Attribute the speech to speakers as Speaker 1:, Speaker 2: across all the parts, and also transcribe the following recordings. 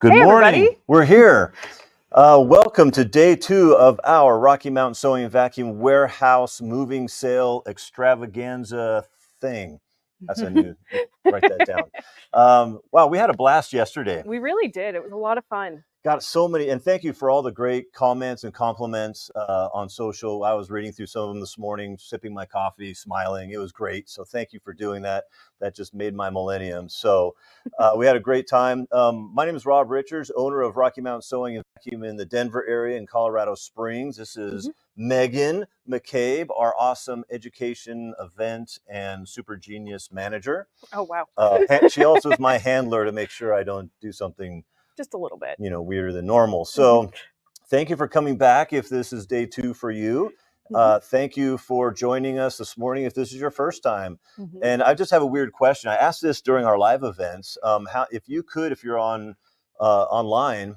Speaker 1: Good
Speaker 2: Hey,
Speaker 1: morning.
Speaker 2: Everybody.
Speaker 1: We're here. Welcome to day 2 of our Rocky Mountain Sewing and Vacuum Warehouse Moving Sale Extravaganza thing. That's a new, write that down. Wow, we had a blast yesterday.
Speaker 2: We really did. It was a lot of fun.
Speaker 1: Got so many, and thank you for all the great comments and compliments on social. I was reading through some of them this morning, sipping my coffee, smiling. It was great. So thank you for doing that. That just made my millennium. So we had a great time. My name is Rob Richards, owner of Rocky Mountain Sewing and Vacuum in the Denver area in Colorado Springs. This is Megan McCabe, our awesome education event and super genius manager.
Speaker 2: Oh, wow.
Speaker 1: She also is my handler to make sure I don't do something
Speaker 2: just a little bit,
Speaker 1: weirder than normal. So thank you for coming back. If this is day 2 for you, thank you for joining us this morning. If this is your first time, and I just have a weird question. I asked this during our live events. If you're on online,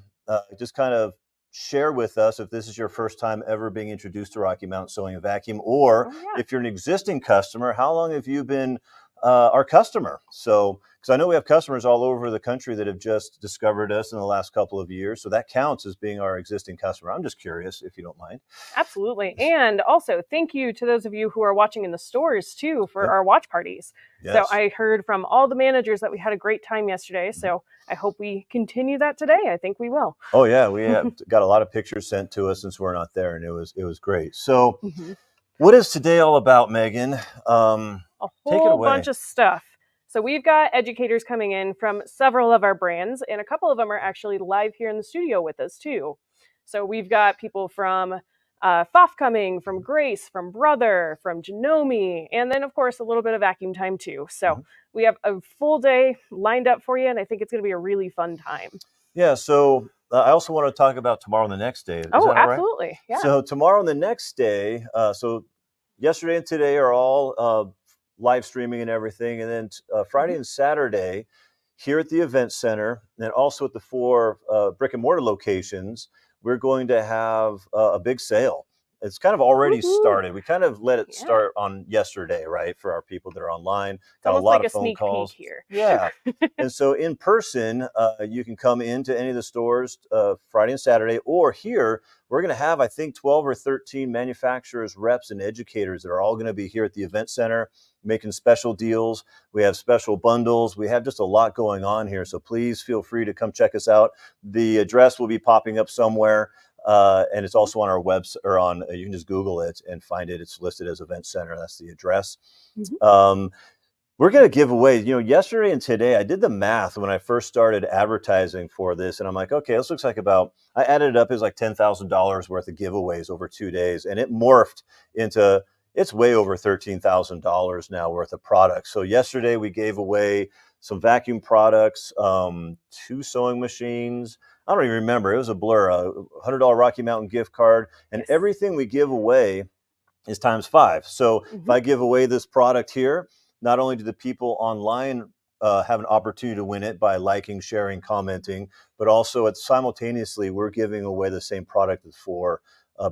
Speaker 1: just kind of share with us if this is your first time ever being introduced to Rocky Mountain Sewing and Vacuum, or if you're an existing customer, how long have you been our customer? So, because I know we have customers all over the country that have just discovered us in the last couple of years. So that counts as being our existing customer. I'm just curious if you don't mind.
Speaker 2: Absolutely. And also thank you to those of you who are watching in the stores too for our watch parties. Yes. So I heard from all the managers that we had a great time yesterday. So I hope we continue that today. I think we will.
Speaker 1: Oh yeah, we have got a lot of pictures sent to us since we're not there, and it was great. So what is today all about, Megan?
Speaker 2: A whole bunch of stuff. So we've got educators coming in from several of our brands, and a couple of them are actually live here in the studio with us too. So we've got people from PFAFF coming, from Grace, from Brother, from Janome, and then of course a little bit of vacuum time too. So we have a full day lined up for you, and I think it's going to be a really fun time.
Speaker 1: Yeah, so I also want to talk about tomorrow and the next day. Is that all right?
Speaker 2: Absolutely. Yeah.
Speaker 1: So tomorrow and the next day, so yesterday and today are all live streaming and everything. And then Friday and Saturday here at the event center, and also at the 4 brick and mortar locations, we're going to have a big sale. It's kind of already started. We kind of let it start on yesterday, right? For our people that are online. Got a lot of phone calls
Speaker 2: here.
Speaker 1: Yeah. And so in person, you can come into any of the stores Friday and Saturday, or here, we're going to have, I think, 12 or 13 manufacturers, reps, and educators that are all going to be here at the event center making special deals. We have special bundles. We have just a lot going on here. So please feel free to come check us out. The address will be popping up somewhere. And it's also on our website, or you can just Google it and find it. It's listed as Event Center. That's the address. We're going to give away, yesterday and today, I did the math when I first started advertising for this. And I'm like, okay, this looks like I added it up as like $10,000 worth of giveaways over 2 days. And it morphed into, it's way over $13,000 now worth of products. So yesterday we gave away some vacuum products, 2 sewing machines. I don't even remember. It was a blur. A $100 Rocky Mountain gift card, and everything we give away is times 5. So if I give away this product here, not only do the people online have an opportunity to win it by liking, sharing, commenting, but also simultaneously we're giving away the same product at 4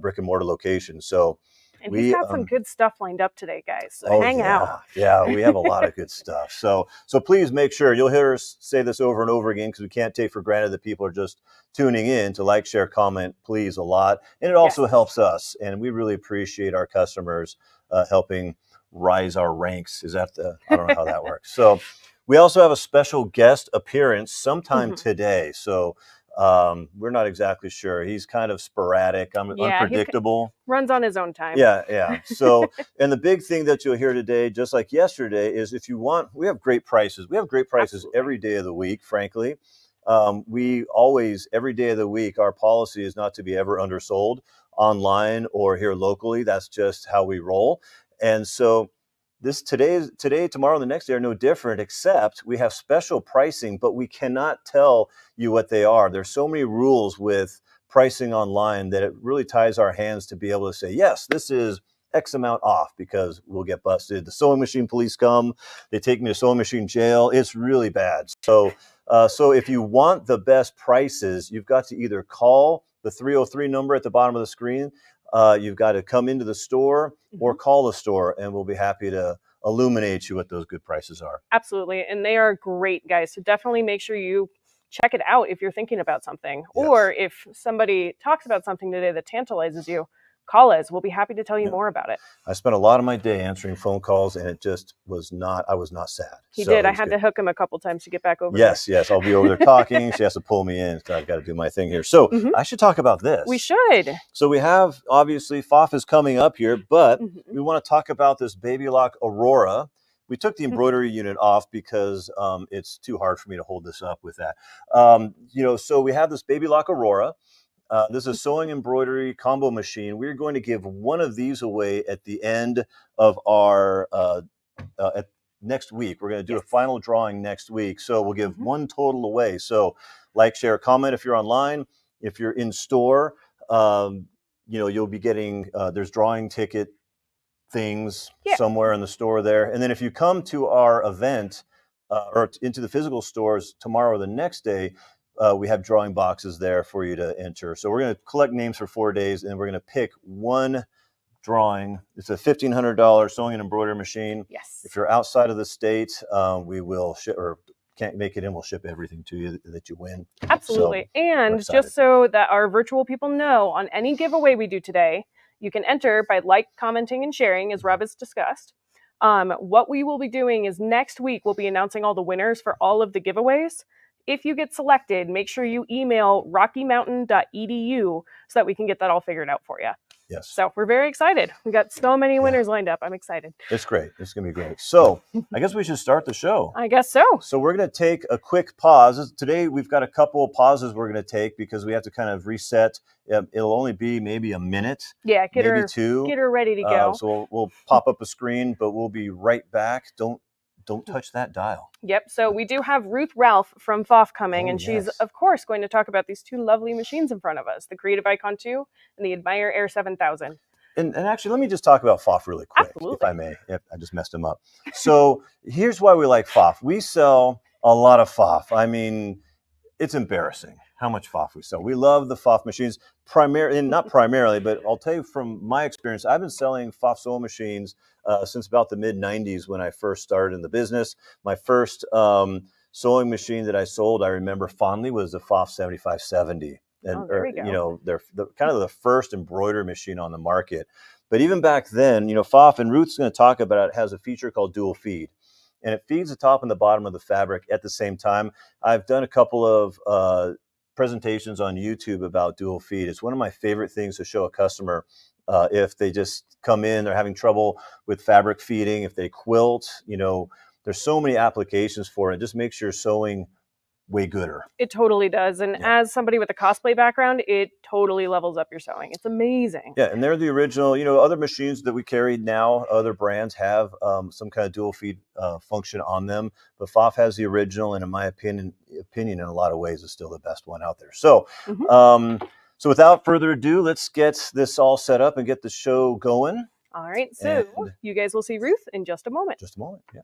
Speaker 1: brick and mortar locations. So.
Speaker 2: And we've got some good stuff lined up today, guys. So hang out.
Speaker 1: Yeah, we have a lot of good stuff. So please make sure, you'll hear us say this over and over again, because we can't take for granted that people are just tuning in to like, share, comment, please, a lot. And it also helps us. And we really appreciate our customers helping rise our ranks. I don't know how that works. So we also have a special guest appearance sometime today. So we're not exactly sure. He's kind of sporadic. Unpredictable.
Speaker 2: Runs on his own time.
Speaker 1: Yeah. So, and the big thing that you'll hear today, just like yesterday, is if you want, we have great prices. We have great prices every day of the week, frankly. We always, every day of the week, our policy is not to be ever undersold online or here locally. That's just how we roll. And so today, tomorrow, and the next day are no different, except we have special pricing, but we cannot tell you what they are. There's so many rules with pricing online that it really ties our hands to be able to say, yes, this is X amount off, because we'll get busted. The sewing machine police come, they take me to sewing machine jail. It's really bad. So if you want the best prices, you've got to either call the 303 number at the bottom of the screen. You've got to come into the store or call the store, and we'll be happy to illuminate you what those good prices are.
Speaker 2: Absolutely. And they are great, guys. So definitely make sure you check it out if you're thinking about something. Yes. Or if somebody talks about something today that tantalizes you, call us. We'll be happy to tell you more about it.
Speaker 1: I spent a lot of my day answering phone calls, and it just was not, I was not sad.
Speaker 2: He did. I had to hook him a couple times to get back over
Speaker 1: there. Yes, I'll be over there talking. She has to pull me in, so I've got to do my thing here. So I should talk about this.
Speaker 2: We should.
Speaker 1: So we have, obviously, PFAFF is coming up here, but we want to talk about this Baby Lock Aurora. We took the embroidery unit off because it's too hard for me to hold this up with that. So we have this Baby Lock Aurora. This is a sewing embroidery combo machine. We're going to give one of these away at the end of our next week. We're going to do a final drawing next week. So we'll give one total away. So like, share, comment if you're online. If you're in store, you'll be getting, there's drawing ticket things somewhere in the store there. And then if you come to our event or into the physical stores tomorrow or the next day, we have drawing boxes there for you to enter. So we're going to collect names for 4 days, and we're going to pick one drawing. It's a $1,500 sewing and embroidery machine.
Speaker 2: Yes.
Speaker 1: If you're outside of the state, we will ship, or can't make it in, we'll ship everything to you that you win.
Speaker 2: Absolutely. So and just so that our virtual people know, on any giveaway we do today, you can enter by commenting, and sharing, as Rob has discussed. What we will be doing is next week, we'll be announcing all the winners for all of the giveaways. If you get selected, make sure you email rockymountain.edu so that we can get that all figured out for you.
Speaker 1: Yes.
Speaker 2: So we're very excited. We got so many winners lined up. I'm excited.
Speaker 1: It's great. It's going to be great. So I guess we should start the show.
Speaker 2: I guess so.
Speaker 1: So we're going to take a quick pause. Today we've got a couple of pauses we're going to take because we have to kind of reset. It'll only be maybe a minute.
Speaker 2: Yeah,
Speaker 1: maybe two.
Speaker 2: Get her ready to go.
Speaker 1: So we'll pop up a screen, but we'll be right back. Don't touch that dial.
Speaker 2: Yep. So we do have Ruth Ralph from PFAFF coming, and she's, of course, going to talk about these two lovely machines in front of us, the Creative Icon 2 and the Admire Air 7000.
Speaker 1: And actually, let me just talk about PFAFF really quick, if I may. Yep, I just messed them up. So here's why we like PFAFF. We sell a lot of PFAFF. I mean, it's embarrassing how much PFAFF we sell. We love the PFAFF machines, not primarily, but I'll tell you from my experience, I've been selling PFAFF sewing machines since about the mid-90s when I first started in the business. My first sewing machine that I sold, I remember fondly, was the PFAFF 7570. And they're kind of the first embroidery machine on the market. But even back then, PFAFF, and Ruth's going to talk about it, has a feature called dual feed. And it feeds the top and the bottom of the fabric at the same time. I've done a couple of presentations on YouTube about dual feed. It's one of my favorite things to show a customer if they just come in, they're having trouble with fabric feeding, if they quilt, there's so many applications for it. It just makes your sewing way gooder.
Speaker 2: It totally does. And as somebody with a cosplay background, it totally levels up your sewing. It's amazing.
Speaker 1: Yeah, and they're the original, other machines that we carry now, other brands have some kind of dual feed function on them, but PFAFF has the original, and in my opinion, in a lot of ways, is still the best one out there. So, so without further ado, let's get this all set up and get the show going.
Speaker 2: All right, so you guys will see Ruth in just a moment.
Speaker 1: Yeah.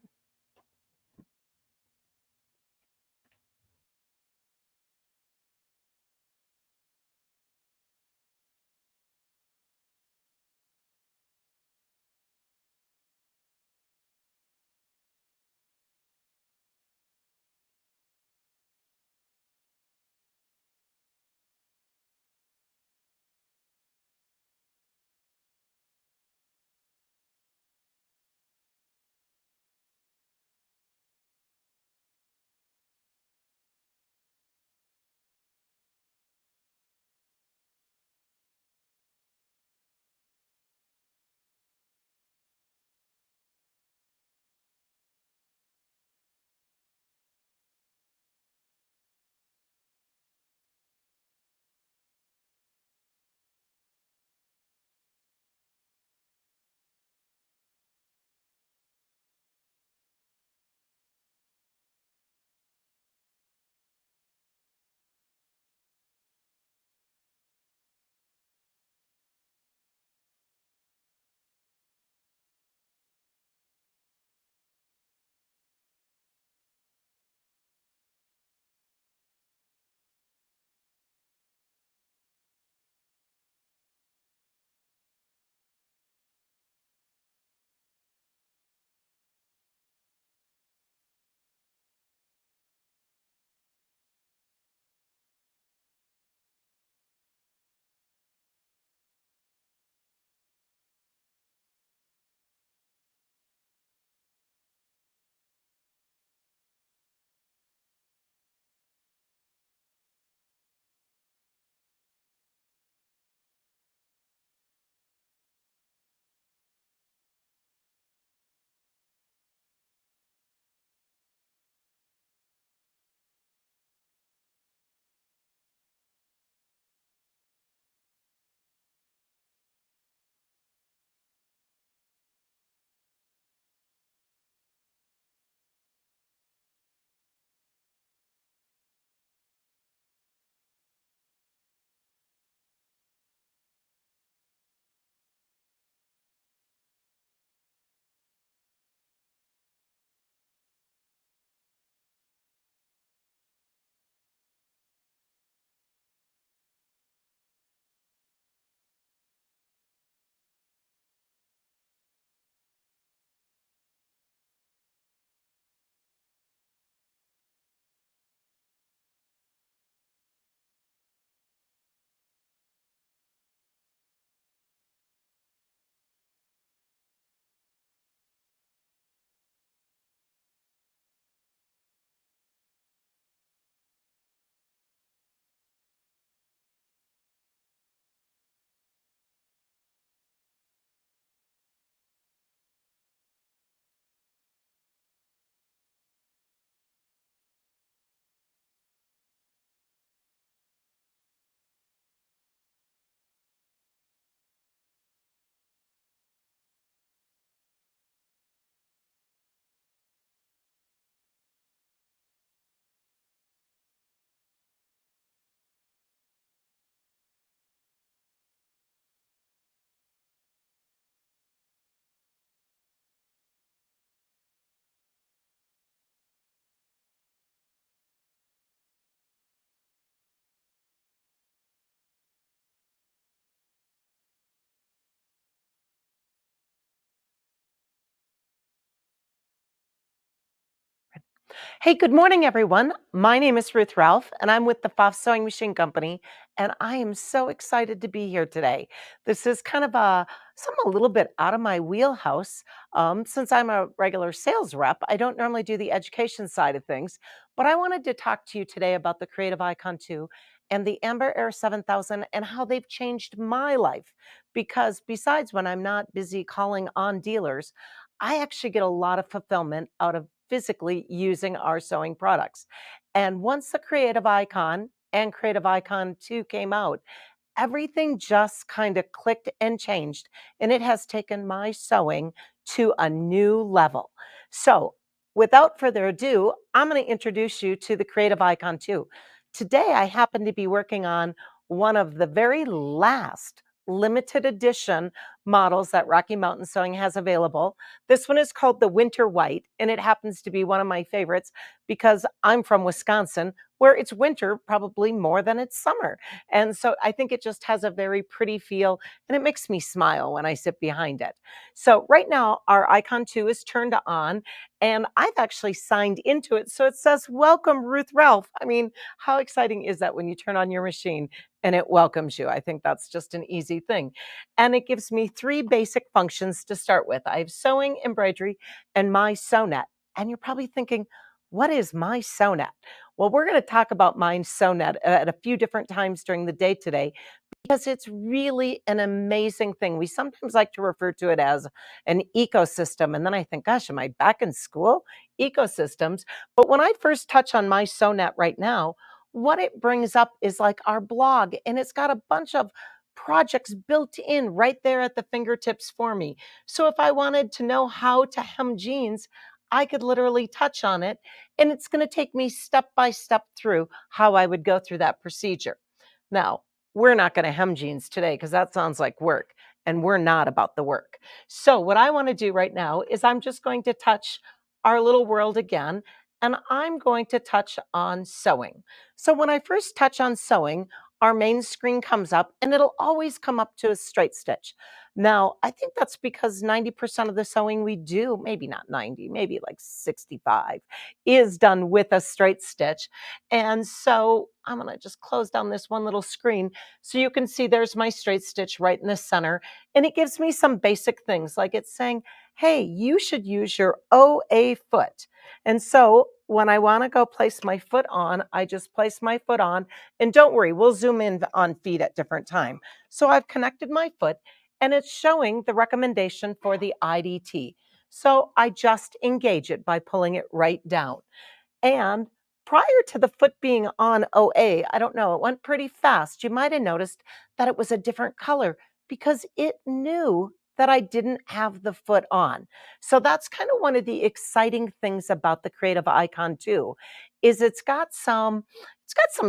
Speaker 3: Hey, good morning, everyone. My name is Ruth Ralph, and I'm with the PFAFF Sewing Machine Company, and I am so excited to be here today. This is kind of a little bit out of my wheelhouse. Since I'm a regular sales rep, I don't normally do the education side of things, but I wanted to talk to you today about the Creative Icon 2 and the Amber Air 7000 and how they've changed my life. Because besides when I'm not busy calling on dealers, I actually get a lot of fulfillment out of physically using our sewing products. And once the Creative Icon and Creative Icon 2 came out, everything just kind of clicked and changed. And it has taken my sewing to a new level. So, without further ado, I'm going to introduce you to the Creative Icon 2. Today, I happen to be working on one of the very last limited edition models that Rocky Mountain Sewing has available. This one is called the Winter White, and it happens to be one of my favorites because I'm from Wisconsin, where it's winter probably more than it's summer. And so I think it just has a very pretty feel, and it makes me smile when I sit behind it. So right now, our Icon 2 is turned on, and I've actually signed into it. So it says, "Welcome, Ruth Ralph." I mean, how exciting is that when you turn on your machine and it welcomes you? I think that's just an easy thing. And it gives me three basic functions to start with. I have sewing, embroidery, and my SewNet. And you're probably thinking, what is my SewNet? Well, we're going to talk about my SewNet at a few different times during the day today because it's really an amazing thing. We sometimes like to refer to it as an ecosystem. And then I think, gosh, am I back in school? Ecosystems. But when I first touch on my SewNet right now, what it brings up is like our blog, and it's got a bunch of projects built in right there at the fingertips for me. So if I wanted to know how to hem jeans, I could literally touch on it, and it's going to take me step by step through how I would go through that procedure. Now, we're not going to hem jeans today because that sounds like work, and we're not about the work. So what I want to do right now is I'm just going to touch our little world again, and I'm going to touch on sewing. So when I first touch on sewing, our main screen comes up, and it'll always come up to a straight stitch. Now, I think that's because 90% of the sewing we do, maybe not 90, maybe like 65, is done with a straight stitch. And so I'm going to just close down this one little screen so you can see there's my straight stitch right in the center. And it gives me some basic things like it's saying, hey, you should use your OA foot. And so when I want to go place my foot on, I just place my foot on. And don't worry, we'll zoom in on feet at different time. So I've connected my foot, and it's showing the recommendation for the IDT. So I just engage it by pulling it right down. And prior to the foot being on OA, I don't know, it went pretty fast. You might have noticed that it was a different color because it knew that I didn't have the foot on. So that's kind of one of the exciting things about the Creative Icon 2 is it's got some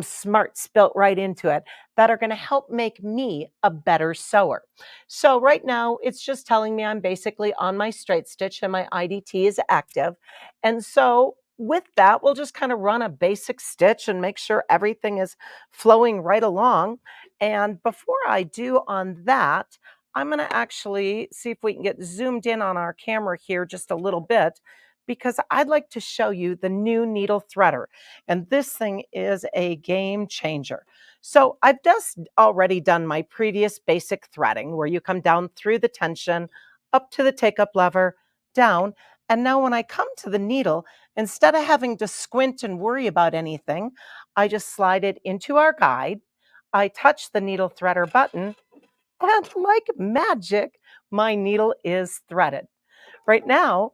Speaker 3: smarts built right into it that are going to help make me a better sewer. So right now it's just telling me I'm basically on my straight stitch and my IDT is active. And so with that, we'll just kind of run a basic stitch and make sure everything is flowing right along. And before I do on that, I'm going to actually see if we can get zoomed in on our camera here just a little bit because I'd like to show you the new needle threader. And this thing is a game changer. So I've just already done my previous basic threading where you come down through the tension, up to the take up lever, down. And now when I come to the needle, instead of having to squint and worry about anything, I just slide it into our guide. I touch the needle threader button, and like magic, my needle is threaded. Right now,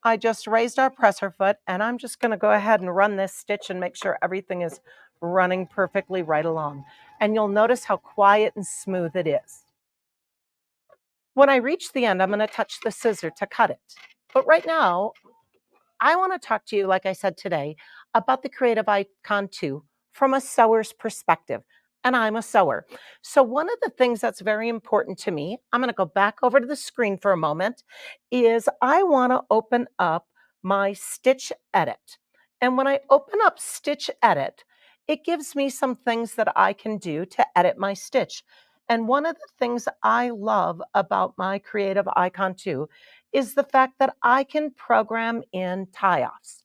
Speaker 3: I just raised our presser foot, and I'm just going to go ahead and run this stitch and make sure everything is running perfectly right along. And you'll notice how quiet and smooth it is. When I reach the end, I'm going to touch the scissor to cut it. But right now, I want to talk to you, like I said today, about the Creative Icon 2 from a sewer's perspective. And I'm a sewer. So, one of the things that's very important to me, I'm going to go back over to the screen for a moment, is I want to open up my Stitch Edit. And when I open up Stitch Edit, it gives me some things that I can do to edit my stitch. And one of the things I love about my Creative Icon 2 is the fact that I can program in tie-offs.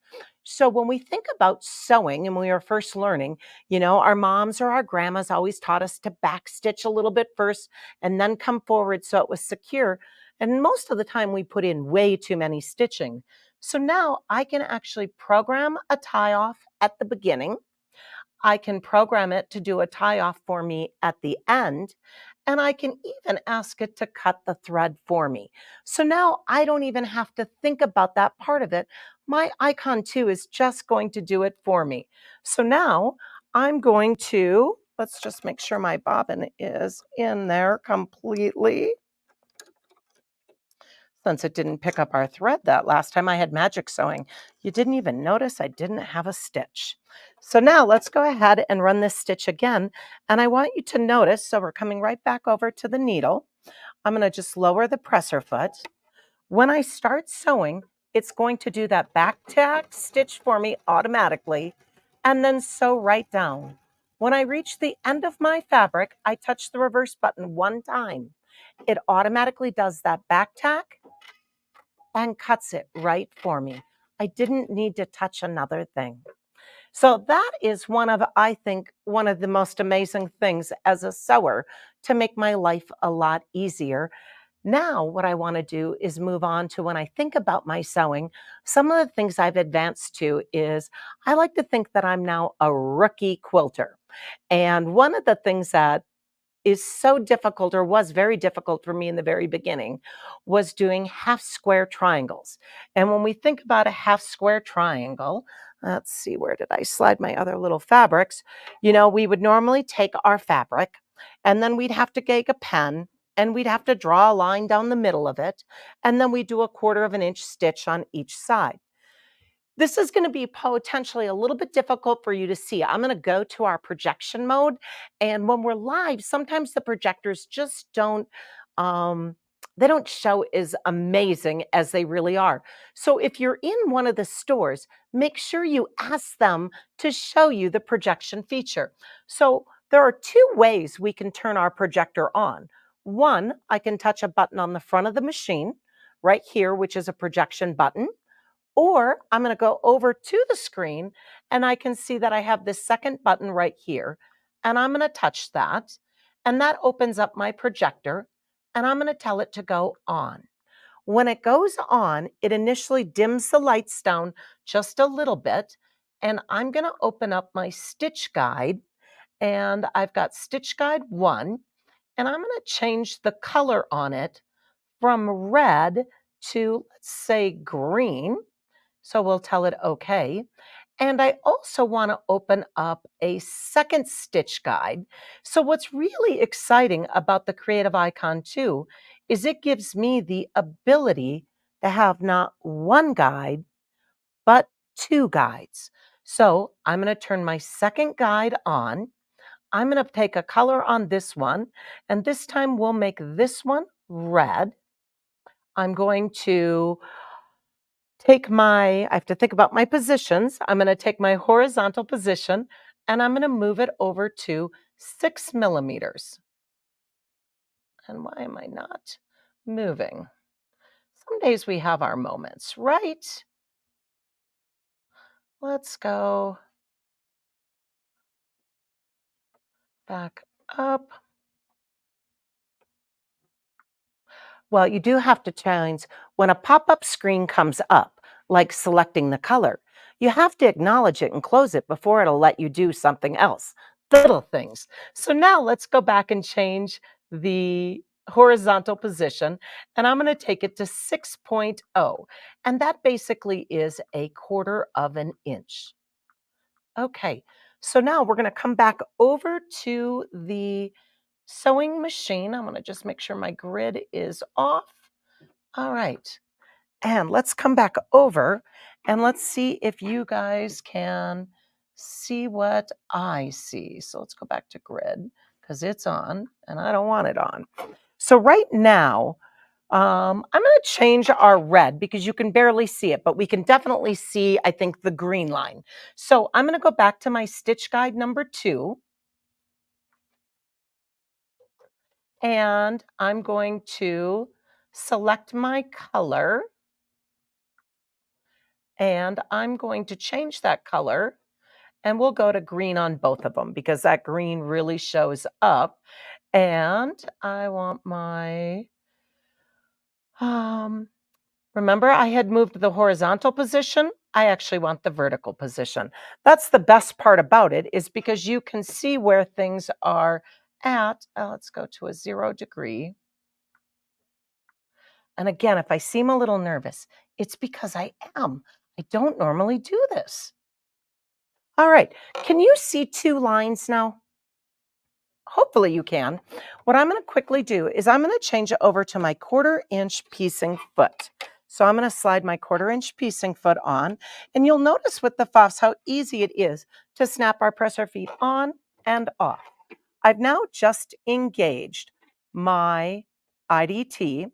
Speaker 3: So when we think about sewing and when we were first learning, our moms or our grandmas always taught us to backstitch a little bit first and then come forward so it was secure. And most of the time we put in way too many stitching. So now I can actually program a tie off at the beginning. I can program it to do a tie off for me at the end, and I can even ask it to cut the thread for me. So now I don't even have to think about that part of it. My icon 2 is just going to do it for me. So now I'm going to, let's just make sure my bobbin is in there completely. Since it didn't pick up our thread that last time I had magic sewing, you didn't even notice I didn't have a stitch. So now let's go ahead and run this stitch again. And I want you to notice, so we're coming right back over to the needle. I'm going to just lower the presser foot. When I start sewing, it's going to do that back tack stitch for me automatically and then sew right down. When I reach the end of my fabric, I touch the reverse button one time. It automatically does that back tack and cuts it right for me. I didn't need to touch another thing. So that is I think, one of the most amazing things as a sewer to make my life a lot easier. Now, what I want to do is move on to when I think about my sewing. Some of the things I've advanced to is I like to think that I'm now a rookie quilter. And one of the things that is so difficult or was very difficult for me in the very beginning was doing half square triangles. And when we think about a half square triangle, let's see, where did I slide my other little fabrics? We would normally take our fabric and then we'd have to take a pen and we'd have to draw a line down the middle of it. And then we do a 1/4 of an inch stitch on each side. This is going to be potentially a little bit difficult for you to see. I'm going to go to our projection mode. And when we're live, sometimes the projectors just they don't show as amazing as they really are. So if you're in one of the stores, make sure you ask them to show you the projection feature. So there are 2 ways we can turn our projector on. One, I can touch a button on the front of the machine right here, which is a projection button. Or I'm going to go over to the screen and I can see that I have this second button right here. And I'm going to touch that. And that opens up my projector. And I'm going to tell it to go on. When it goes on, it initially dims the lights down just a little bit. And I'm going to open up my stitch guide. And I've got stitch guide 1. And I'm going to change the color on it from red to, let's say, green. So we'll tell it okay. And I also want to open up a second stitch guide. So what's really exciting about the Creative Icon 2 is it gives me the ability to have not one guide, but 2 guides. So I'm going to turn my second guide on. I'm going to take a color on this one, and this time we'll make this one red. I'm going to I have to think about my positions. I'm going to take my horizontal position and I'm going to move it over to 6 millimeters. And why am I not moving? Some days we have our moments, right? Let's go back up. Well, you do have to change when a pop-up screen comes up, like selecting the color. You have to acknowledge it and close it before it'll let you do something else. Little things. So now let's go back and change the horizontal position, and I'm going to take it to 6.0, and that basically is a 1/4 of an inch. Okay, so now we're going to come back over to the sewing machine. I'm going to just make sure my grid is off. All right. And let's come back over and let's see if you guys can see what I see. So let's go back to grid because it's on and I don't want it on. So right now, I'm going to change our red because you can barely see it, but we can definitely see, I think, the green line. So I'm going to go back to my stitch guide number 2. And I'm going to select my color. And I'm going to change that color, and we'll go to green on both of them because that green really shows up. And I want my, remember I had moved the horizontal position? I actually want the vertical position. That's the best part about it, is because you can see where things are at. Let's go to a 0 degree. And again, if I seem a little nervous, it's because I am. I don't normally do this. All right, can you see 2 lines now? Hopefully you can. What I'm going to quickly do is I'm going to change it over to my 1/4 inch piecing foot. So I'm going to slide my 1/4 inch piecing foot on, and you'll notice with the PFAFFs how easy it is to snap our presser feet on and off. I've now just engaged my IDT,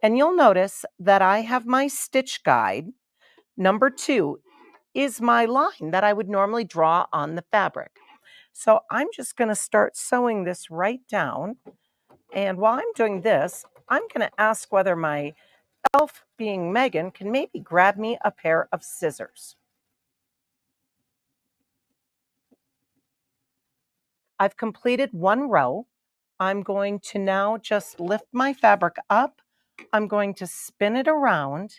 Speaker 3: and you'll notice that I have my stitch guide. Number 2 is my line that I would normally draw on the fabric. So I'm just going to start sewing this right down. And while I'm doing this, I'm going to ask whether my elf, being Megan, can maybe grab me a pair of scissors. I've completed 1 row. I'm going to now just lift my fabric up. I'm going to spin it around.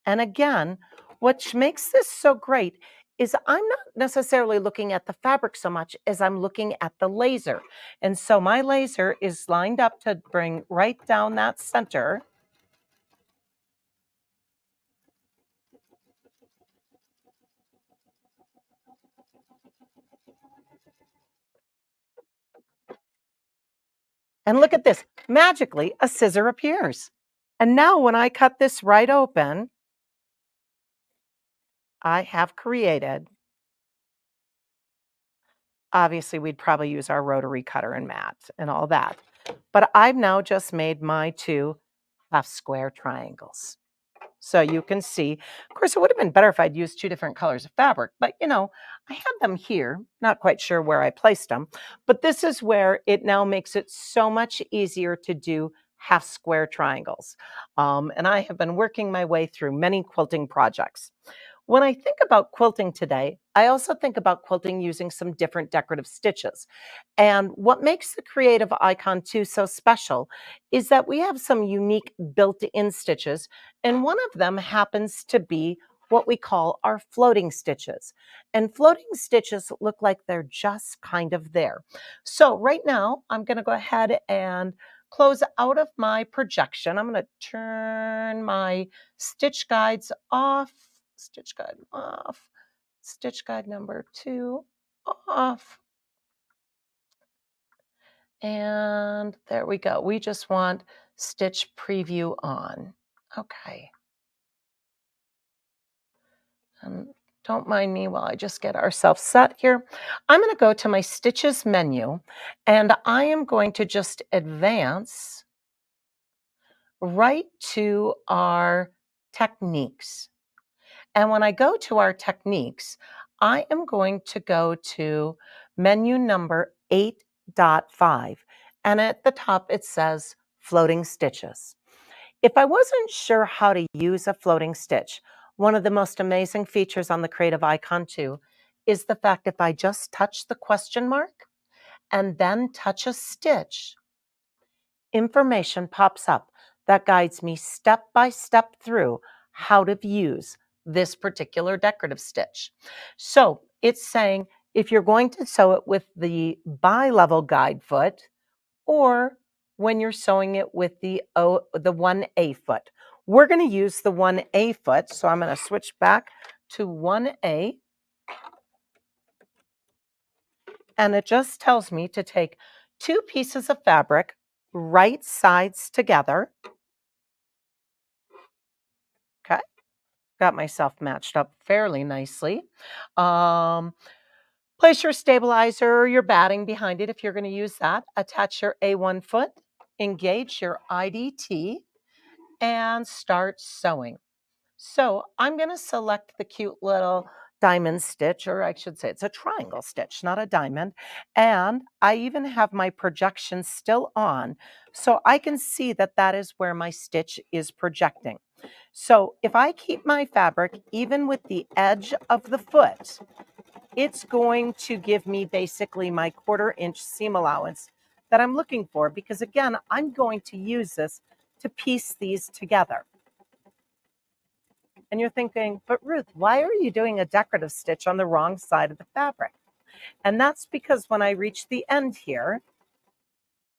Speaker 3: And again, what makes this so great is I'm not necessarily looking at the fabric so much as I'm looking at the laser. And so my laser is lined up to bring right down that center. And look at this, magically a scissor appears. And now when I cut this right open, I have created, obviously we'd probably use our rotary cutter and mat and all that, but I've now just made my 2 half square triangles. So you can see, of course, it would have been better if I'd used 2 different colors of fabric, but you know, I had them here, not quite sure where I placed them, but this is where it now makes it so much easier to do half square triangles. And I have been working my way through many quilting projects. When I think about quilting today, I also think about quilting using some different decorative stitches. And what makes the Creative Icon 2 so special is that we have some unique built-in stitches, and one of them happens to be what we call our floating stitches. And floating stitches look like they're just kind of there. So right now, I'm going to go ahead and close out of my projection. I'm going to turn my stitch guides off. Stitch guide off, stitch guide number 2 off. And there we go. We just want stitch preview on. Okay. Don't mind me while I just get ourselves set here. I'm going to go to my stitches menu, and I am going to just advance right to our techniques. And when I go to our techniques, I am going to go to menu number 8.5. And at the top, it says floating stitches. If I wasn't sure how to use a floating stitch, one of the most amazing features on the Creative Icon 2 is the fact if I just touch the question mark and then touch a stitch, information pops up that guides me step by step through how to use this particular decorative stitch. So it's saying if you're going to sew it with the bi-level guide foot or when you're sewing it with the 1A foot. We're going to use the 1A foot, so I'm going to switch back to 1A. And it just tells me to take 2 pieces of fabric, right sides together. Okay, got myself matched up fairly nicely. Place your stabilizer or your batting behind it if you're going to use that. Attach your A1 foot, engage your IDT, and start sewing. So I'm going to select the cute little diamond stitch, or I should say it's a triangle stitch, not a diamond. And I even have my projection still on, so I can see that that is where my stitch is projecting. So if I keep my fabric even with the edge of the foot, it's going to give me basically my 1/4 inch seam allowance that I'm looking for, because again, I'm going to use this to piece these together. And you're thinking, but Ruth, why are you doing a decorative stitch on the wrong side of the fabric? And that's because when I reach the end here,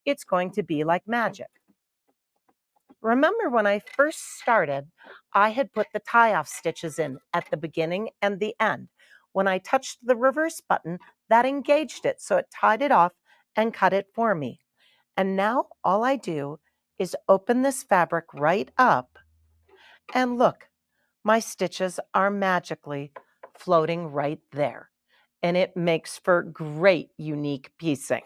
Speaker 3: it's going to be like magic. Remember when I first started, I had put the tie-off stitches in at the beginning and the end. When I touched the reverse button, that engaged it, so it tied it off and cut it for me. And now all I do is open this fabric right up, and look, my stitches are magically floating right there. And it makes for great unique piecing.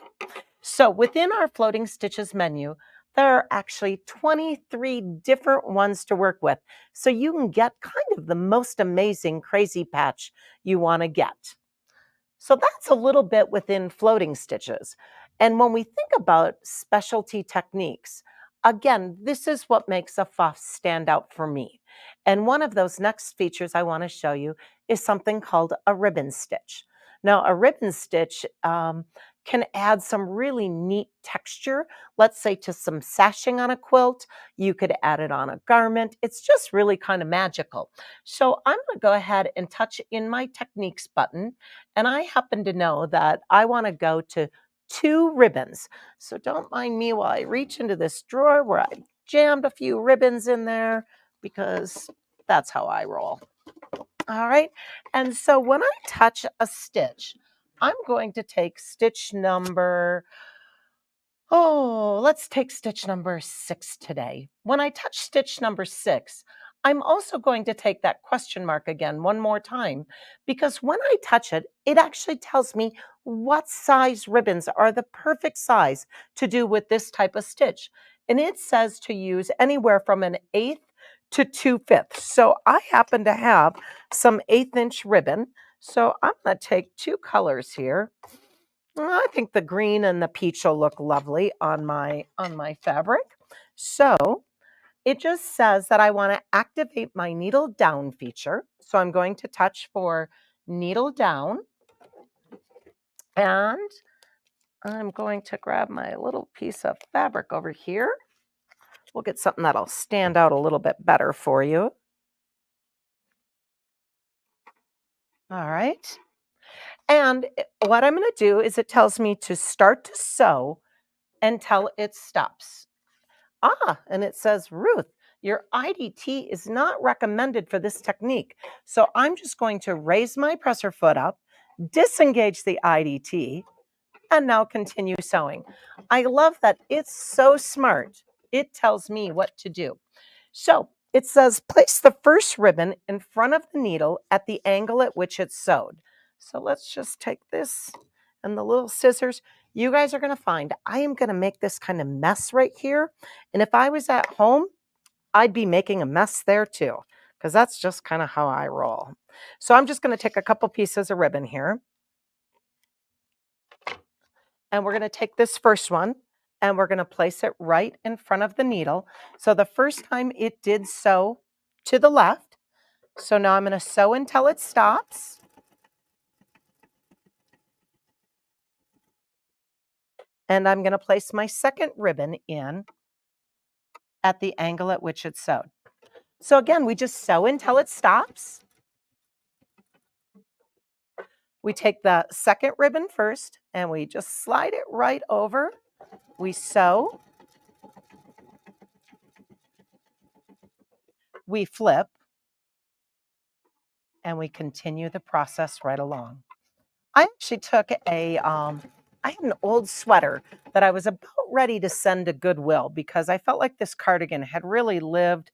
Speaker 3: So within our floating stitches menu, there are actually 23 different ones to work with. So you can get kind of the most amazing crazy patch you want to get. So that's a little bit within floating stitches. And when we think about specialty techniques, again, this is what makes a PFAFF stand out for me. And one of those next features I want to show you is something called a ribbon stitch. Now, a ribbon stitch can add some really neat texture, let's say to some sashing on a quilt. You could add it on a garment. It's just really kind of magical. So I'm going to go ahead and touch in my techniques button. And I happen to know that I want to go to 2 ribbons. So don't mind me while I reach into this drawer where I jammed a few ribbons in there, because that's how I roll. All right. And so when I touch a stitch, I'm going to take stitch number, let's take stitch number 6 today. When I touch stitch number 6, I'm also going to take that question mark again one more time, because when I touch it, it actually tells me what size ribbons are the perfect size to do with this type of stitch. And it says to use anywhere from 1/8 to 2/5. So I happen to have some 1/8 inch ribbon. So I'm going to take 2 colors here. I think the green and the peach will look lovely on my fabric. So it just says that I want to activate my needle down feature. So I'm going to touch for needle down. And I'm going to grab my little piece of fabric over here. We'll get something that'll stand out a little bit better for you. All right. And what I'm going to do is it tells me to start to sew until it stops. And it says, Ruth, your IDT is not recommended for this technique. So I'm just going to raise my presser foot up, disengage the IDT, and now continue sewing. I love that it's so smart. It tells me what to do. So it says, place the first ribbon in front of the needle at the angle at which it's sewed. So let's just take this and the little scissors. You guys are going to find I am going to make this kind of mess right here. And if I was at home, I'd be making a mess there too, because that's just kind of how I roll. So I'm just going to take a couple pieces of ribbon here. And we're going to take this first one and we're going to place it right in front of the needle. So the first time it did sew to the left. So now I'm going to sew until it stops. And I'm going to place my second ribbon in at the angle at which it's sewed. So again, we just sew until it stops. We take the second ribbon first and we just slide it right over. We sew. We flip. And we continue the process right along. I actually took I had an old sweater that I was about ready to send to Goodwill because I felt like this cardigan had really lived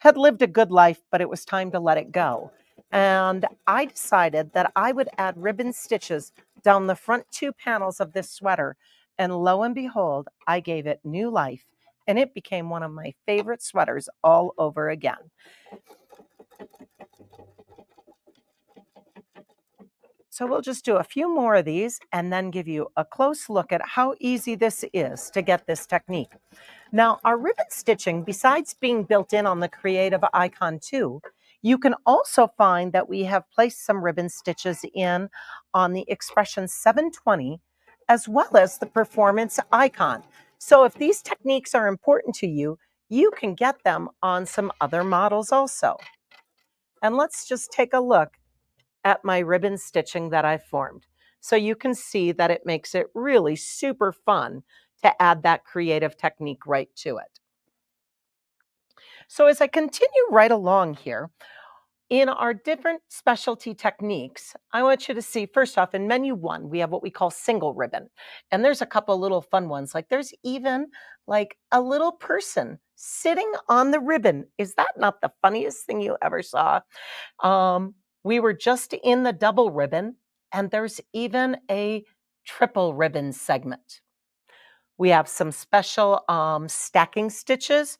Speaker 3: a good life, but it was time to let it go. And I decided that I would add ribbon stitches down the front 2 panels of this sweater. And lo and behold, I gave it new life. And it became one of my favorite sweaters all over again. So we'll just do a few more of these and then give you a close look at how easy this is to get this technique. Now, our ribbon stitching, besides being built in on the Creative Icon 2, you can also find that we have placed some ribbon stitches in on the Expression 720, as well as the Performance Icon. So if these techniques are important to you, you can get them on some other models also. And let's just take a look at my ribbon stitching that I formed. So you can see that it makes it really super fun to add that creative technique right to it. So as I continue right along here, in our different specialty techniques, I want you to see, first off, in menu 1, we have what we call single ribbon. And there's a couple little fun ones. Like there's even like a little person sitting on the ribbon. Is that not the funniest thing you ever saw? We were just in the double ribbon, and there's even a triple ribbon segment. We have some special stacking stitches,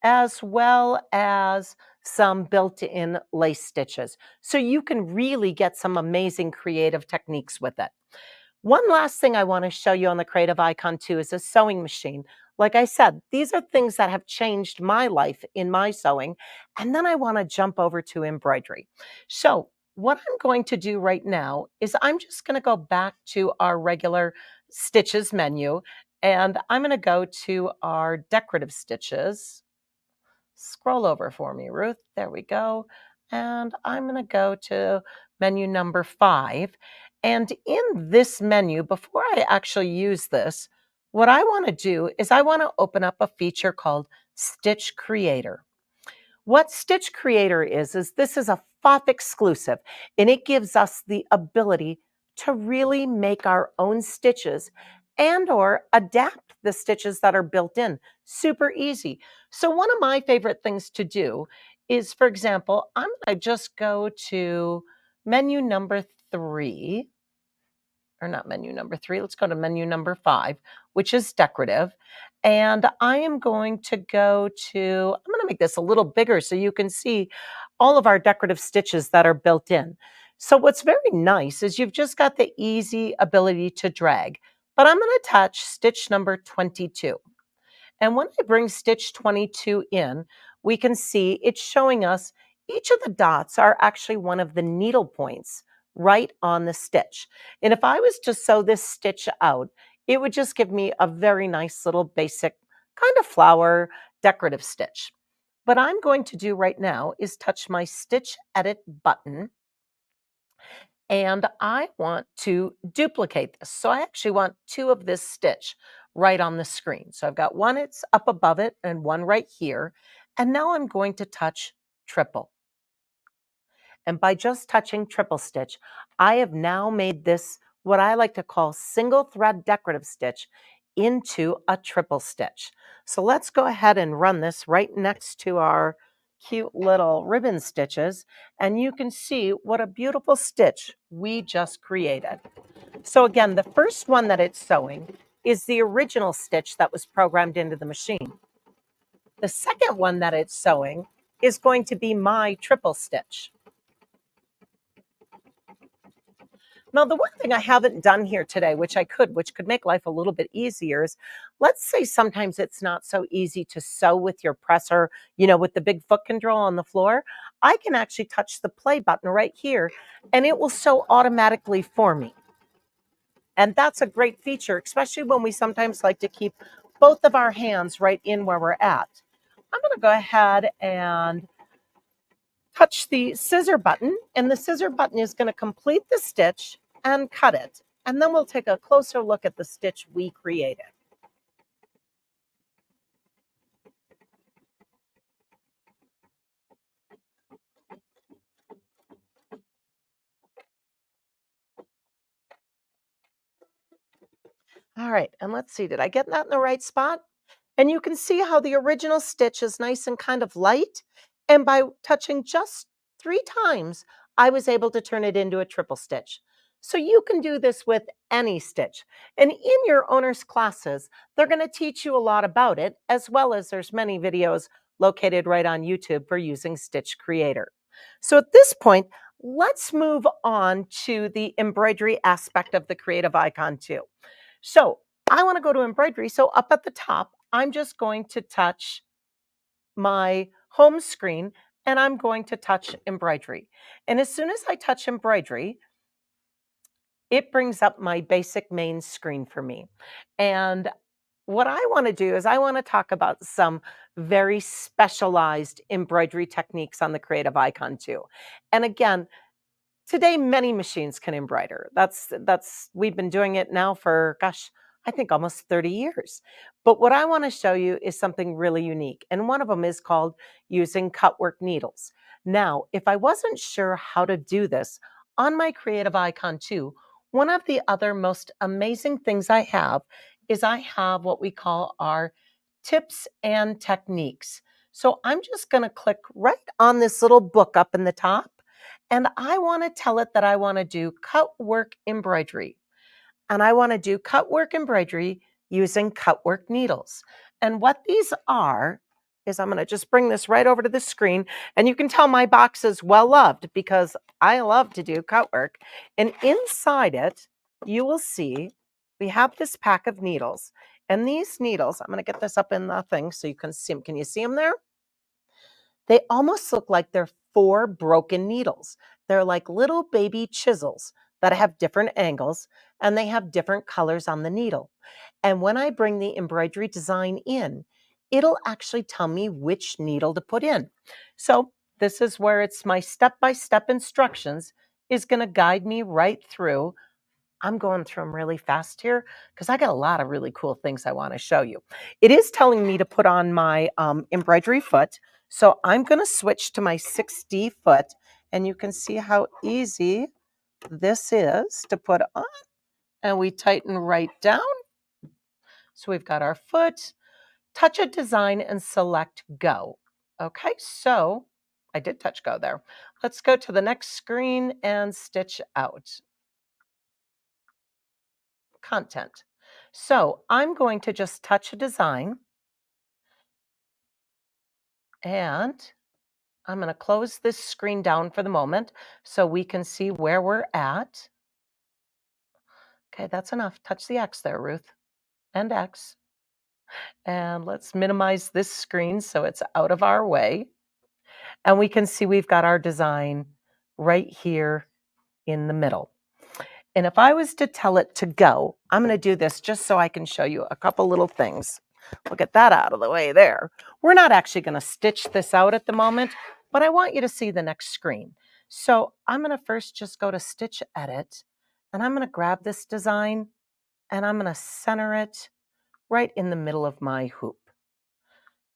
Speaker 3: as well as some built-in lace stitches. So you can really get some amazing creative techniques with it. One last thing I want to show you on the Creative Icon 2 is a sewing machine. Like I said, these are things that have changed my life in my sewing. And then I want to jump over to embroidery. So what I'm going to do right now is I'm just going to go back to our regular stitches menu, and I'm going to go to our decorative stitches. Scroll over for me, Ruth. There we go. And I'm going to go to menu number 5. And in this menu, before I actually use this, what I want to do is I want to open up a feature called Stitch Creator. What Stitch Creator is this is a PFAFF exclusive, and it gives us the ability to really make our own stitches and or adapt the stitches that are built in. Super easy. So one of my favorite things to do is, for example, I'm going to just go to menu number 3, or not menu number 3, let's go to menu number 5, which is decorative. And I am going to go to, I'm going to make this a little bigger so you can see all of our decorative stitches that are built in. So what's very nice is you've just got the easy ability to drag, but I'm going to touch stitch number 22. And when I bring stitch 22 in, we can see it's showing us each of the dots are actually one of the needle points right on the stitch. And if I was to sew this stitch out, it would just give me a very nice little basic kind of flower decorative stitch. What I'm going to do right now is touch my Stitch Edit button, and I want to duplicate this. So I actually want 2 of this stitch right on the screen. So I've got one, it's up above it, and one right here. And now I'm going to touch triple. And by just touching triple stitch, I have now made this what I like to call single thread decorative stitch into a triple stitch. So let's go ahead and run this right next to our cute little ribbon stitches, and you can see what a beautiful stitch we just created. So again, the first one that it's sewing is the original stitch that was programmed into the machine. The second one that it's sewing is going to be my triple stitch. Now, the one thing I haven't done here today, which could make life a little bit easier, is let's say sometimes it's not so easy to sew with your presser, with the big foot control on the floor. I can actually touch the play button right here, and it will sew automatically for me. And that's a great feature, especially when we sometimes like to keep both of our hands right in where we're at. I'm going to go ahead and touch the scissor button, and the scissor button is going to complete the stitch and cut it. And then we'll take a closer look at the stitch we created. All right, and let's see, did I get that in the right spot? And you can see how the original stitch is nice and kind of light. And by touching just 3 times, I was able to turn it into a triple stitch. So you can do this with any stitch. And in your owner's classes, they're going to teach you a lot about it, as well as there's many videos located right on YouTube for using Stitch Creator. So at this point, let's move on to the embroidery aspect of the Creative Icon 2. So I want to go to embroidery. So up at the top, I'm just going to touch my home screen and I'm going to touch embroidery. And as soon as I touch embroidery, it brings up my basic main screen for me. And what I want to do is I want to talk about some very specialized embroidery techniques on the Creative Icon too. And again, today many machines can embroider. That's we've been doing it now for, gosh, I think almost 30 years. But what I want to show you is something really unique. And one of them is called using cutwork needles. Now, if I wasn't sure how to do this on my Creative Icon 2, one of the other most amazing things I have is I have what we call our tips and techniques. So I'm just going to click right on this little book up in the top, and I want to tell it that I want to do cutwork embroidery. And I want to do cutwork embroidery using cutwork needles. And what these are is I'm going to just bring this right over to the screen. And you can tell my box is well loved because I love to do cutwork. And inside it, you will see we have this pack of needles. And these needles, I'm going to get this up in the thing so you can see them. Can you see them there? They almost look like they're 4 broken needles. They're like little baby chisels that have different angles and they have different colors on the needle. And when I bring the embroidery design in, it'll actually tell me which needle to put in. So this is where it's my step-by-step instructions is going to guide me right through. I'm going through them really fast here because I got a lot of really cool things I want to show you. It is telling me to put on my embroidery foot. So I'm going to switch to my 6D foot, and you can see how easy this is to put on. And we tighten right down. So we've got our foot, touch a design and select go. Okay, so I did touch go there. Let's go to the next screen and stitch out. Content. So I'm going to just touch a design and I'm going to close this screen down for the moment so we can see where we're at. Okay, that's enough. Touch the X there, Ruth, and X. And let's minimize this screen so it's out of our way. And we can see we've got our design right here in the middle. And if I was to tell it to go, I'm going to do this just so I can show you a couple little things. We'll get that out of the way there. We're not actually going to stitch this out at the moment, but I want you to see the next screen. So I'm going to first just go to Stitch Edit, and I'm going to grab this design, and I'm going to center it right in the middle of my hoop.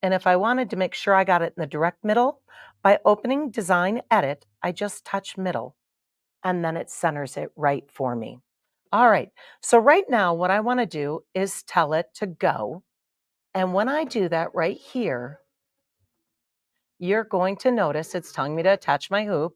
Speaker 3: And if I wanted to make sure I got it in the direct middle, by opening Design Edit, I just touch Middle, and then it centers it right for me. All right, so right now what I want to do is tell it to go. And when I do that right here, you're going to notice it's telling me to attach my hoop,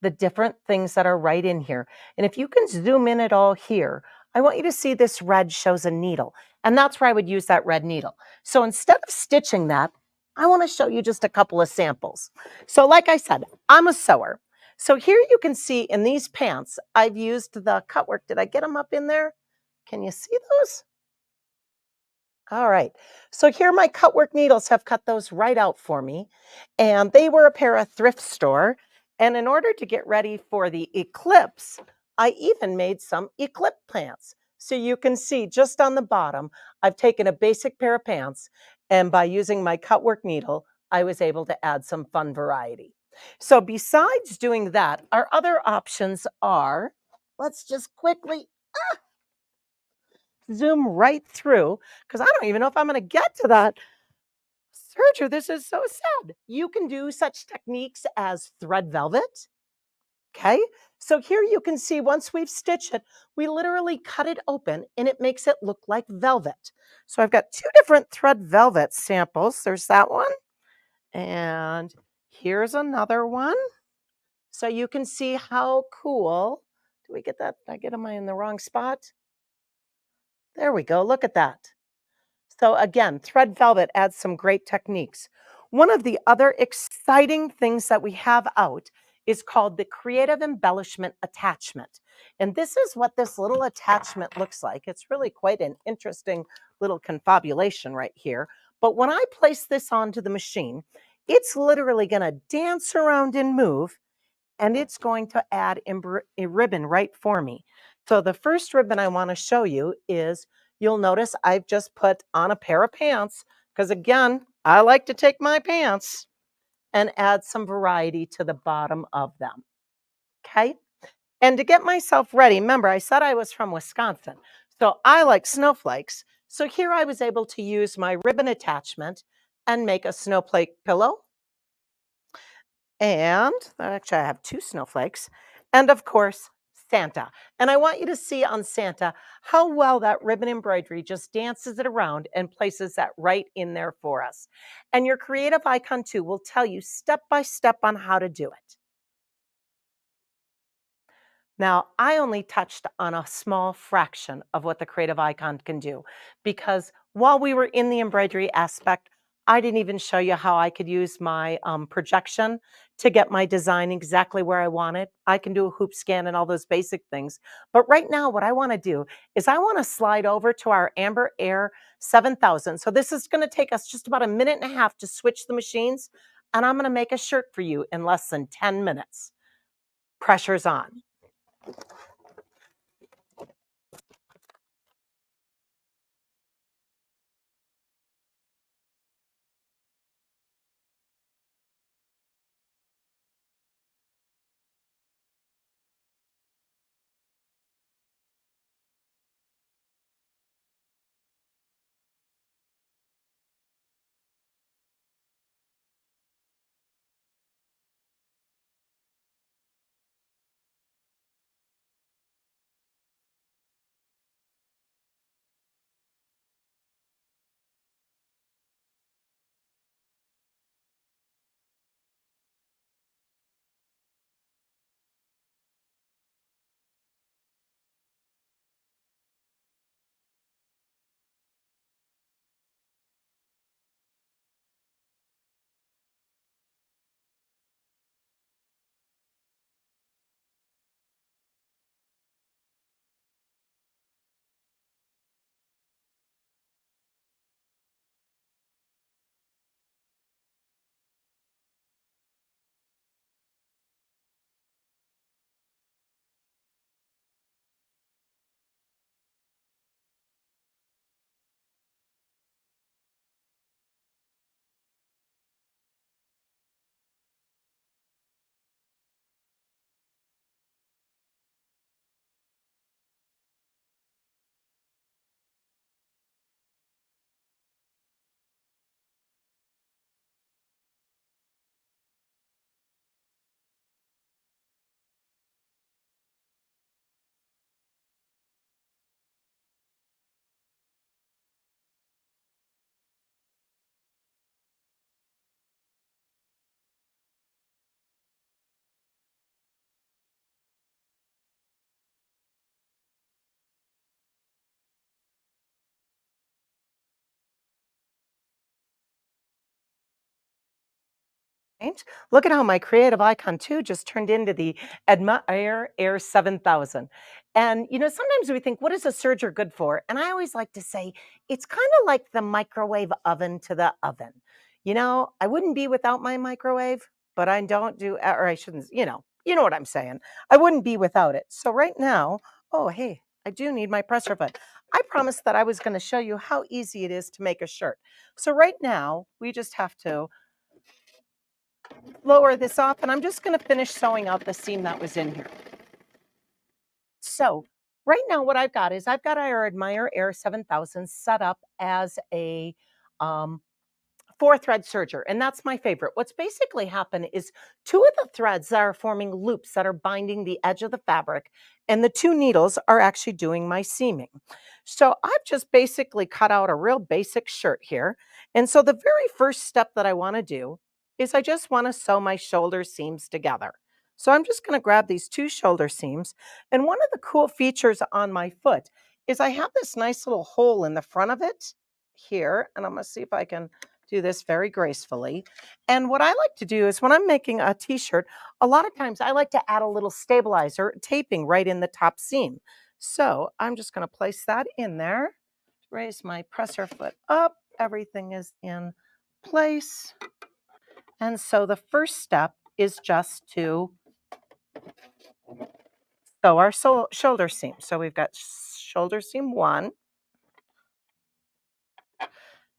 Speaker 3: the different things that are right in here. And if you can zoom in at all here, I want you to see this red shows a needle. And that's where I would use that red needle. So instead of stitching that, I want to show you just a couple of samples. So like I said, I'm a sewer. So here you can see in these pants, I've used the cutwork. Did I get them up in there? Can you see those? All right, so here my cutwork needles have cut those right out for me. And they were a pair of thrift store. And in order to get ready for the eclipse, I even made some eclipse pants. So you can see just on the bottom, I've taken a basic pair of pants, and by using my cutwork needle, I was able to add some fun variety. So besides doing that, our other options are, let's just quickly zoom right through, because I don't even know if I'm going to get to that. Sergio, this is so sad. You can do such techniques as thread velvet. Okay, so here you can see once we've stitched it, we literally cut it open and it makes it look like velvet. So I've got 2 different thread velvet samples. There's that one. And here's another one. So you can see how cool. Do we get that? Did I get them in the wrong spot? There we go. Look at that. So again, thread velvet adds some great techniques. One of the other exciting things that we have out is called the Creative Embellishment Attachment. And this is what this little attachment looks like. It's really quite an interesting little confabulation right here. But when I place this onto the machine, it's literally going to dance around and move, and it's going to add a ribbon right for me. So the first ribbon I want to show you is, you'll notice I've just put on a pair of pants, because again, I like to take my pants and add some variety to the bottom of them. Okay. And to get myself ready, remember I said I was from Wisconsin, so I like snowflakes. So here I was able to use my ribbon attachment and make a snowflake pillow. And actually I have 2 snowflakes. And of course, Santa. And I want you to see on Santa how well that ribbon embroidery just dances it around and places that right in there for us. And your creative icon too will tell you step by step on how to do it. Now, I only touched on a small fraction of what the creative icon can do, because while we were in the embroidery aspect, I didn't even show you how I could use my projection to get my design exactly where I want it. I can do a hoop scan and all those basic things. But right now, what I want to do is I want to slide over to our Amber Air 7000. So this is going to take us just about a minute and a half to switch the machines. And I'm going to make a shirt for you in less than 10 minutes. Pressure's on. Right? Look at how my creative icon too just turned into the Admire Air 7000. And sometimes we think, what is a serger good for? And I always like to say, it's kind of like the microwave oven to the oven. I wouldn't be without my microwave, but I don't do, or I shouldn't, you know what I'm saying. I wouldn't be without it. So right now, oh, hey, I do need my presser foot. I promised that I was going to show you how easy it is to make a shirt. So right now, we just have to lower this off, and I'm just going to finish sewing out the seam that was in here. So right now what I've got is I've got our Admire Air 7000 set up as a 4-thread serger, and that's my favorite. What's basically happened is 2 of the threads are forming loops that are binding the edge of the fabric, and the 2 needles are actually doing my seaming. So I've just basically cut out a real basic shirt here. And so the very first step that I want to do is I just want to sew my shoulder seams together. So I'm just going to grab these 2 shoulder seams. And one of the cool features on my foot is I have this nice little hole in the front of it here. And I'm going to see if I can do this very gracefully. And what I like to do is when I'm making a t-shirt, a lot of times I like to add a little stabilizer taping right in the top seam. So I'm just going to place that in there. raise my presser foot up. Everything is in place. And so the first step is just to sew our shoulder seam. So we've got shoulder seam 1.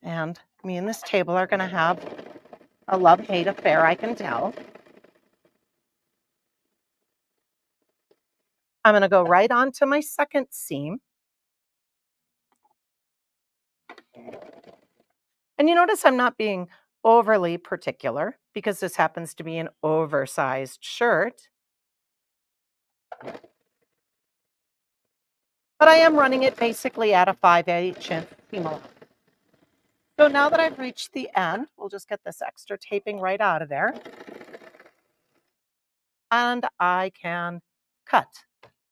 Speaker 3: And me and this table are going to have a love-hate affair, I can tell. I'm going to go right onto my second seam. And you notice I'm not being overly particular because this happens to be an oversized shirt. But I am running it basically at a 5/8 inch seam allowance. So now that I've reached the end, we'll just get this extra taping right out of there. And I can cut.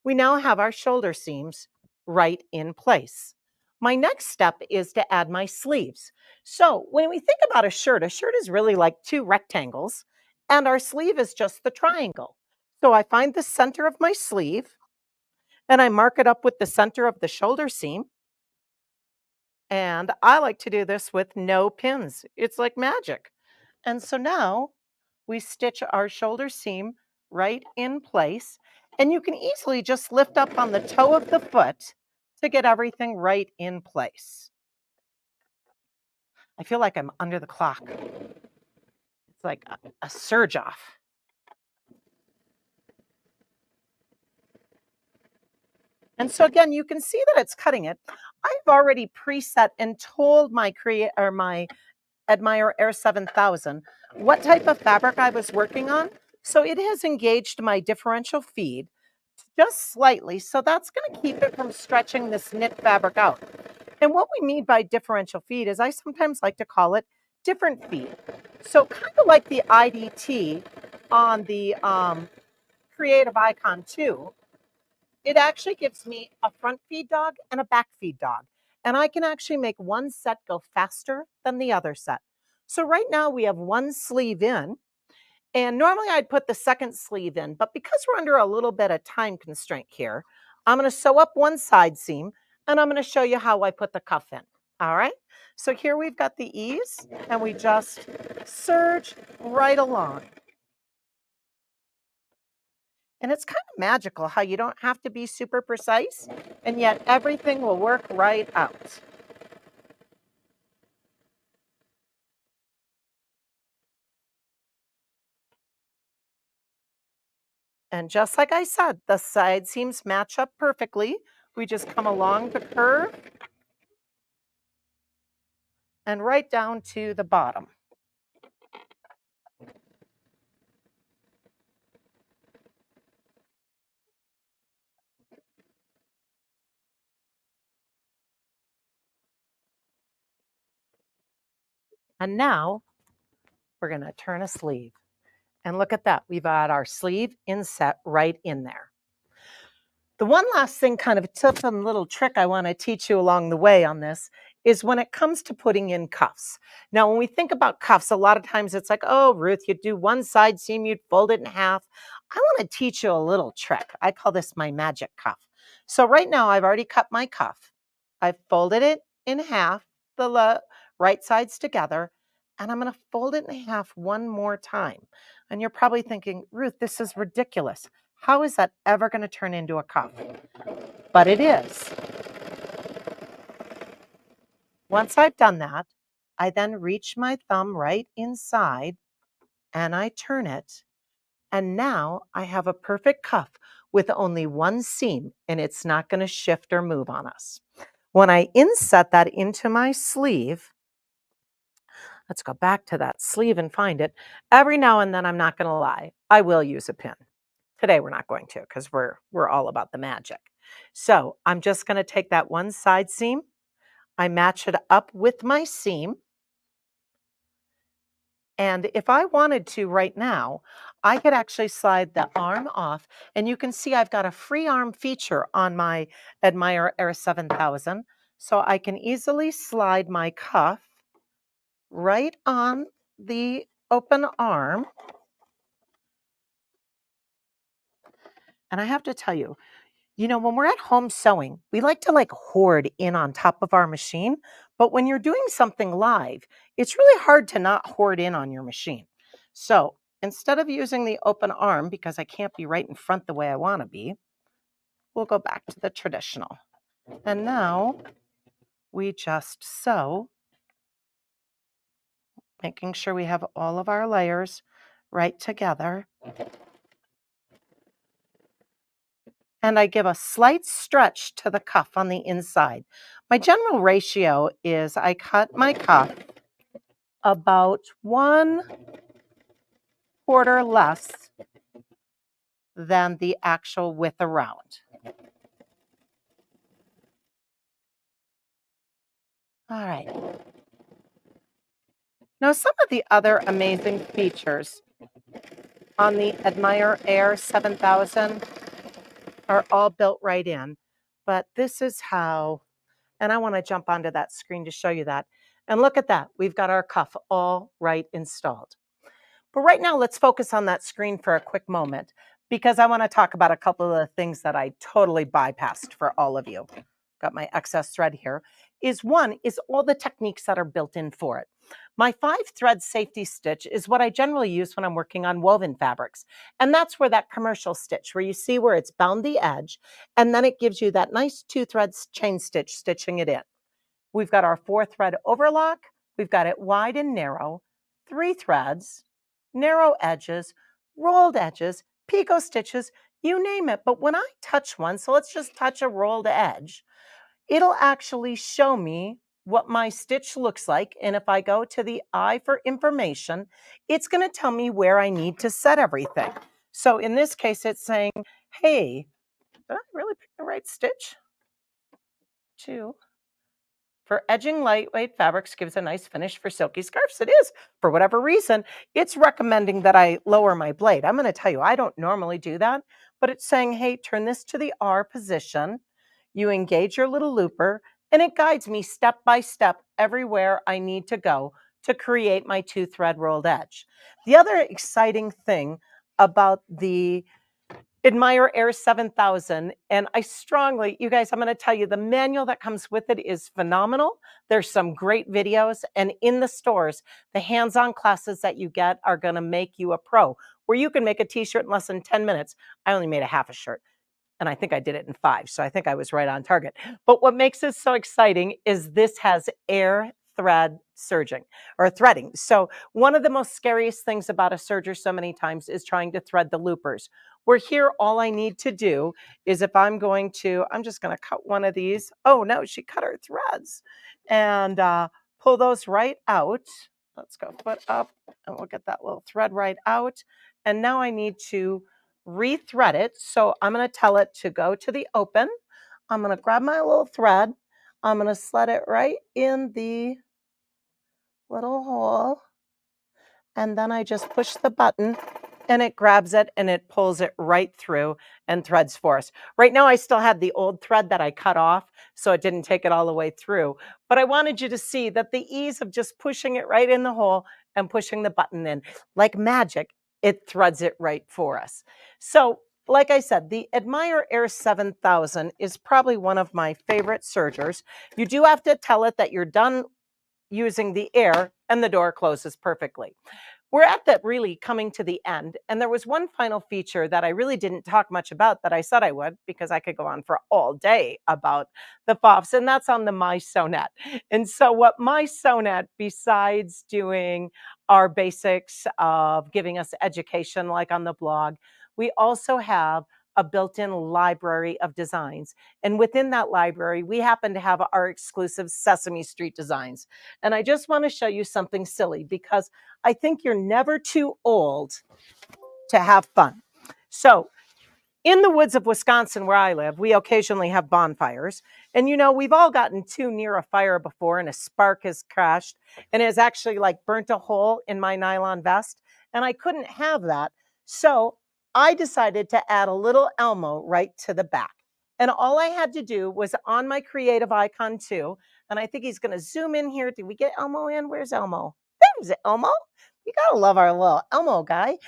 Speaker 3: We now have our shoulder seams right in place. My next step is to add my sleeves. So when we think about a shirt is really like 2 rectangles, and our sleeve is just the triangle. So I find the center of my sleeve, and I mark it up with the center of the shoulder seam. And I like to do this with no pins. It's like magic. And so now we stitch our shoulder seam right in place. And you can easily just lift up on the toe of the foot to get everything right in place. I feel like I'm under the clock. It's like a surge off. And so again, you can see that it's cutting it. I've already preset and told my Admire Air 7000 what type of fabric I was working on. So it has engaged my differential feed just slightly. So that's going to keep it from stretching this knit fabric out. And what we mean by differential feed is I sometimes like to call it different feed. So kind of like the IDT on the Creative Icon 2, it actually gives me a front feed dog and a back feed dog. And I can actually make one set go faster than the other set. So right now we have one sleeve in, and normally I'd put the second sleeve in, but because we're under a little bit of time constraint here, I'm going to sew up one side seam, and I'm going to show you how I put the cuff in. All right. So here we've got the ease, and we just serge right along. And it's kind of magical how you don't have to be super precise, and yet everything will work right out. And just like I said, the side seams match up perfectly. We just come along the curve and right down to the bottom. And now we're going to turn a sleeve. And look at that. We've got our sleeve inset right in there. The one last thing, kind of a tip and little trick I want to teach you along the way on this is when it comes to putting in cuffs. Now, when we think about cuffs, a lot of times it's like, oh, Ruth, you'd do one side seam, you'd fold it in half. I want to teach you a little trick. I call this my magic cuff. So right now I've already cut my cuff. I've folded it in half, the right sides together, and I'm going to fold it in half one more time. And you're probably thinking, Ruth, this is ridiculous. How is that ever going to turn into a cuff? But it is. Once I've done that, I then reach my thumb right inside and I turn it. And now I have a perfect cuff with only one seam, and it's not going to shift or move on us. When I inset that into my sleeve, let's go back to that sleeve and find it. Every now and then, I'm not going to lie, I will use a pin. Today we're not going to because we're all about the magic. So I'm just going to take that one side seam. I match it up with my seam. And if I wanted to right now, I could actually slide the arm off. And you can see I've got a free arm feature on my Admire Air 7000. So I can easily slide my cuff right on the open arm. And I have to tell you, You know, when we're at home sewing, we like to hoard in on top of our machine. But when you're doing something live, it's really hard to not hoard in on your machine. So instead of using the open arm, because I can't be right in front the way I want to be, we'll go back to the traditional. And now we just sew, making sure we have all of our layers right together. And I give a slight stretch to the cuff on the inside. My general ratio is I cut my cuff about 1/4 less than the actual width around. All right. Now, some of the other amazing features on the Admire Air 7000 are all built right in, but this is how, and I want to jump onto that screen to show you that. And look at that, we've got our cuff all right installed. But right now, let's focus on that screen for a quick moment, because I want to talk about a couple of the things that I totally bypassed for all of you. Got my excess thread here. One is all the techniques that are built in for it. My 5-thread safety stitch is what I generally use when I'm working on woven fabrics. And that's where that commercial stitch, where you see where it's bound the edge, and then it gives you that nice 2-thread chain stitch stitching it in. We've got our 4-thread overlock. We've got it wide and narrow, 3 threads, narrow edges, rolled edges, picot stitches, you name it. But when I touch one, so let's just touch a rolled edge, it'll actually show me what my stitch looks like. And if I go to the eye for information, it's going to tell me where I need to set everything. So in this case, it's saying, hey, did I really pick the right stitch? 2. For edging lightweight fabrics gives a nice finish for silky scarves. It is. For whatever reason, it's recommending that I lower my blade. I'm going to tell you, I don't normally do that, but it's saying, hey, turn this to the R position. You engage your little looper, and it guides me step by step everywhere I need to go to create my 2-thread rolled edge. The other exciting thing about the Admire Air 7000, and you guys, I'm going to tell you, the manual that comes with it is phenomenal. There's some great videos, and in the stores, the hands-on classes that you get are going to make you a pro, where you can make a t-shirt in less than 10 minutes. I only made a half a shirt, and I think I did it in 5, so I think I was right on target. But what makes this so exciting is this has air thread serging or threading. So one of the most scariest things about a serger so many times is trying to thread the loopers. Where here, all I need to do is if I'm just going to cut one of these. Oh no, she cut her threads, and pull those right out. Let's go foot up, and we'll get that little thread right out. And now I need to rethread it. So I'm going to tell it to go to the open. I'm going to grab my little thread. I'm going to slide it right in the little hole. And then I just push the button, and it grabs it and it pulls it right through and threads for us. Right now, I still had the old thread that I cut off, so it didn't take it all the way through. But I wanted you to see that the ease of just pushing it right in the hole and pushing the button in, like magic, it threads it right for us. So like I said, the Admire Air 7000 is probably one of my favorite sergers. You do have to tell it that you're done using the air, and the door closes perfectly. We're at that really coming to the end, and there was one final feature that I really didn't talk much about that I said I would, because I could go on for all day about the PFAFFs, and that's on the My Sewnet. And so what My Sewnet, besides doing our basics of giving us education like on the blog, we also have a built-in library of designs. And within that library, we happen to have our exclusive Sesame Street designs. And I just want to show you something silly, because I think you're never too old to have fun. So in the woods of Wisconsin, where I live, we occasionally have bonfires. And we've all gotten too near a fire before, and a spark has crashed and has actually burnt a hole in my nylon vest. And I couldn't have that. So I decided to add a little Elmo right to the back. And all I had to do was on my creative icon too. And I think he's going to zoom in here. Did we get Elmo in? Where's Elmo? There's Elmo. You got to love our little Elmo guy.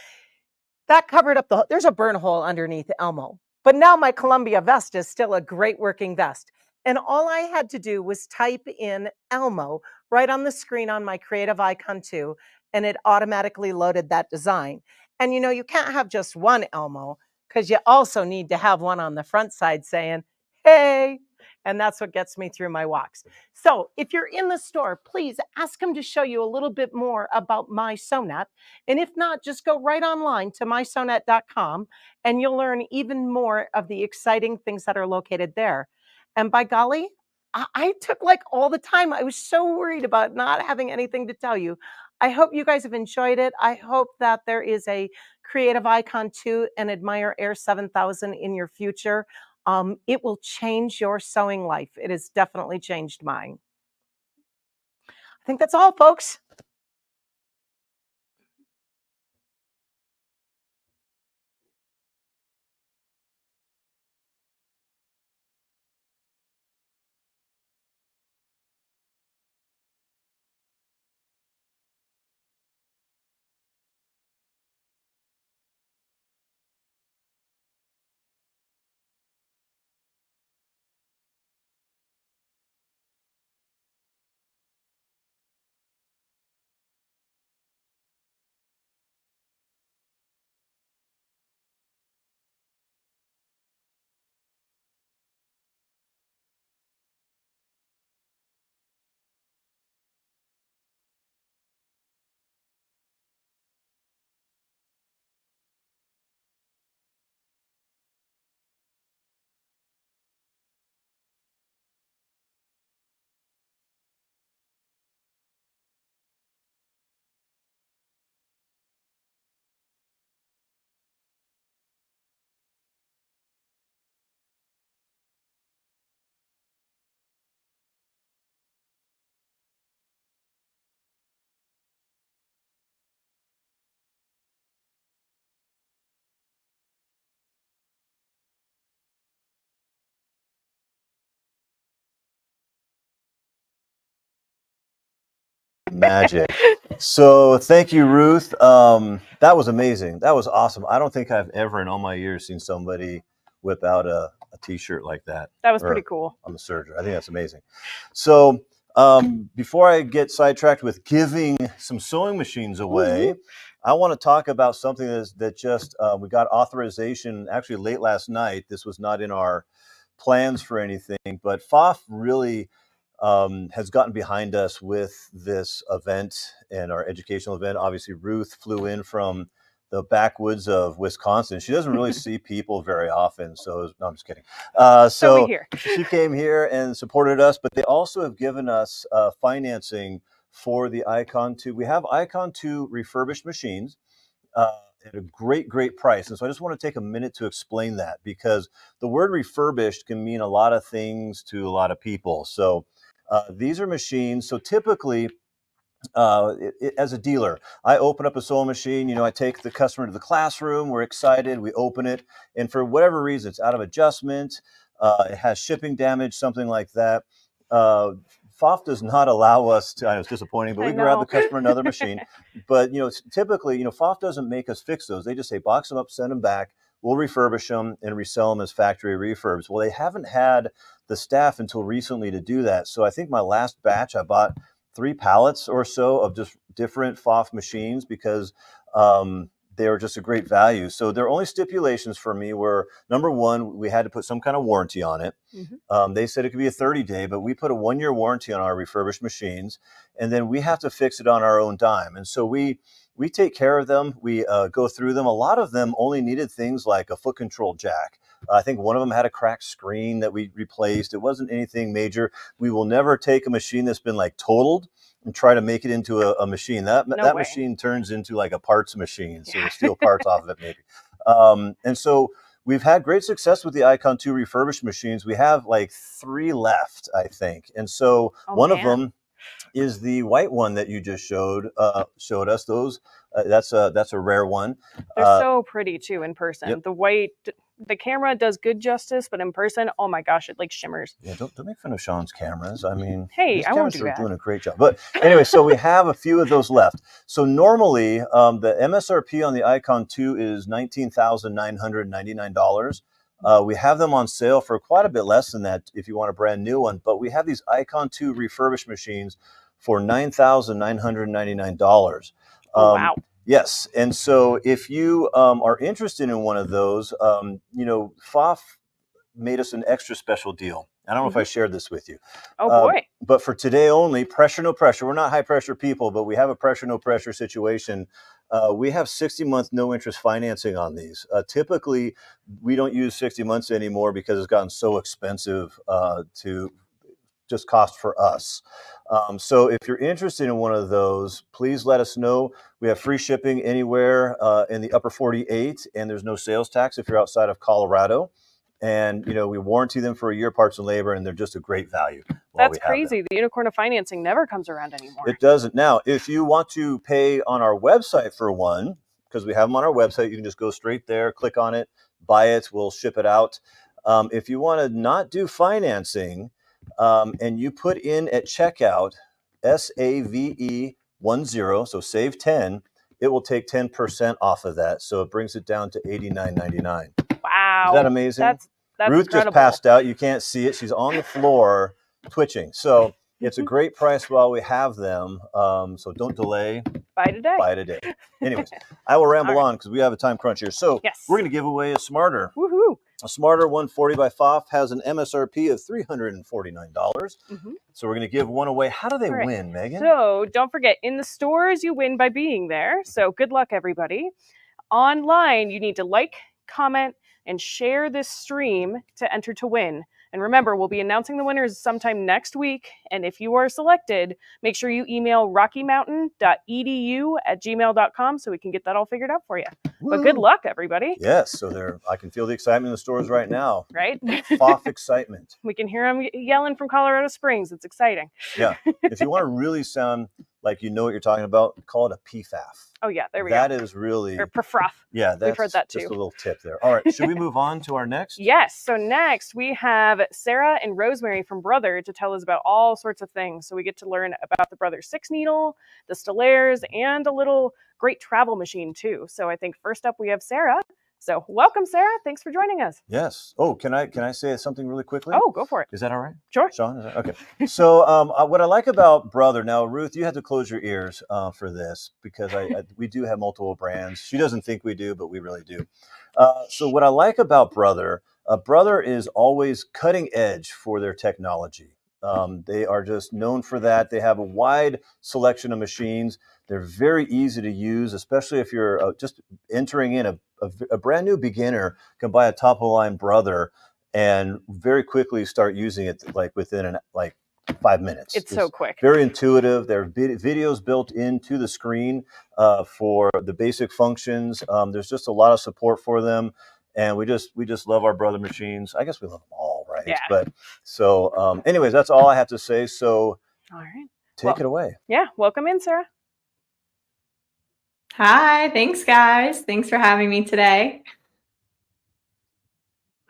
Speaker 3: That covered up there's a burn hole underneath Elmo. But now my Columbia vest is still a great working vest. And all I had to do was type in Elmo right on the screen on my Creative Icon 2, and it automatically loaded that design. And you can't have just one Elmo, because you also need to have one on the front side saying, hey, and that's what gets me through my walks. So if you're in the store, please ask them to show you a little bit more about My Sewnet. And if not, just go right online to mysewnet.com and you'll learn even more of the exciting things that are located there. And by golly, I took like all the time. I was so worried about not having anything to tell you. I hope you guys have enjoyed it. I hope that there is a Creative Icon 2 and Admire Air 7000 in your future. It will change your sewing life. It has definitely changed mine. I think that's all, folks.
Speaker 1: Magic. So thank you, Ruth. That was amazing. That was awesome. I don't think I've ever in all my years seen somebody whip out a t-shirt like that.
Speaker 2: That was pretty cool.
Speaker 1: On the serger. I think that's amazing. So before I get sidetracked with giving some sewing machines away, I want to talk about something that just we got authorization actually late last night. This was not in our plans for anything, but PFAFF really has gotten behind us with this event and our educational event. Obviously, Ruth flew in from the backwoods of Wisconsin. She doesn't really see people very often. So, no, I'm just kidding. So she came here and supported us, but they also have given us financing for the Icon 2. We have Icon 2 refurbished machines at a great price. And so I just want to take a minute to explain that, because the word refurbished can mean a lot of things to a lot of people. So these are machines. So typically, as a dealer, I open up a sewing machine. I take the customer to the classroom. We're excited. We open it. And for whatever reason, it's out of adjustment. It has shipping damage, something like that. PFAFF does not allow us to, I know it's disappointing, but we grab the customer another machine. But, typically, PFAFF doesn't make us fix those. They just say, box them up, send them back. We'll refurbish them and resell them as factory refurbs. Well, they haven't had the staff until recently to do that. So I think my last batch, I bought 3 pallets or so of just different PFAFF machines because they were just a great value. So their only stipulations for me were, number one, we had to put some kind of warranty on it. They said it could be a 30-day, but we put a 1-year warranty on our refurbished machines, and then we have to fix it on our own dime. And so we take care of them. We go through them. A lot of them only needed things like a foot control jack. I think one of them had a cracked screen that we replaced. It wasn't anything major. We will never take a machine that's been like totaled and try to make it into a machine. That machine turns into like a parts machine. So we'll steal parts off of it maybe. And so we've had great success with the Icon 2 refurbished machines. We have like 3 left, I think. And so one of them is the white one that you just showed us. Those that's a rare one.
Speaker 2: They're so pretty too in person. Yep. The white, the camera does good justice, but in person, oh my gosh, it like shimmers.
Speaker 1: Yeah, don't make fun of Sean's cameras. I mean,
Speaker 2: hey, I won't do that.
Speaker 1: Doing a great job. But anyway, so we have a few of those left. So normally, the MSRP on the Icon 2 is $19,999. We have them on sale for quite a bit less than that if you want a brand new one, but we have these Icon 2 refurbished machines for $9,999.
Speaker 2: Wow.
Speaker 1: Yes, and so if you are interested in one of those, PFAFF made us an extra special deal. I don't know if I shared this with you.
Speaker 2: Oh boy.
Speaker 1: But for today only, pressure, no pressure. We're not high pressure people, but we have a pressure, no pressure situation. We have 60-month no interest financing on these. Typically, we don't use 60 months anymore because it's gotten so expensive to just cost for us. So if you're interested in one of those, please let us know. We have free shipping anywhere in the upper 48, and there's no sales tax if you're outside of Colorado. And, we warranty them for a year, parts and labor, and they're just a great value.
Speaker 2: That's crazy. The unicorn of financing never comes around anymore.
Speaker 1: It doesn't. Now, if you want to pay on our website for one, because we have them on our website, you can just go straight there, click on it, buy it, we'll ship it out. If you want to not do financing, and you put in at checkout SAVE10, so save 10, it will take 10% off of that. So it brings it down to $89.99.
Speaker 2: Wow.
Speaker 1: Is that amazing?
Speaker 2: That's
Speaker 1: Ruth
Speaker 2: incredible.
Speaker 1: just passed out. You can't see it. She's on the floor twitching. So it's a great price while we have them. So don't delay.
Speaker 2: Buy today.
Speaker 1: Buy today. Anyways, I will ramble on because we have a time crunch here. So we're going to give away a Smarter.
Speaker 2: Woohoo.
Speaker 1: A Smarter 140 by PFAFF has an MSRP of $349. So we're going to give one away. How do they win, Megan?
Speaker 2: So don't forget, in the stores, you win by being there. So good luck, everybody. Online, you need to like, comment, and share this stream to enter to win. And remember, we'll be announcing the winners sometime next week. And if you are selected, make sure you email rockymountain.edu@gmail.com so we can get that all figured out for you. Woo. But good luck, everybody.
Speaker 1: Yes, so I can feel the excitement in the stores right now.
Speaker 2: Right?
Speaker 1: PFAFF excitement.
Speaker 2: We can hear them yelling from Colorado Springs. It's exciting.
Speaker 1: Yeah. If you want to really sound like you know what you're talking about, call it a PFAFF.
Speaker 2: Oh, yeah, there we go.
Speaker 1: That is really...
Speaker 2: Or PFAFF.
Speaker 1: Yeah,
Speaker 2: we've heard that too.
Speaker 1: Just a little tip there. All right, should we move on to our next?
Speaker 2: Yes, so next we have Sara and Rosemary from Brother to tell us about all sorts of things. So we get to learn about the Brother 6 needle, the Stellaires, and a little great travel machine too. So I think first up we have Sara. So welcome, Sara. Thanks for joining us.
Speaker 1: Yes. Oh, can I say something really quickly?
Speaker 2: Oh, go for it.
Speaker 1: Is that all right?
Speaker 2: Sure.
Speaker 1: Sean, is that okay? So what I like about Brother, now Ruth, you have to close your ears for this because we do have multiple brands. She doesn't think we do, but we really do. So what I like about Brother, Brother is always cutting edge for their technology. They are just known for that. They have a wide selection of machines. They're very easy to use, especially if you're just entering in a brand new beginner can buy a top of the line Brother and very quickly start using it like within 5 minutes.
Speaker 2: It's so quick.
Speaker 1: Very intuitive. There are videos built into the screen for the basic functions. There's just a lot of support for them. And we just love our Brother machines. I guess we love them all, right?
Speaker 2: Yeah.
Speaker 1: But so anyways, that's all I have to say. So
Speaker 2: all right.
Speaker 1: Take it away.
Speaker 2: Yeah. Welcome in, Sara.
Speaker 4: Hi, thanks guys. Thanks for having me today.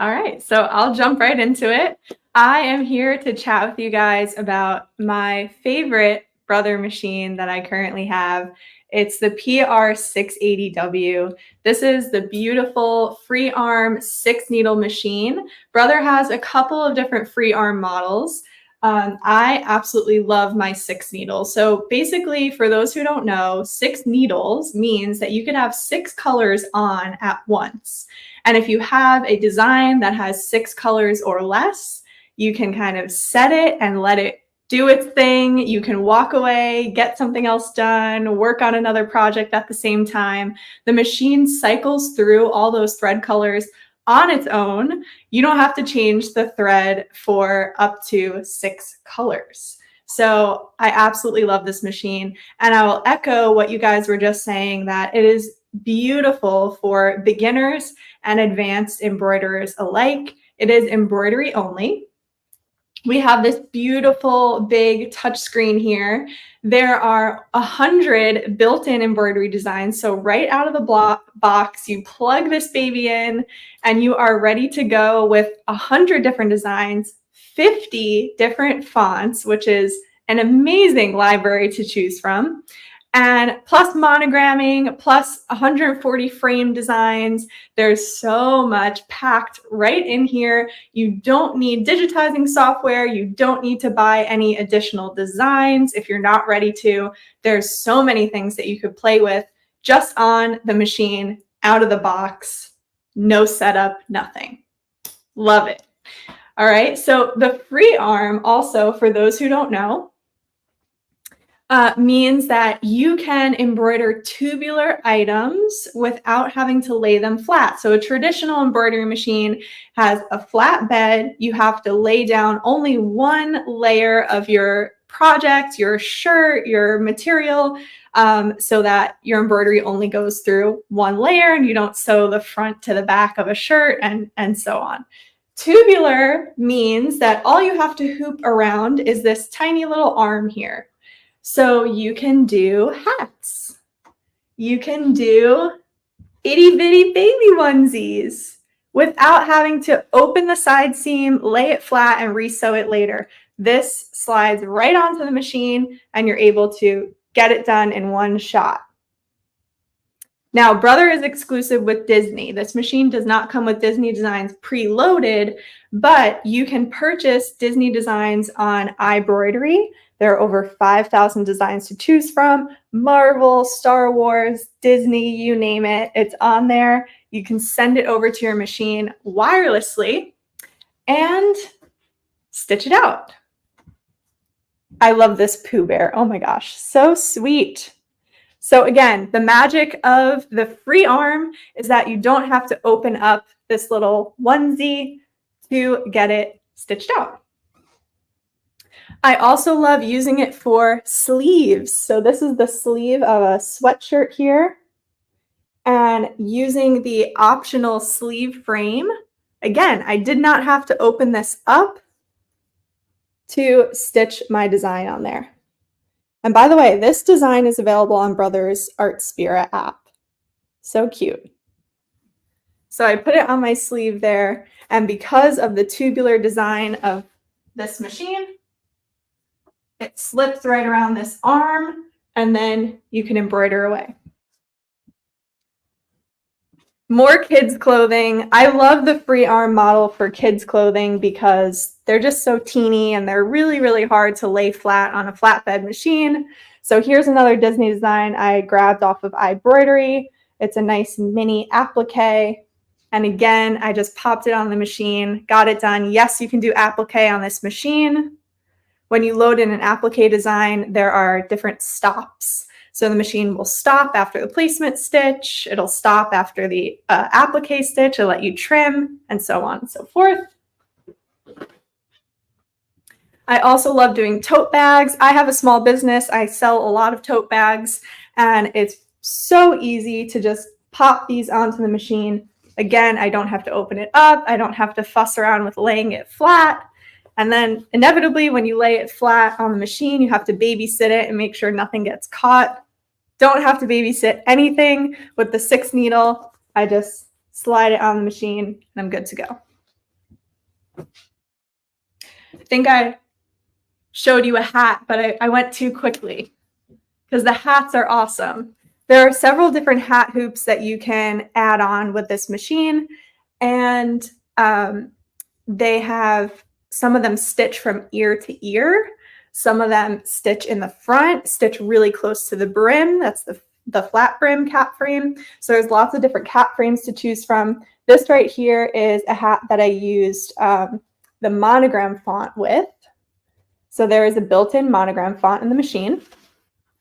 Speaker 4: All right, so I'll jump right into it. I am here to chat with you guys about my favorite Brother machine that I currently have. It's the PR680W. This is the beautiful free arm 6-needle machine. Brother has a couple of different free arm models. I absolutely love my 6 needles. So basically, for those who don't know, 6 needles means that you can have 6 colors on at once. And if you have a design that has 6 colors or less, you can kind of set it and let it do its thing. You can walk away, get something else done, work on another project at the same time. The machine cycles through all those thread colors on its own. You don't have to change the thread for up to 6 colors. So I absolutely love this machine. And I will echo what you guys were just saying, that it is beautiful for beginners and advanced embroiderers alike. It is embroidery only. We have this beautiful big touch screen here. There are 100 built-in embroidery designs. So right out of the box, you plug this baby in and you are ready to go with 100 different designs, 50 different fonts, which is an amazing library to choose from. And plus monogramming, plus 140 frame designs. There's so much packed right in here. You don't need digitizing software. You don't need to buy any additional designs if you're not ready to. There's so many things that you could play with just on the machine, out of the box, no setup, nothing. Love it. All right, so the free arm also, for those who don't know, means that you can embroider tubular items without having to lay them flat. So a traditional embroidery machine has a flat bed. You have to lay down only one layer of your project, your shirt, your material, so that your embroidery only goes through one layer and you don't sew the front to the back of a shirt and so on. Tubular means that all you have to hoop around is this tiny little arm here. So you can do hats. You can do itty bitty baby onesies without having to open the side seam, lay it flat, and resew it later. This slides right onto the machine and you're able to get it done in one shot. Now, Brother is exclusive with Disney. This machine does not come with Disney designs preloaded, but you can purchase Disney designs on iBroidery. There are over 5,000 designs to choose from. Marvel, Star Wars, Disney, you name it, it's on there. You can send it over to your machine wirelessly and stitch it out. I love this Pooh Bear. Oh my gosh, so sweet. So again, the magic of the free arm is that you don't have to open up this little onesie to get it stitched out. I also love using it for sleeves. So this is the sleeve of a sweatshirt here. And using the optional sleeve frame, again, I did not have to open this up to stitch my design on there. And by the way, this design is available on Brother's Art Spirit app. So cute. So I put it on my sleeve there, and because of the tubular design of this machine, it slips right around this arm, and then you can embroider away. More kids clothing. I love the free arm model for kids clothing because they're just so teeny and they're really, really hard to lay flat on a flatbed machine. So here's another Disney design I grabbed off of iBroidery. It's a nice mini applique. And again, I just popped it on the machine, got it done. Yes, you can do applique on this machine. When you load in an applique design, there are different stops. So the machine will stop after the placement stitch. It'll stop after the applique stitch. It'll let you trim and so on and so forth. I also love doing tote bags. I have a small business. I sell a lot of tote bags, and it's so easy to just pop these onto the machine. Again, I don't have to open it up. I don't have to fuss around with laying it flat. And then inevitably, when you lay it flat on the machine, you have to babysit it and make sure nothing gets caught. Don't have to babysit anything with the 6 needle. I just slide it on the machine and I'm good to go. I think I showed you a hat, but I went too quickly because the hats are awesome. There are several different hat hoops that you can add on with this machine, and they have some of them stitch from ear to ear. Some of them stitch in the front, stitch really close to the brim. That's the flat brim cap frame. So there's lots of different cap frames to choose from. This right here is a hat that I used the monogram font with. So there is a built-in monogram font in the machine.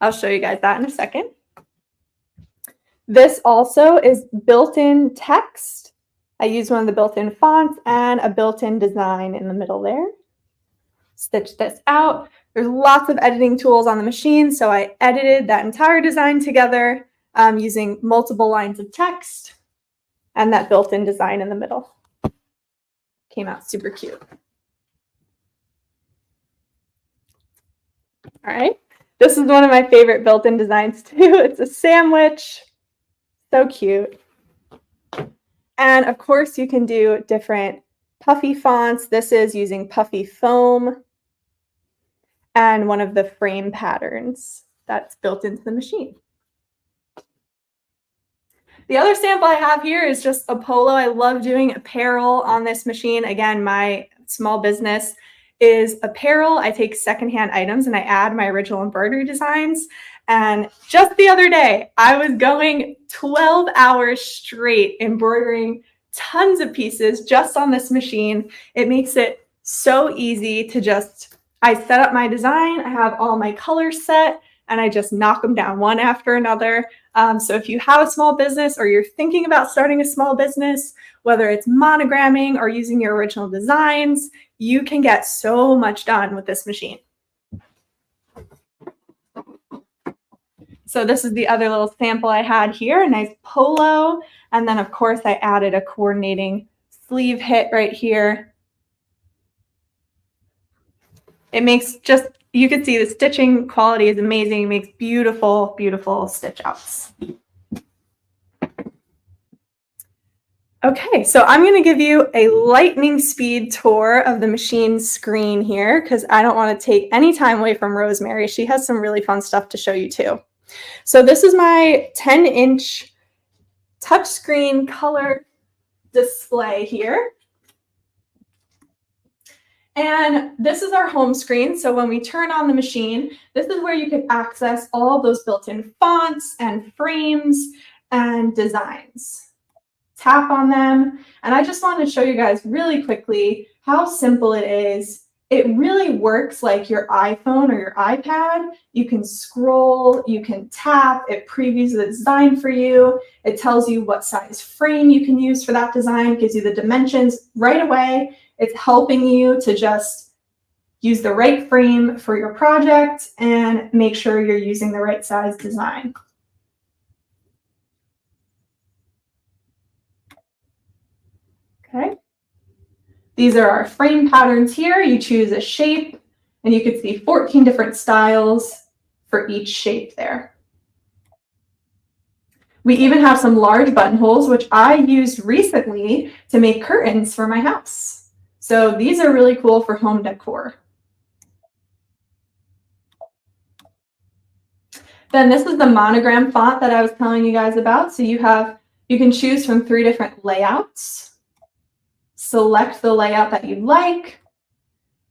Speaker 4: I'll show you guys that in a second. This also is built-in text. I used one of the built-in fonts and a built-in design in the middle there. Stitch this out. There's lots of editing tools on the machine, so I edited that entire design together using multiple lines of text and that built-in design in the middle. Came out super cute. All right, this is one of my favorite built-in designs too. It's a sandwich, so cute. And of course, you can do different puffy fonts. This is using puffy foam and one of the frame patterns that's built into the machine. The other sample I have here is just a polo. I love doing apparel on this machine. Again, my small business is apparel. I take secondhand items and I add my original embroidery designs. And just the other day, I was going 12 hours straight embroidering tons of pieces just on this machine. It makes it so easy to just, I set up my design, I have all my colors set, and I just knock them down one after another. So if you have a small business or you're thinking about starting a small business, whether it's monogramming or using your original designs, you can get so much done with this machine. So this is the other little sample I had here, a nice polo. And then of course I added a coordinating sleeve hit right here. It makes just, you can see the stitching quality is amazing. It makes beautiful, beautiful stitch outs. Okay, so I'm going to give you a lightning speed tour of the machine screen here because I don't want to take any time away from Rosemary. She has some really fun stuff to show you too. So this is my 10-inch touchscreen color display here. And this is our home screen. So when we turn on the machine, this is where you can access all those built-in fonts and frames and designs. Tap on them. And I just want to show you guys really quickly how simple it is. It really works like your iPhone or your iPad. You can scroll, you can tap, it previews the design for you. It tells you what size frame you can use for that design, gives you the dimensions right away. It's helping you to just use the right frame for your project and make sure you're using the right size design. Okay. These are our frame patterns here. You choose a shape and you can see 14 different styles for each shape there. We even have some large buttonholes, which I used recently to make curtains for my house. So these are really cool for home decor. Then this is the monogram font that I was telling you guys about. So you can choose from 3 different layouts. Select the layout that you like,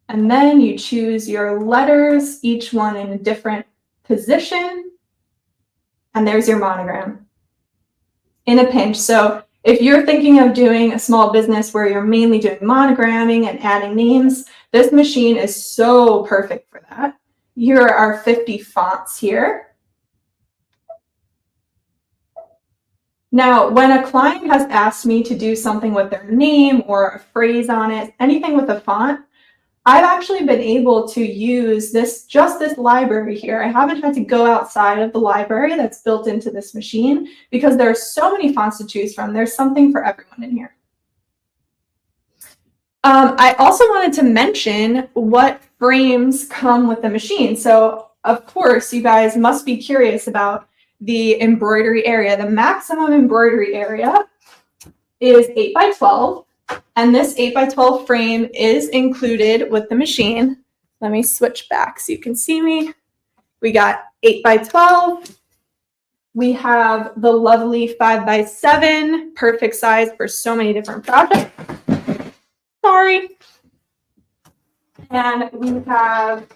Speaker 4: and then you choose your letters, each one in a different position, and there's your monogram in a pinch. So if you're thinking of doing a small business where you're mainly doing monogramming and adding names, this machine is so perfect for that. Here are our 50 fonts here. Now, when a client has asked me to do something with their name or a phrase on it, anything with a font, I've actually been able to use just this library here. I haven't had to go outside of the library that's built into this machine because there are so many fonts to choose from. There's something for everyone in here. I also wanted to mention what frames come with the machine. So, of course, you guys must be curious about the embroidery area. The maximum embroidery area is 8 by 12, and this 8 by 12 frame is included with the machine. Let me switch back so you can see me. We got 8 by 12. We have the lovely 5 by 7, perfect size for so many different projects. Sorry. And we have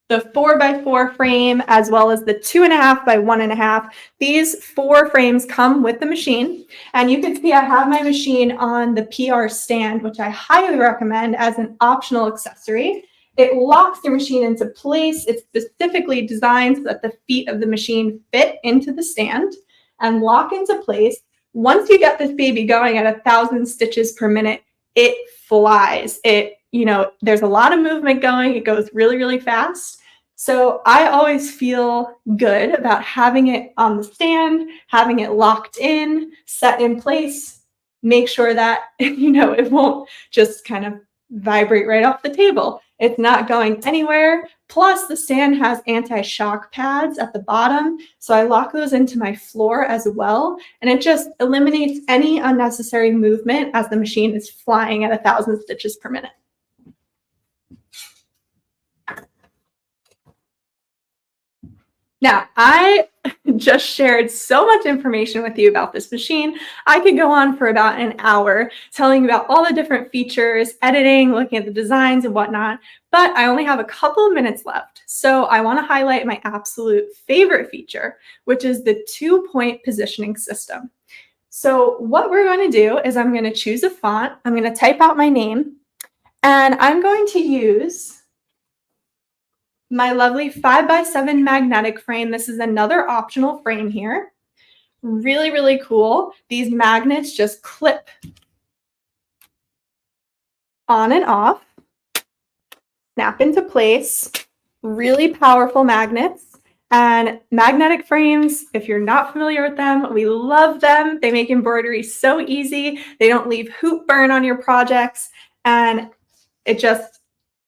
Speaker 4: the 4 by 4 frame, as well as the 2.5 by 1.5. These 4 frames come with the machine. And you can see I have my machine on the PR stand, which I highly recommend as an optional accessory. It locks your machine into place. It's specifically designed so that the feet of the machine fit into the stand and lock into place. Once you get this baby going at 1,000 stitches per minute, it flies. There's a lot of movement going. It goes really, really fast. So I always feel good about having it on the stand, having it locked in, set in place, make sure that, it won't just kind of vibrate right off the table. It's not going anywhere. Plus, the stand has anti-shock pads at the bottom. So I lock those into my floor as well. And it just eliminates any unnecessary movement as the machine is flying at 1,000 stitches per minute. Now, I just shared so much information with you about this machine. I could go on for about an hour telling you about all the different features, editing, looking at the designs and whatnot, but I only have a couple of minutes left. So I want to highlight my absolute favorite feature, which is the 2-point positioning system. So what we're going to do is I'm going to choose a font. I'm going to type out my name, and I'm going to use my lovely 5x7 magnetic frame. This is another optional frame here. Really, really cool. These magnets just clip on and off, snap into place. Really powerful magnets. And magnetic frames, if you're not familiar with them, we love them. They make embroidery so easy. They don't leave hoop burn on your projects, and it just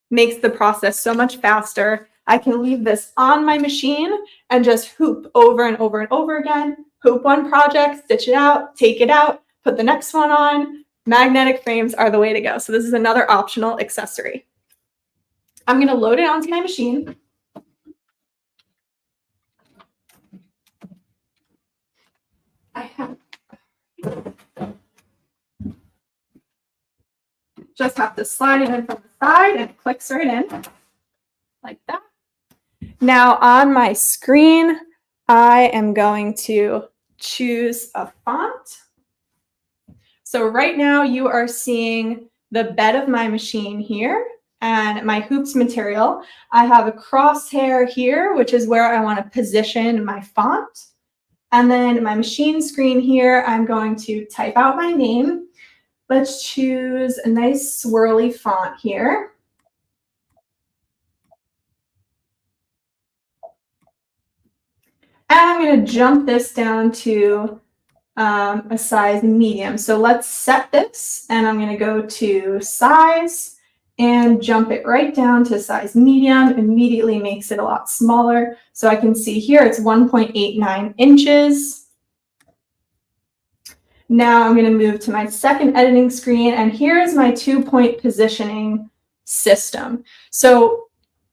Speaker 4: makes the process so much faster. I can leave this on my machine and just hoop over and over and over again. Hoop one project, stitch it out, take it out, put the next one on. Magnetic frames are the way to go. So this is another optional accessory. I'm going to load it onto my machine. Just have to slide it in from the side and it clicks right in like that. Now on my screen, I am going to choose a font. So right now you are seeing the bed of my machine here and my hoops material. I have a crosshair here, which is where I want to position my font. And then my machine screen here, I'm going to type out my name. Let's choose a nice swirly font here. And I'm going to jump this down to a size medium. So let's set this, and I'm going to go to size and jump it right down to size medium. Immediately makes it a lot smaller. So I can see here it's 1.89 inches. Now I'm going to move to my second editing screen, and here's my 2-point positioning system. So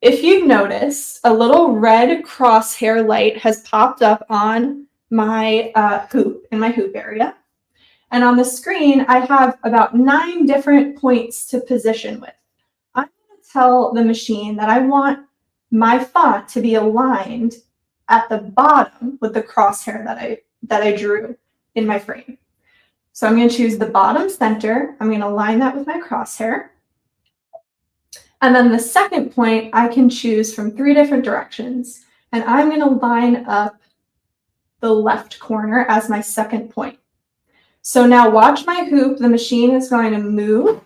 Speaker 4: if you've noticed, a little red crosshair light has popped up on my hoop, in my hoop area. And on the screen, I have about 9 different points to position with. I'm going to tell the machine that I want my font to be aligned at the bottom with the crosshair that I drew in my frame. So I'm going to choose the bottom center. I'm going to align that with my crosshair. And then the second point, I can choose from 3 different directions. And I'm going to line up the left corner as my second point. So now watch my hoop. The machine is going to move.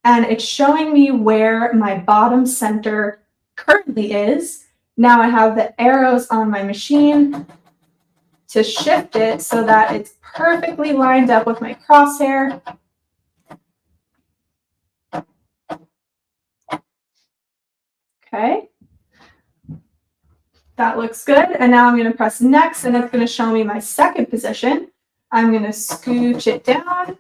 Speaker 4: And it's showing me where my bottom center currently is. Now I have the arrows on my machine to shift it so that it's perfectly lined up with my crosshair. Okay. That looks good. And now I'm going to press next, and it's going to show me my second position. I'm going to scooch it down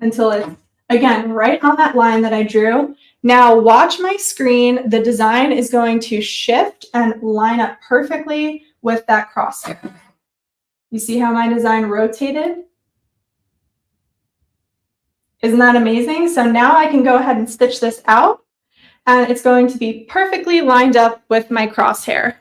Speaker 4: until it's, again, right on that line that I drew. Now watch my screen. The design is going to shift and line up perfectly with that crosshair. You see how my design rotated? Isn't that amazing? So now I can go ahead and stitch this out, and it's going to be perfectly lined up with my crosshair.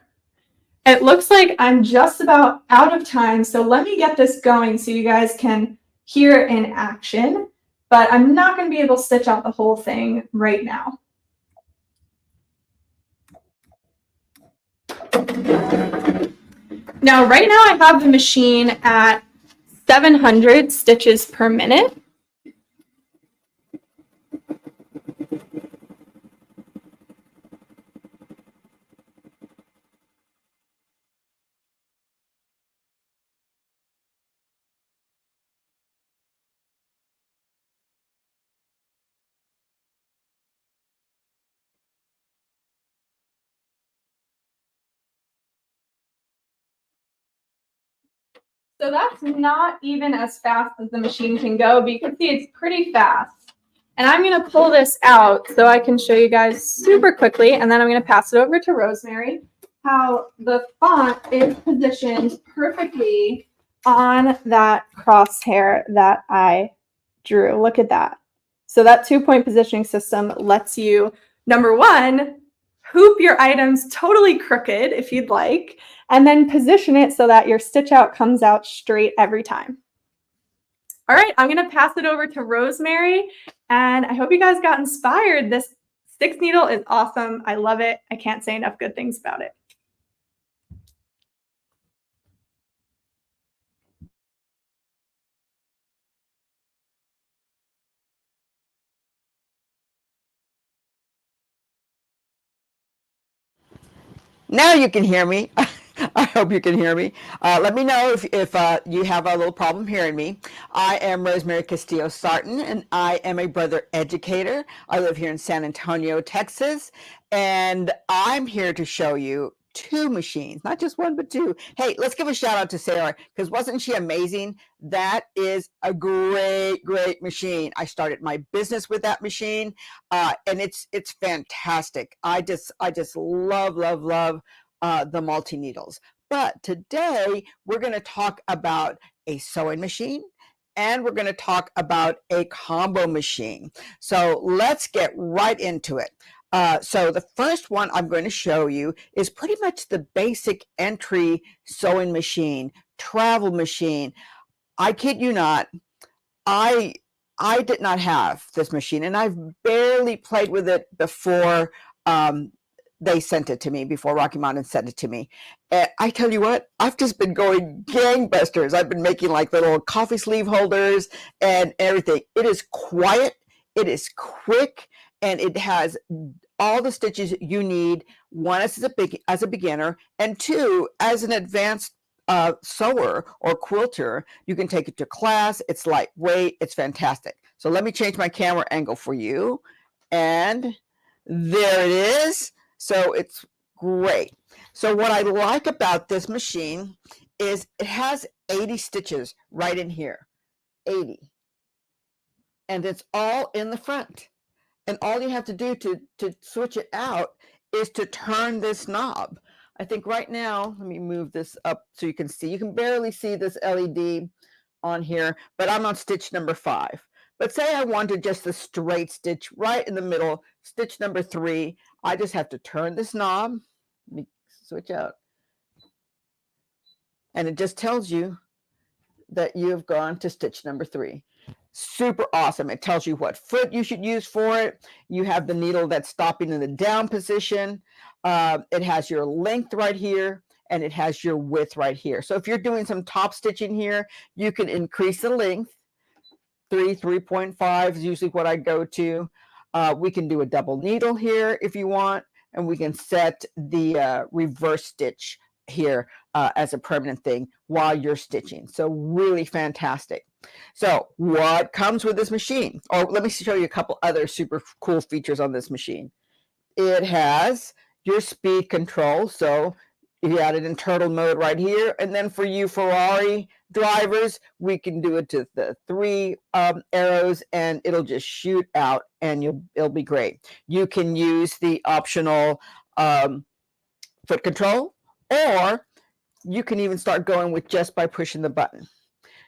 Speaker 4: It looks like I'm just about out of time, so let me get this going so you guys can hear it in action, but I'm not going to be able to stitch out the whole thing right now. Now, right now I have the machine at 700 stitches per minute. So that's not even as fast as the machine can go, but you can see it's pretty fast. And I'm going to pull this out so I can show you guys super quickly, and then I'm going to pass it over to Rosemary. how the font is positioned perfectly on that crosshair that I drew. Look at that. So that 2-point positioning system lets you, number one, hoop your items totally crooked if you'd like, and then position it so that your stitch out comes out straight every time. All right, I'm gonna pass it over to Rosemary, and I hope you guys got inspired. This Stix needle is awesome. I love it. I can't say enough good things about it.
Speaker 5: Now you can hear me. I hope you can hear me. Let me know if you have a little problem hearing me. I am Rosemary Castillo-Sartin, and I am a brother educator. I live here in San Antonio, Texas, and I'm here to show you 2 machines, not just 1, but 2. Hey, let's give a shout out to Sara, because wasn't she amazing? That is a great machine. I started my business with that machine, and it's fantastic. I just love the multi-needles. But today we're going to talk about a sewing machine, and we're going to talk about a combo machine. So let's get right into it. So the first one I'm going to show you is pretty much the basic entry sewing machine, travel machine. I kid you not, I did not have this machine, and I've barely played with it before they sent it to me, before Rocky Mountain sent it to me. And I tell you what, I've just been going gangbusters. I've been making like little coffee sleeve holders and everything. It is quiet, it is quick, and it has all the stitches you need. 1, as a beginner, and 2, as an advanced sewer or quilter. You can take it to class. It's lightweight. It's fantastic. So let me change my camera angle for you. And there it is. So it's great. So what I like about this machine is it has 80 stitches right in here. 80. And it's all in the front. And all you have to do to switch it out is to turn this knob. I think right now, let me move this up so you can see. You can barely see this LED on here, but I'm on stitch number 5. But say I wanted just a straight stitch right in the middle, stitch number 3. I just have to turn this knob. Let me switch out. And it just tells you that you have gone to stitch number 3. Super awesome. It tells you what foot you should use for it. You have the needle that's stopping in the down position. It has your length right here, and it has your width right here. So if you're doing some top stitching here, you can increase the length. 3.5 is usually what I go to. We can do a double needle here if you want, and we can set the reverse stitch here as a permanent thing while you're stitching. So really fantastic. So what comes with this machine? Or let me show you a couple other super cool features on this machine. It has your speed control. So you add it in turtle mode right here. And then for you Ferrari drivers, we can do it to the 3 arrows, and it'll just shoot out, and it'll be great. You can use the optional foot control, or you can even start going with just by pushing the button.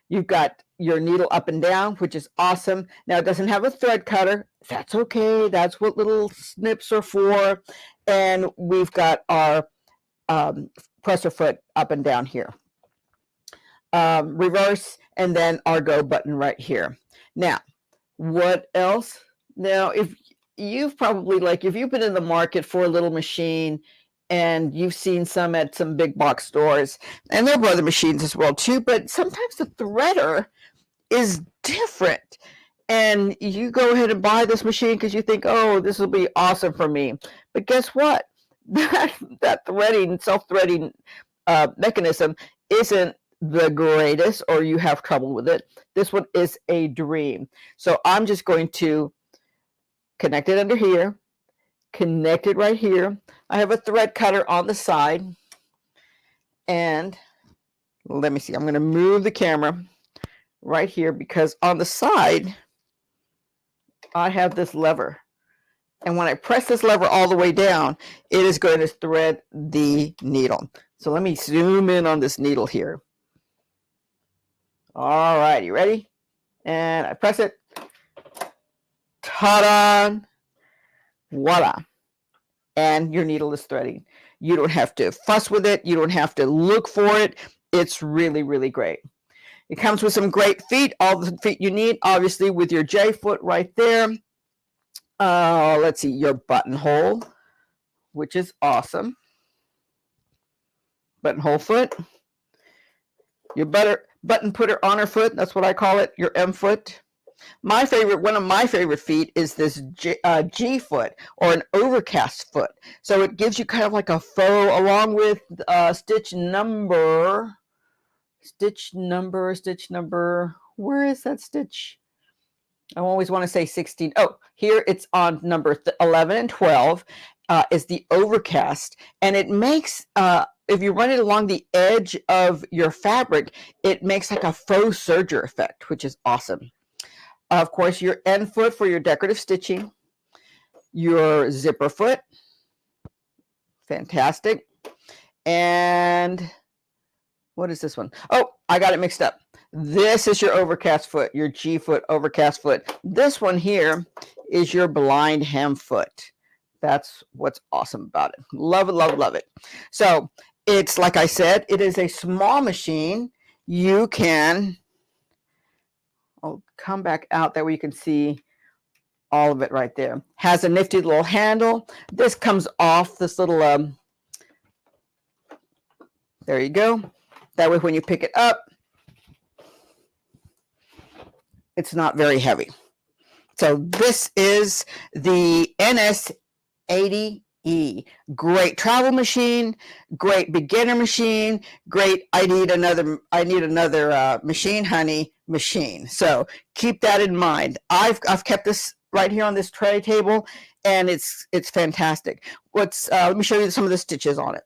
Speaker 5: You've got your needle up and down, which is awesome. Now, it doesn't have a thread cutter. That's okay. That's what little snips are for. And we've got our presser foot up and down here. Reverse, and then our go button right here. Now, what else? Now, if you've probably, if you've been in the market for a little machine, and you've seen some at some big box stores, and there are other machines as well too, but sometimes the threader is different, and you go ahead and buy this machine because you think, oh, this will be awesome for me. But guess what? That threading, self-threading mechanism isn't the greatest, or you have trouble with it. This one is a dream. So I'm just going to connect it under here, connect it right here. I have a thread cutter on the side, and let me see, I'm going to move the camera right here, because on the side I have this lever, And when I press this lever all the way down, it is going to thread the needle. So let me zoom in on this needle here. All right, you ready? And I press it. Ta-da! Voila. And your needle is threading. You don't have to fuss with it. You don't have to look for it. It's really, really great. It comes with some great feet, all the feet you need, obviously, with your J foot right there. Let's see, your buttonhole, which is awesome. Buttonhole foot. Your button putter honor foot, that's what I call it, your M foot. My favorite, one of my favorite feet is this G foot, or an overcast foot. So it gives you kind of like a faux, along with stitch number. Where is that stitch? I always want to say 16. Oh, here it's on number 11 and 12 is the overcast. And it makes, if you run it along the edge of your fabric, it makes like a faux serger effect, which is awesome. Of course, your end foot for your decorative stitching, your zipper foot, fantastic. And what is this one? Oh, I got it mixed up. This is your overcast foot, your G foot, overcast foot. This one here is your blind hem foot. That's what's awesome about it. Love it, love it, love it. So it's, like I said, it is a small machine. You can, I'll come back out there where you can see all of it right there. Has a nifty little handle. This comes off this little, there you go. That way when you pick it up, it's not very heavy. So this is the NS80E. Great travel machine, great beginner machine, great I need another machine, honey, machine. So keep that in mind. I've kept this right here on this tray table, and it's fantastic. Let me show you some of the stitches on it.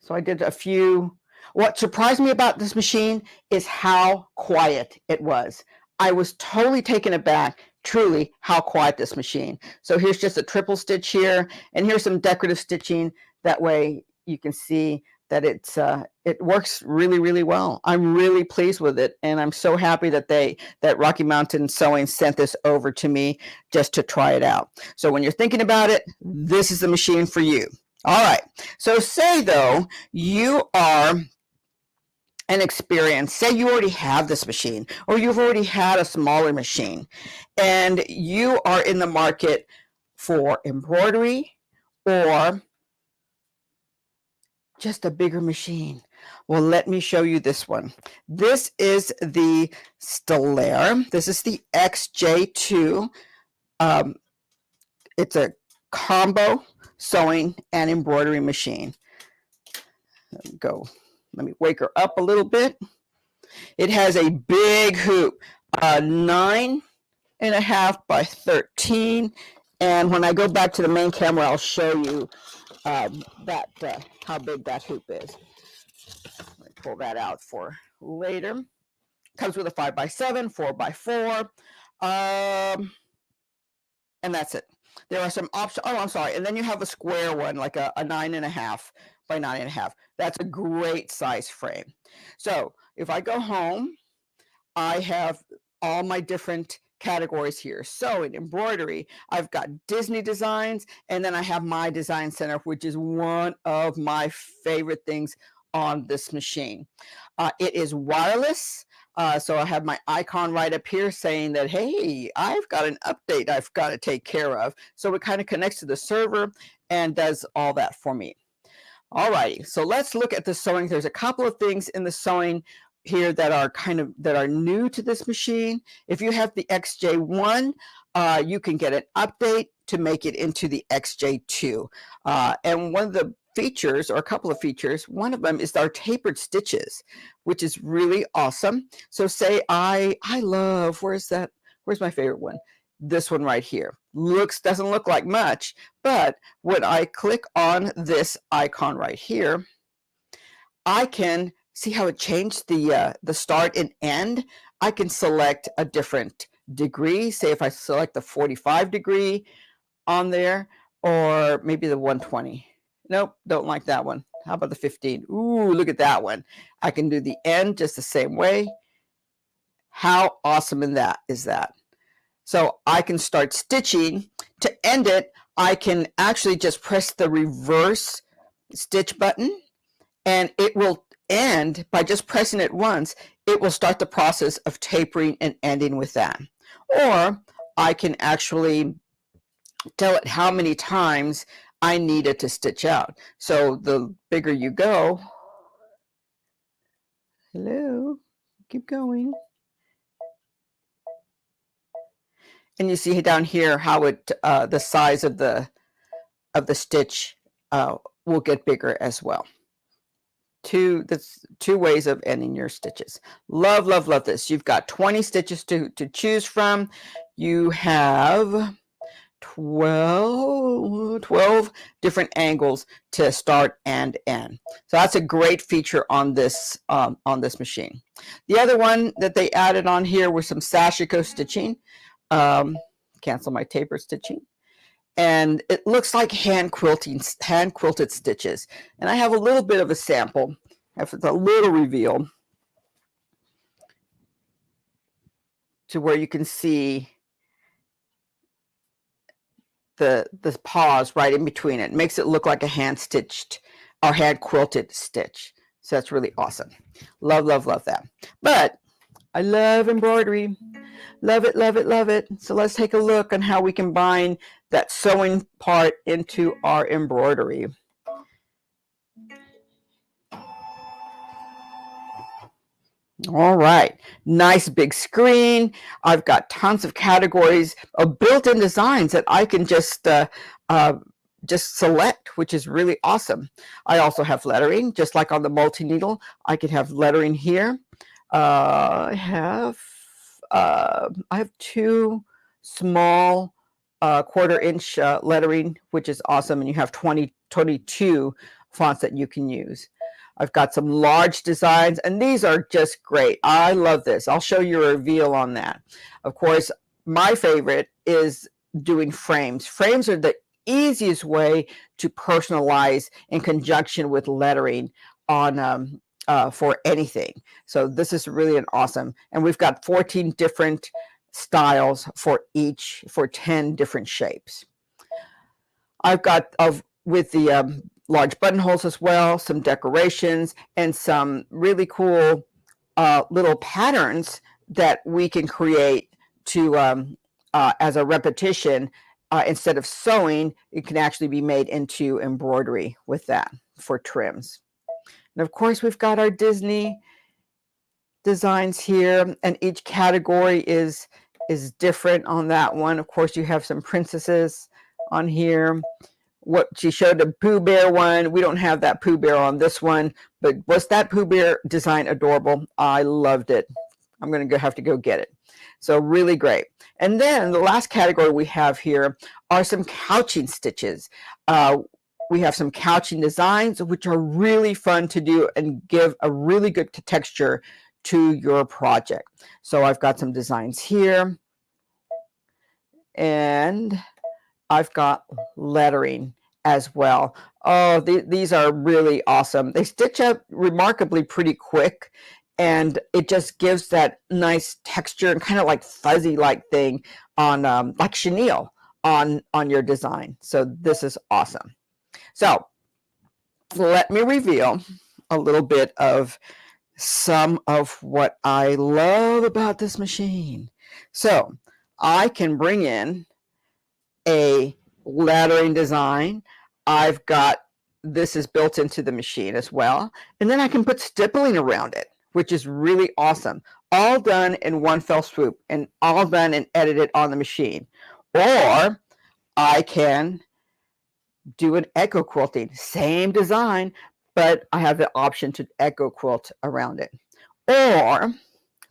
Speaker 5: So I did a few. What surprised me about this machine is how quiet it was. I was totally taken aback, truly, how quiet this machine. So here's just a triple stitch here, and here's some decorative stitching. That way you can see that it works really, really well. I'm really pleased with it, and I'm so happy that Rocky Mountain Sewing sent this over to me just to try it out. So when you're thinking about it, this is the machine for you. All right, so say though you are an experienced, say you already have this machine, or you've already had a smaller machine, and you are in the market for embroidery or just a bigger machine. Well, let me show you this one. This is the Stellaire. This is the XJ2. It's a combo sewing and embroidery machine. Let me wake her up a little bit. It has a big hoop, 9.5 by 13. And when I go back to the main camera, I'll show you how big that hoop is. Let me pull that out for later. Comes with a 5x7, 4x4, and that's it. There are some options. Oh, I'm sorry. And then you have a square one, like a 9.5 by 9.5. That's a great size frame. So if I go home, I have all my different categories here. Sewing, embroidery. I've got Disney designs, and then I have my design center, which is one of my favorite things on this machine. It is wireless. So I have my icon right up here saying that, hey, I've got an update I've got to take care of. So it kind of connects to the server and does all that for me. All righty, so let's look at the sewing. There's a couple of things in the sewing here that are new to this machine. If you have the XJ1, you can get an update to make it into the XJ2. And one of the features, or a couple of features, one of them is our tapered stitches, which is really awesome. So say I love, where's my favorite one? This one right here. Doesn't look like much, but when I click on this icon right here, I can see how it changed the start and end? I can select a different degree. Say if I select the 45 degree on there, or maybe the 120. Nope, don't like that one. How about the 15? Ooh, look at that one. I can do the end just the same way. How awesome in that is that? So I can start stitching. To end it, I can actually just press the reverse stitch button, and it will end by just pressing it once. It will start the process of tapering and ending with that. Or I can actually tell it how many times I need it to stitch out. So the bigger you go, hello, keep going. And you see down here how it the size of the stitch will get bigger as well. That's two ways of ending your stitches. Love, love, love this. You've got 20 stitches to choose from. You have 12 different angles to start and end. So that's a great feature on this machine. The other one that they added on here was some sashiko stitching. Cancel my taper stitching. And it looks like hand quilted stitches. And I have a little bit of a sample. I have a little reveal to where you can see the pause right in between it. It makes it look like a hand stitched or hand quilted stitch. So that's really awesome. Love, love, love that. But I love embroidery. Love it, love it, love it. So let's take a look on how we combine that sewing part into our embroidery. All right, nice big screen. I've got tons of categories of built-in designs that I can just select, which is really awesome. I also have lettering, just like on the multi-needle. I could have lettering here. I have 2 small 1/4 inch lettering, which is awesome, and you have 22 fonts that you can use. I've got some large designs, and these are just great. I love this. I'll show you a reveal on that. Of course, my favorite is doing frames. Frames are the easiest way to personalize in conjunction with lettering on for anything. So this is really an awesome. And we've got 14 different styles for 10 different shapes. I've got with the large buttonholes as well, some decorations, and some really cool little patterns that we can create to as a repetition. Instead of sewing, it can actually be made into embroidery with that for trims. And of course, we've got our Disney designs here, and each category is different on that one. Of course, you have some princesses on here. What she showed, a Pooh Bear one. We don't have that Pooh Bear on this one, but was that Pooh Bear design adorable? I loved it. I'm going to have to go get it. So really great. And then the last category we have here are some couching stitches. We have some couching designs, which are really fun to do and give a really good texture to your project. So I've got some designs here, and I've got lettering as well. Oh, these are really awesome. They stitch up remarkably pretty quick, and it just gives that nice texture and kind of like fuzzy like thing on like chenille on your design. So this is awesome. So let me reveal a little bit of some of what I love about this machine. So I can bring in a lettering design. I've got, this is built into the machine as well. And then I can put stippling around it, which is really awesome. All done in one fell swoop and all done and edited on the machine. Or I can do an echo quilting, same design, but I have the option to echo quilt around it. Or,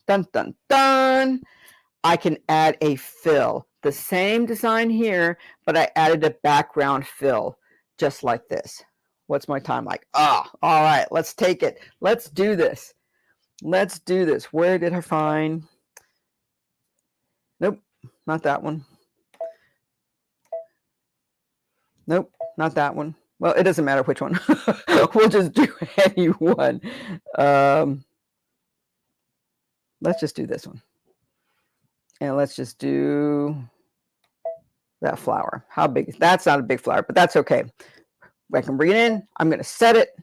Speaker 5: dun, dun, dun, I can add a fill. The same design here, but I added a background fill, just like this. What's my time like? Ah, all right, let's take it. Let's do this. Let's do this. Where did I find? Nope, not that one. Nope, not that one. Well, it doesn't matter which one. We'll just do any one. Let's just do this one. And let's just do that flower. How big? That's not a big flower, but that's okay. I can bring it in. I'm going to set it.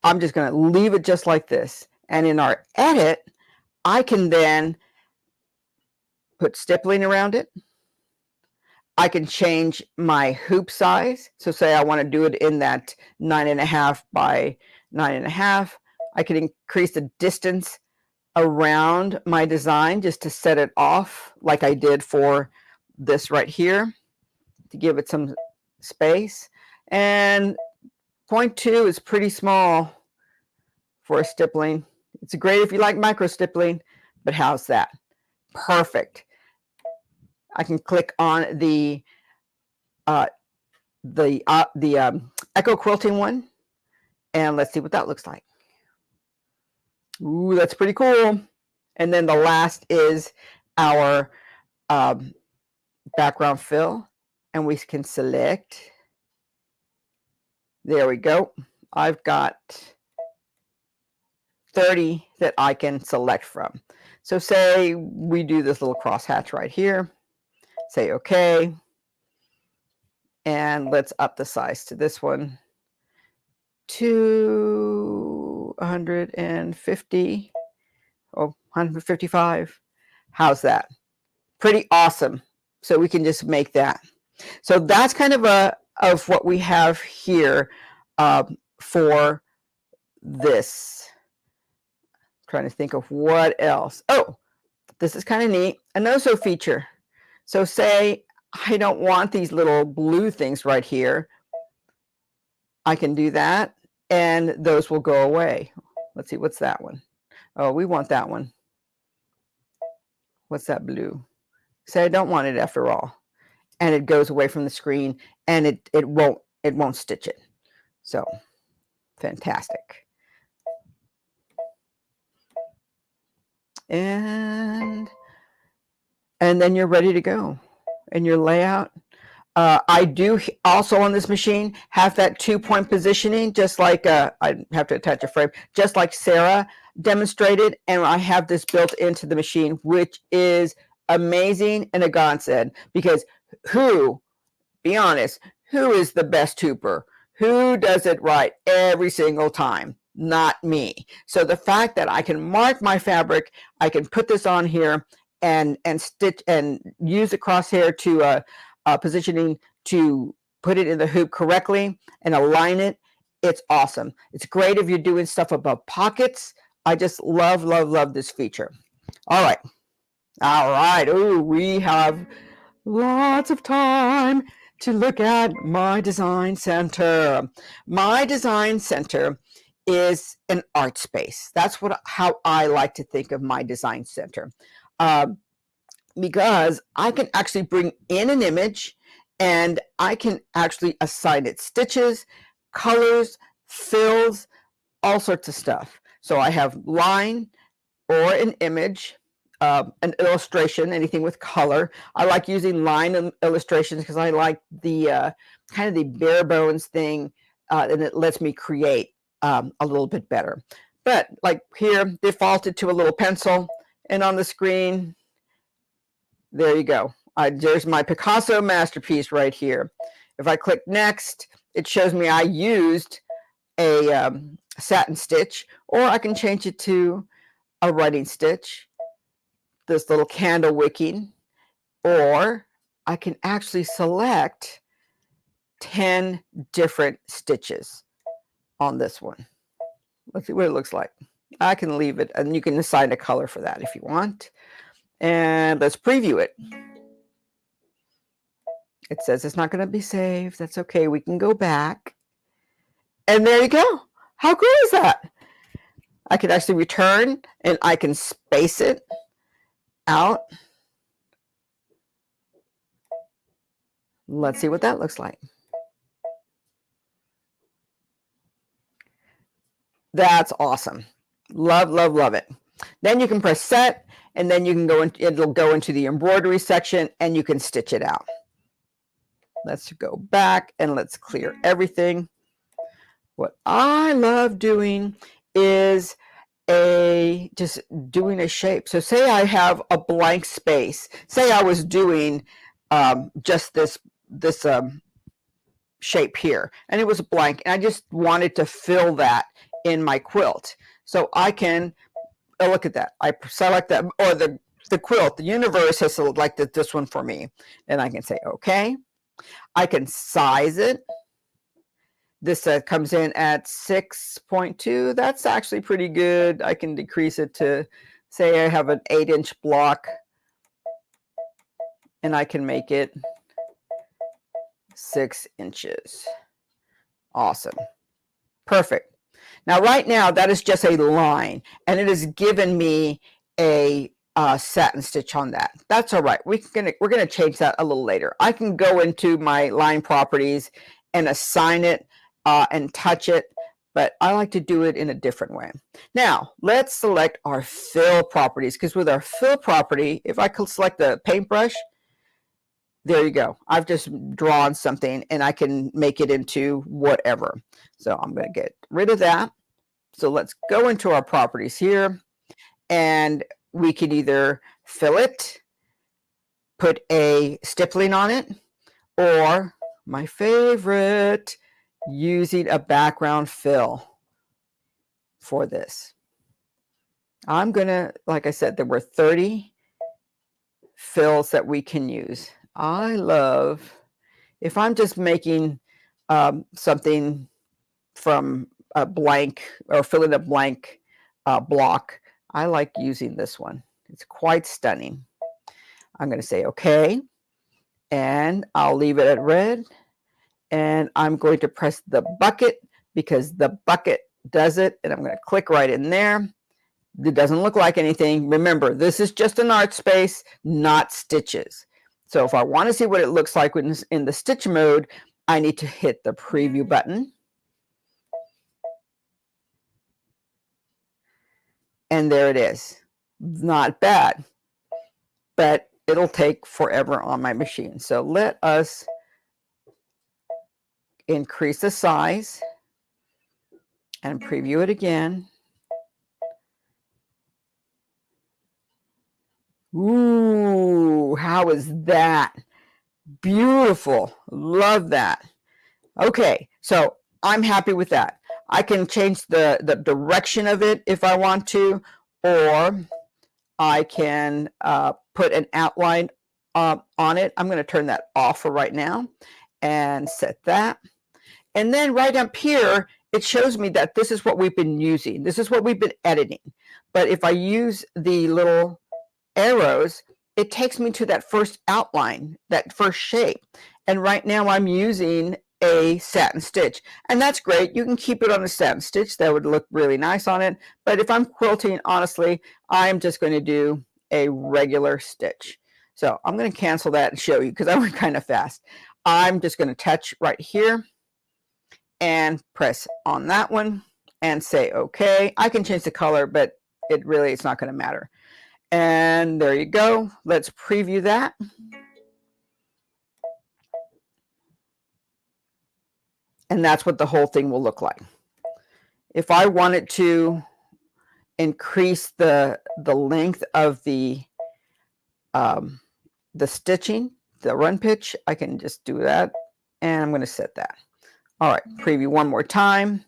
Speaker 5: I'm just going to leave it just like this. And in our edit, I can then put stippling around it. I can change my hoop size. So say I want to do it in that 9.5 by 9.5. I can increase the distance around my design just to set it off like I did for this right here to give it some space. And 0.2 is pretty small for a stippling. It's great if you like micro stippling, but how's that? Perfect. I can click on the Echo quilting one, and let's see what that looks like. Ooh, that's pretty cool. And then the last is our background fill, and we can select. There we go. I've got 30 that I can select from. So say we do this little crosshatch right here. Say okay. And let's up the size to this one to 150. Oh, 155. How's that? Pretty awesome. So we can just make that. So that's kind of what we have here for this. I'm trying to think of what else. Oh, this is kind of neat. A no-sew feature. So say I don't want these little blue things right here. I can do that, and those will go away. Let's see, what's that one? Oh, we want that one. What's that blue? Say I don't want it after all. And it goes away from the screen, and it won't stitch it. So fantastic. And then you're ready to go. And your layout. I do also on this machine have that 2-point positioning, just like I have to attach a frame, just like Sara demonstrated. And I have this built into the machine, which is amazing and a godsend, because be honest, who is the best hooper? Who does it right every single time? Not me. So the fact that I can mark my fabric, I can put this on here and stitch and use the crosshair to positioning to put it in the hoop correctly and align it. It's awesome. It's great if you're doing stuff above pockets. I just love, love, love this feature. All right. All right. Ooh, we have lots of time to look at my design center. My design center is an art space. That's how I like to think of my design center. Because I can actually bring in an image and I can actually assign it stitches, colors, fills, all sorts of stuff. So I have line or an image, an illustration, anything with color. I like using line illustrations because I like the kind of the bare bones thing, and it lets me create a little bit better. But like here, defaulted to a little pencil, and on the screen, there you go. There's my Picasso masterpiece right here. If I click next, it shows me I used a satin stitch, or I can change it to a writing stitch, this little candle wicking, or I can actually select 10 different stitches on this one. Let's see what it looks like. I can leave it, and you can assign a color for that if you want. And let's preview it. It says it's not going to be saved. That's okay. We can go back. And there you go. How cool is that? I can actually return, and I can space it out. Let's see what that looks like. That's awesome. Love, love, love it. Then you can press set, and then you can go in, it'll go into the embroidery section, and you can stitch it out. Let's go back and let's clear everything. What I love doing is just doing a shape. So say I have a blank space. Say I was doing just this shape here, and it was blank, and I just wanted to fill that in my quilt. So I can, oh, look at that. I select that, or the quilt, the universe has selected this one for me, and I can say okay. I can size it. This comes in at 6.2. That's actually pretty good. I can decrease it to, say I have an 8-inch block, and I can make it 6 inches. Awesome. Perfect. Now, right now, that is just a line, and it has given me a satin stitch on that. That's all right. We're gonna change that a little later. I can go into my line properties and assign it and touch it, but I like to do it in a different way. Now, let's select our fill properties, because with our fill property, if I could select the paintbrush, there you go. I've just drawn something, and I can make it into whatever. So I'm going to get rid of that. So let's go into our properties here, and we can either fill it, put a stippling on it, or my favorite, using a background fill for this. I'm going to, like I said, there were 30 fills that we can use. I love, if I'm just making something from a blank, or filling a blank block, I like using this one. It's quite stunning. I'm going to say okay, and I'll leave it at red, and I'm going to press the bucket, because the bucket does it, and I'm going to click right in there. It doesn't look like anything. Remember, this is just an art space, not stitches. So if I want to see what it looks like when it's in the stitch mode, I need to hit the preview button. And there it is. Not bad, but it'll take forever on my machine. So let us increase the size and preview it again. Ooh, how is that? Beautiful. Love that. Okay, so I'm happy with that. I can change the direction of it if I want to, or I can put an outline on it. I'm going to turn that off for right now and set that. And then right up here, it shows me that this is what we've been using. This is what we've been editing. But if I use the little arrows, it takes me to that first outline, that first shape. And right now I'm using a satin stitch, and that's great. You can keep it on a satin stitch. That would look really nice on it. But if I'm quilting, honestly, I'm just going to do a regular stitch. So I'm going to cancel that and show you, because I went kind of fast. I'm just going to touch right here and press on that one and say okay. I can change the color, but it's not going to matter. And there you go. Let's preview that. And that's what the whole thing will look like. If I wanted to increase the length of the stitching, the run pitch, I can just do that, and I'm going to set that. All right, preview one more time.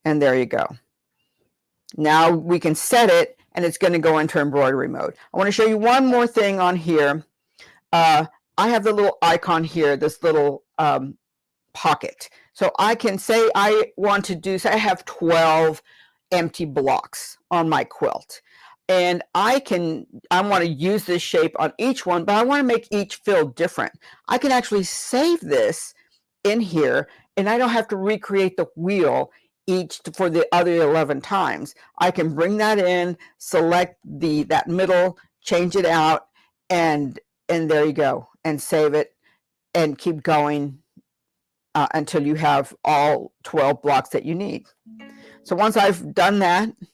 Speaker 5: And there you go. Now we can set it, and it's going to go into embroidery mode. I want to show you one more thing on here. I have the little icon here, this little pocket. So I can say I want to do, say I have 12 empty blocks on my quilt. And I want to use this shape on each one, but I want to make each fill different. I can actually save this in here, and I don't have to recreate the wheel each for the other 11 times. I can bring that in, select that middle, change it out, and there you go, and save it and keep going until you have all 12 blocks that you need. So once I've done that, I'm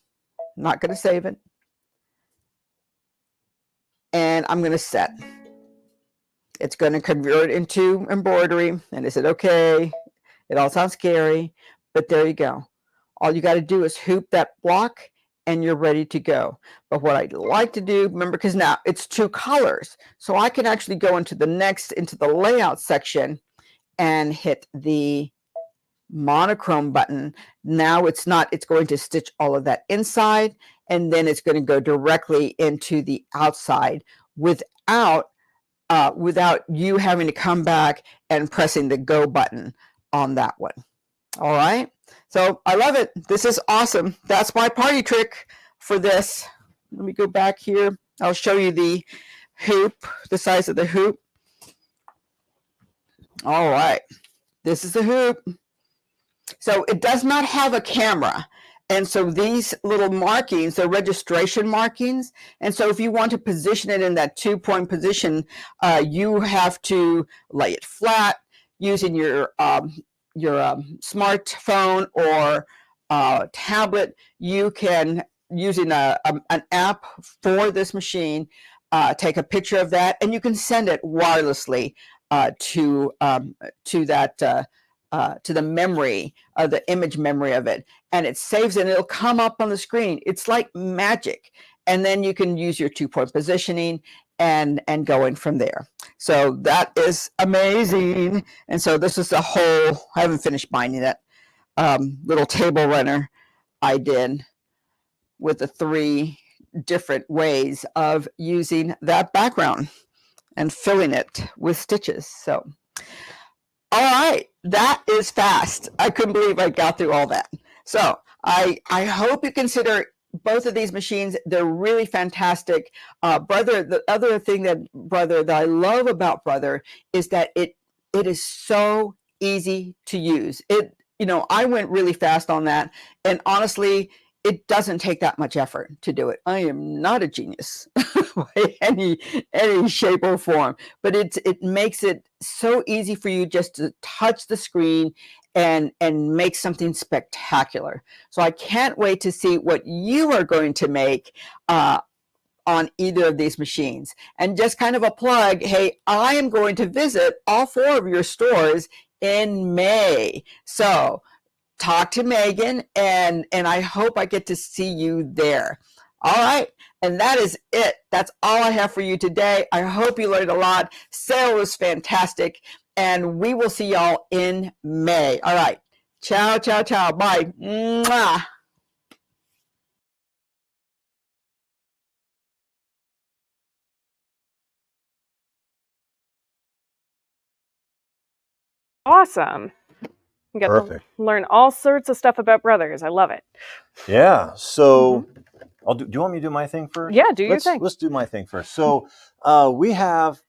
Speaker 5: not going to save it. And I'm going to set. It's going to convert into embroidery. And I said, okay, it all sounds scary, but there you go. All you got to do is hoop that block and you're ready to go. But what I'd like to do, remember, because now it's 2 colors, so I can actually go into the layout section and hit the monochrome button. Now it's going to stitch all of that inside, and then it's going to go directly into the outside without you having to come back and pressing the go button on that one. All right, so I love it. This is awesome. That's my party trick for this. Let me go back here. I'll show you the hoop, the size of the hoop. All right, this is the hoop. So it does not have a camera. And so these little markings, they're registration markings. And so if you want to position it in that 2-point position, you have to lay it flat using your smartphone or tablet. You can, using an app for this machine, take a picture of that, and you can send it wirelessly to the memory, the image memory of it, and it saves it, and it'll come up on the screen. It's like magic. And then you can use your 2-point positioning and go in from there. So that is amazing. And so this is the whole, I haven't finished binding that little table runner I did with the 3 different ways of using that background and filling it with stitches. So all right, that is fast. I couldn't believe I got through all that. So I hope you consider both of these machines. They're really fantastic. Brother, the other thing that I love about Brother is that it is so easy to use. I went really fast on that, and honestly, it doesn't take that much effort to do it. I am not a genius by any shape or form, but it makes it so easy for you just to touch the screen and make something spectacular. So I can't wait to see what you are going to make on either of these machines. And just kind of a plug, hey, I am going to visit all 4 of your stores in May. So talk to Megan, and I hope I get to see you there. All right, and that is it. That's all I have for you today. I hope you learned a lot. Sale was fantastic, and we will see y'all in May. All right, ciao, ciao, ciao. Bye. Mwah.
Speaker 2: Awesome. You get to learn all sorts of stuff about brothers. I love it.
Speaker 1: Yeah. So do you want me to do my thing first?
Speaker 2: Yeah, do your thing.
Speaker 1: Let's do my thing first. So we have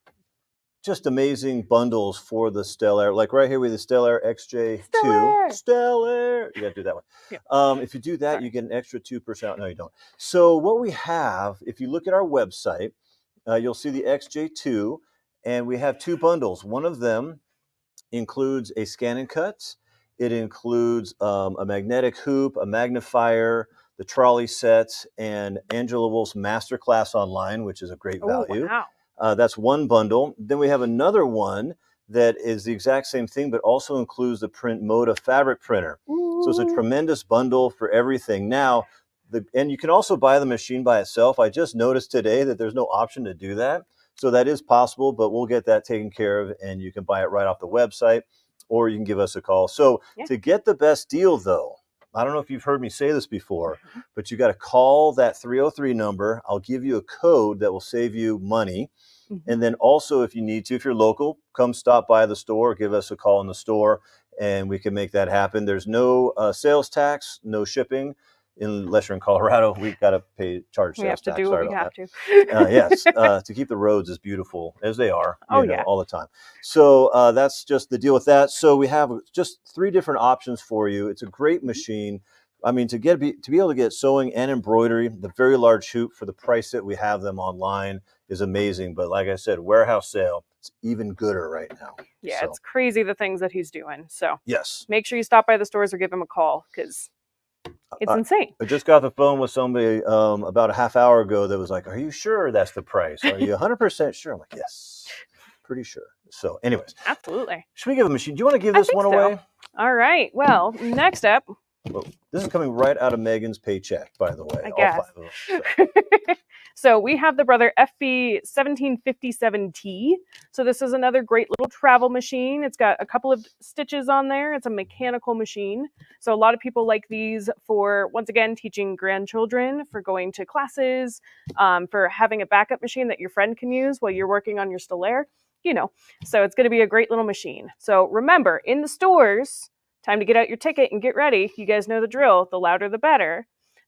Speaker 1: just amazing bundles for the Stellar. Like right here with the Stellar XJ2. Stellar. You got to do that one. Yeah. If you do that, you get an extra 2%. No, you don't. So what we have, if you look at our website, you'll see the XJ2, and we have 2 bundles. One of them includes a scan and cut. It includes a magnetic hoop, a magnifier, the trolley sets, and Angela Wolf's masterclass online, which is a great value. Wow. That's one bundle. Then we have another one that is the exact same thing, but also includes the Print Moda fabric printer. Ooh. So it's a tremendous bundle for everything. Now, and you can also buy the machine by itself. I just noticed today that there's no option to do that. So that is possible, but we'll get that taken care of, and you can buy it right off the website, or you can give us a call. So to get the best deal, though, I don't know if you've heard me say this before, but you got to call that 303 number. I'll give you a code that will save you money. And then also, if you need to, if you're local, come stop by the store, give us a call in the store, and we can make that happen. There's no sales tax, no shipping. Unless you're in Colorado, we've got to charge sales tax.
Speaker 2: We have to do what we have to.
Speaker 1: Yes, to keep the roads as beautiful as they are, all the time. So that's just the deal with that. So we have just 3 different options for you. It's a great machine. I mean, to be able to get sewing and embroidery, the very large hoop for the price that we have them online is amazing. But like I said, warehouse sale, it's even gooder right now.
Speaker 2: Yeah,
Speaker 1: So,
Speaker 2: it's crazy the things that he's doing. So
Speaker 1: yes,
Speaker 2: make sure you stop by the stores or give him a call because it's insane.
Speaker 1: I just got the phone with somebody about a half hour ago that was like, "Are you sure that's the price? Are you 100% sure?" I'm like, "Yes, pretty sure." So, anyways,
Speaker 2: Absolutely.
Speaker 1: should we give a machine? Do you want to give this one away?
Speaker 2: All right. Well, next up.
Speaker 1: Well, this is coming right out of Megan's paycheck, by the way.
Speaker 2: I guess.
Speaker 1: All 5 of them.
Speaker 2: So we have the Brother FB 1757T. So this is another great little travel machine. It's got a couple of stitches on there. It's a mechanical machine. So a lot of people like these for, once again, teaching grandchildren, for going to classes, for having a backup machine that your friend can use while you're working on your Stellaire. So it's going to be a great little machine. So remember, in the stores, time to get out your ticket and get ready. You guys know the drill. The louder, the better.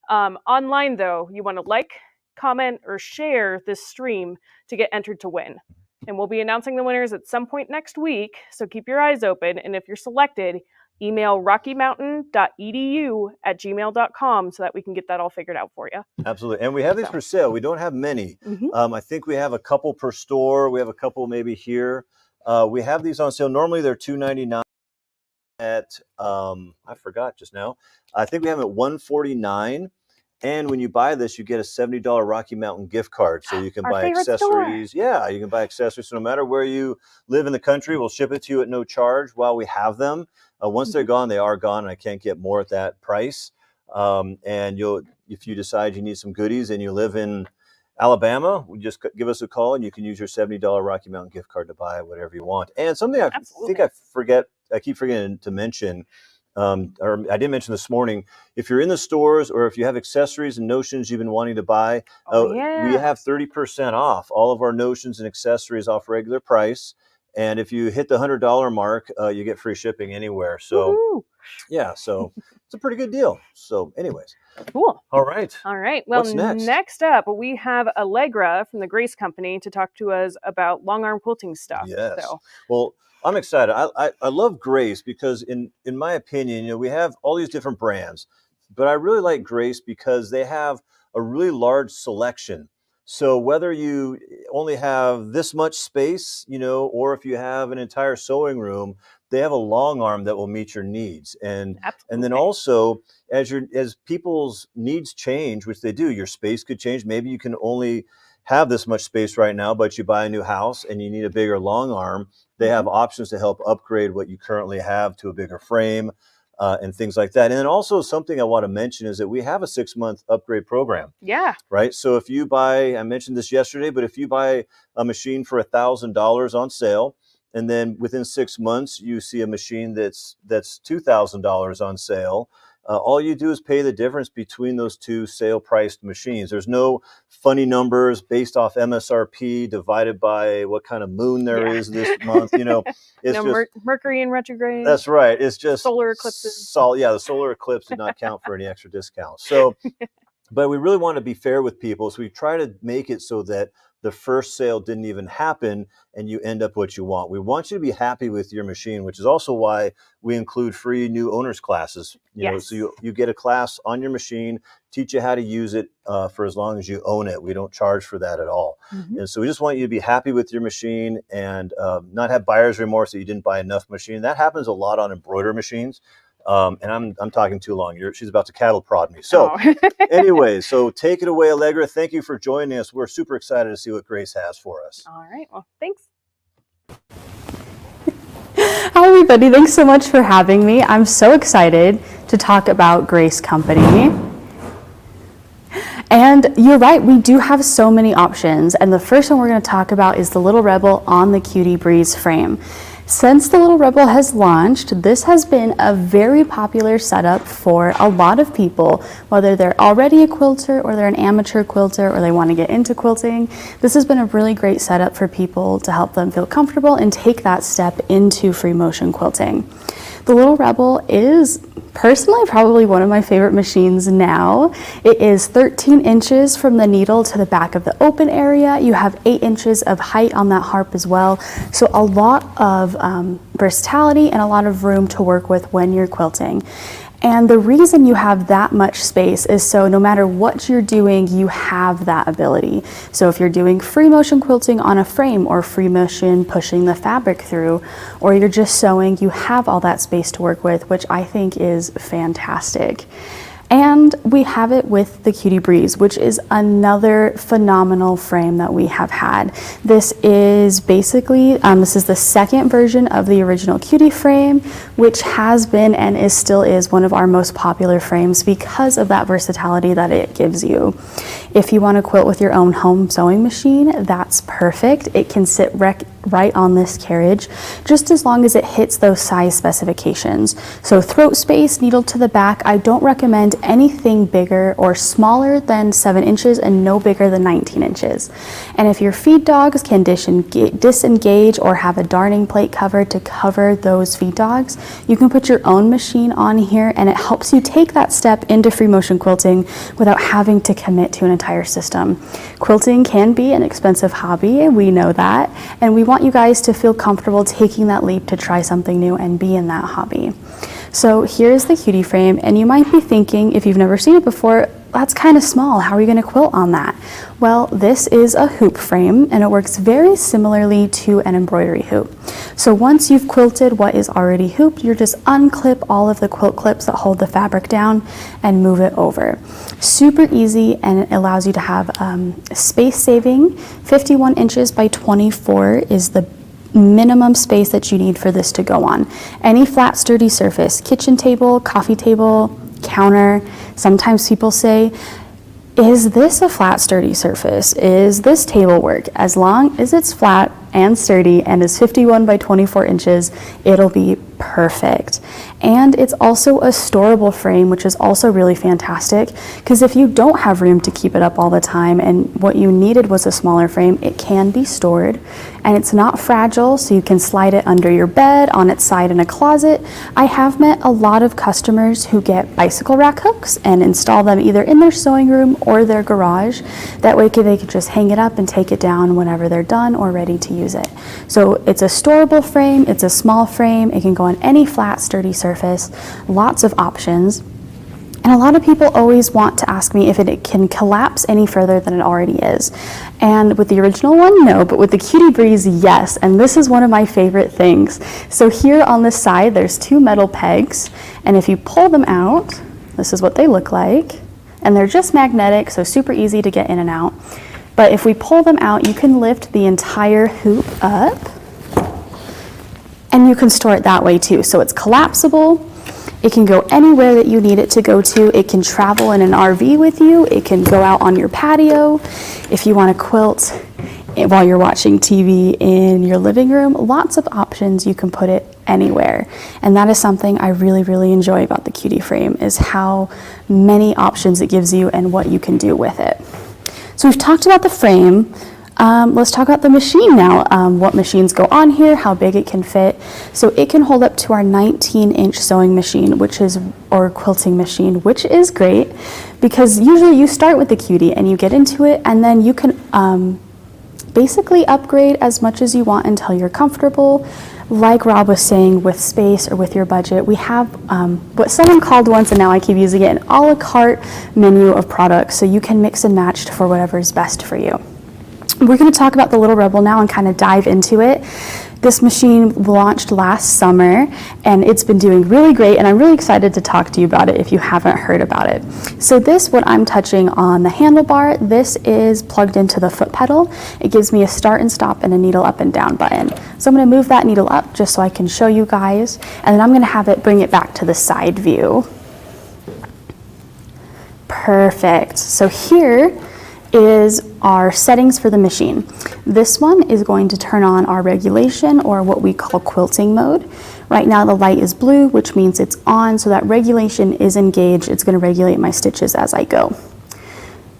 Speaker 2: Online, though, you want to like, comment, or share this stream to get entered to win. And we'll be announcing the winners at some point next week, so keep your eyes open. And if you're selected, email rockymountain.edu@gmail.com so that we can get that all figured out for you.
Speaker 1: Absolutely. And we have these for sale. We don't have many. I think we have a couple per store. We have a couple maybe here. We have these on sale. Normally they're $2.99 at, I forgot just now. I think we have them at $149. And when you buy this, you get a $70 Rocky Mountain gift card. So you can buy accessories.
Speaker 2: Store.
Speaker 1: Yeah, you can buy accessories. So no matter where you live in the country, we'll ship it to you at no charge while we have them. Once they're gone, they are gone, and I can't get more at that price. And if you decide you need some goodies and you live in Alabama, just give us a call, and you can use your $70 Rocky Mountain gift card to buy whatever you want. And something I think I keep forgetting to mention, or I didn't mention this morning, if you're in the stores or if you have accessories and notions you've been wanting to buy, we have 30% off all of our notions and accessories off regular price. And if you hit the $100 mark, you get free shipping anywhere. So, yeah, so it's a pretty good deal. So, anyways.
Speaker 2: Cool.
Speaker 1: All right.
Speaker 2: Well,
Speaker 1: what's next?
Speaker 2: Next up, we have Allegra from the Grace Company to talk to us about long arm quilting stuff.
Speaker 1: Yes. Well, I'm excited. I love Grace because in my opinion, we have all these different brands, but I really like Grace because they have a really large selection. So whether you only have this much space, or if you have an entire sewing room, they have a long arm that will meet your needs. And then also as people's needs change, which they do, your space could change. Maybe you can only have this much space right now, but you buy a new house and you need a bigger long arm. They have options to help upgrade what you currently have to a bigger frame and things like that. And then also something I want to mention is that we have a 6-month upgrade program.
Speaker 2: Yeah.
Speaker 1: Right. So if you buy, I mentioned this yesterday, but if you buy a machine for $1,000 on sale, and then within 6 months you see a machine that's $2,000 on sale, all you do is pay the difference between those two sale priced machines. There's no funny numbers based off MSRP divided by what kind of moon there is this month. It's
Speaker 2: Mercury in retrograde.
Speaker 1: That's right. It's just
Speaker 2: solar eclipses.
Speaker 1: The solar eclipse did not count for any extra discounts. So, but we really want to be fair with people. So we try to make it so that the first sale didn't even happen and you end up what you want. We want you to be happy with your machine, which is also why we include free new owners classes. So you get a class on your machine, teach you how to use it for as long as you own it. We don't charge for that at all. And so we just want you to be happy with your machine and not have buyer's remorse that you didn't buy enough machine. That happens a lot on embroidery machines. And I'm talking too long. She's about to cattle prod me. So anyway, so take it away, Allegra. Thank you for joining us. We're super excited to see what Grace has for us.
Speaker 2: All right. Well, thanks.
Speaker 6: Hi, everybody. Thanks so much for having me. I'm so excited to talk about Grace Company. And you're right, we do have so many options. And the first one we're going to talk about is the Little Rebel on the Cutie Breeze frame. Since the Little Rebel has launched, this has been a very popular setup for a lot of people, whether they're already a quilter or they're an amateur quilter or they want to get into quilting. This has been a really great setup for people to help them feel comfortable and take that step into free motion quilting. The Little Rebel is personally probably one of my favorite machines now. It is 13 inches from the needle to the back of the open area. You have 8 inches of height on that harp as well. So a lot of versatility and a lot of room to work with when you're quilting. And the reason you have that much space is so no matter what you're doing, you have that ability. So if you're doing free motion quilting on a frame or free motion pushing the fabric through, or you're just sewing, you have all that space to work with, which I think is fantastic. And we have it with the Cutie Breeze, which is another phenomenal frame that we have had. This is basically, this is the second version of the original Cutie frame, which has been and still is one of our most popular frames because of that versatility that it gives you. If you want to quilt with your own home sewing machine, that's perfect. It can sit right on this carriage, just as long as it hits those size specifications. So throat space, needle to the back. I don't recommend anything bigger or smaller than 7 inches and no bigger than 19 inches. And if your feed dogs can disengage or have a darning plate cover to cover those feed dogs, you can put your own machine on here, and it helps you take that step into free motion quilting without having to commit to an entire system. Quilting can be an expensive hobby, we know that, and we want you guys to feel comfortable taking that leap to try something new and be in that hobby. So here's the Cutie frame, and you might be thinking, if you've never seen it before, that's kind of small, how are you going to quilt on that? Well, this is a hoop frame, and it works very similarly to an embroidery hoop. So once you've quilted what is already hooped, you just unclip all of the quilt clips that hold the fabric down and move it over. Super easy, and it allows you to have space saving. 51 inches by 24 is the minimum space that you need for this to go on. Any flat, sturdy surface, kitchen table, coffee table, counter. Sometimes people say, is this a flat, sturdy surface? Is this table work? As long as it's flat and sturdy and is 51 by 24 inches, it'll be perfect. And it's also a storable frame, which is also really fantastic, because if you don't have room to keep it up all the time and what you needed was a smaller frame, it can be stored, and it's not fragile, so you can slide it under your bed, on its side in a closet. I have met a lot of customers who get bicycle rack hooks and install them either in their sewing room or their garage. That way they can just hang it up and take it down whenever they're done or ready to use it. So it's a storable frame, it's a small frame, it can go on any flat, sturdy surface, lots of options. And a lot of people always want to ask me if it can collapse any further than it already is. And with the original one, no, but with the Cutie Breeze, yes. And this is one of my favorite things. So here on the side, there's 2 metal pegs, and if you pull them out, this is what they look like. And they're just magnetic, so super easy to get in and out. But if we pull them out, you can lift the entire hoop up, and you can store it that way too. So it's collapsible. It can go anywhere that you need it to go to. It can travel in an RV with you. It can go out on your patio. If you want to quilt while you're watching TV in your living room, lots of options. You can put it anywhere. And that is something I really, really enjoy about the Cutie frame, is how many options it gives you and what you can do with it. So we've talked about the frame. Let's talk about the machine now. What machines go on here, how big it can fit. So it can hold up to our 19-inch sewing machine, or quilting machine, which is great, because usually you start with the Cutie and you get into it, and then you can basically upgrade as much as you want until you're comfortable. Like Rob was saying, with space or with your budget, we have what someone called once, and now I keep using it, an a la carte menu of products, so you can mix and match for whatever is best for you. We're going to talk about the Little Rebel now and kind of dive into it. This machine launched last summer, and it's been doing really great, and I'm really excited to talk to you about it if you haven't heard about it. So what I'm touching on the handlebar, this is plugged into the foot pedal. It gives me a start and stop and a needle up and down button. So I'm going to move that needle up just so I can show you guys, and then I'm going to have it bring it back to the side view. Perfect. So here is our settings for the machine. This one is going to turn on our regulation, or what we call quilting mode. Right now the light is blue, which means it's on, so that regulation is engaged. It's going to regulate my stitches as I go.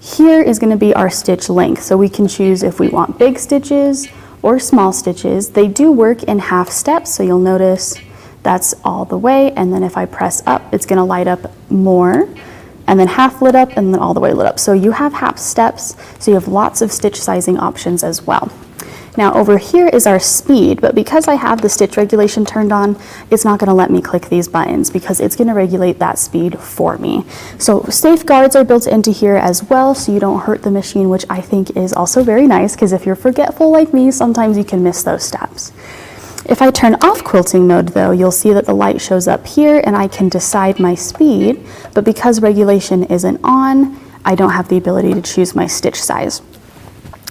Speaker 6: Here is going to be our stitch length, so we can choose if we want big stitches or small stitches. They do work in half steps, so you'll notice that's all the way, and then if I press up, it's going to light up more, and then half lit up, and then all the way lit up. So you have half steps, so you have lots of stitch sizing options as well. Now over here is our speed, but because I have the stitch regulation turned on, it's not going to let me click these buttons because it's going to regulate that speed for me. So safeguards are built into here as well, so you don't hurt the machine, which I think is also very nice, because if you're forgetful like me, sometimes you can miss those steps. If I turn off quilting mode though, you'll see that the light shows up here and I can decide my speed, but because regulation isn't on, I don't have the ability to choose my stitch size.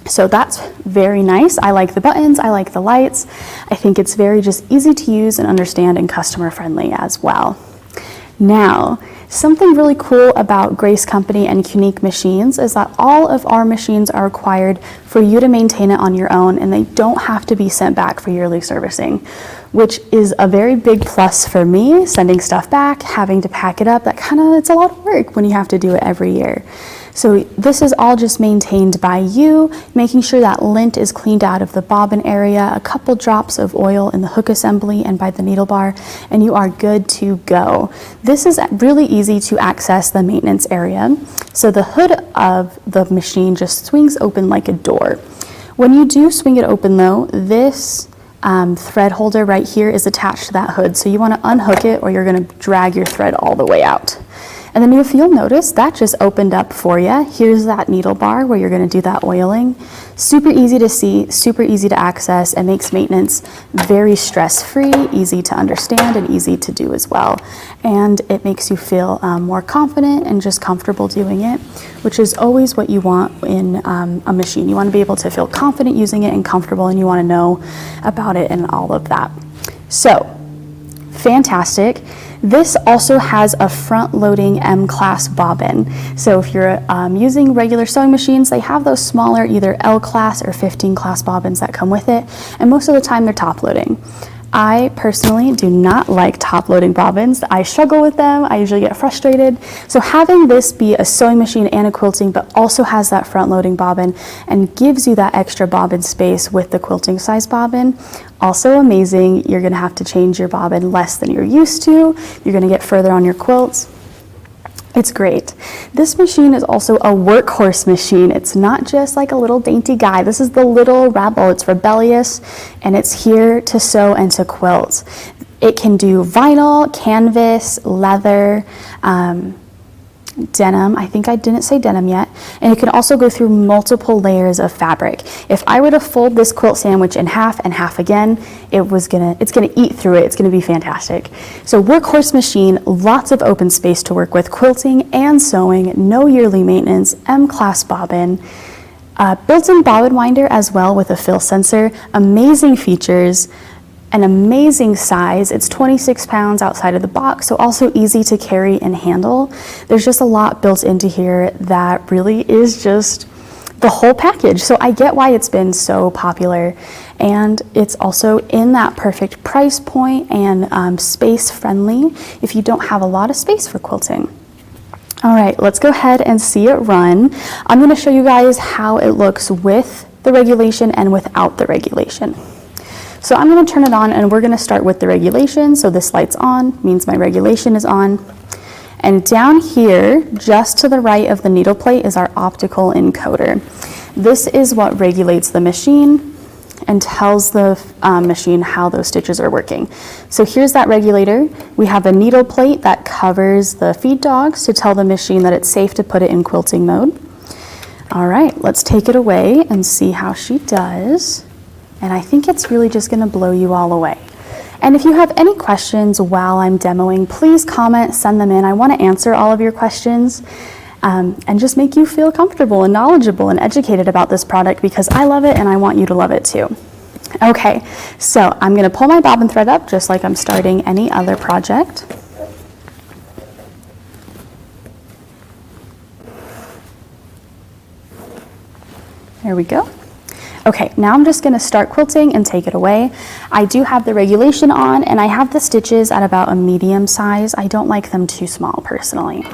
Speaker 6: So that's very nice. I like the buttons, I like the lights. I think it's very just easy to use and understand and customer friendly as well. Now, something really cool about Grace Company and Unique Machines is that all of our machines are required for you to maintain it on your own, and they don't have to be sent back for yearly servicing, which is a very big plus for me, sending stuff back, having to pack it up. It's a lot of work when you have to do it every year. So this is all just maintained by you, making sure that lint is cleaned out of the bobbin area, a couple drops of oil in the hook assembly and by the needle bar, and you are good to go. This is really easy to access the maintenance area. So the hood of the machine just swings open like a door. When you do swing it open though, this thread holder right here is attached to that hood. So you want to unhook it or you're going to drag your thread all the way out. And then if you'll notice, that just opened up for you. Here's that needle bar where you're going to do that oiling. Super easy to see, super easy to access, and makes maintenance very stress-free, easy to understand, and easy to do as well. And it makes you feel more confident and just comfortable doing it, which is always what you want in a machine. You want to be able to feel confident using it and comfortable, and you want to know about it and all of that. So, fantastic. This also has a front-loading M-class bobbin. So if you're using regular sewing machines, they have those smaller either L-class or 15-class bobbins that come with it, and most of the time they're top-loading. I personally do not like top-loading bobbins. I struggle with them. I usually get frustrated. So having this be a sewing machine and a quilting, but also has that front-loading bobbin and gives you that extra bobbin space with the quilting size bobbin, also amazing. You're going to have to change your bobbin less than you're used to. You're going to get further on your quilts. It's great. This machine is also a workhorse machine. It's not just like a little dainty guy. This is the little rebel. It's rebellious, and it's here to sew and to quilt. It can do vinyl, canvas, leather, denim. I think I didn't say denim yet. And it can also go through multiple layers of fabric. If I were to fold this quilt sandwich in half and half again, it's gonna eat through it. It's gonna be fantastic. So workhorse machine, lots of open space to work with, quilting and sewing, no yearly maintenance, M-class bobbin, built-in bobbin winder as well with a fill sensor, amazing features, an amazing size. It's 26 pounds outside of the box, so also easy to carry and handle. There's just a lot built into here that really is just the whole package. So I get why it's been so popular, and it's also in that perfect price point and space friendly if you don't have a lot of space for quilting. All right, let's go ahead and see it run. I'm going to show you guys how it looks with the regulation and without the regulation. So I'm going to turn it on, and we're going to start with the regulation. So this light's on, means my regulation is on. And down here, just to the right of the needle plate, is our optical encoder. This is what regulates the machine and tells the machine how those stitches are working. So here's that regulator. We have a needle plate that covers the feed dogs to tell the machine that it's safe to put it in quilting mode. All right, let's take it away and see how she does. And I think it's really just going to blow you all away. And if you have any questions while I'm demoing, please comment, send them in. I want to answer all of your questions and just make you feel comfortable and knowledgeable and educated about this product, because I love it and I want you to love it too. Okay, so I'm going to pull my bobbin thread up just like I'm starting any other project. There we go. Okay, now I'm just going to start quilting and take it away. I do have the regulation on, and I have the stitches at about a medium size. I don't like them too small personally.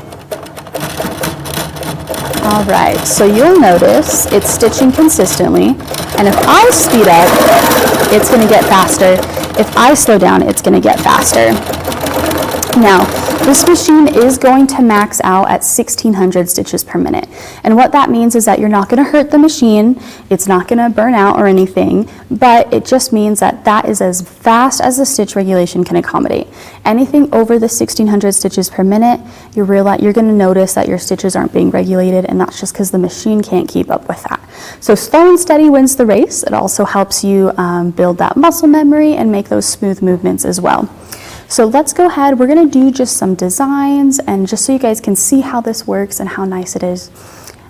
Speaker 6: All right, so you'll notice it's stitching consistently, and if I speed up, it's going to get faster. If I slow down, it's going to get faster. Now, This machine is going to max out at 1600 stitches per minute. And what that means is that you're not going to hurt the machine, it's not going to burn out or anything, but it just means that that is as fast as the stitch regulation can accommodate. Anything over the 1600 stitches per minute, you're going to notice that your stitches aren't being regulated, and that's just because the machine can't keep up with that. So slow and steady wins the race. It also helps you build that muscle memory and make those smooth movements as well. So let's go ahead, we're gonna do just some designs, and just so you guys can see how this works and how nice it is,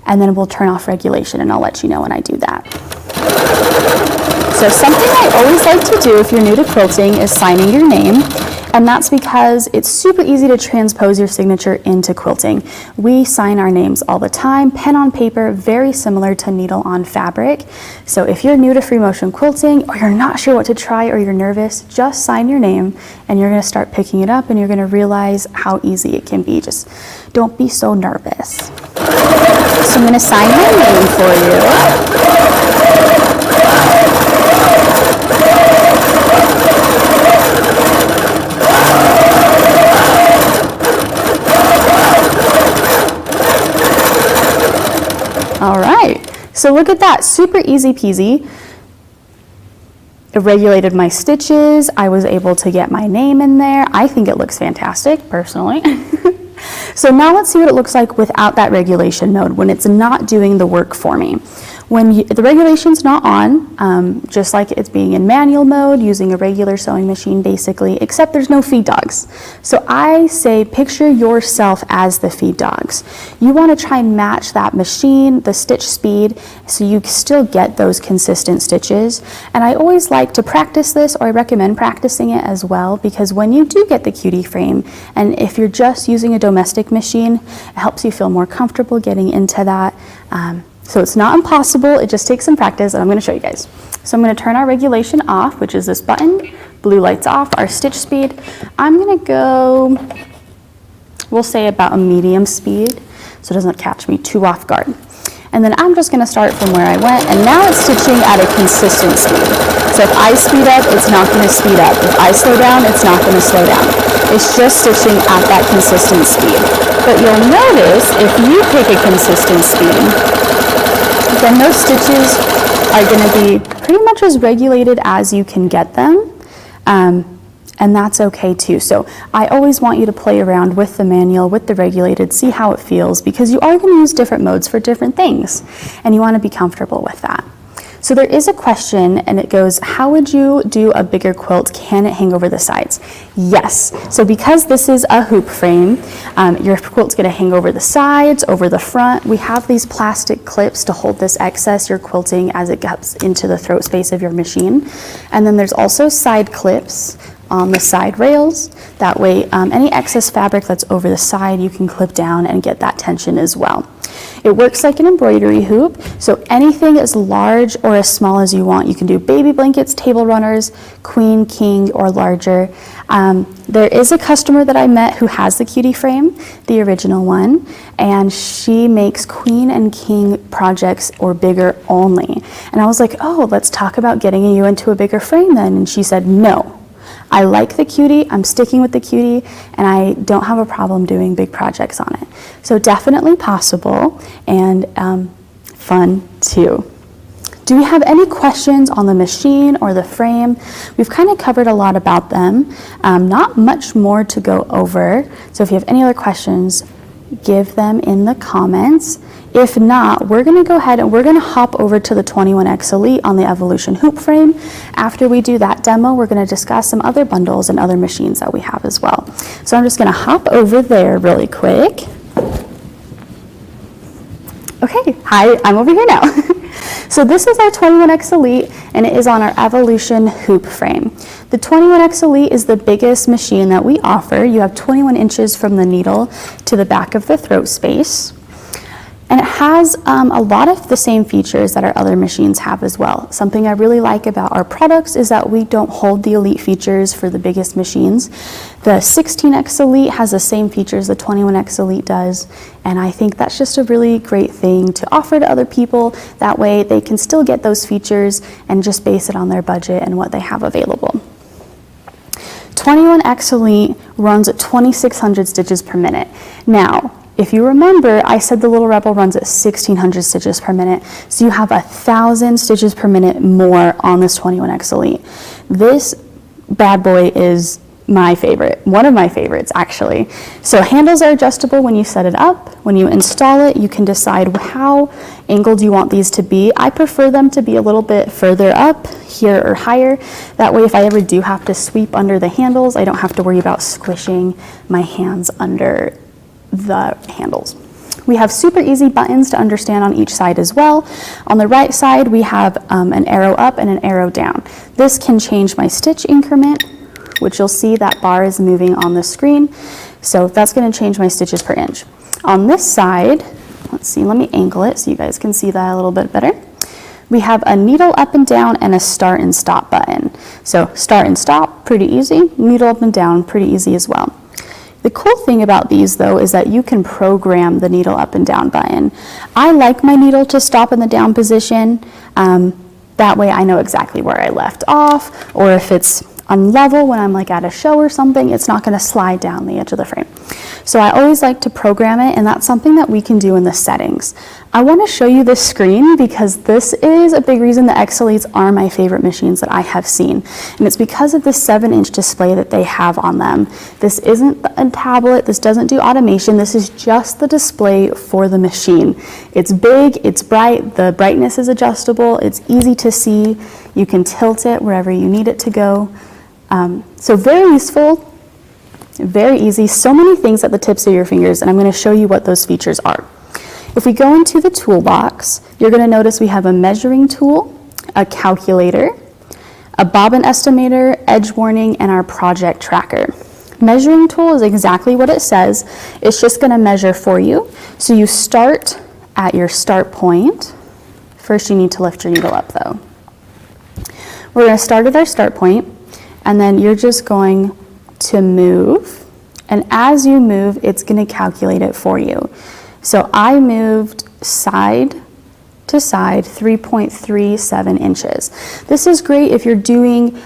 Speaker 6: and then we'll turn off regulation and I'll let you know when I do that. So something I always like to do if you're new to quilting is signing your name. And that's because it's super easy to transpose your signature into quilting. We sign our names all the time, pen on paper, very similar to needle on fabric. So if you're new to free motion quilting, or you're not sure what to try, or you're nervous, just sign your name and you're gonna start picking it up and you're gonna realize how easy it can be. Just don't be so nervous. So I'm gonna sign my name for you. All right, so look at that, super easy peasy. It regulated my stitches. I was able to get my name in there. I think it looks fantastic, personally. So now let's see what it looks like without that regulation mode, when it's not doing the work for me. When the regulation's not on, just like it's being in manual mode, using a regular sewing machine basically, except there's no feed dogs. So I say picture yourself as the feed dogs. You want to try and match that machine, the stitch speed, so you still get those consistent stitches. And I always like to practice this, or I recommend practicing it as well, because when you do get the cutie frame, and if you're just using a domestic machine, it helps you feel more comfortable getting into that. So it's not impossible, it just takes some practice, and I'm going to show you guys. So I'm going to turn our regulation off, which is this button. Blue light's off, our stitch speed. I'm going to go, we'll say about a medium speed, so it doesn't catch me too off guard. And then I'm just going to start from where I went, and now it's stitching at a consistent speed. So if I speed up, it's not going to speed up. If I slow down, it's not going to slow down. It's just stitching at that consistent speed. But you'll notice if you pick a consistent speed, then those stitches are going to be pretty much as regulated as you can get them, and that's okay too. So I always want you to play around with the manual, with the regulated, see how it feels, because you are going to use different modes for different things, and you want to be comfortable with that. So there is a question, and it goes, how would you do a bigger quilt? Can it hang over the sides? Yes. So because this is a hoop frame, your quilt's going to hang over the sides, over the front. We have these plastic clips to hold this excess you're quilting as it gets into the throat space of your machine. And then there's also side clips on the side rails. That way, any excess fabric that's over the side, you can clip down and get that tension as well. It works like an embroidery hoop, so anything as large or as small as you want. You can do baby blankets, table runners, queen, king, or larger. There is a customer that I met who has the cutie frame, the original one, and she makes queen and king projects or bigger only. And I was like, oh, let's talk about getting you into a bigger frame then. And she said, no. I like the cutie, I'm sticking with the cutie, and I don't have a problem doing big projects on it. So definitely possible, and fun too. Do we have any questions on the machine or the frame? We've kind of covered a lot about them. Not much more to go over. So if you have any other questions, give them in the comments. If not, we're going to go ahead and we're going to hop over to the 21X Elite on the Evolution hoop frame. After we do that demo, we're going to discuss some other bundles and other machines that we have as well. So I'm just going to hop over there really quick. Okay, hi, I'm over here now. So this is our 21X Elite, and it is on our Evolution hoop frame. The 21X Elite is the biggest machine that we offer. You have 21 inches from the needle to the back of the throat space. And it has a lot of the same features that our other machines have as well. Something I really like about our products is that we don't hold the Elite features for the biggest machines. The 16X Elite has the same features the 21X Elite does, and I think that's just a really great thing to offer to other people. That way they can still get those features and just base it on their budget and what they have available. 21X Elite runs at 2,600 stitches per minute. Now, if you remember, I said the Little Rebel runs at 1,600 stitches per minute, so you have 1,000 stitches per minute more on this 21X Elite. This bad boy is my favorite, one of my favorites actually. So handles are adjustable when you set it up. When you install it, you can decide how angled you want these to be. I prefer them to be a little bit further up here or higher. That way if I ever do have to sweep under the handles, I don't have to worry about squishing my hands under the handles. We have super easy buttons to understand on each side as well. On the right side, we have an arrow up and an arrow down. This can change my stitch increment, which you'll see that bar is moving on the screen. So that's going to change my stitches per inch. On this side, let's see, let me angle it so you guys can see that a little bit better. We have a needle up and down and a start and stop button. So start and stop, pretty easy. Needle up and down, pretty easy as well. The cool thing about these though is that you can program the needle up and down button. I like my needle to stop in the down position. That way I know exactly where I left off, or if it's unlevel when I'm like at a show or something, it's not going to slide down the edge of the frame. So I always like to program it, and that's something that we can do in the settings. I want to show you this screen because this is a big reason the X Elites are my favorite machines that I have seen. And it's because of the 7-inch display that they have on them. This isn't a tablet, this doesn't do automation, this is just the display for the machine. It's big, it's bright, the brightness is adjustable, it's easy to see, you can tilt it wherever you need it to go. So very useful, very easy, so many things at the tips of your fingers, and I'm going to show you what those features are. If we go into the toolbox, you're going to notice we have a measuring tool, a calculator, a bobbin estimator, edge warning, and our project tracker. Measuring tool is exactly what it says. It's just going to measure for you. So you start at your start point. First you need to lift your needle up though. We're going to start at our start point, and then you're just going to move, and as you move, it's going to calculate it for you. So I moved side to side 3.37 inches. This is great if you're doing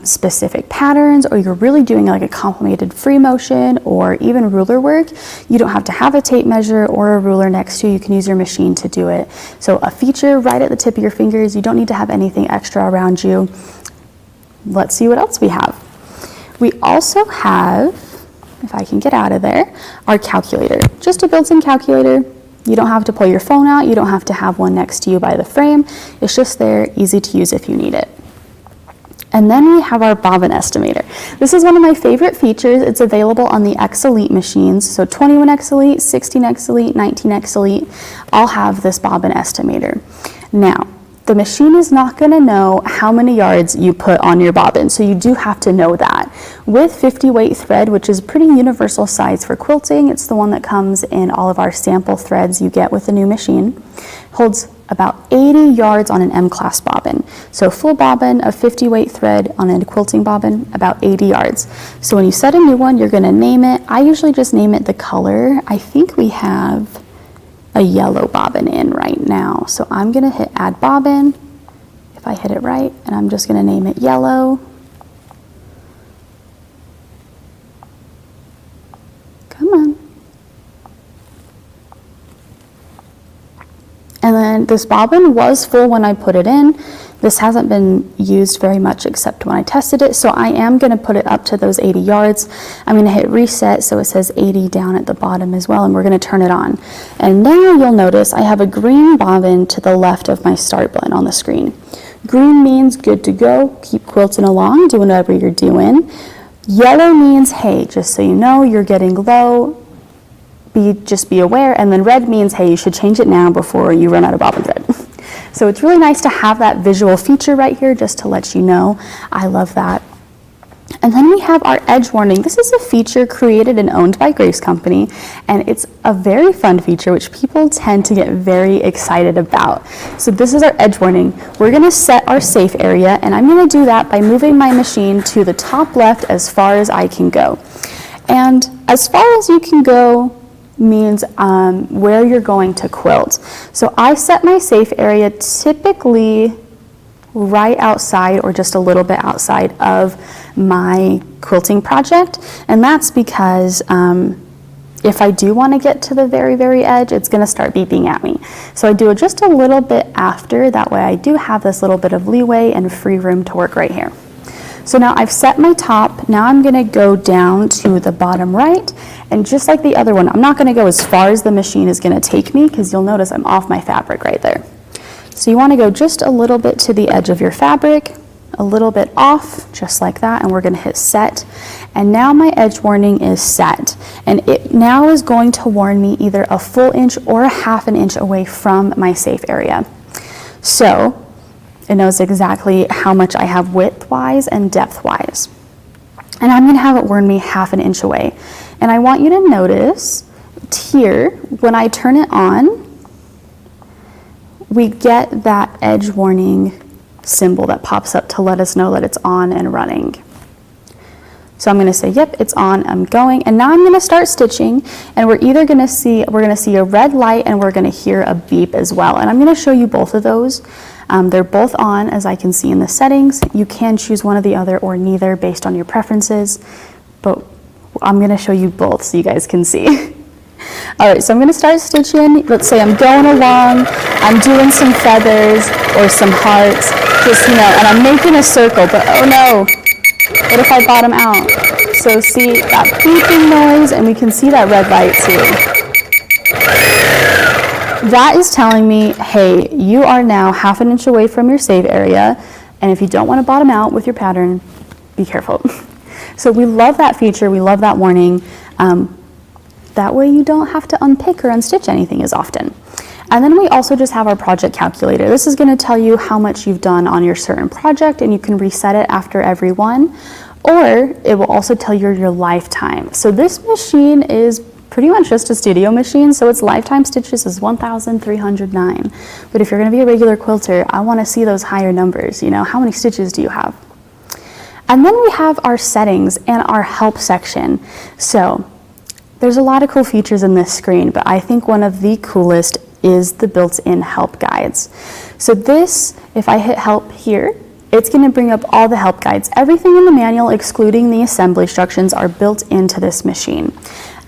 Speaker 6: specific patterns, or you're really doing like a complicated free motion or even ruler work. You don't have to have a tape measure or a ruler next to you. You can use your machine to do it. So a feature right at the tip of your fingers. You don't need to have anything extra around you. Let's see what else we have. We also have, if I can get out of there, our calculator. Just a built-in calculator. You don't have to pull your phone out. You don't have to have one next to you by the frame. It's just there, easy to use if you need it. And then we have our bobbin estimator. This is one of my favorite features. It's available on the X Elite machines. So 21X Elite, 16X Elite, 19X Elite all have this bobbin estimator. Now, the machine is not going to know how many yards you put on your bobbin, so you do have to know that. With 50 weight thread, which is pretty universal size for quilting, it's the one that comes in all of our sample threads you get with the new machine, holds about 80 yards on an M-class bobbin. So full bobbin of 50 weight thread on a quilting bobbin, about 80 yards. So when you set a new one, you're going to name it. I usually just name it the color. I think we have a yellow bobbin in right now. So I'm going to hit add bobbin, if I hit it right, and I'm just going to name it yellow. Come on. And then this bobbin was full when I put it in. This hasn't been used very much except when I tested it, so I am going to put it up to those 80 yards. I'm going to hit reset so it says 80 down at the bottom as well, and we're going to turn it on. And now you'll notice I have a green bobbin to the left of my start button on the screen. Green means good to go, keep quilting along, doing whatever you're doing. Yellow means, hey, just so you know, you're getting low, just be aware. And then red means, hey, you should change it now before you run out of bobbin thread. So it's really nice to have that visual feature right here just to let you know. I love that. And then we have our edge warning. This is a feature created and owned by Grace Company, and it's a very fun feature which people tend to get very excited about. So this is our edge warning. We're going to set our safe area, and I'm going to do that by moving my machine to the top left as far as I can go. And as far as you can go means where you're going to quilt. So I set my safe area typically right outside or just a little bit outside of my quilting project. And that's because if I do want to get to the very, very edge, it's going to start beeping at me. So I do it just a little bit after. That way I do have this little bit of leeway and free room to work right here. So now I've set my top. Now I'm going to go down to the bottom right. And just like the other one, I'm not going to go as far as the machine is going to take me, because you'll notice I'm off my fabric right there. So you want to go just a little bit to the edge of your fabric, a little bit off, just like that, and we're going to hit set. And now my edge warning is set, and it now is going to warn me either a full inch or a half an inch away from my safe area. So it knows exactly how much I have width-wise and depth-wise. And I'm going to have it warn me half an inch away. And I want you to notice here, when I turn it on, we get that edge warning symbol that pops up to let us know that it's on and running. So I'm going to say, yep, it's on, I'm going, and now I'm going to start stitching, and we're either going to see a red light and we're going to hear a beep as well. And I'm going to show you both of those. They're both on, as I can see in the settings. You can choose one or the other or neither based on your preferences, but I'm going to show you both so you guys can see. All right, so I'm going to start stitching. Let's say I'm going along, I'm doing some feathers or some hearts, just, and I'm making a circle, but oh no, what if I bottom out? So see that beeping noise, and we can see that red light too. That is telling me, hey, you are now half an inch away from your save area, and if you don't want to bottom out with your pattern, be careful. So we love that feature, we love that warning. That way you don't have to unpick or unstitch anything as often. And then we also just have our project calculator. This is going to tell you how much you've done on your certain project, and you can reset it after every one, or it will also tell you your lifetime. So this machine is pretty much just a studio machine, so its lifetime stitches is 1,309. But if you're going to be a regular quilter, I want to see those higher numbers. How many stitches do you have? And then we have our settings and our help section. So there's a lot of cool features in this screen, but I think one of the coolest is the built-in help guides. So this, if I hit help here, it's going to bring up all the help guides. Everything in the manual, excluding the assembly instructions, are built into this machine.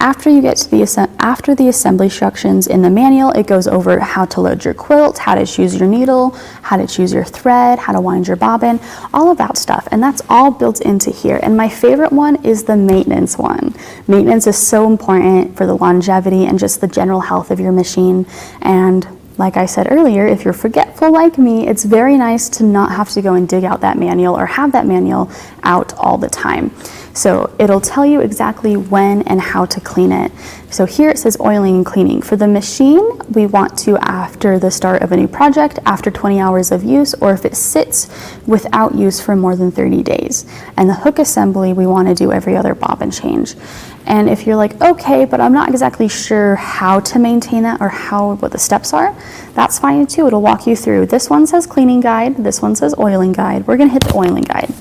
Speaker 6: After you get to the assembly instructions in the manual, it goes over how to load your quilt, how to choose your needle, how to choose your thread, how to wind your bobbin, all of that stuff. And that's all built into here. And my favorite one is the maintenance one. Maintenance is so important for the longevity and just the general health of your machine. And like I said earlier, if you're forgetful like me, it's very nice to not have to go and dig out that manual or have that manual out all the time. So it'll tell you exactly when and how to clean it. So here it says oiling and cleaning. For the machine, we want to after the start of a new project, after 20 hours of use, or if it sits without use for more than 30 days. And the hook assembly, we want to do every other bobbin change. And if you're like, okay, but I'm not exactly sure how to maintain that or what the steps are, that's fine too. It'll walk you through. This one says cleaning guide. This one says oiling guide. We're going to hit the oiling guide.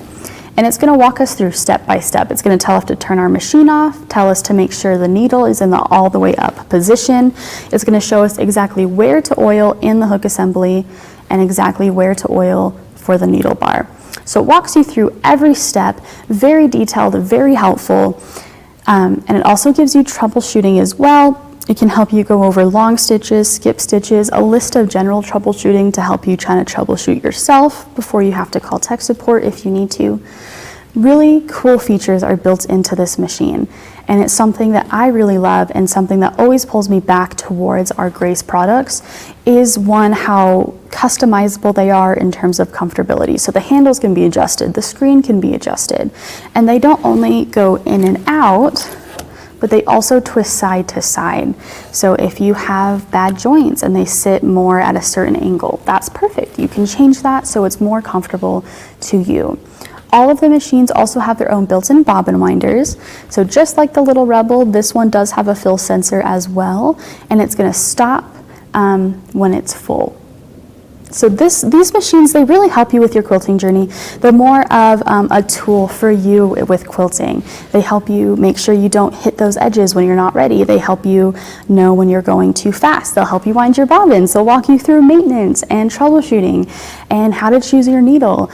Speaker 6: And it's going to walk us through step by step. It's going to tell us to turn our machine off, tell us to make sure the needle is in the all the way up position. It's going to show us exactly where to oil in the hook assembly and exactly where to oil for the needle bar. So it walks you through every step, very detailed, very helpful. And it also gives you troubleshooting as well. It can help you go over long stitches, skip stitches, a list of general troubleshooting to help you try to troubleshoot yourself before you have to call tech support if you need to. Really cool features are built into this machine, and it's something that I really love, and something that always pulls me back towards our Grace products is one, how customizable they are in terms of comfortability. So the handles can be adjusted, the screen can be adjusted, and they don't only go in and out, but they also twist side to side. So if you have bad joints and they sit more at a certain angle, that's perfect. You can change that so it's more comfortable to you. All of the machines also have their own built-in bobbin winders. So just like the Little Rebel, this one does have a fill sensor as well, and it's going to stop when it's full. So these machines, they really help you with your quilting journey. They're more of a tool for you with quilting. They help you make sure you don't hit those edges when you're not ready. They help you know when you're going too fast. They'll help you wind your bobbins. They'll walk you through maintenance and troubleshooting and how to choose your needle.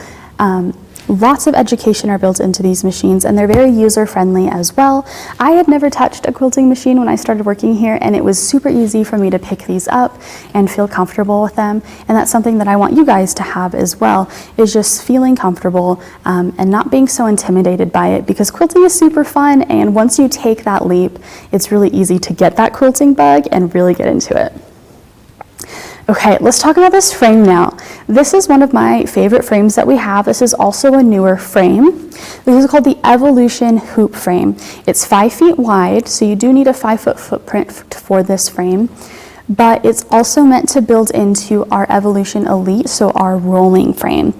Speaker 6: Lots of education are built into these machines, and they're very user-friendly as well. I had never touched a quilting machine when I started working here, and it was super easy for me to pick these up and feel comfortable with them. And that's something that I want you guys to have as well, is just feeling comfortable and not being so intimidated by it, because quilting is super fun, and once you take that leap, it's really easy to get that quilting bug and really get into it. Okay, let's talk about this frame now. This is one of my favorite frames that we have. This is also a newer frame. This is called the Evolution Hoop Frame. It's 5 feet wide, so you do need a 5-foot footprint for this frame, but it's also meant to build into our Evolution Elite, so our rolling frame.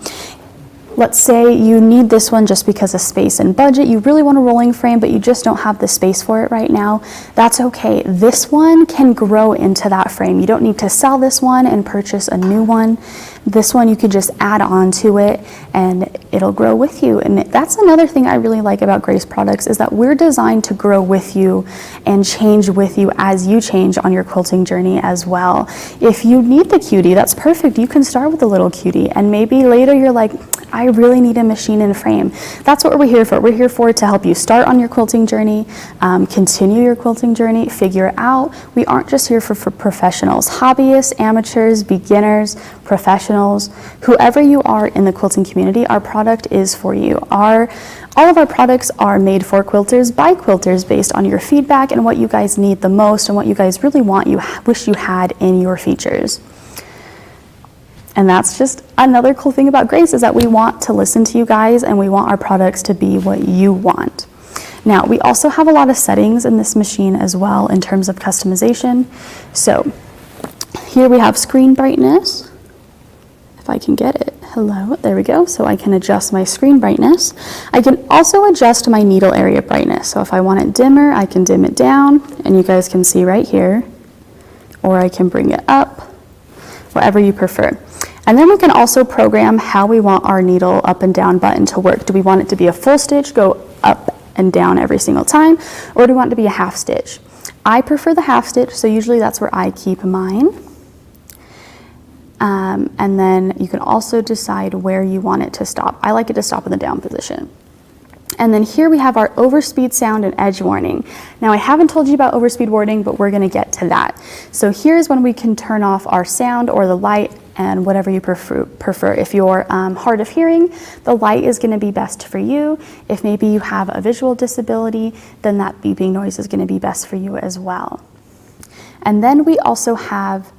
Speaker 6: Let's say you need this one just because of space and budget. You really want a rolling frame, but you just don't have the space for it right now. That's okay. This one can grow into that frame. You don't need to sell this one and purchase a new one. This one you could just add on to it and it'll grow with you. And that's another thing I really like about Grace products, is that we're designed to grow with you and change with you as you change on your quilting journey as well. If you need the cutie, that's perfect. You can start with a little cutie, and maybe later you're like, I really need a machine and a frame. That's what we're here for. We're here for to help you start on your quilting journey, continue your quilting journey, figure it out. We aren't just here for professionals, hobbyists, amateurs, beginners, professionals, whoever you are in the quilting community, our product is for you. All of our products are made for quilters by quilters based on your feedback and what you guys need the most and what you guys really want, you wish you had in your features. And that's just another cool thing about Grace, is that we want to listen to you guys and we want our products to be what you want. Now, we also have a lot of settings in this machine as well in terms of customization. So here we have screen brightness. If I can get it, hello, there we go. So I can adjust my screen brightness. I can also adjust my needle area brightness. So if I want it dimmer, I can dim it down, and you guys can see right here, or I can bring it up, whatever you prefer. And then we can also program how we want our needle up and down button to work. Do we want it to be a full stitch, go up and down every single time, or do we want it to be a half stitch? I prefer the half stitch, so usually that's where I keep mine. And then you can also decide where you want it to stop. I like it to stop in the down position. And then here we have our overspeed sound and edge warning. Now, I haven't told you about overspeed warning, but we're gonna get to that. So here's when we can turn off our sound or the light and whatever you prefer. If you're hard of hearing, the light is gonna be best for you. If maybe you have a visual disability, then that beeping noise is gonna be best for you as well. And then we also have,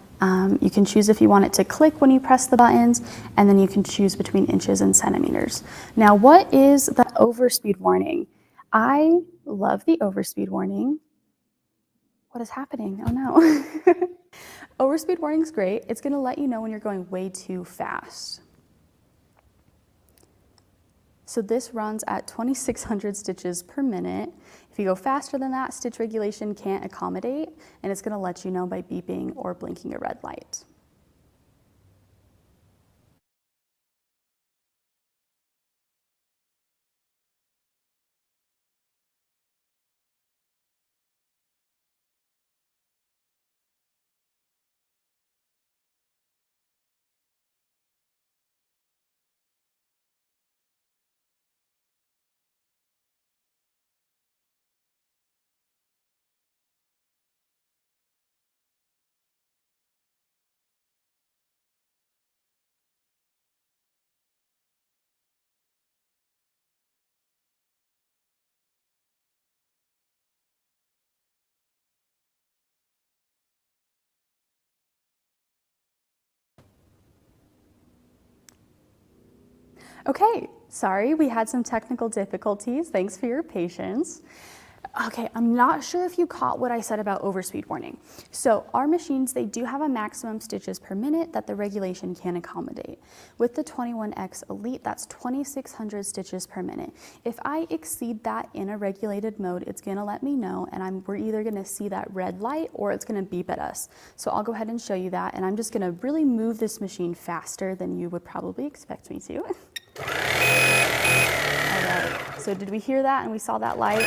Speaker 6: you can choose if you want it to click when you press the buttons, and then you can choose between inches and centimeters. Now, what is the overspeed warning? I love the overspeed warning. What is happening? Oh no. Overspeed warning is great. It's gonna let you know when you're going way too fast. So this runs at 2,600 stitches per minute. If you go faster than that, stitch regulation can't accommodate, and it's gonna let you know by beeping or blinking a red light. Okay, sorry, we had some technical difficulties. Thanks for your patience. Okay, I'm not sure if you caught what I said about overspeed warning. So our machines, they do have a maximum stitches per minute that the regulation can accommodate. With the 21X Elite, that's 2,600 stitches per minute. If I exceed that in a regulated mode, it's gonna let me know, and we're either gonna see that red light or it's gonna beep at us. So I'll go ahead and show you that, and I'm just gonna really move this machine faster than you would probably expect me to. All right, so did we hear that and we saw that light?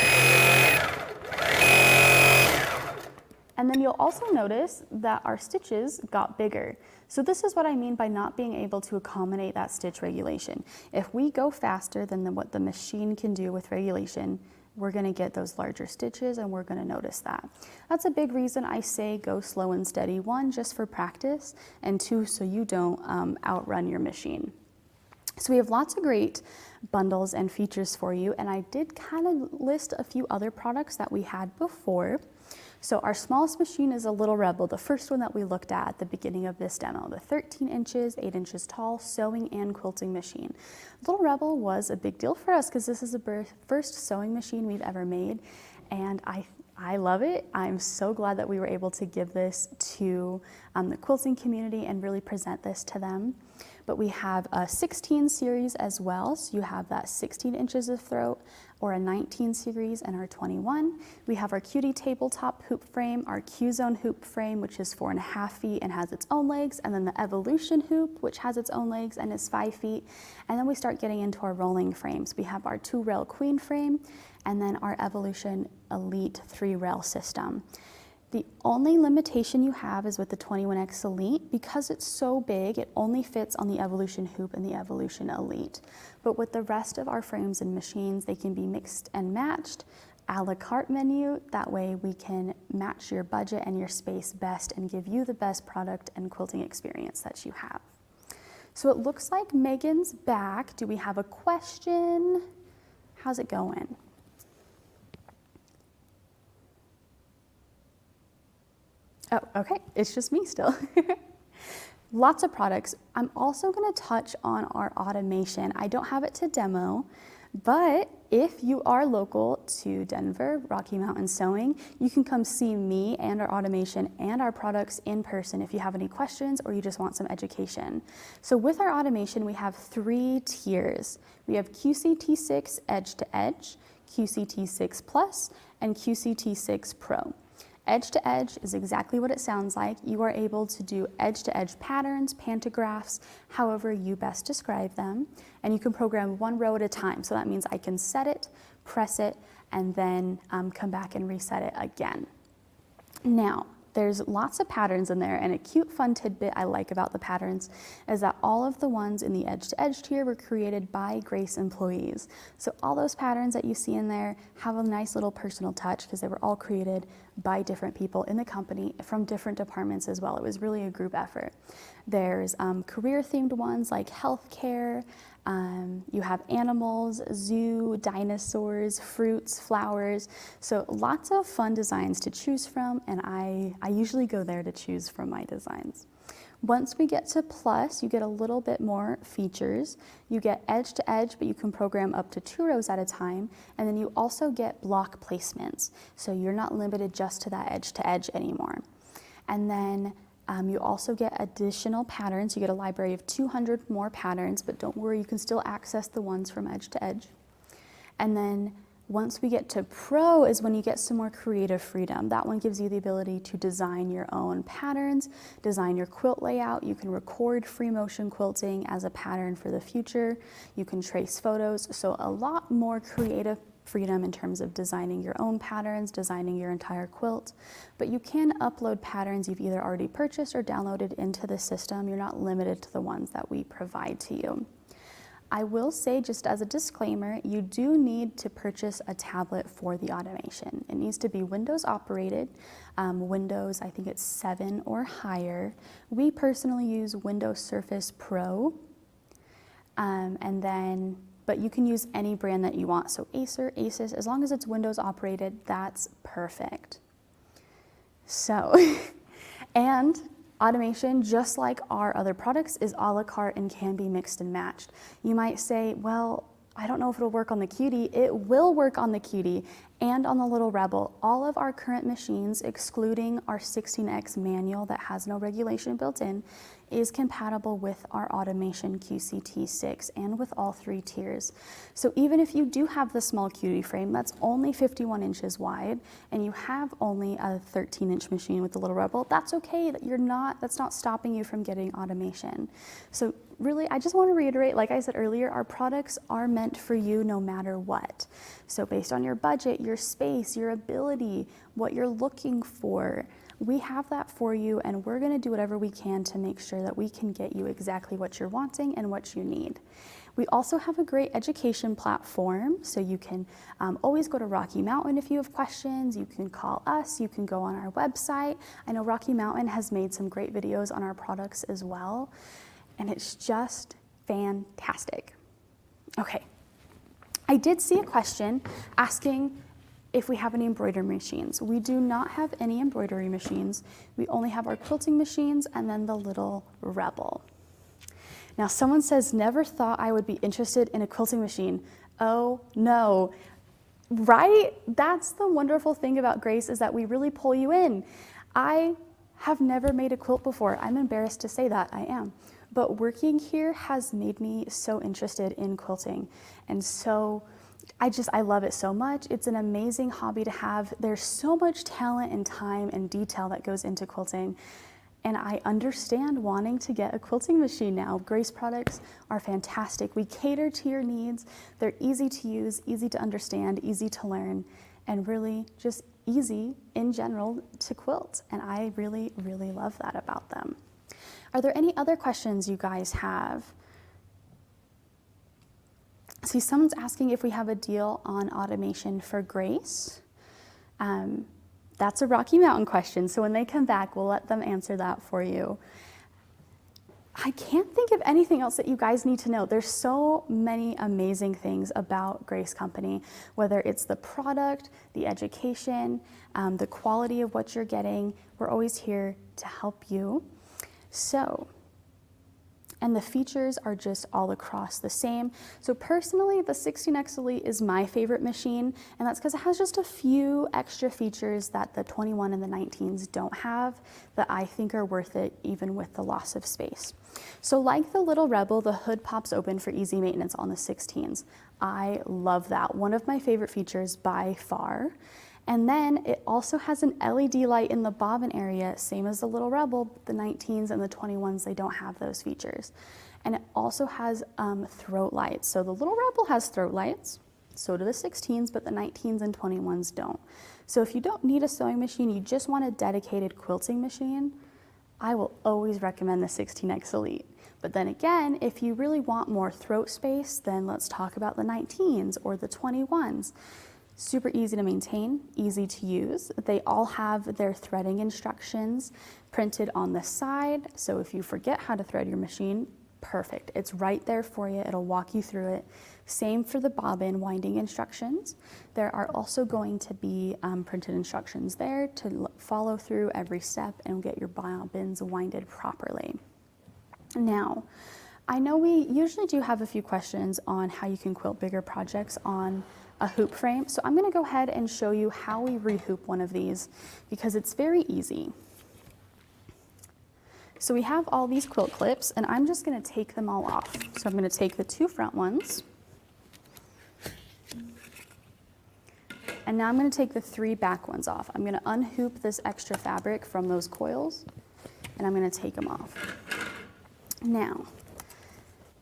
Speaker 6: And then you'll also notice that our stitches got bigger. So this is what I mean by not being able to accommodate that stitch regulation. If we go faster than what the machine can do with regulation, we're gonna get those larger stitches and we're gonna notice that. That's a big reason I say go slow and steady. One, just for practice, and two, so you don't outrun your machine. So we have lots of great bundles and features for you, and I did kind of list a few other products that we had before. So our smallest machine is a Little Rebel, the first one that we looked at the beginning of this demo, the 13 inches, 8 inches tall sewing and quilting machine. Little Rebel was a big deal for us because this is the first sewing machine we've ever made, and I love it. I'm so glad that we were able to give this to the quilting community and really present this to them. But we have a 16 series as well, so you have that 16 inches of throat, or a 19 series and our 21. We have our Cutie tabletop hoop frame, our Q-Zone hoop frame, which is 4.5 feet and has its own legs, and then the Evolution hoop, which has its own legs and is 5 feet. And then we start getting into our rolling frames. We have our 2-rail Queen frame, and then our Evolution Elite 3-rail system. The only limitation you have is with the 21X Elite. Because it's so big, it only fits on the Evolution Hoop and the Evolution Elite. But with the rest of our frames and machines, they can be mixed and matched, a la carte menu. That way we can match your budget and your space best and give you the best product and quilting experience that you have. So it looks like Megan's back. Do we have a question? How's it going? Oh, okay, it's just me still. Lots of products. I'm also gonna touch on our automation. I don't have it to demo, but if you are local to Denver, Rocky Mountain Sewing, you can come see me and our automation and our products in person if you have any questions or you just want some education. So with our automation, we have 3 tiers. We have QCT6 Edge to Edge, QCT6 Plus, and QCT6 Pro. Edge to edge is exactly what it sounds like. You are able to do edge to edge patterns, pantographs, however you best describe them, and you can program 1 row at a time. So that means I can set it, press it, and then come back and reset it again. Now, there's lots of patterns in there, and a cute fun tidbit I like about the patterns is that all of the ones in the edge to edge tier were created by Grace employees. So all those patterns that you see in there have a nice little personal touch because they were all created by different people in the company from different departments as well. It was really a group effort. There's career themed ones like healthcare. You have animals, zoo, dinosaurs, fruits, flowers. So lots of fun designs to choose from, and I usually go there to choose from my designs. Once we get to Plus, you get a little bit more features. You get edge to edge, but you can program up to 2 rows at a time. And then you also get block placements. So you're not limited just to that edge to edge anymore. And then you also get additional patterns. You get a library of 200 more patterns, but don't worry, you can still access the ones from edge to edge. And then once we get to Pro is when you get some more creative freedom. That one gives you the ability to design your own patterns, design your quilt layout. You can record free motion quilting as a pattern for the future. You can trace photos. So a lot more creative freedom in terms of designing your own patterns, designing your entire quilt. But you can upload patterns you've either already purchased or downloaded into the system. You're not limited to the ones that we provide to you. I will say, just as a disclaimer, you do need to purchase a tablet for the automation. It needs to be Windows operated, Windows, I think it's 7 or higher. We personally use Windows Surface Pro, but you can use any brand that you want. So Acer, Asus, as long as it's Windows operated, that's perfect. So, and automation, just like our other products, is a la carte and can be mixed and matched. You might say, well, I don't know if it'll work on the Cutie. It will work on the Cutie, And on the Little Rebel, all of our current machines, excluding our 16X manual that has no regulation built in, is compatible with our automation QCT6 and with all 3 tiers. So even if you do have the small cutie frame that's only 51 inches wide and you have only a 13-inch machine with the Little Rebel, that's okay. That's not stopping you from getting automation. So really, I just want to reiterate, like I said earlier, our products are meant for you no matter what. So based on your budget, your space, your ability, what you're looking for, we have that for you, and we're going to do whatever we can to make sure that we can get you exactly what you're wanting and what you need. We also have a great education platform, so you can always go to Rocky Mountain if you have questions. You can call us, you can go on our website. I know Rocky Mountain has made some great videos on our products as well, and it's just fantastic. Okay, I did see a question asking if we have any embroidery machines. We do not have any embroidery machines. We only have our quilting machines and then the Little Rebel. Now someone says, never thought I would be interested in a quilting machine. Oh no, right? That's the wonderful thing about Grace, is that we really pull you in. I have never made a quilt before. I'm embarrassed to say that, I am. But working here has made me so interested in quilting. And so I love it so much. It's an amazing hobby to have. There's so much talent and time and detail that goes into quilting. And I understand wanting to get a quilting machine now. Grace products are fantastic. We cater to your needs. They're easy to use, easy to understand, easy to learn, and really just easy in general to quilt. And I really, really love that about them. Are there any other questions you guys have? See, someone's asking if we have a deal on automation for Grace. That's a Rocky Mountain question, so when they come back, we'll let them answer that for you. I can't think of anything else that you guys need to know. There's so many amazing things about Grace Company, whether it's the product, the education, the quality of what you're getting. We're always here to help you. So, and the features are just all across the same. So personally, the 16X Elite is my favorite machine, and that's because it has just a few extra features that the 21 and the 19s don't have that I think are worth it, even with the loss of space. So like the Little Rebel, the hood pops open for easy maintenance on the 16s. I love that. One of my favorite features by far. And then it also has an LED light in the bobbin area, same as the Little Rebel. The 19s and the 21s, they don't have those features. And it also has throat lights. So the Little Rebel has throat lights, so do the 16s, but the 19s and 21s don't. So if you don't need a sewing machine, you just want a dedicated quilting machine, I will always recommend the 16X Elite. But then again, if you really want more throat space, then let's talk about the 19s or the 21s. Super easy to maintain, easy to use. They all have their threading instructions printed on the side. So if you forget how to thread your machine, perfect. It's right there for you. It'll walk you through it. Same for the bobbin winding instructions. There are also going to be printed instructions there to follow through every step and get your bobbins winded properly. Now, I know we usually do have a few questions on how you can quilt bigger projects on a hoop frame. So I'm gonna go ahead and show you how we rehoop one of these because it's very easy. So we have all these quilt clips and I'm just gonna take them all off. So I'm gonna take the 2 front ones and now I'm gonna take the 3 back ones off. I'm gonna unhoop this extra fabric from those coils and I'm gonna take them off. Now,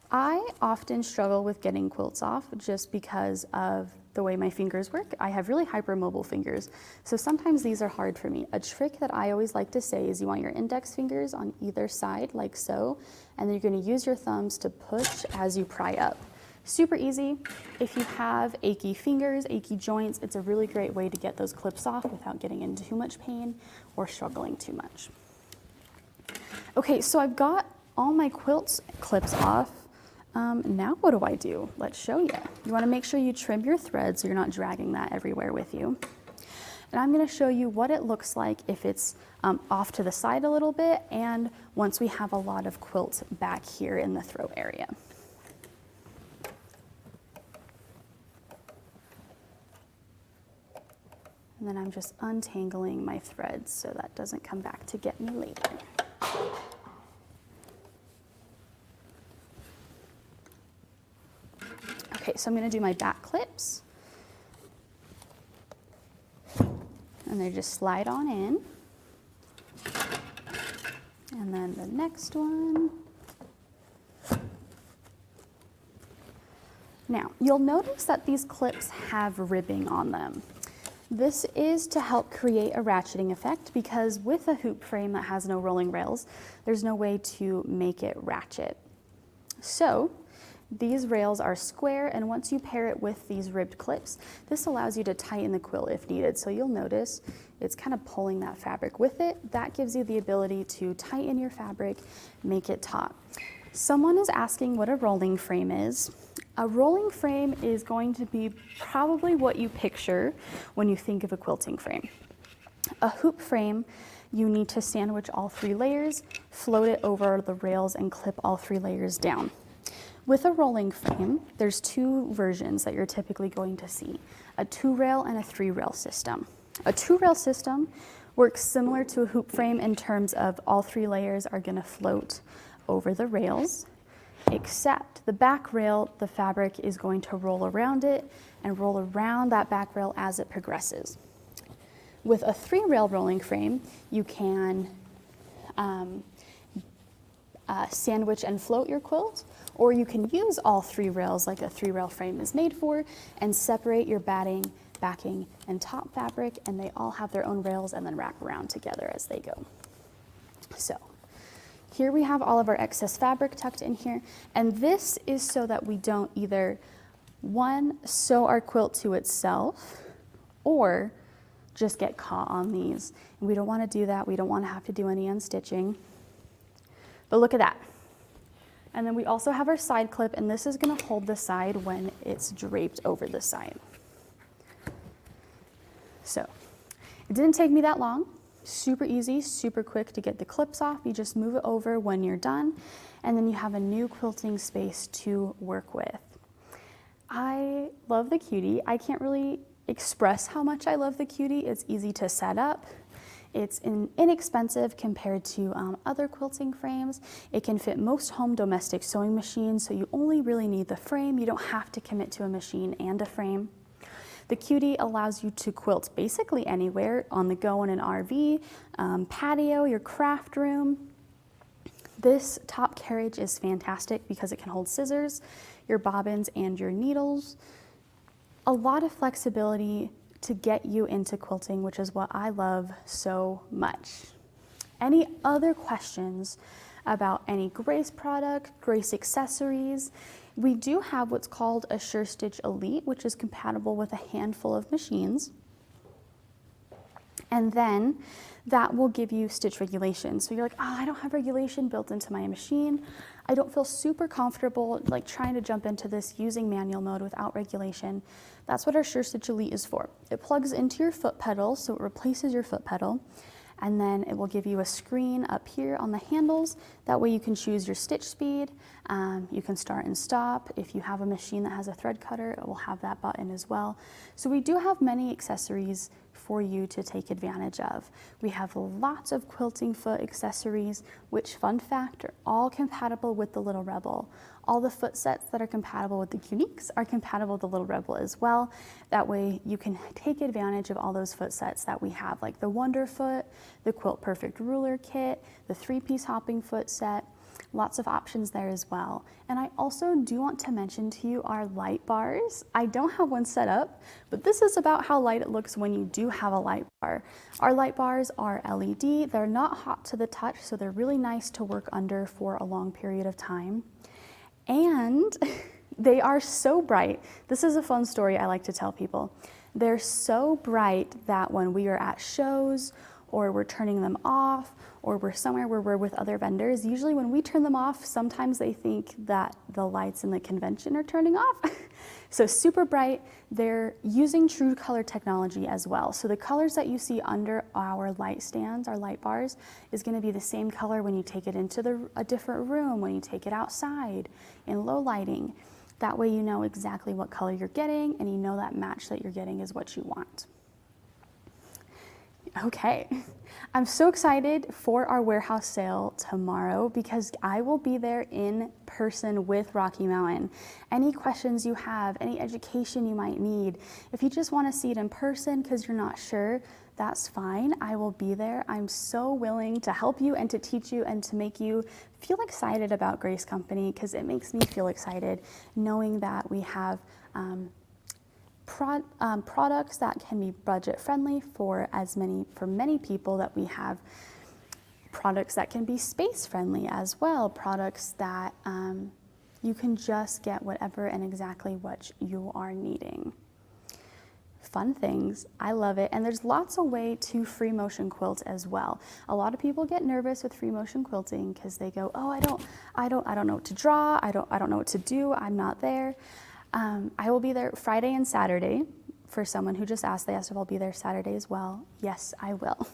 Speaker 6: I often struggle with getting quilts off just because of the way my fingers work. I have really hypermobile fingers, so sometimes these are hard for me. A trick that I always like to say is you want your index fingers on either side, like so, and then you're gonna use your thumbs to push as you pry up. Super easy. If you have achy fingers, achy joints, it's a really great way to get those clips off without getting into too much pain or struggling too much. Okay, so I've got all my quilt clips off. Now what do? Let's show you. You want to make sure you trim your thread so you're not dragging that everywhere with you. And I'm going to show you what it looks like if it's off to the side a little bit and once we have a lot of quilt back here in the throat area. And then I'm just untangling my threads so that doesn't come back to get me later. Okay, so I'm going to do my back clips. And they just slide on in. And then the next one. Now, you'll notice that these clips have ribbing on them. This is to help create a ratcheting effect because with a hoop frame that has no rolling rails, there's no way to make it ratchet. So, these rails are square, and once you pair it with these ribbed clips, this allows you to tighten the quilt if needed. So you'll notice it's kind of pulling that fabric with it. That gives you the ability to tighten your fabric, make it taut. Someone is asking what a rolling frame is. A rolling frame is going to be probably what you picture when you think of a quilting frame. A hoop frame, you need to sandwich all 3 layers, float it over the rails, and clip all 3 layers down. With a rolling frame, there's 2 versions that you're typically going to see, a 2-rail and a 3-rail system. A 2-rail system works similar to a hoop frame in terms of all 3 layers are going to float over the rails, except the back rail, the fabric is going to roll around it and roll around that back rail as it progresses. With a 3-rail rolling frame, you can sandwich and float your quilt, or you can use all 3 rails like a 3-rail frame is made for and separate your batting, backing, and top fabric, and they all have their own rails and then wrap around together as they go. So here we have all of our excess fabric tucked in here, and this is so that we don't either, one, sew our quilt to itself, or just get caught on these. And we don't want to do that. We don't want to have to do any unstitching. But look at that. And then we also have our side clip, and this is going to hold the side when it's draped over the side. So it didn't take me that long. Super easy, super quick to get the clips off. You just move it over when you're done, and then you have a new quilting space to work with. I love the Cutie. I can't really express how much I love the Cutie. It's easy to set up. It's inexpensive compared to other quilting frames. It can fit most home domestic sewing machines, so you only really need the frame. You don't have to commit to a machine and a frame. The Cutie allows you to quilt basically anywhere, on the go in an RV, patio, your craft room. This top carriage is fantastic because it can hold scissors, your bobbins, and your needles. A lot of flexibility to get you into quilting, which is what I love so much. Any other questions about any Grace product, Grace accessories? We do have what's called a SureStitch Elite, which is compatible with a handful of machines. And then that will give you stitch regulation. So you're like, oh, I don't have regulation built into my machine. I don't feel super comfortable like trying to jump into this using manual mode without regulation. That's what our SureStitch Elite is for. It plugs into your foot pedal, so it replaces your foot pedal. And then it will give you a screen up here on the handles. That way you can choose your stitch speed. You can start and stop. If you have a machine that has a thread cutter, it will have that button as well. So we do have many accessories for you to take advantage of. We have lots of quilting foot accessories, which, fun fact, are all compatible with the Little Rebel. All the foot sets that are compatible with the Uniques are compatible with the Little Rebel as well. That way you can take advantage of all those foot sets that we have, like the Wonder Foot, the Quilt Perfect Ruler Kit, the 3-piece hopping foot set. Lots of options there as well. And I also do want to mention to you our light bars. I don't have one set up, but this is about how light it looks when you do have a light bar. Our light bars are LED. They're not hot to the touch, so they're really nice to work under for a long period of time. And they are so bright. This is a fun story I like to tell people. They're so bright that when we are at shows or we're turning them off, or we're somewhere where we're with other vendors, usually when we turn them off, sometimes they think that the lights in the convention are turning off. So super bright. They're using true color technology as well. So the colors that you see under our light stands, our light bars, is going to be the same color when you take it into a different room, when you take it outside, in low lighting. That way you know exactly what color you're getting, and you know that match that you're getting is what you want. Okay. I'm so excited for our warehouse sale tomorrow because I will be there in person with Rocky Mountain. Any questions you have, any education you might need, if you just want to see it in person because you're not sure, that's fine. I will be there. I'm so willing to help you and to teach you and to make you feel excited about Grace Company because it makes me feel excited knowing that we have products that can be budget friendly for many people, that we have products that can be space friendly as well, products that you can just get whatever and exactly what you are needing. Fun things, I love it. And there's lots of way to free motion quilt as well. A lot of people get nervous with free motion quilting because they go, oh, I don't know what to draw, I don't know what to do, I'm not there. I will be there Friday and Saturday. For someone who just asked, they asked if I'll be there Saturday as well. Yes, I will.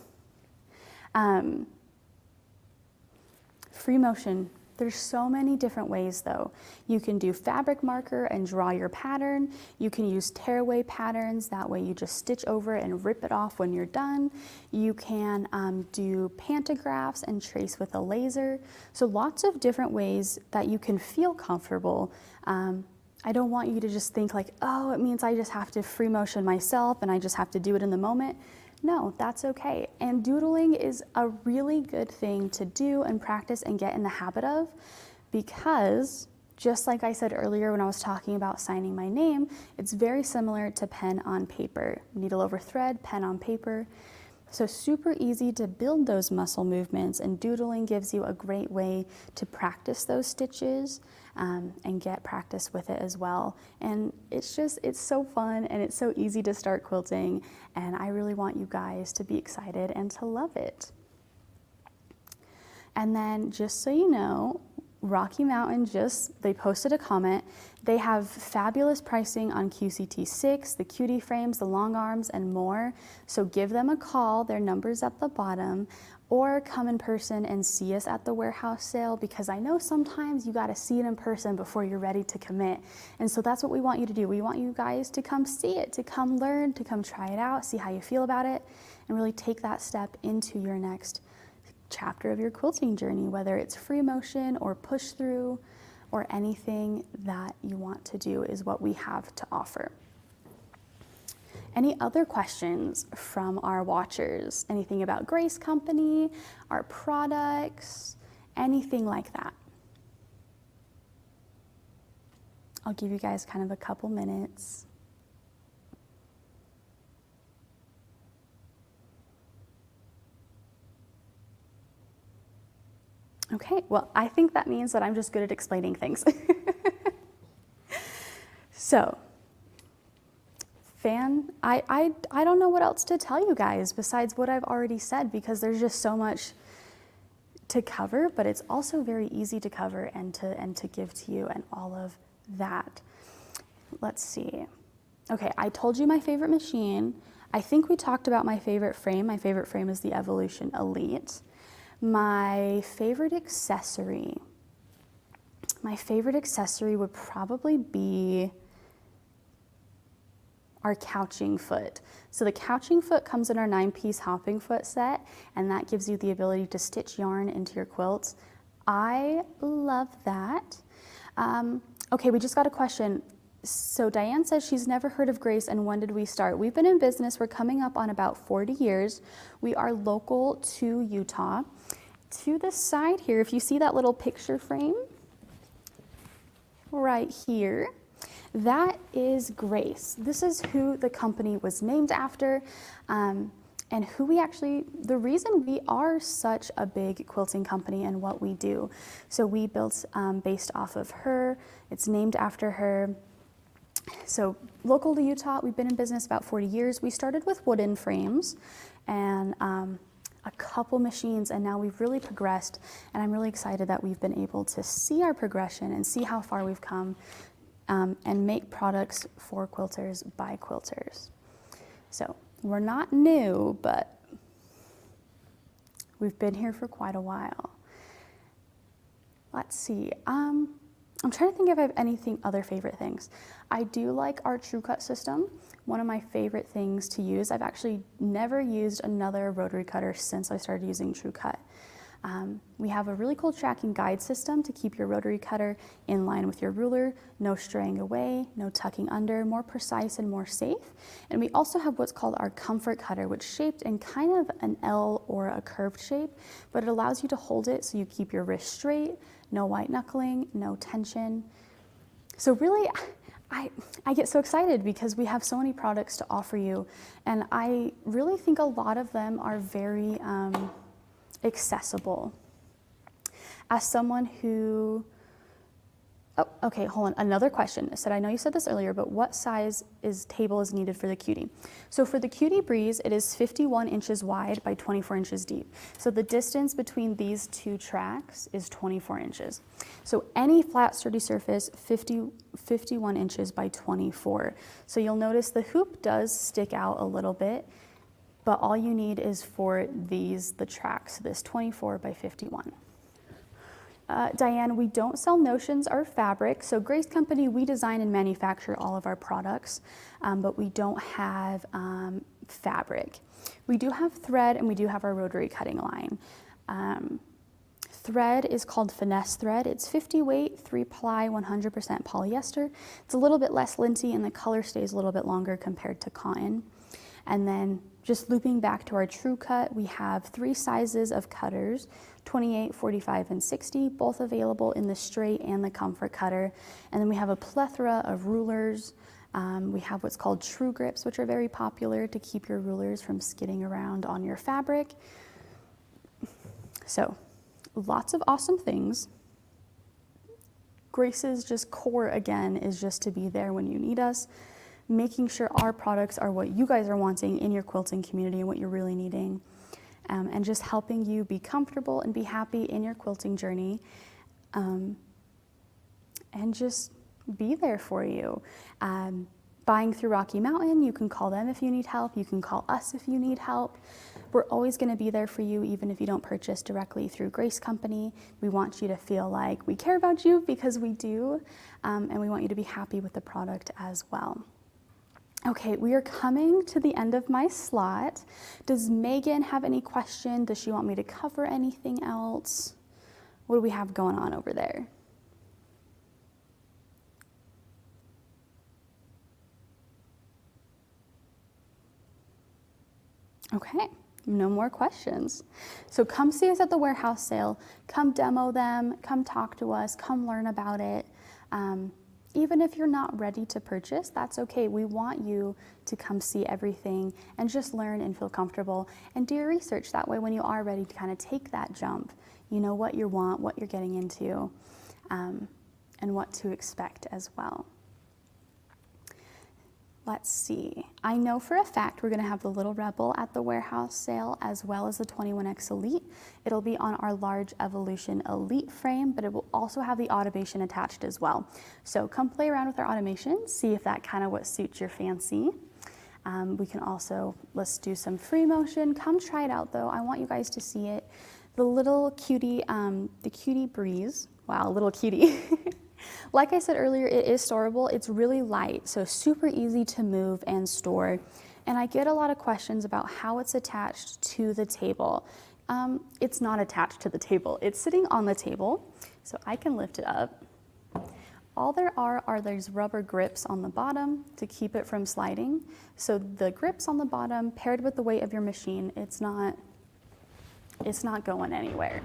Speaker 6: Free motion. There's so many different ways though. You can do fabric marker and draw your pattern. You can use tearaway patterns. That way you just stitch over it and rip it off when you're done. You can do pantographs and trace with a laser. So lots of different ways that you can feel comfortable. I don't want you to just think like, oh, it means I just have to free motion myself and I just have to do it in the moment. No, that's okay. And doodling is a really good thing to do and practice and get in the habit of, because just like I said earlier when I was talking about signing my name, it's very similar to pen on paper. Needle over thread, pen on paper. So super easy to build those muscle movements, and doodling gives you a great way to practice those stitches and get practice with it as well. And it's so fun and it's so easy to start quilting, and I really want you guys to be excited and to love it. And then just so you know, Rocky Mountain they posted a comment. They have fabulous pricing on QCT6, the cutie frames, the long arms, and more. So give them a call. Their number's at the bottom, or come in person and see us at the warehouse sale, because I know sometimes you got to see it in person before you're ready to commit. And so that's what we want you to do. We want you guys to come see it, to come learn, to come try it out, see how you feel about it, and really take that step into your next chapter of your quilting journey, whether it's free motion or push through or anything that you want to do is what we have to offer. Any other questions from our watchers? Anything about Grace Company, our products, anything like that? I'll give you guys kind of a couple minutes. Okay, well, I think that means that I'm just good at explaining things. So, I don't know what else to tell you guys besides what I've already said, because there's just so much to cover, but it's also very easy to cover and to give to you and all of that. Let's see. Okay, I told you my favorite machine. I think we talked about my favorite frame. My favorite frame is the Evolution Elite. My favorite accessory would probably be our couching foot. So the couching foot comes in our 9-piece hopping foot set, and that gives you the ability to stitch yarn into your quilts. I love that. Okay, we just got a question. So Diane says she's never heard of Grace, and when did we start? We've been in business, we're coming up on about 40 years. We are local to Utah. To the side here, if you see that little picture frame right here, that is Grace. This is who the company was named after, and who the reason we are such a big quilting company and what we do. So we built based off of her. It's named after her. So local to Utah, we've been in business about 40 years. We started with wooden frames and a couple machines, and now we've really progressed, and I'm really excited that we've been able to see our progression and see how far we've come, and make products for quilters by quilters. So we're not new, but we've been here for quite a while. Let's see. I'm trying to think if I have anything other favorite things. I do like our True Cut system. One of my favorite things to use. I've actually never used another rotary cutter since I started using True Cut. We have a really cool tracking guide system to keep your rotary cutter in line with your ruler, no straying away, no tucking under, more precise and more safe. And we also have what's called our comfort cutter, which is shaped in kind of an L or a curved shape, but it allows you to hold it so you keep your wrist straight, no white knuckling, no tension. So really, I get so excited because we have so many products to offer you, and I really think a lot of them are very accessible. As someone who, oh, okay, hold on, another question. I said, I know you said this earlier, but what size table is needed for the Cutie? So for the Cutie Breeze, it is 51 inches wide by 24 inches deep. So the distance between these two tracks is 24 inches. So any flat sturdy surface, 51 inches by 24. So you'll notice the hoop does stick out a little bit, but all you need is for the tracks, this 24 by 51. Diane, we don't sell notions or fabric. So Grace Company, we design and manufacture all of our products, but we don't have fabric. We do have thread, and we do have our rotary cutting line. Thread is called finesse thread. It's 50 weight, 3-ply, 100% polyester. It's a little bit less linty, and the color stays a little bit longer compared to cotton. And then just looping back to our True Cut, we have 3 sizes of cutters, 28, 45, and 60, both available in the straight and the comfort cutter. And then we have a plethora of rulers. We have what's called True Grips, which are very popular to keep your rulers from skidding around on your fabric. So lots of awesome things. Grace's just core, again, is just to be there when you need us, making sure our products are what you guys are wanting in your quilting community and what you're really needing, and just helping you be comfortable and be happy in your quilting journey, and just be there for you. Buying through Rocky Mountain, you can call them if you need help. You can call us if you need help. We're always going to be there for you, even if you don't purchase directly through Grace Company. We want you to feel like we care about you, because we do, and we want you to be happy with the product as well. Okay, we are coming to the end of my slot. Does Megan have any question? Does she want me to cover anything else? What do we have going on over there? Okay, no more questions. So come see us at the warehouse sale. Come demo them, come talk to us, come learn about it. Even if you're not ready to purchase, that's okay. We want you to come see everything and just learn and feel comfortable and do your research. That way, when you are ready to kind of take that jump, you know what you want, what you're getting into, and what to expect as well. Let's see. I know for a fact we're going to have the Little Rebel at the warehouse sale, as well as the 21X Elite. It'll be on our large Evolution Elite frame, but it will also have the automation attached as well. So come play around with our automation, see if that kind of what suits your fancy. We can also, let's do some free motion. Come try it out though. I want you guys to see it. The little cutie, the Cutie Breeze. Wow, little cutie. Like I said earlier, it is storable. It's really light, so super easy to move and store. And I get a lot of questions about how it's attached to the table. It's not attached to the table. It's sitting on the table, so I can lift it up. All there are these rubber grips on the bottom to keep it from sliding. So the grips on the bottom, paired with the weight of your machine, it's not going anywhere,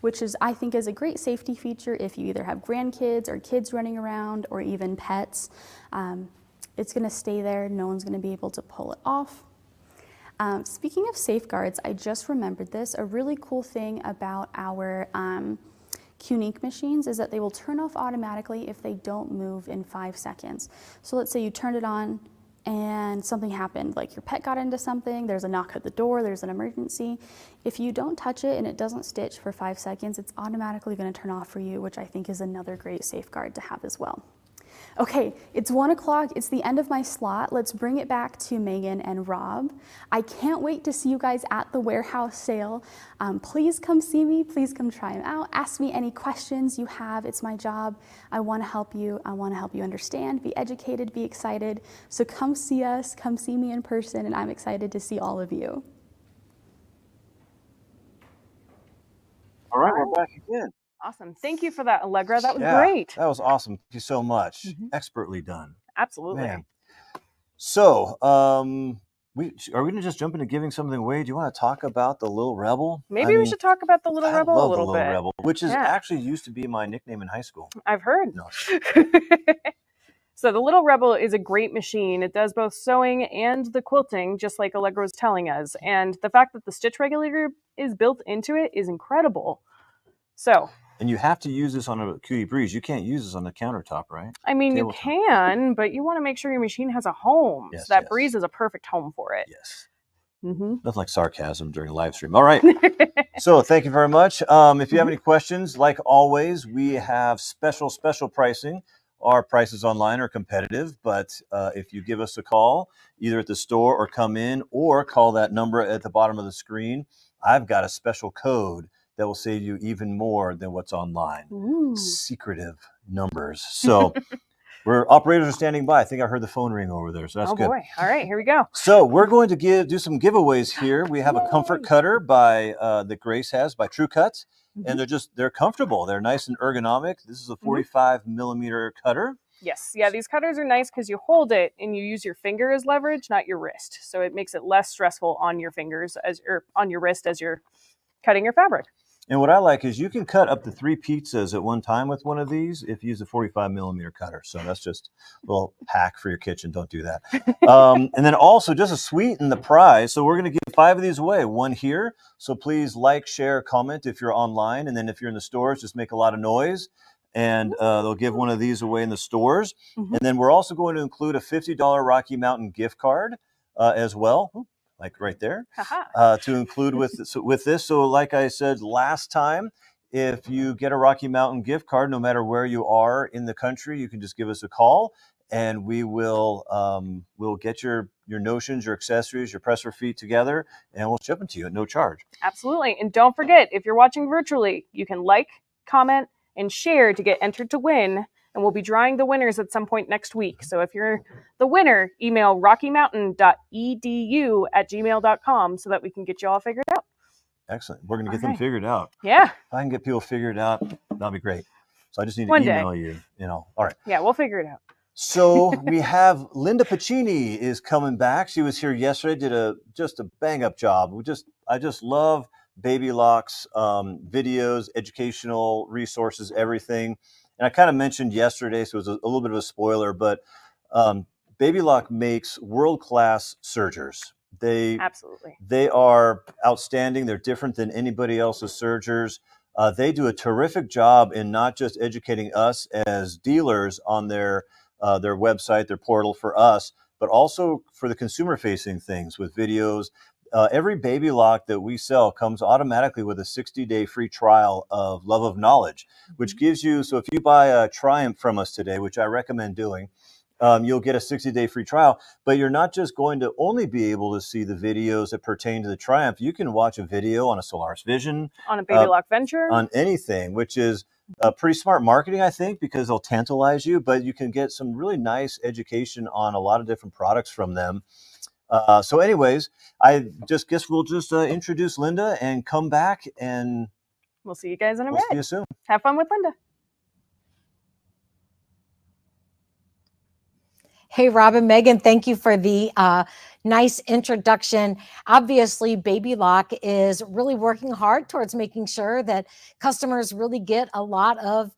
Speaker 6: which is, I think, is a great safety feature if you either have grandkids or kids running around or even pets. It's gonna stay there. No one's gonna be able to pull it off. Speaking of safeguards, I just remembered this. A really cool thing about our Qnique machines is that they will turn off automatically if they don't move in 5 seconds. So let's say you turned it on and something happened, like your pet got into something, there's a knock at the door, there's an emergency. If you don't touch it and it doesn't stitch for 5 seconds, it's automatically gonna turn off for you, which I think is another great safeguard to have as well. Okay, it's 1 o'clock. It's the end of my slot. Let's bring it back to Megan and Rob. I can't wait to see you guys at the warehouse sale. Please come see me. Please come try them out. Ask me any questions you have. It's my job. I want to help you. I want to help you understand, be educated, be excited. So come see us. Come see me in person, and I'm excited to see all of you.
Speaker 1: All right, we're back again.
Speaker 2: Awesome. Thank you for that, Allegra. That was great.
Speaker 1: That was awesome. Thank you so much. Expertly done.
Speaker 2: Absolutely.
Speaker 1: Man. So, are we going to just jump into giving something away? Do you want to talk about the Little Rebel?
Speaker 2: Maybe we should talk about the Little Rebel a little bit.
Speaker 1: Rebel, which is actually used to be my nickname in high school.
Speaker 2: I've heard.
Speaker 1: No.
Speaker 2: So the Little Rebel is a great machine. It does both sewing and the quilting, just like Allegra was telling us. And the fact that the stitch regulator is built into it is incredible. So.
Speaker 1: And you have to use this on a Cutie Breeze. You can't use this on the countertop, right?
Speaker 2: I mean, you can, but you want to make sure your machine has a home.
Speaker 1: Yes,
Speaker 2: so that Breeze is a perfect home for it.
Speaker 1: Yes. Nothing like sarcasm during a live stream. All right. So thank you very much. If you have any questions, like always, we have special pricing. Our prices online are competitive, but if you give us a call, either at the store or come in or call that number at the bottom of the screen, I've got a special code that will save you even more than what's online.
Speaker 2: Ooh.
Speaker 1: Secretive numbers. So operators are standing by. I think I heard the phone ring over there, so that's good.
Speaker 2: Oh boy. All right, here we go.
Speaker 1: So we're going to do some giveaways here. We have a comfort cutter by that Grace has by True Cuts, and they're comfortable. They're nice and ergonomic. This is a 45 millimeter cutter.
Speaker 2: Yes. Yeah, these cutters are nice because you hold it and you use your finger as leverage, not your wrist. So it makes it less stressful on your fingers or on your wrist as you're cutting your fabric.
Speaker 1: And what I like is you can cut up to 3 pizzas at one time with one of these if you use a 45 millimeter cutter. So that's just a little hack for your kitchen. Don't do that. And then also just to sweeten the prize. So we're going to give 5 of these away. 1 here. So please like, share, comment if you're online. And then if you're in the stores, just make a lot of noise. And they'll give one of these away in the stores. And then we're also going to include a $50 Rocky Mountain gift card as well. Like right there, to include with this. So like I said last time, if you get a Rocky Mountain gift card, no matter where you are in the country, you can just give us a call and we will we'll get your notions, your accessories, your presser feet together, and we'll ship them to you at no charge.
Speaker 2: Absolutely. And don't forget, if you're watching virtually, you can like, comment, and share to get entered to win. And we'll be drawing the winners at some point next week. So if you're the winner, email rockymountain.edu@gmail.com so that we can get you all figured out.
Speaker 1: Excellent. We're going to get them figured out.
Speaker 2: Yeah.
Speaker 1: If I can get people figured out, that'll be great. So I just need to email you, All right.
Speaker 2: Yeah, we'll figure it out.
Speaker 1: So we have Linda Pacini is coming back. She was here yesterday, did just a bang up job. I just love Baby Lock's videos, educational resources, everything. And I kind of mentioned yesterday, so it was a little bit of a spoiler, but Baby Lock makes world-class sergers. They are outstanding. They're different than anybody else's sergers. They do a terrific job in not just educating us as dealers on their website, their portal for us, but also for the consumer-facing things with videos. Every Baby Lock that we sell comes automatically with a 60-day free trial of Love of Knowledge, which gives you, so if you buy a Triumph from us today, which I recommend doing, you'll get a 60-day free trial, but you're not just going to only be able to see the videos that pertain to the Triumph. You can watch a video on a Solaris Vision,
Speaker 2: on a Baby Lock Venture,
Speaker 1: on anything, which is pretty smart marketing, I think, because they'll tantalize you, but you can get some really nice education on a lot of different products from them. So anyways, I just guess we'll just introduce Linda and come back, and
Speaker 2: we'll see you guys in a
Speaker 1: bit.
Speaker 2: See
Speaker 1: you soon.
Speaker 2: Have fun with Linda.
Speaker 3: Hey, Rob and Megan, thank you for the nice introduction. Obviously, Baby Lock is really working hard towards making sure that customers really get a lot of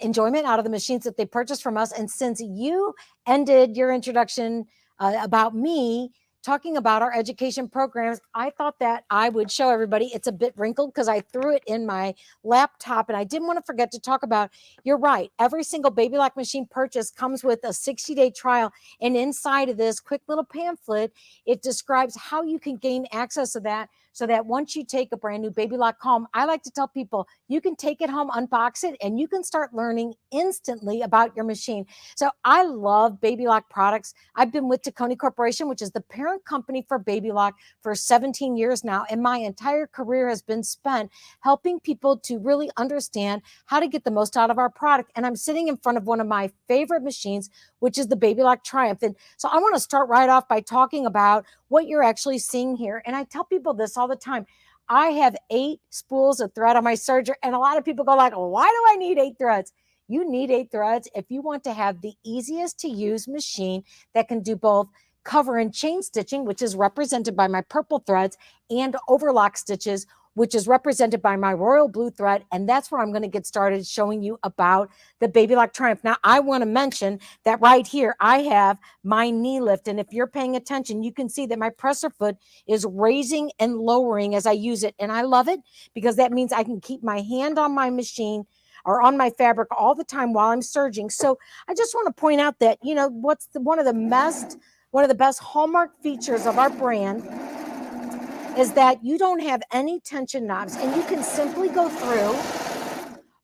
Speaker 3: enjoyment out of the machines that they purchase from us. And since you ended your introduction about me
Speaker 7: talking about our education programs, I thought that I would show everybody. It's a bit wrinkled because I threw it in my laptop, and I didn't want to forget to talk about, you're right, every single baby lock machine purchase comes with a 60-day trial, and inside of this quick little pamphlet, it describes how you can gain access to that, so that once you take a brand new baby lock home, I like to tell people you can take it home, unbox it, and you can start learning instantly about your machine. So I love baby lock products. I've been with Taconi Corporation, which is the parent company for baby lock, for 17 years now, and my entire career has been spent helping people to really understand how to get the most out of our product. And I'm sitting in front of one of my favorite machines, which is the Baby Lock Triumph. And so I want to start right off by talking about what you're actually seeing here. And I tell people this all the time. I have 8 spools of thread on my serger, and a lot of people go like, why do I need 8 threads? You need 8 threads if you want to have the easiest to use machine that can do both cover and chain stitching, which is represented by my purple threads, and overlock stitches, which is represented by my royal blue thread. And that's where I'm going to get started showing you about the Baby Lock Triumph. Now, I want to mention that right here, I have my knee lift. And if you're paying attention, you can see that my presser foot is raising and lowering as I use it. And I love it because that means I can keep my hand on my machine or on my fabric all the time while I'm serging. So I just want to point out that, you know, one of the best hallmark features of our brand is that you don't have any tension knobs, and you can simply go through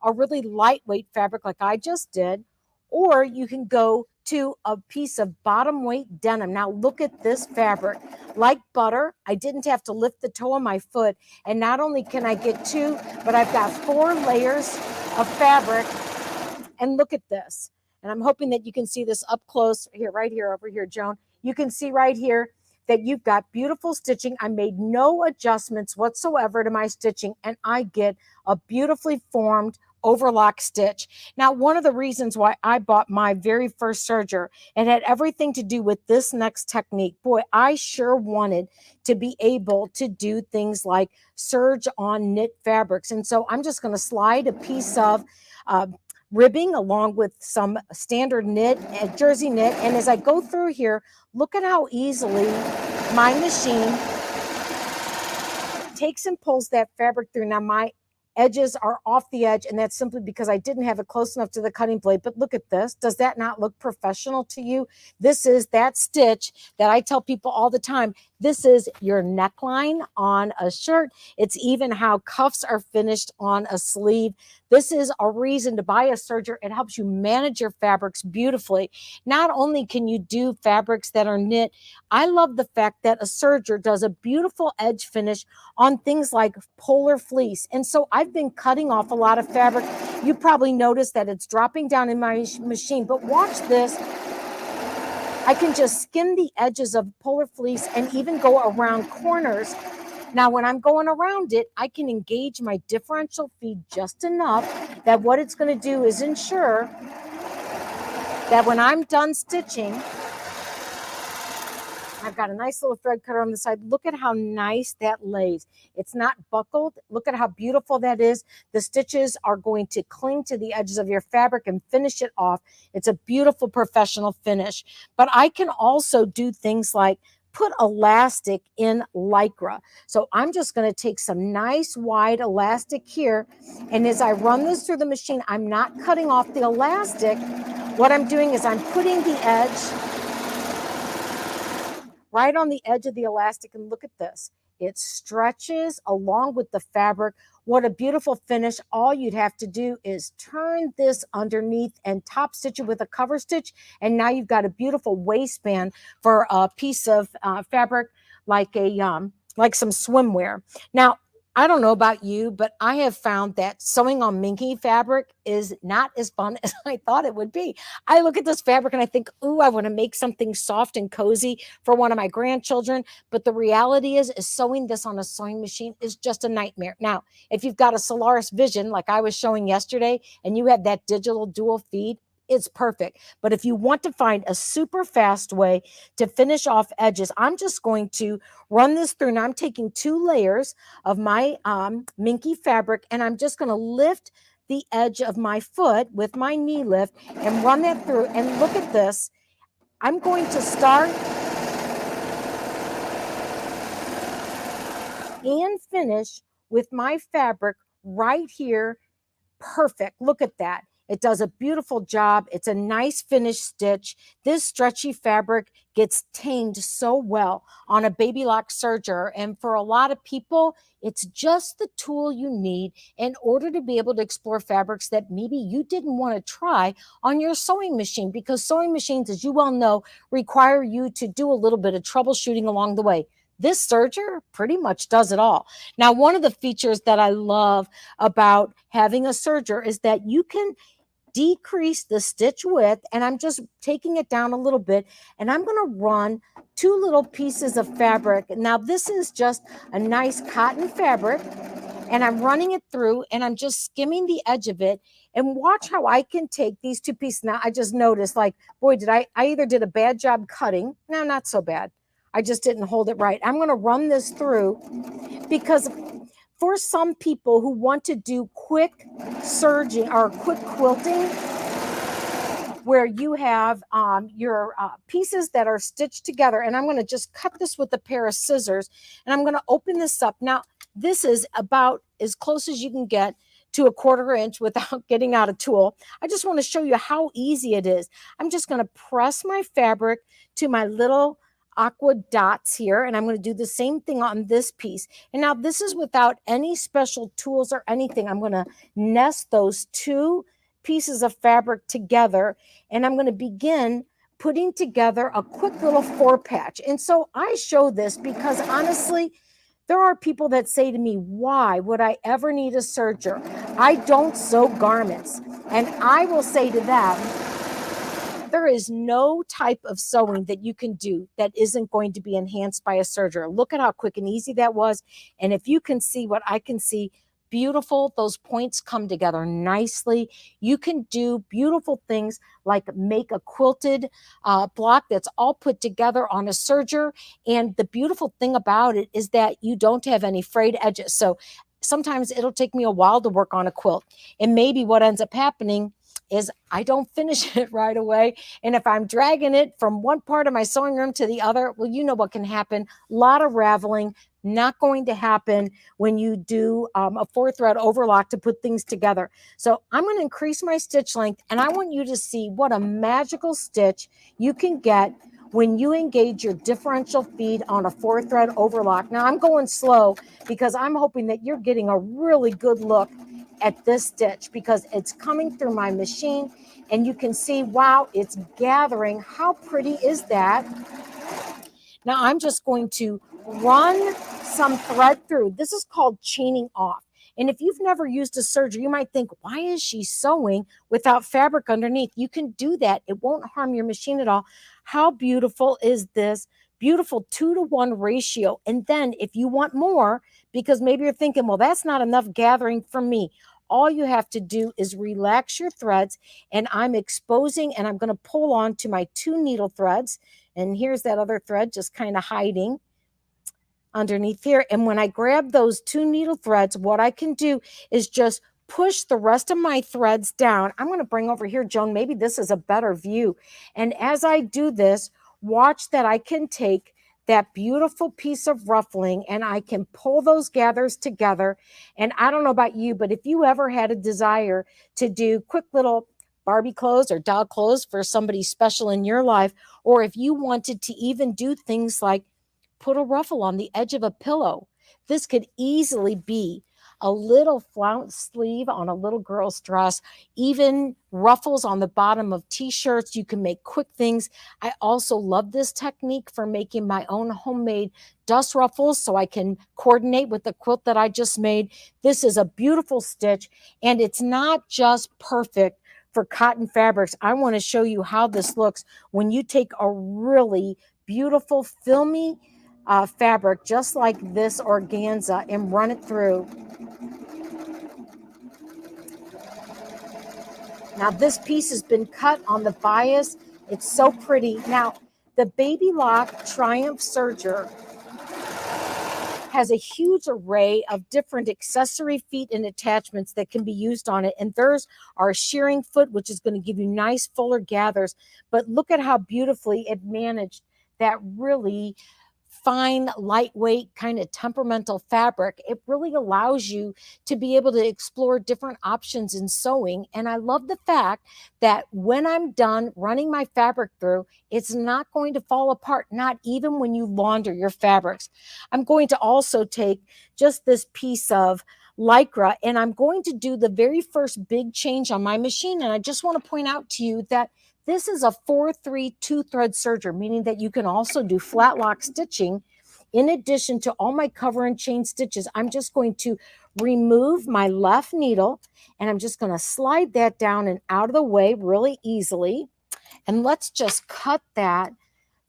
Speaker 7: a really lightweight fabric like I just did, or you can go to a piece of bottom weight denim. Now look at this fabric. Like butter, I didn't have to lift the toe of my foot, and not only can I get 2, but I've got 4 layers of fabric. And look at this. And I'm hoping that you can see this up close here, right here, over here, Joan. You can see right here that you've got beautiful stitching. I made no adjustments whatsoever to my stitching, and I get a beautifully formed overlock stitch. Now, one of the reasons why I bought my very first serger, it had everything to do with this next technique. Boy, I sure wanted to be able to do things like serge on knit fabrics. And so I'm just going to slide a piece of ribbing along with some standard knit, jersey knit. And as I go through here, look at how easily my machine takes and pulls that fabric through. Now my edges are off the edge, and that's simply because I didn't have it close enough to the cutting blade. But look at this. Does that not look professional to you? This is that stitch that I tell people all the time. This is your neckline on a shirt. It's even how cuffs are finished on a sleeve. This is a reason to buy a serger. It helps you manage your fabrics beautifully. Not only can you do fabrics that are knit, I love the fact that a serger does a beautiful edge finish on things like polar fleece. And so I've been cutting off a lot of fabric. You probably noticed that it's dropping down in my machine, but watch this. I can just skim the edges of polar fleece and even go around corners. Now, when I'm going around it, I can engage my differential feed just enough that what it's going to do is ensure that when I'm done stitching, I've got a nice little thread cutter on the side. Look at how nice that lays. It's not buckled. Look at how beautiful that is. The stitches are going to cling to the edges of your fabric and finish it off. It's a beautiful professional finish. But I can also do things like put elastic in Lycra. So I'm just going to take some nice wide elastic here. And as I run this through the machine, I'm not cutting off the elastic. What I'm doing is I'm putting the edge right on the edge of the elastic, and look at this. It stretches along with the fabric. What a beautiful finish. All you'd have to do is turn this underneath and top stitch it with a cover stitch, and now you've got a beautiful waistband for a piece of fabric like some swimwear. Now, I don't know about you, but I have found that sewing on minky fabric is not as fun as I thought it would be. I look at this fabric and I think, ooh, I want to make something soft and cozy for one of my grandchildren. But the reality is sewing this on a sewing machine is just a nightmare. Now, if you've got a Solaris Vision, like I was showing yesterday, and you have that digital dual feed, it's perfect. But if you want to find a super fast way to finish off edges, I'm just going to run this through. Now I'm taking 2 layers of my minky fabric, and I'm just going to lift the edge of my foot with my knee lift and run that through. And look at this. I'm going to start and finish with my fabric right here. Perfect. Look at that. It does a beautiful job. It's a nice finished stitch. This stretchy fabric gets tamed so well on a baby lock serger. And for a lot of people, it's just the tool you need in order to be able to explore fabrics that maybe you didn't want to try on your sewing machine, because sewing machines, as you well know, require you to do a little bit of troubleshooting along the way. This serger pretty much does it all. Now, one of the features that I love about having a serger is that you can decrease the stitch width, and I'm just taking it down a little bit, and I'm going to run 2 little pieces of fabric. Now, this is just a nice cotton fabric, and I'm running it through, and I'm just skimming the edge of it, and watch how I can take these 2 pieces. Now, I just noticed, like, boy, I either did a bad job cutting. No, not so bad. I just didn't hold it right. I'm going to run this through, because for some people who want to do quick serging or quick quilting, where you have your pieces that are stitched together, and I'm going to just cut this with a pair of scissors, and I'm going to open this up. Now, this is about as close as you can get to a 1/4 inch without getting out a tool. I just want to show you how easy it is. I'm just going to press my fabric to my little aqua dots here, and I'm going to do the same thing on this piece. And now this is without any special tools or anything. I'm going to nest those 2 pieces of fabric together, and I'm going to begin putting together a quick little 4 patch. And so I show this because honestly, there are people that say to me, why would I ever need a serger? I don't sew garments. And I will say to them, there is no type of sewing that you can do that isn't going to be enhanced by a serger. Look at how quick and easy that was. And if you can see what I can see, beautiful, those points come together nicely. You can do beautiful things like make a quilted block that's all put together on a serger. And the beautiful thing about it is that you don't have any frayed edges. So sometimes it'll take me a while to work on a quilt. And maybe what ends up happening is I don't finish it right away. And if I'm dragging it from one part of my sewing room to the other, well, you know what can happen. A lot of raveling, not going to happen when you do a 4-thread overlock to put things together. So I'm going to increase my stitch length, and I want you to see what a magical stitch you can get when you engage your differential feed on a 4-thread overlock. Now I'm going slow because I'm hoping that you're getting a really good look at this stitch, because it's coming through my machine and you can see, wow, it's gathering. How pretty is that? Now I'm just going to run some thread through. This is called chaining off. And if you've never used a serger, you might think, why is she sewing without fabric underneath? You can do that. It won't harm your machine at all. How beautiful is this? Beautiful 2-to-1 ratio. And then if you want more, because maybe you're thinking, well, that's not enough gathering for me. All you have to do is relax your threads, and I'm exposing, and I'm going to pull on to my 2 needle threads. And here's that other thread just kind of hiding underneath here. And when I grab those 2 needle threads, what I can do is just push the rest of my threads down. I'm going to bring over here, Joan, maybe this is a better view. And as I do this, watch that I can take that beautiful piece of ruffling and I can pull those gathers together. And I don't know about you, but if you ever had a desire to do quick little Barbie clothes or doll clothes for somebody special in your life, or if you wanted to even do things like put a ruffle on the edge of a pillow, this could easily be a little flounce sleeve on a little girl's dress, even ruffles on the bottom of t-shirts. You can make quick things. I also love this technique for making my own homemade dust ruffles so I can coordinate with the quilt that I just made. This is a beautiful stitch, and it's not just perfect for cotton fabrics. I want to show you how this looks when you take a really beautiful filmy fabric just like this organza and run it through. Now this piece has been cut on the bias. It's so pretty. Now the Baby Lock Triumph Serger has a huge array of different accessory feet and attachments that can be used on it. And there's our shearing foot, which is going to give you nice fuller gathers. But look at how beautifully it managed that really fine, lightweight, kind of temperamental fabric, it really allows you to be able to explore different options in sewing. And I love the fact that when I'm done running my fabric through, it's not going to fall apart, not even when you launder your fabrics. I'm going to also take just this piece of Lycra, and I'm going to do the very first big change on my machine. And I just want to point out to you that this is a 4-3 2-thread serger, meaning that you can also do flat lock stitching. In addition to all my cover and chain stitches, I'm just going to remove my left needle, and I'm just going to slide that down and out of the way really easily. And let's just cut that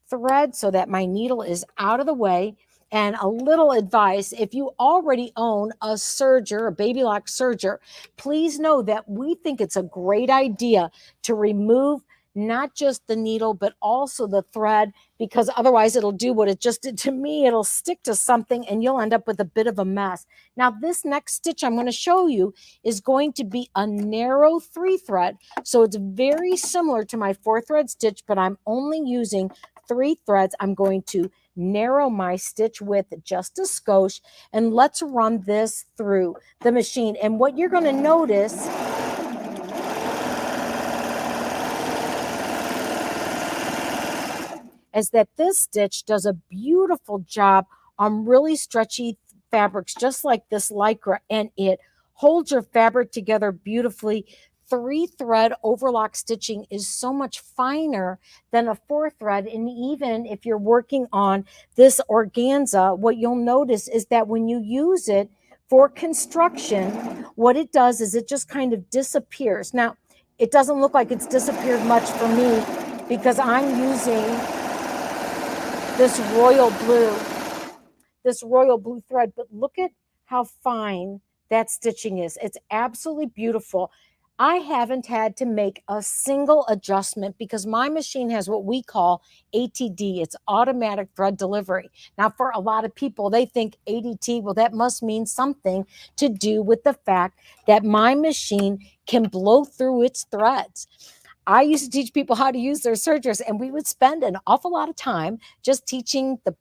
Speaker 7: thread so that my needle is out of the way. And a little advice, if you already own a serger, a baby lock serger, please know that we think it's a great idea to remove not just the needle, but also the thread, because otherwise it'll do what it just did to me. It'll stick to something and you'll end up with a bit of a mess. Now, this next stitch I'm going to show you is going to be a narrow 3-thread. So it's very similar to my 4-thread stitch, but I'm only using 3 threads. I'm going to narrow my stitch width just a skosh, and let's run this through the machine. And what you're going to notice is that this stitch does a beautiful job on really stretchy fabrics, just like this Lycra, and it holds your fabric together beautifully. 3-thread overlock stitching is so much finer than a 4-thread. And even if you're working on this organza, what you'll notice is that when you use it for construction, what it does is it just kind of disappears. Now, it doesn't look like it's disappeared much for me because I'm using this royal blue thread, but look at how fine that stitching is. It's absolutely beautiful. I haven't had to make a single adjustment because my machine has what we call ATD. It's automatic thread delivery. Now, for a lot of people, they think ADT, well, that must mean something to do with the fact that my machine can blow through its threads. I used to teach people how to use their sergers, and we would spend an awful lot of time just teaching the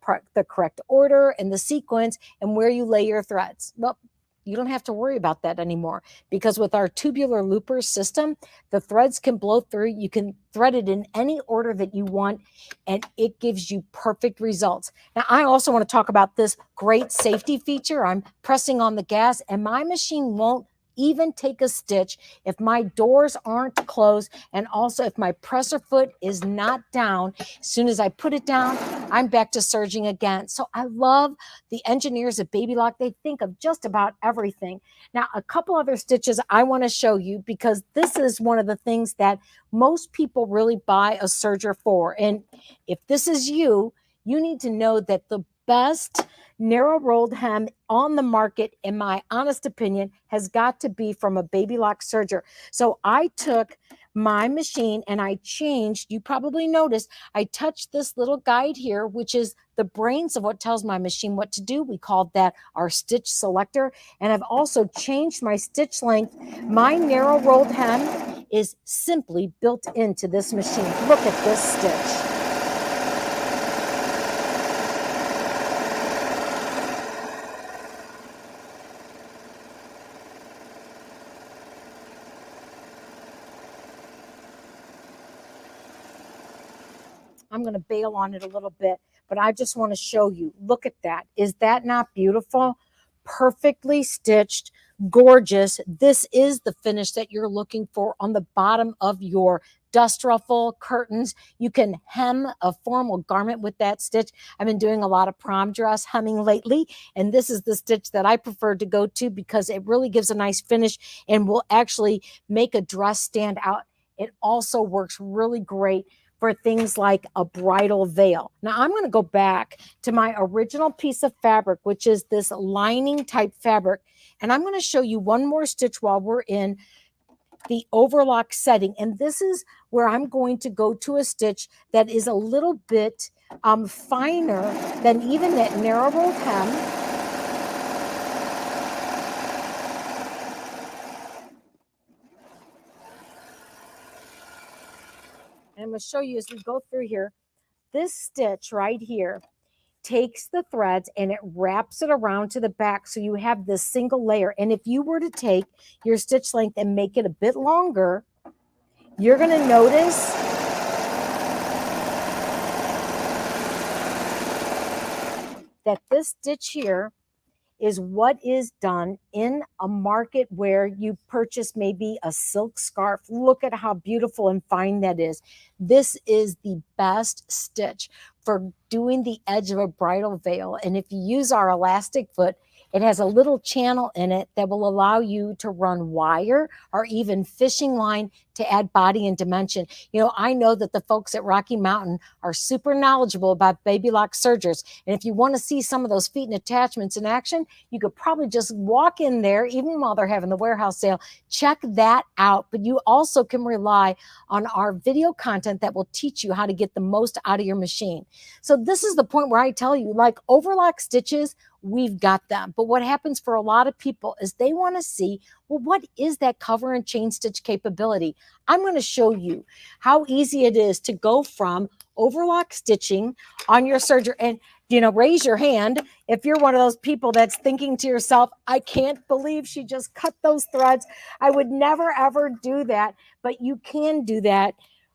Speaker 7: correct order and the sequence and where you lay your threads. Well, you don't have to worry about that anymore because with our tubular looper system, the threads can blow through. You can thread it in any order that you want, and it gives you perfect results. Now, I also want to talk about this great safety feature. I'm pressing on the gas, and my machine won't even take a stitch if my doors aren't closed, and also if my presser foot is not down. As soon as I put it down, I'm back to serging again. So I love the engineers at Baby Lock. They think of just about everything. Now, a couple other stitches I want to show you because this is one of the things that most people really buy a serger for. And if this is you, you need to know that the best narrow rolled hem on the market, in my honest opinion, has got to be from a Baby Lock serger. So I took my machine and I changed, you probably noticed, I touched this little guide here, which is the brains of what tells my machine what to do. We called that our stitch selector. And I've also changed my stitch length. My narrow rolled hem is simply built into this machine. Look at this stitch. I'm going to bail on it a little bit, but I just want to show you. Look at that. Is that not beautiful? Perfectly stitched, gorgeous. This is the finish that you're looking for on the bottom of your dust ruffle curtains. You can hem a formal garment with that stitch. I've been doing a lot of prom dress hemming lately, and this is the stitch that I prefer to go to because it really gives a nice finish and will actually make a dress stand out. It also works really great for things like a bridal veil. Now I'm going to go back to my original piece of fabric, which is this lining type fabric. And I'm going to show you one more stitch while we're in the overlock setting. And this is where I'm going to go to a stitch that is a little bit finer than even that narrow rolled hem. And I'm going to show you as we go through here, this stitch right here takes the threads and it wraps it around to the back, so you have this single layer. And if you were to take your stitch length and make it a bit longer, you're going to notice that this stitch here is what is done in a market where you purchase maybe a silk scarf. Look at how beautiful and fine that is. This is the best stitch for doing the edge of a bridal veil. And if you use our elastic foot, it has a little channel in it that will allow you to run wire or even fishing line to add body and dimension. You know, I know that the folks at Rocky Mountain are super knowledgeable about baby lock sergers. And if you want to see some of those feet and attachments in action, you could probably just walk in there, even while they're having the warehouse sale, check that out. But you also can rely on our video content that will teach you how to get the most out of your machine. So this is the point where I tell you, like, overlock stitches, we've got them. But what happens for a lot of people is they want to see, well, what is that cover and chain stitch capability? I'm going to show you how easy it is to go from overlock stitching on your serger. And, you know, raise your hand if you're one of those people that's thinking to yourself, I can't believe she just cut those threads. I would never, ever do that. But you can do that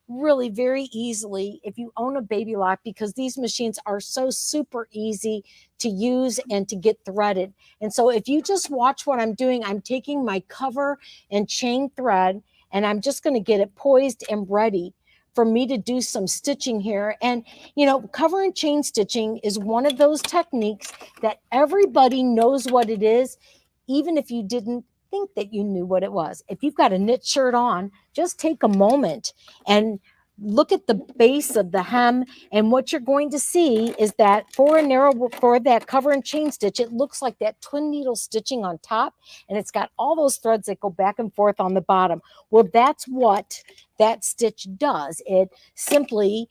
Speaker 7: really very easily if you own a baby lock, because these machines are so super easy to use and to get threaded. And so if you just watch what I'm doing, I'm taking my cover and chain thread and I'm just going to get it poised and ready for me to do some stitching here. And, you know, cover and chain stitching is one of those techniques that everybody knows what it is, even if you didn't think that you knew what it was. If you've got a knit shirt on, just take a moment and look at the base of the hem, and what you're going to see is that for that cover and chain stitch, it looks like that twin needle stitching on top, and it's got all those threads that go back and forth on the bottom. Well, that's what that stitch does. It simply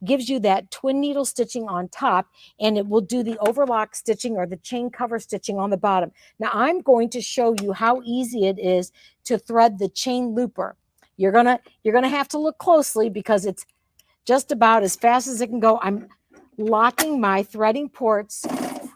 Speaker 7: gives you that twin needle stitching on top, and it will do the overlock stitching or the chain cover stitching on the bottom. Now I'm going to show you how easy it is to thread the chain looper. You're gonna have to look closely because it's just about as fast as it can go. I'm locking my threading ports.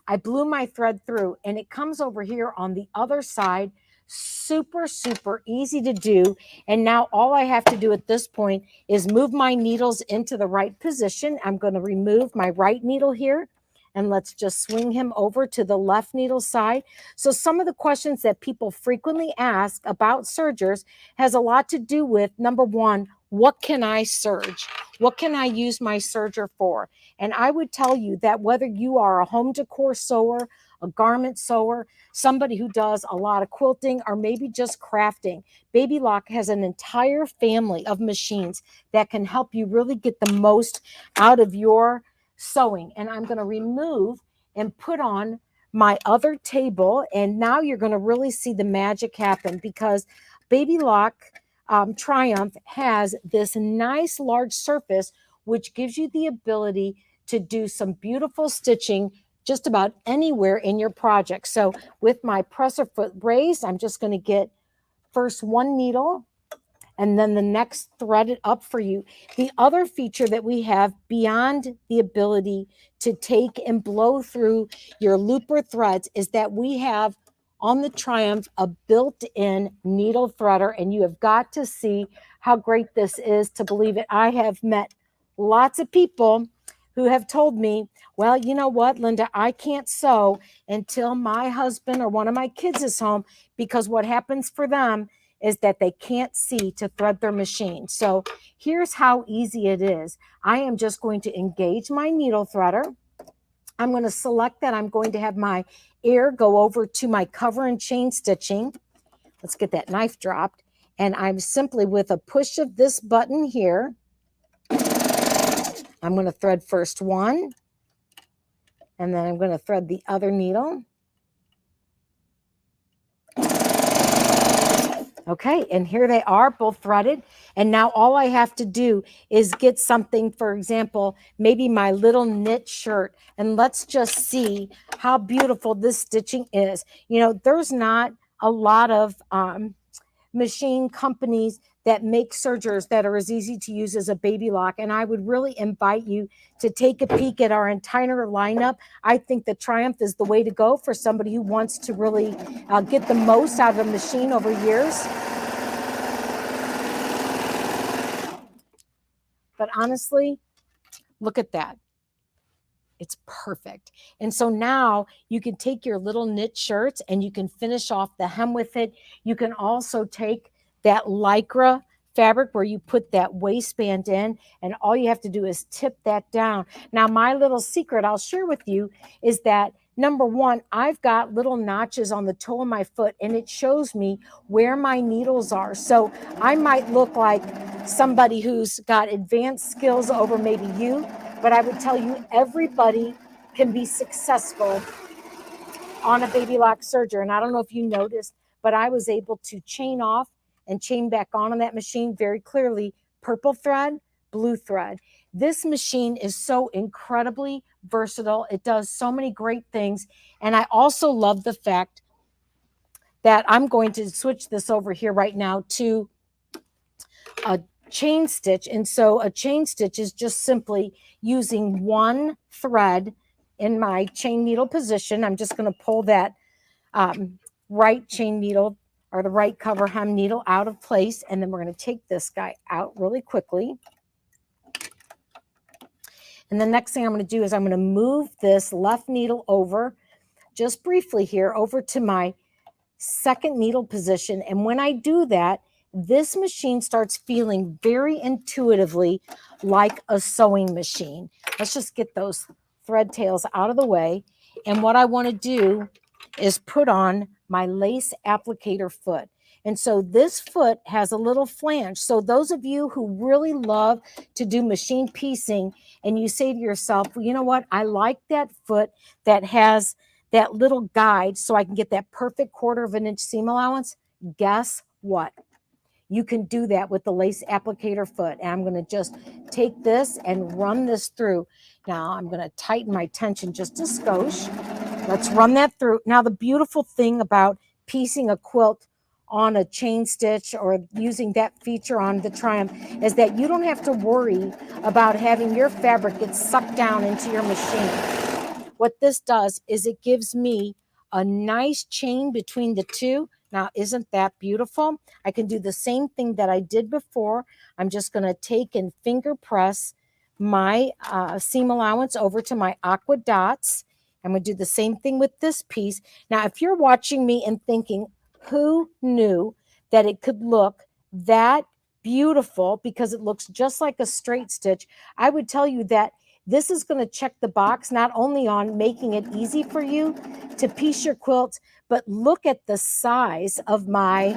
Speaker 7: I blew my thread through, and it comes over here on the other side. Super, super easy to do. And now all I have to do at this point is move my needles into the right position. I'm going to remove my right needle here, and let's just swing him over to the left needle side. So some of the questions that people frequently ask about sergers has a lot to do with, number one, what can I serge? What can I use my serger for? And I would tell you that whether you are a home decor sewer, a garment sewer, somebody who does a lot of quilting, or maybe just crafting, Baby Lock has an entire family of machines that can help you really get the most out of your sewing. And I'm going to remove and put on my other table, and now you're going to really see the magic happen, because Baby Lock Triumph has this nice large surface which gives you the ability to do some beautiful stitching just about anywhere in your project. So with my presser foot raised, I'm just going to get first one needle and then the next thread it up for you. The other feature that we have beyond the ability to take and blow through your looper threads is that we have on the Triumph a built-in needle threader, and you have got to see how great this is to believe it. I have met lots of people who have told me, well, you know what, Linda, I can't sew until my husband or one of my kids is home, because what happens for them is that they can't see to thread their machine. So here's how easy it is. I am just going to engage my needle threader. I'm going to select that. I'm going to have my ear go over to my cover and chain stitching. Let's get that knife dropped. And I'm simply, with a push of this button here, I'm going to thread first one, and then I'm going to thread the other needle. Okay, and here they are, both threaded. And now all I have to do is get something, for example, maybe my little knit shirt. And let's just see how beautiful this stitching is. You know, there's not a lot of machine companies that make sergers that are as easy to use as a baby lock. And I would really invite you to take a peek at our entire lineup. I think the Triumph is the way to go for somebody who wants to really get the most out of a machine over years. But honestly, look at that. It's perfect. And so now you can take your little knit shirts and you can finish off the hem with it. You can also take that Lycra fabric where you put that waistband in, and all you have to do is tip that down. Now, my little secret I'll share with you is that, number one, I've got little notches on the toe of my foot, and it shows me where my needles are. So I might look like somebody who's got advanced skills over maybe you, but I would tell you everybody can be successful on a baby lock serger. And I don't know if you noticed, but I was able to chain off and chain back on that machine very clearly, purple thread, blue thread. This machine is so incredibly versatile. It does so many great things. And I also love the fact that I'm going to switch this over here right now to a chain stitch. And so a chain stitch is just simply using one thread in my chain needle position. I'm just going to pull that right chain needle or the right cover hem needle out of place. And then we're going to take this guy out really quickly. And the next thing I'm going to do is I'm going to move this left needle over just briefly here over to my second needle position. And when I do that, this machine starts feeling very intuitively like a sewing machine. Let's just get those thread tails out of the way. And what I want to do is put on my lace applicator foot. And so this foot has a little flange. So those of you who really love to do machine piecing and you say to yourself, well, you know what? I like that foot that has that little guide so I can get that perfect 1/4 inch seam allowance. Guess what? You can do that with the lace applicator foot. And I'm going to just take this and run this through. Now I'm going to tighten my tension just a skosh. Let's run that through. Now, the beautiful thing about piecing a quilt on a chain stitch or using that feature on the Triumph is that you don't have to worry about having your fabric get sucked down into your machine. What this does is it gives me a nice chain between the two. Now, isn't that beautiful? I can do the same thing that I did before. I'm just going to take and finger press my seam allowance over to my aqua dots. I'm going to do the same thing with this piece. Now, if you're watching me and thinking, who knew that it could look that beautiful because it looks just like a straight stitch, I would tell you that this is going to check the box not only on making it easy for you to piece your quilt, but look at the size of my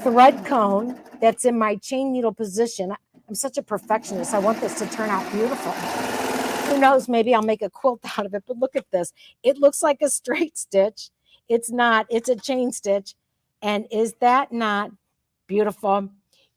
Speaker 7: thread cone that's in my chain needle position. I'm such a perfectionist. I want this to turn out beautiful. Who knows, maybe I'll make a quilt out of it, but look at this. It looks like a straight stitch. It's not, it's a chain stitch. And is that not beautiful?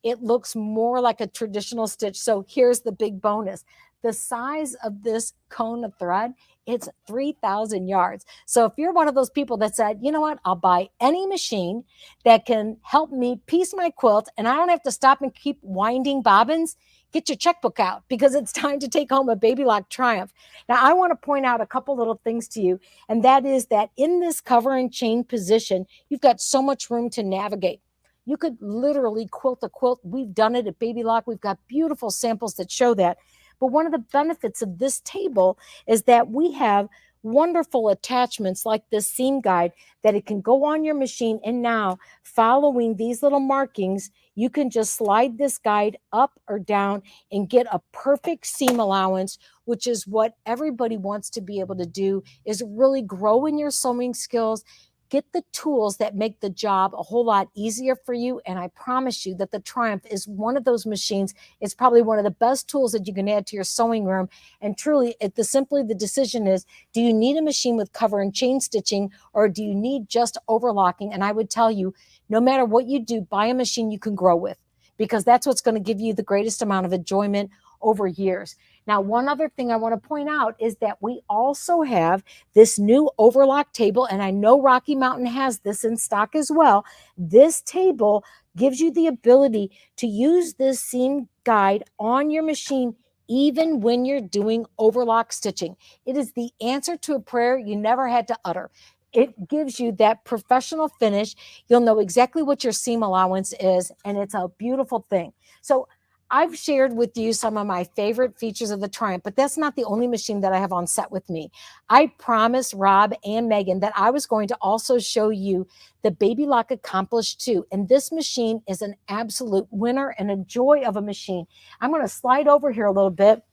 Speaker 7: It looks more like a traditional stitch. So here's the big bonus. The size of this cone of thread, it's 3,000 yards. So if you're one of those people that said, you know what, I'll buy any machine that can help me piece my quilt and I don't have to stop and keep winding bobbins, get your checkbook out because it's time to take home a Baby Lock Triumph. Now, I want to point out a couple little things to you, and that is that in this cover and chain position, you've got so much room to navigate. You could literally quilt a quilt. We've done it at Baby Lock. We've got beautiful samples that show that. But one of the benefits of this table is that we have wonderful attachments like this seam guide that it can go on your machine. And now, following these little markings, you can just slide this guide up or down and get a perfect seam allowance, which is what everybody wants to be able to do, is really grow in your sewing skills, get the tools that make the job a whole lot easier for you. And I promise you that the Triumph is one of those machines. It's probably one of the best tools that you can add to your sewing room. And truly, simply the decision is, do you need a machine with cover and chain stitching, or do you need just overlocking? And I would tell you, no matter what you do, buy a machine you can grow with, because that's what's going to give you the greatest amount of enjoyment over years. Now, one other thing I want to point out is that we also have this new overlock table, and I know Rocky Mountain has this in stock as well. This table gives you the ability to use this seam guide on your machine even when you're doing overlock stitching. It is the answer to a prayer you never had to utter. It gives you that professional finish. You'll know exactly what your seam allowance is, and it's a beautiful thing. So I've shared with you some of my favorite features of the Triumph, but that's not the only machine that I have on set with me. I promised Rob and Megan that I was going to also show you the Baby Lock Accomplish 2. And this machine is an absolute winner and a joy of a machine. I'm going to slide over here a little bit.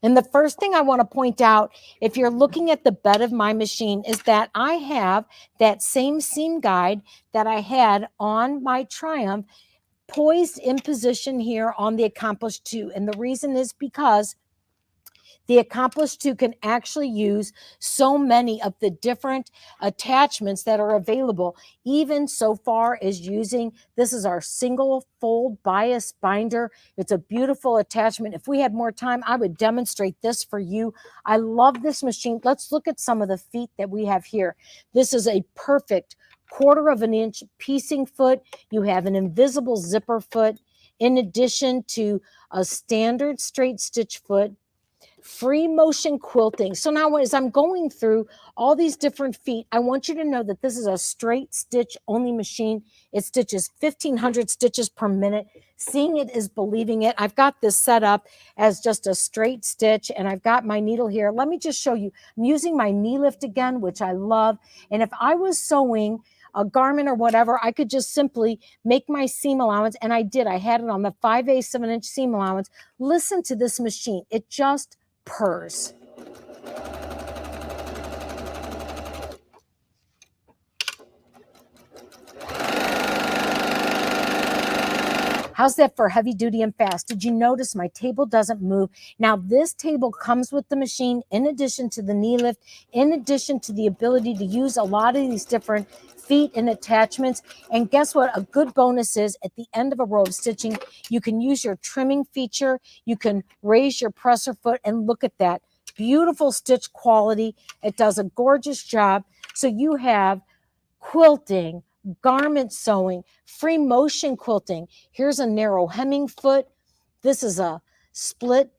Speaker 7: And the first thing I want to point out, if you're looking at the bed of my machine, is that I have that same seam guide that I had on my Triumph poised in position here on the Accomplish 2. And the reason is because the Accomplish 2 can actually use so many of the different attachments that are available, even so far as using, this is our single fold bias binder. It's a beautiful attachment. If we had more time, I would demonstrate this for you. I love this machine. Let's look at some of the feet that we have here. This is a perfect 1/4 inch piecing foot. You have an invisible zipper foot in addition to a standard straight stitch foot, free motion quilting. So now as I'm going through all these different feet, I want you to know that this is a straight stitch only machine. It stitches 1,500 stitches per minute. Seeing it is believing it. I've got this set up as just a straight stitch, and I've got my needle here. Let me just show you. I'm using my knee lift again, which I love. And if I was sewing a garment or whatever, I could just simply make my seam allowance, and I did. I had it on the 5/8 of an inch seam allowance. Listen to this machine. It just purrs. How's that for heavy duty and fast? Did you notice my table doesn't move? Now this table comes with the machine in addition to the knee lift, in addition to the ability to use a lot of these different feet and attachments. And guess what? A good bonus is at the end of a row of stitching, you can use your trimming feature. You can raise your presser foot, and look at that. Beautiful stitch quality. It does a gorgeous job. So you have quilting, garment sewing, free motion quilting. Here's a narrow hemming foot. This is a split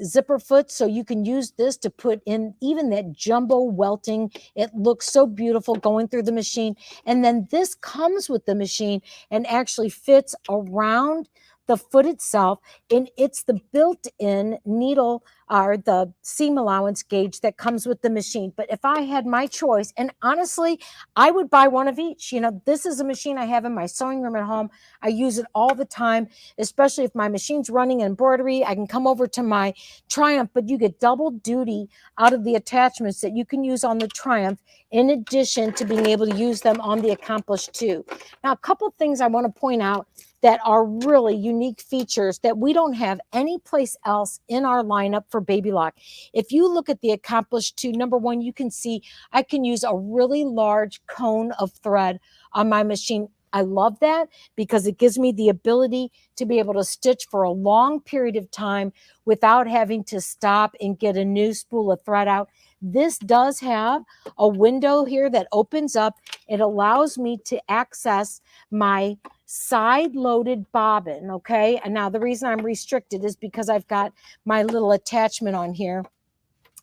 Speaker 7: zipper foot, so you can use this to put in even that jumbo welting. It looks so beautiful going through the machine. And then this comes with the machine and actually fits around the foot itself, and it's the built-in needle or the seam allowance gauge that comes with the machine. But if I had my choice, and honestly, I would buy one of each. You know, this is a machine I have in my sewing room at home. I use it all the time, especially if my machine's running embroidery. I can come over to my Triumph, but you get double duty out of the attachments that you can use on the Triumph, in addition to being able to use them on the Accomplish 2. Now, a couple things I want to point out that are really unique features that we don't have anyplace else in our lineup for Baby Lock. If you look at the Accomplish 2, number one, you can see I can use a really large cone of thread on my machine. I love that because it gives me the ability to be able to stitch for a long period of time without having to stop and get a new spool of thread out. This does have a window here that opens up. It allows me to access my side-loaded bobbin, okay? And now the reason I'm restricted is because I've got my little attachment on here.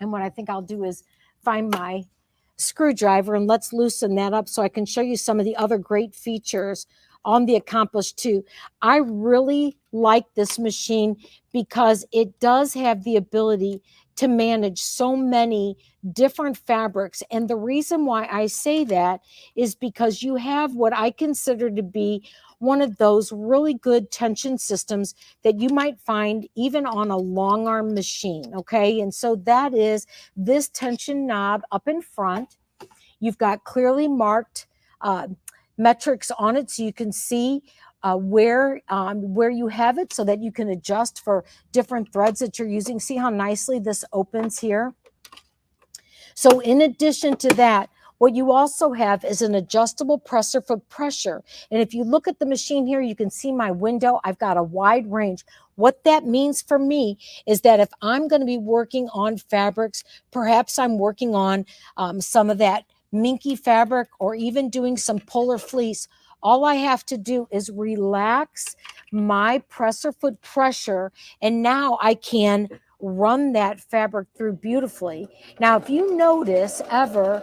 Speaker 7: And what I think I'll do is find my screwdriver, and let's loosen that up so I can show you some of the other great features on the Accomplish 2. I really like this machine because it does have the ability to manage so many different fabrics. And the reason why I say that is because you have what I consider to be one of those really good tension systems that you might find even on a long arm machine, okay? And so that is this tension knob up in front. You've got clearly marked metrics on it so you can see where you have it so that you can adjust for different threads that you're using. See how nicely this opens here? So in addition to that, what you also have is an adjustable presser foot pressure. And if you look at the machine here, you can see my window. I've got a wide range. What that means for me is that if I'm going to be working on fabrics, perhaps I'm working on some of that minky fabric or even doing some polar fleece, All I have to do is relax my presser foot pressure, and now I can run that fabric through beautifully. Now, if you notice ever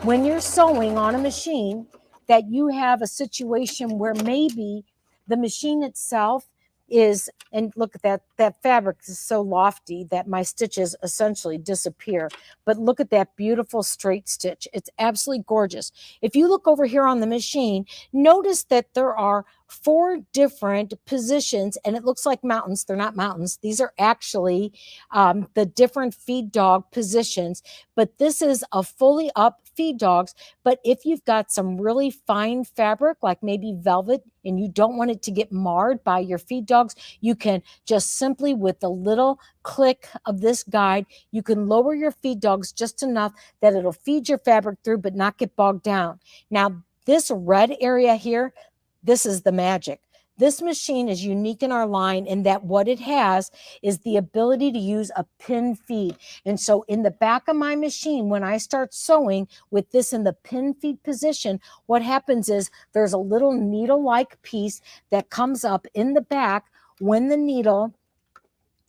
Speaker 7: when you're sewing on a machine that you have a situation where maybe the machine itself is, and look at that fabric is so lofty that my stitches essentially disappear, but look at that beautiful straight stitch. It's absolutely gorgeous. If you look over here on the machine, notice that there are 4 different positions, and it looks like mountains. They're not mountains. These are actually the different feed dog positions, but this is a fully up feed dogs. But if you've got some really fine fabric, like maybe velvet, and you don't want it to get marred by your feed dogs, you can just simply, with a little click of this guide, you can lower your feed dogs just enough that it'll feed your fabric through but not get bogged down. Now, this red area here, this is the magic. This machine is unique in our line in that what it has is the ability to use a pin feed. And so in the back of my machine, when I start sewing with this in the pin feed position, what happens is there's a little needle-like piece that comes up in the back when the needle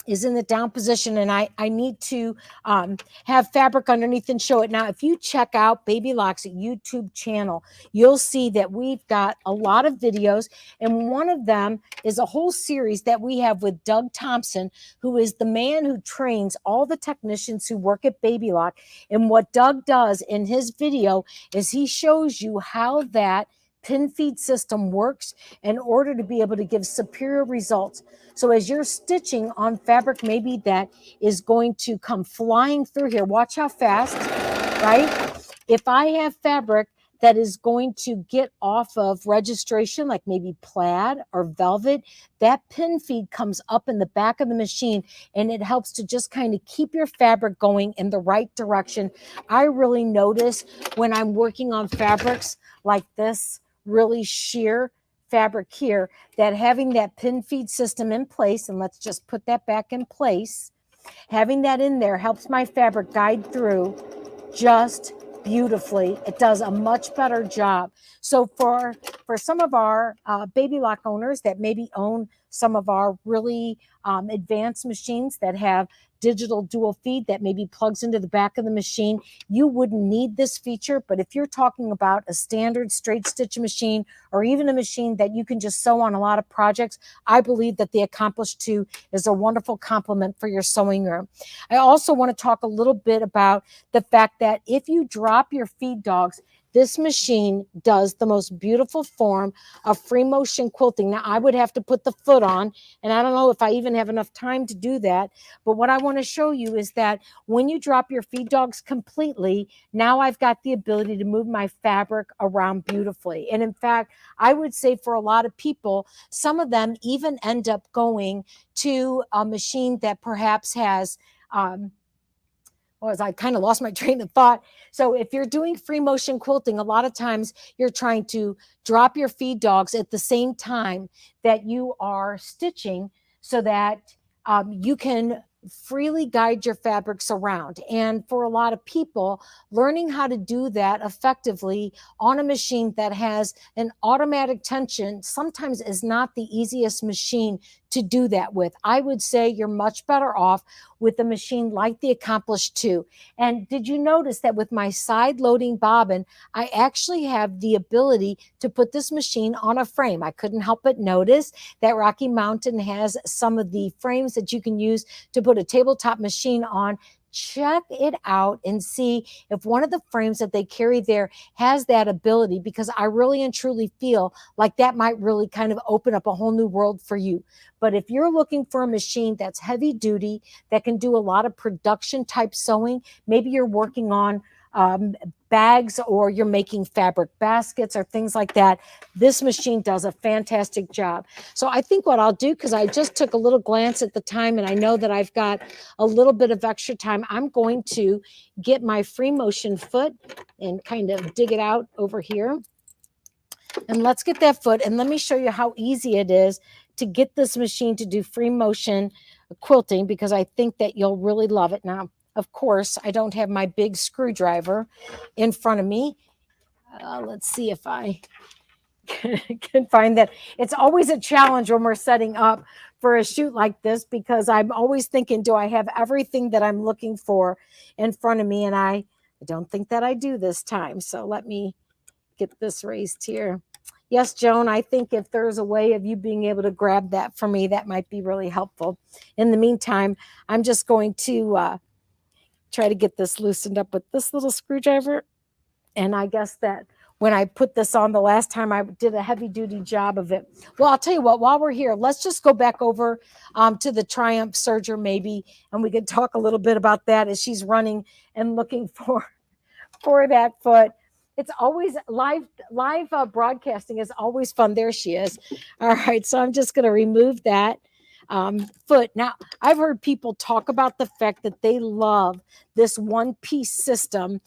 Speaker 7: is in the down position, and I need to have fabric underneath and show it. Now, if you check out Baby Lock's YouTube channel, you'll see that we've got a lot of videos, and one of them is a whole series that we have with Doug Thompson, who is the man who trains all the technicians who work at Baby Lock. And what Doug does in his video is he shows you how that pin feed system works in order to be able to give superior results. So as you're stitching on fabric, maybe that is going to come flying through here, watch how fast, right? If I have fabric that is going to get off of registration, like maybe plaid or velvet, that pin feed comes up in the back of the machine, and it helps to just kind of keep your fabric going in the right direction. I really notice when I'm working on fabrics like this really sheer fabric here, that having that pin feed system in place, and let's just put that back in place, having that in there helps my fabric guide through just beautifully. It does a much better job. So for some of our Baby Lock owners that maybe own some of our really advanced machines that have digital dual feed that maybe plugs into the back of the machine, you wouldn't need this feature. But if you're talking about a standard straight stitch machine, or even a machine that you can just sew on a lot of projects, I believe that the Accomplish 2 is a wonderful complement for your sewing room. I also want to talk a little bit about the fact that if you drop your feed dogs, this machine does the most beautiful form of free motion quilting. Now, I would have to put the foot on, and I don't know if I even have enough time to do that. But what I want to show you is that when you drop your feed dogs completely, now I've got the ability to move my fabric around beautifully. And in fact, I would say for a lot of people, some of them even end up going to a machine that perhaps has I kind of lost my train of thought. So if you're doing free motion quilting, a lot of times you're trying to drop your feed dogs at the same time that you are stitching so that you can freely guide your fabrics around. And for a lot of people, learning how to do that effectively on a machine that has an automatic tension sometimes is not the easiest machine to do that with. I would say you're much better off with a machine like the Accomplish 2. And did you notice that with my side loading bobbin, I actually have the ability to put this machine on a frame? I couldn't help but notice that Rocky Mountain has some of the frames that you can use to put a tabletop machine on. Check it out and see if one of the frames that they carry there has that ability, because I really and truly feel like that might really kind of open up a whole new world for you. But if you're looking for a machine that's heavy duty, that can do a lot of production type sewing, maybe you're working on bags, or you're making fabric baskets or things like that, this machine does a fantastic job. So I think what I'll do, because I just took a little glance at the time and I know that I've got a little bit of extra time, I'm going to get my free motion foot and kind of dig it out over here. And let's get that foot, and let me show you how easy it is to get this machine to do free motion quilting, because I think that you'll really love it. Now, of course, I don't have my big screwdriver in front of me. Let's see if I can find that it's always a challenge when we're setting up for a shoot like this, because I'm always thinking, do I have everything that I'm looking for in front of me? And I don't think that I do this time. So let me get this raised here. Yes, Joan, I think if there's a way of you being able to grab that for me, that might be really helpful. In the meantime, I'm just going to try to get this loosened up with this little screwdriver. And I guess that when I put this on the last time, I did a heavy duty job of it. Well, I'll tell you what, while we're here, let's just go back over to the Triumph Serger maybe, and we could talk a little bit about that as she's running and looking for that foot. It's always live broadcasting is always fun. There she is. All right, so I'm just going to remove that foot. Now, I've heard people talk about the fact that they love this one-piece system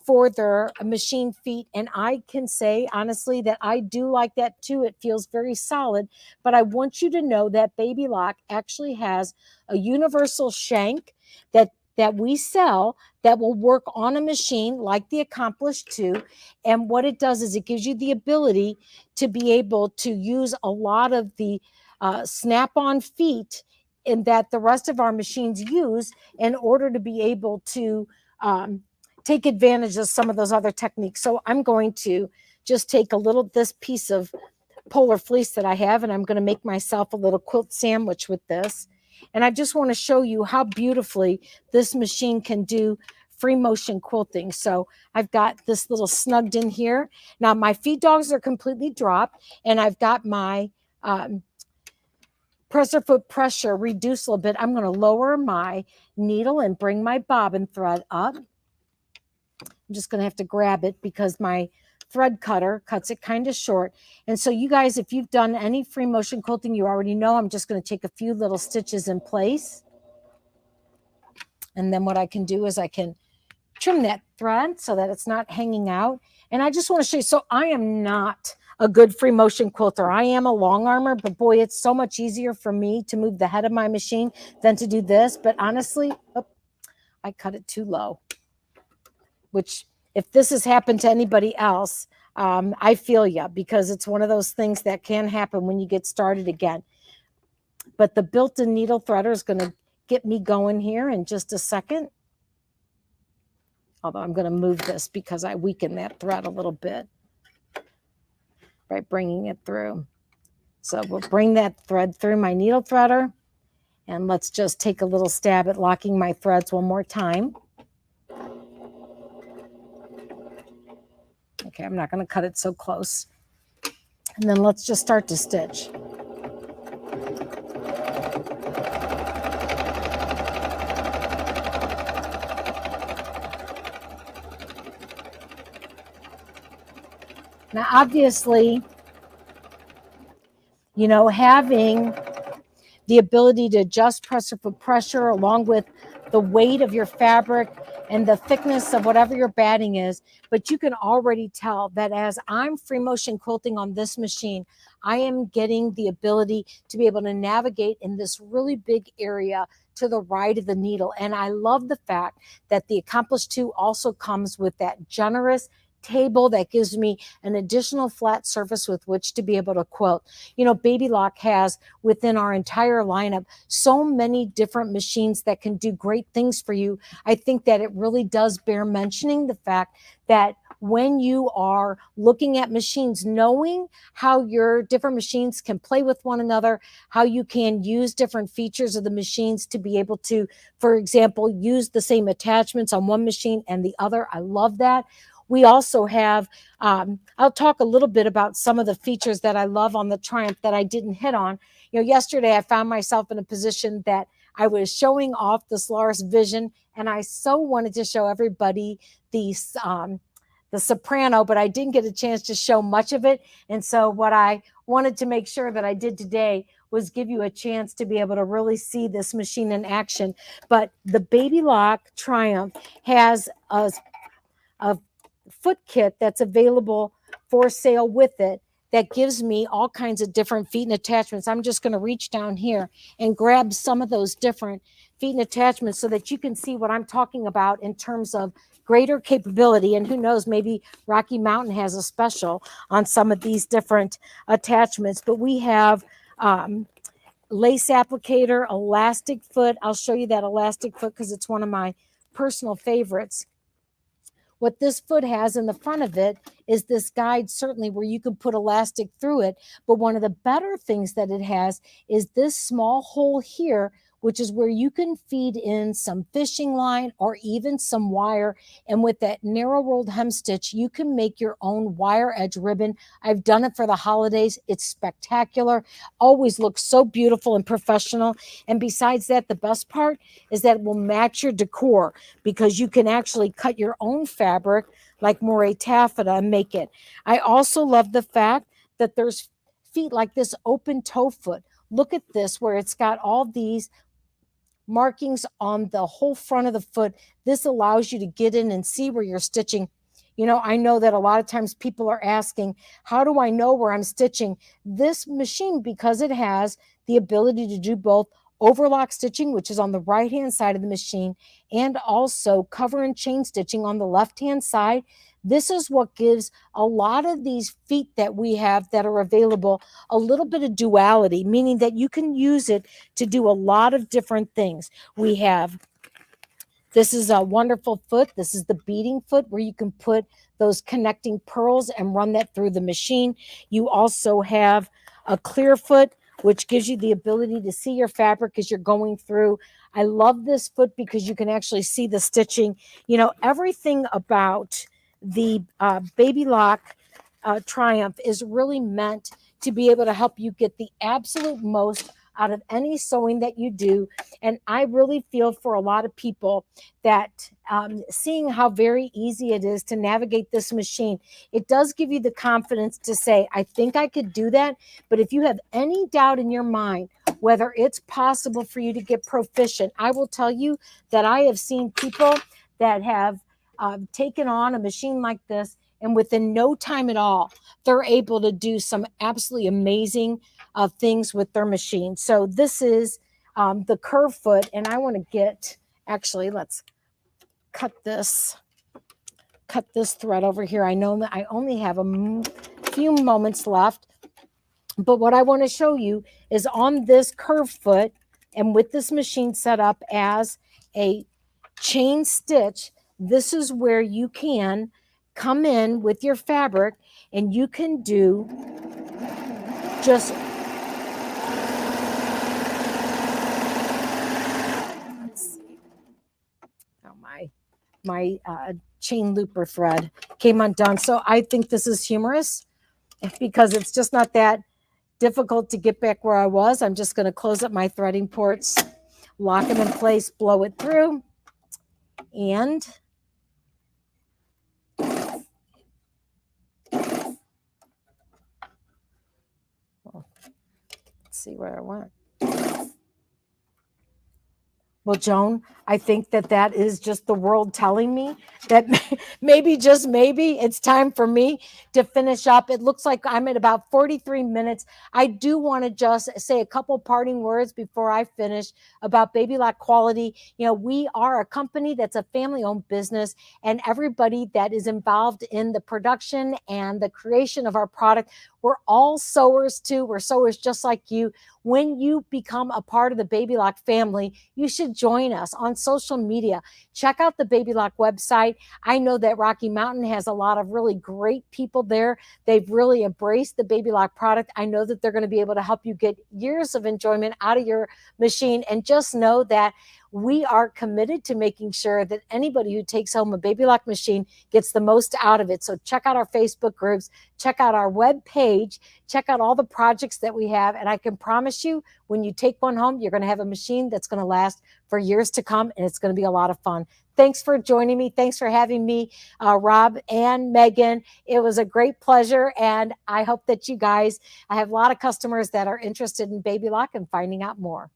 Speaker 7: for their machine feet, and I can say honestly that I do like that too. It feels very solid, but I want you to know that Baby Lock actually has a universal shank that we sell that will work on a machine like the Accomplish 2. And what it does is it gives you the ability to be able to use a lot of the snap-on feet in that the rest of our machines use in order to be able to take advantage of some of those other techniques. So I'm going to just take this piece of polar fleece that I have, and I'm going to make myself a little quilt sandwich with this. And I just want to show you how beautifully this machine can do free motion quilting. So I've got this little snugged in here. Now my feed dogs are completely dropped, and I've got my presser foot pressure reduced a little bit. I'm going to lower my needle and bring my bobbin thread up. I'm just going to have to grab it because my thread cutter cuts it kind of short. And so you guys, if you've done any free motion quilting, you already know I'm just going to take a few little stitches in place. And then what I can do is I can trim that thread so that it's not hanging out. And I just want to show you, so I am not a good free motion quilter. I am a long armor, but boy, it's so much easier for me to move the head of my machine than to do this. But honestly, I cut it too low, which if this has happened to anybody else, I feel you, because it's one of those things that can happen when you get started again. But the built-in needle threader is going to get me going here in just a second. Although I'm going to move this because I weaken that thread a little bit by bringing it through. So we'll bring that thread through my needle threader, and let's just take a little stab at locking my threads one more time. Okay, I'm not going to cut it so close. And then let's just start to stitch. Now, obviously, you know, having the ability to adjust presser foot pressure along with the weight of your fabric and the thickness of whatever your batting is, but you can already tell that as I'm free motion quilting on this machine, I am getting the ability to be able to navigate in this really big area to the right of the needle. And I love the fact that the Accomplish 2 also comes with that generous table that gives me an additional flat surface with which to be able to quilt. You know, Baby Lock has within our entire lineup so many different machines that can do great things for you. I think that it really does bear mentioning the fact that when you are looking at machines, knowing how your different machines can play with one another, how you can use different features of the machines to be able to, for example, use the same attachments on one machine and the other. I love that. We also have, I'll talk a little bit about some of the features that I love on the Triumph that I didn't hit on. You know, yesterday I found myself in a position that I was showing off the Solaris Vision, and I so wanted to show everybody the soprano, but I didn't get a chance to show much of it. And so what I wanted to make sure that I did today was give you a chance to be able to really see this machine in action. But the Baby Lock Triumph has a foot kit that's available for sale with it that gives me all kinds of different feet and attachments. I'm just going to reach down here and grab some of those different feet and attachments so that you can see what I'm talking about in terms of greater capability. And who knows, maybe Rocky Mountain has a special on some of these different attachments. But we have lace applicator, elastic foot. I'll show you that elastic foot because it's one of my personal favorites. What this foot has in the front of it is this guide, certainly, where you can put elastic through it. But one of the better things that it has is this small hole here, which is where you can feed in some fishing line or even some wire. And with that narrow rolled hem stitch, you can make your own wire edge ribbon. I've done it for the holidays. It's spectacular. Always looks so beautiful and professional. And besides that, the best part is that it will match your decor because you can actually cut your own fabric like moire taffeta and make it. I also love the fact that there's feet like this open toe foot. Look at this, where it's got all these markings on the whole front of the foot. This allows you to get in and see where you're stitching. You know, I know that a lot of times people are asking, how do I know where I'm stitching? This machine, because it has the ability to do both overlock stitching, which is on the right-hand side of the machine, and also cover and chain stitching on the left-hand side. This is what gives a lot of these feet that we have that are available a little bit of duality, meaning that you can use it to do a lot of different things. We have, this is a wonderful foot. This is the beading foot where you can put those connecting pearls and run that through the machine. You also have a clear foot, which gives you the ability to see your fabric as you're going through. I love this foot because you can actually see the stitching. You know, everything about the Baby Lock Triumph is really meant to be able to help you get the absolute most out of any sewing that you do. And I really feel for a lot of people that seeing how very easy it is to navigate this machine, it does give you the confidence to say, I think I could do that. But if you have any doubt in your mind whether it's possible for you to get proficient, I will tell you that I have seen people that have taken on a machine like this, and within no time at all, they're able to do some absolutely amazing things with their machine. So this is the curve foot, and I want to get, actually, let's cut this thread over here. I know that I only have a few moments left, but what I want to show you is on this curve foot, and with this machine set up as a chain stitch, this is where you can come in with your fabric and you can do just my chain looper thread came undone. So I think this is humorous because it's just not that difficult to get back where I was. I'm just going to close up my threading ports, lock them in place, blow it through, and let's see where I went. Well, Joan, I think that is just the world telling me that maybe, just maybe, it's time for me to finish up. It looks like I'm at about 43 minutes. I do want to just say a couple parting words before I finish about Baby Lock quality. You know, we are a company that's a family-owned business, and everybody that is involved in the production and the creation of our product, we're all sewers too. We're sewers just like you. When you become a part of the Baby Lock family, you should join us on social media. Check out the Baby Lock website. I know that Rocky Mountain has a lot of really great people there. They've really embraced the Baby Lock product. I know that they're going to be able to help you get years of enjoyment out of your machine. And just know that we are committed to making sure that anybody who takes home a Baby Lock machine gets the most out of it. So check out our Facebook groups, check out our web page, check out all the projects that we have. And I can promise you, when you take one home, you're going to have a machine that's going to last for years to come, and it's going to be a lot of fun. Thanks for joining me. Thanks for having me, Rob and Megan. It was a great pleasure, and I hope that you guys, I have a lot of customers that are interested in Baby Lock and finding out more.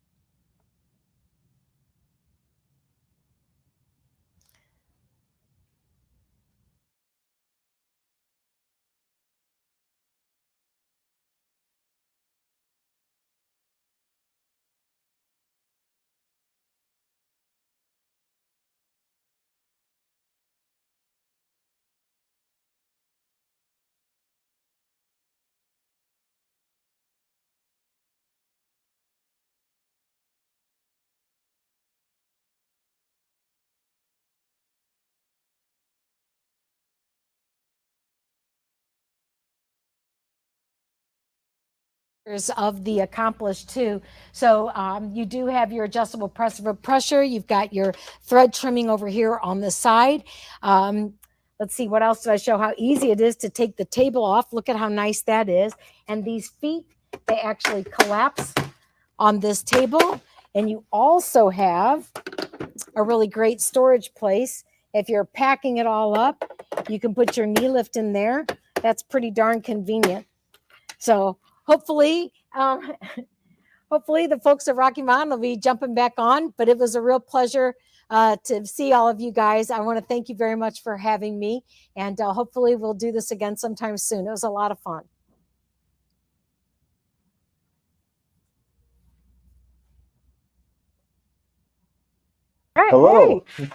Speaker 7: of the accomplished too. So you do have your adjustable pressure. You've got your thread trimming over here on the side. Let's see, what else did I show? How easy it is to take the table off. Look at how nice that is. And these feet, they actually collapse on this table. And you also have a really great storage place. If you're packing it all up, you can put your knee lift in there. That's pretty darn convenient. So hopefully, hopefully the folks at Rocky Mountain will be jumping back on, but it was a real pleasure to see all of you guys. I want to thank you very much for having me, and hopefully we'll do this again sometime soon. It was a lot of fun.
Speaker 2: Right,
Speaker 1: Hello.
Speaker 2: hey.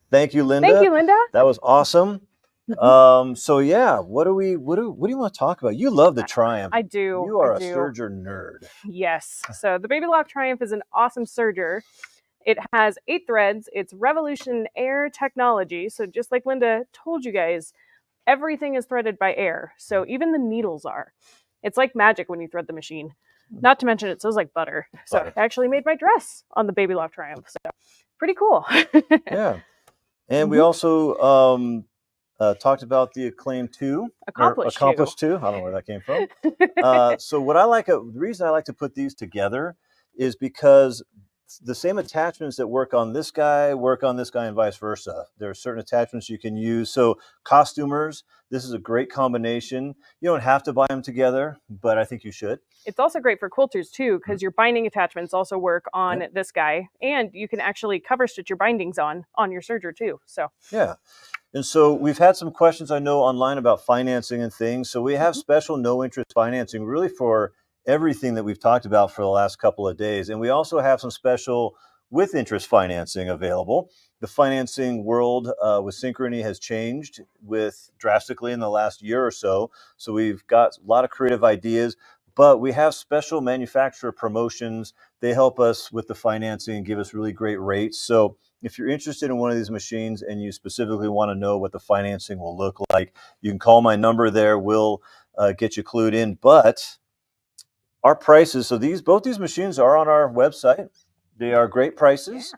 Speaker 1: Thank you, Linda.
Speaker 2: Thank you, Linda.
Speaker 1: That was awesome. So yeah, what do you want to talk about? You love the Triumph.
Speaker 2: I do.
Speaker 1: You are
Speaker 2: I
Speaker 1: a
Speaker 2: do.
Speaker 1: serger nerd.
Speaker 2: Yes. So the Baby Lock Triumph is an awesome serger. It has 8 threads. It's Revolution Air technology. So just like Linda told you guys, everything is threaded by air. So even the needles are. It's like magic when you thread the machine. Not to mention it smells like butter. So I actually made my dress on the Baby Lock Triumph. So pretty cool.
Speaker 1: Yeah. And we also talked about the Acclaim 2.
Speaker 2: Accomplished
Speaker 1: 2. I don't know where that came from. So what I like, the reason I like to put these together is because the same attachments that work on this guy and vice versa. There are certain attachments you can use. So costumers, this is a great combination. You don't have to buy them together, but I think you should.
Speaker 2: It's also great for quilters too, because your binding attachments also work on this guy, and you can actually cover stitch your bindings on your serger too. So
Speaker 1: yeah. And so we've had some questions I know online about financing and things. So we have special no interest financing really for everything that we've talked about for the last couple of days. And we also have some special with interest financing available. The financing world with Synchrony has changed drastically in the last year or so. So we've got a lot of creative ideas, but we have special manufacturer promotions. They help us with the financing and give us really great rates. So if you're interested in one of these machines and you specifically want to know what the financing will look like, you can call my number there. We'll get you clued in. But our prices, so both these machines are on our website. They are great prices.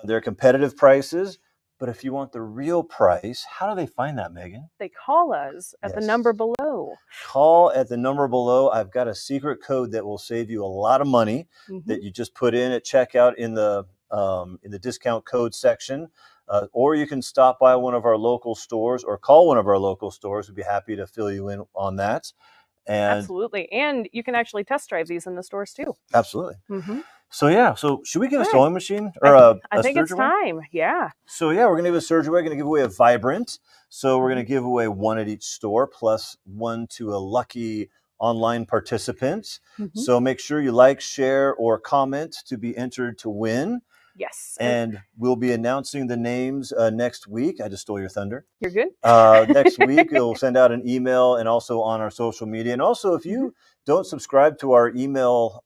Speaker 1: They're competitive prices. But if you want the real price, how do they find that, Megan?
Speaker 2: They call us at the number below.
Speaker 1: Call at the number below. I've got a secret code that will save you a lot of money that you just put in at checkout in the discount code section. Or you can stop by one of our local stores or call one of our local stores. We'd be happy to fill you in on that. And
Speaker 2: absolutely. And you can actually test drive these in the stores too.
Speaker 1: Absolutely. So yeah, so should we give a sewing machine or
Speaker 2: I think it's time. Yeah.
Speaker 1: So yeah, we're going to give a serger. We're going to give away a Vibrant. So we're going to give away one at each store plus one to a lucky online participant. So make sure you like, share, or comment to be entered to win.
Speaker 2: Yes.
Speaker 1: And we'll be announcing the names next week. I just stole your thunder.
Speaker 2: You're good.
Speaker 1: Next week, we'll send out an email and also on our social media. And also, if you don't subscribe to our email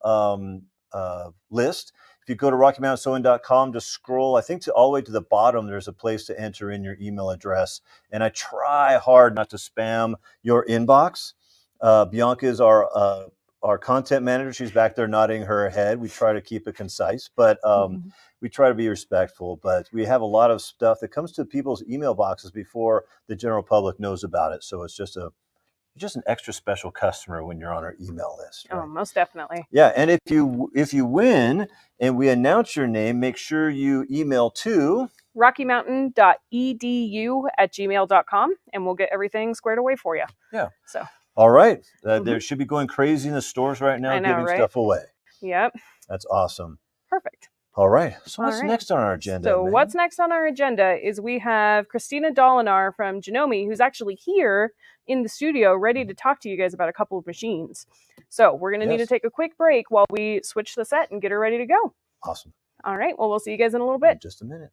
Speaker 1: list, if you go to RockyMountainSewing.com, just scroll, I think, all the way to the bottom, there's a place to enter in your email address. And I try hard not to spam your inbox. Bianca is our content manager. She's back there nodding her head. We try to keep it concise, but we try to be respectful. But we have a lot of stuff that comes to people's email boxes before the general public knows about it. So it's just an extra special customer when you're on our email list.
Speaker 2: Right? Oh, most definitely.
Speaker 1: Yeah, and if you win and we announce your name, make sure you email to
Speaker 2: rockymountain.edu@gmail.com, and we'll get everything squared away for you.
Speaker 1: Yeah.
Speaker 2: So.
Speaker 1: All right. They should be going crazy in the stores right now, giving stuff away.
Speaker 2: Yep.
Speaker 1: That's awesome.
Speaker 2: Perfect.
Speaker 1: All right. So what's next on our agenda?
Speaker 2: So what's next on our agenda is we have Christina Dolinar from Janome, who's actually here in the studio ready to talk to you guys about a couple of machines. So we're going to need to take a quick break while we switch the set and get her ready to go.
Speaker 1: Awesome.
Speaker 2: All right. Well, we'll see you guys in a little bit.
Speaker 1: In just a minute.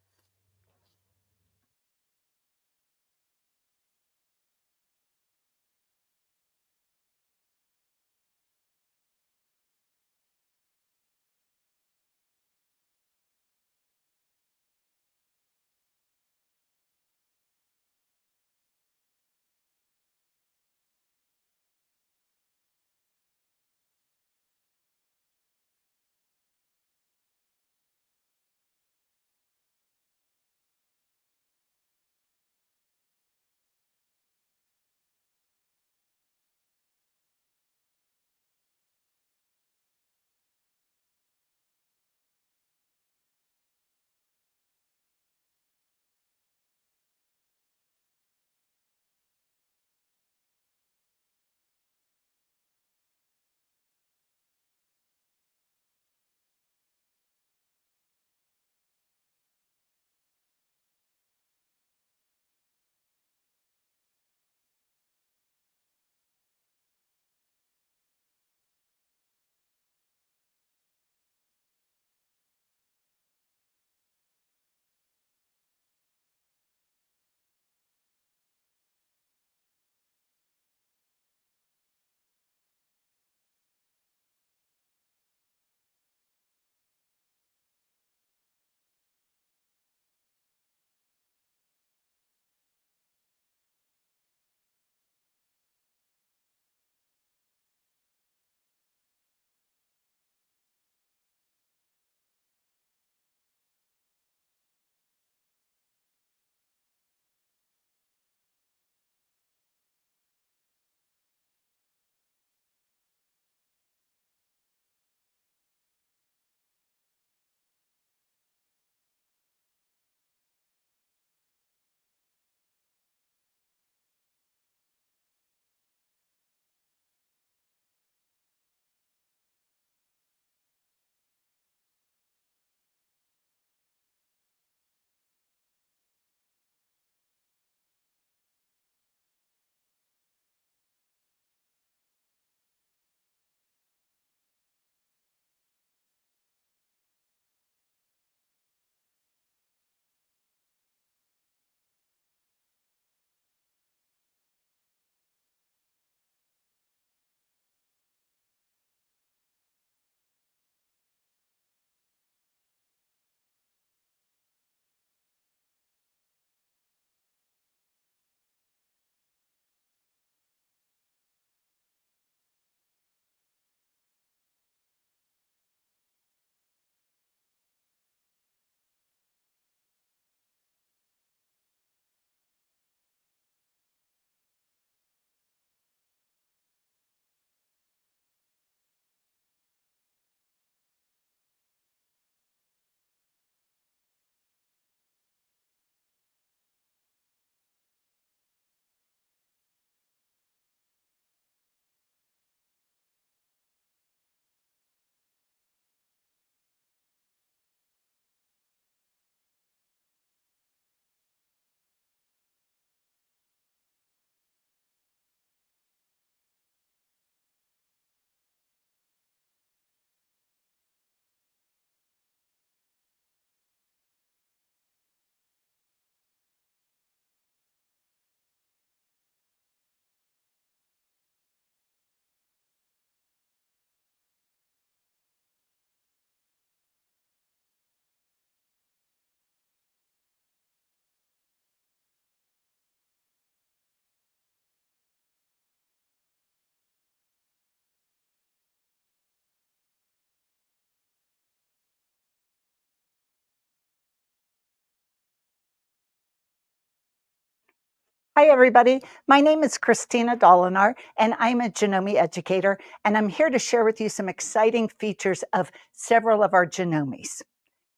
Speaker 8: Hi, everybody. My name is Christina Dolinar, and I'm a Janome educator, and I'm here to share with you some exciting features of several of our Janomes.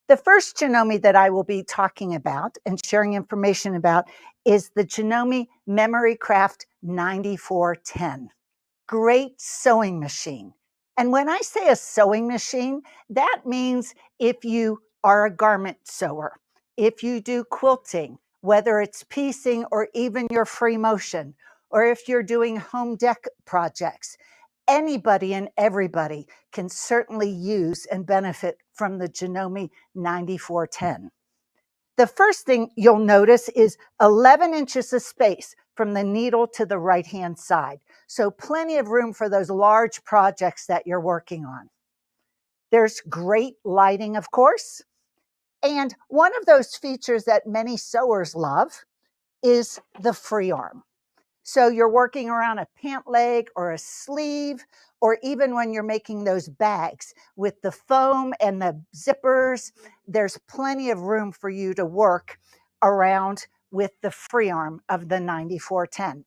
Speaker 8: The first Janome that I will be talking about and sharing information about is the Janome Memory Craft 9410. Great sewing machine. And when I say a sewing machine, that means if you are a garment sewer, if you do quilting, whether it's piecing or even your free motion, or if you're doing home dec projects, anybody and everybody can certainly use and benefit from the Janome 9410. The first thing you'll notice is 11 inches of space from the needle to the right-hand side. So plenty of room for those large projects that you're working on. There's great lighting, of course. And one of those features that many sewers love is the free arm. So you're working around a pant leg or a sleeve, or even when you're making those bags with the foam and the zippers, there's plenty of room for you to work around with the free arm of the 9410.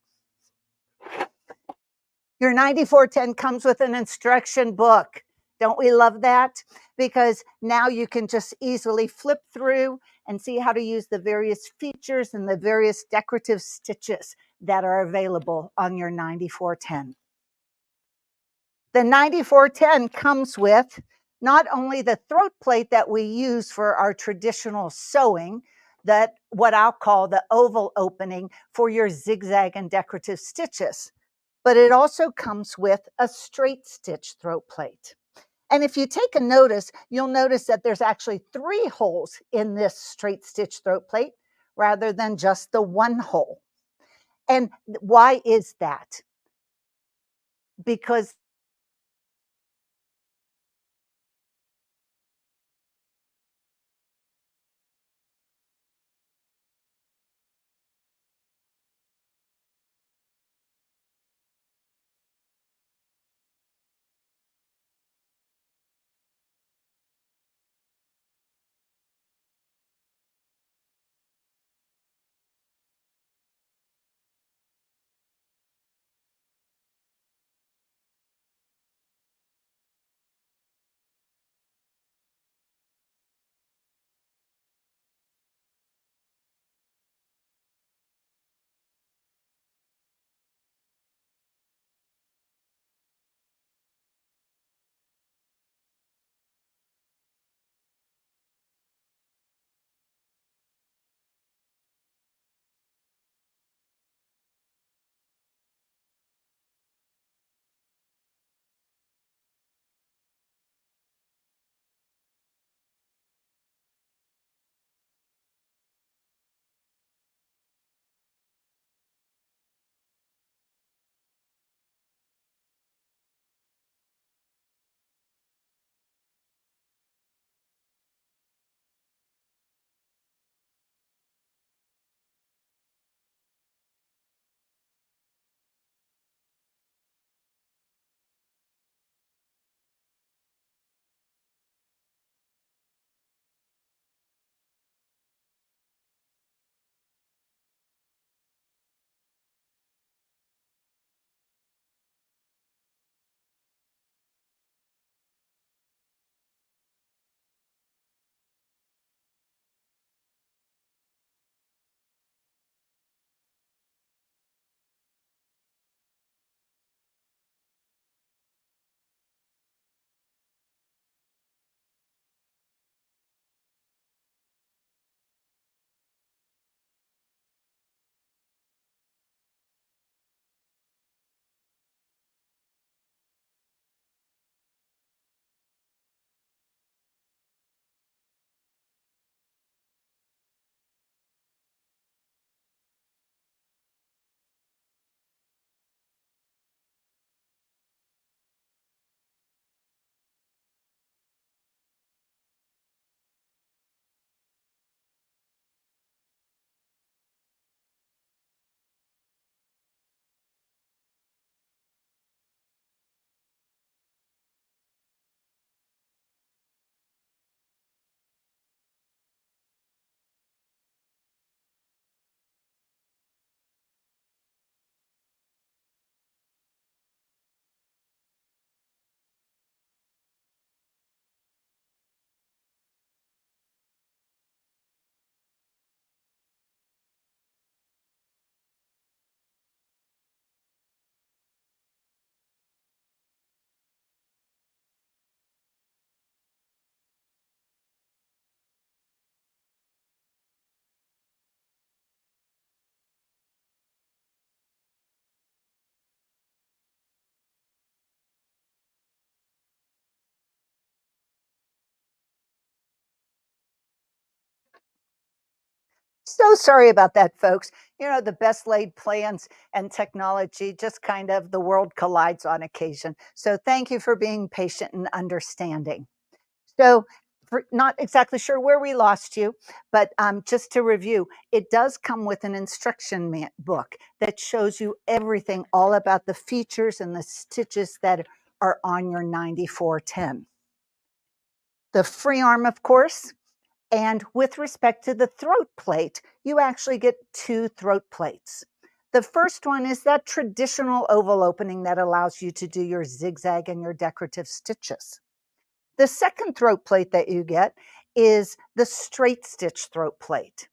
Speaker 8: Your 9410 comes with an instruction book. Don't we love that? Because now you can just easily flip through and see how to use the various features and the various decorative stitches that are available on your 9410. The 9410 comes with not only the throat plate that we use for our traditional sewing, that what I'll call the oval opening for your zigzag and decorative stitches, but it also comes with a straight stitch throat plate. And if you take a notice, you'll notice that there's actually 3 holes in this straight stitch throat plate rather than just the 1 hole. And why is that? Because So sorry about that, folks. You know, the best laid plans and technology, just kind of the world collides on occasion. So thank you for being patient and understanding. So, not exactly sure where we lost you, but just to review, it does come with an instruction book that shows you everything, all about the features and the stitches that are on your 9410. The free arm, of course, and with respect to the throat plate, you actually get 2 throat plates. The first one is that traditional oval opening that allows you to do your zigzag and your decorative stitches. The second throat plate that you get is the straight stitch throat plate.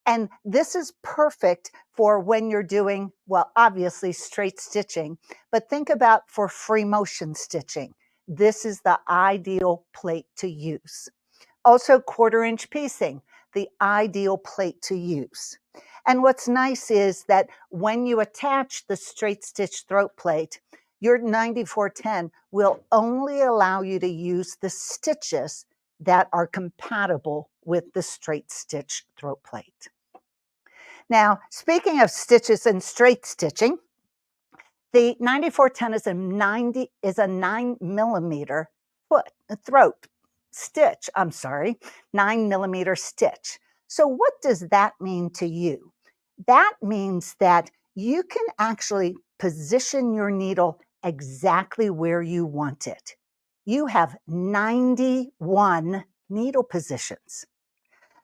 Speaker 8: And this is perfect for when you're doing, well, obviously straight stitching, but think about for free motion stitching. This is the ideal plate to use. Also, 1/4-inch piecing, the ideal plate to use. And what's nice is that when you attach the straight stitch throat plate, your 9410 will only allow you to use the stitches that are compatible with the straight stitch throat plate. Now, speaking of stitches and straight stitching, the 9410 is a 9mm throat stitch, 9mm stitch. So what does that mean to you? That means that you can actually position your needle exactly where you want it. You have 91 needle positions.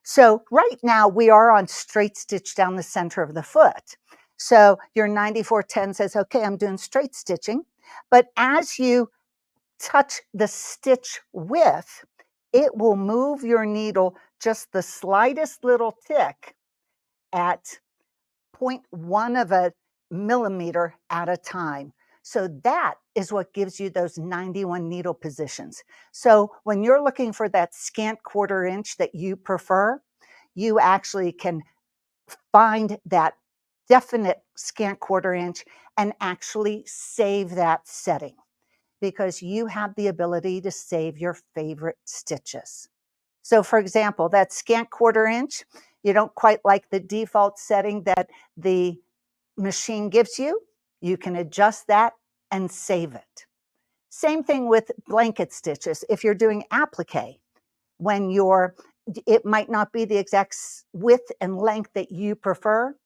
Speaker 8: So right now we are on straight stitch down the center of the foot. So your 9410 says, okay, I'm doing straight stitching. But as you touch the stitch width, it will move your needle just the slightest little tick at 0.1 of a millimeter at a time. So that is what gives you those 91 needle positions. So when you're looking for that scant 1/4 inch that you prefer, you actually can find that definite scant 1/4 inch and actually save that setting, because you have the ability to save your favorite stitches. So for example, that scant 1/4 inch, you don't quite like the default setting that the machine gives you, you can adjust that and save it. Same thing with blanket stitches. If you're doing applique, when it might not be the exact width and length that you prefer,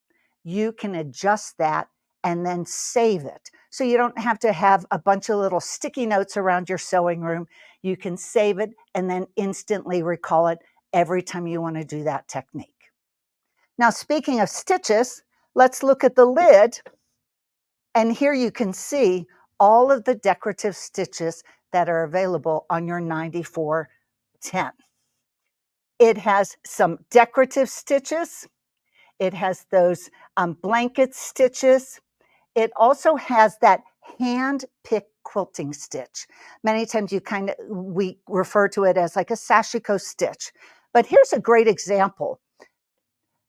Speaker 8: you can adjust that and then save it. So you don't have to have a bunch of little sticky notes around your sewing room. You can save it and then instantly recall it every time you want to do that technique. Now, speaking of stitches, let's look at the lid. And here you can see all of the decorative stitches that are available on your 9410. It has some decorative stitches. It has those blanket stitches. It also has that hand pick quilting stitch. Many times we refer to it as like a sashiko stitch. But here's a great example.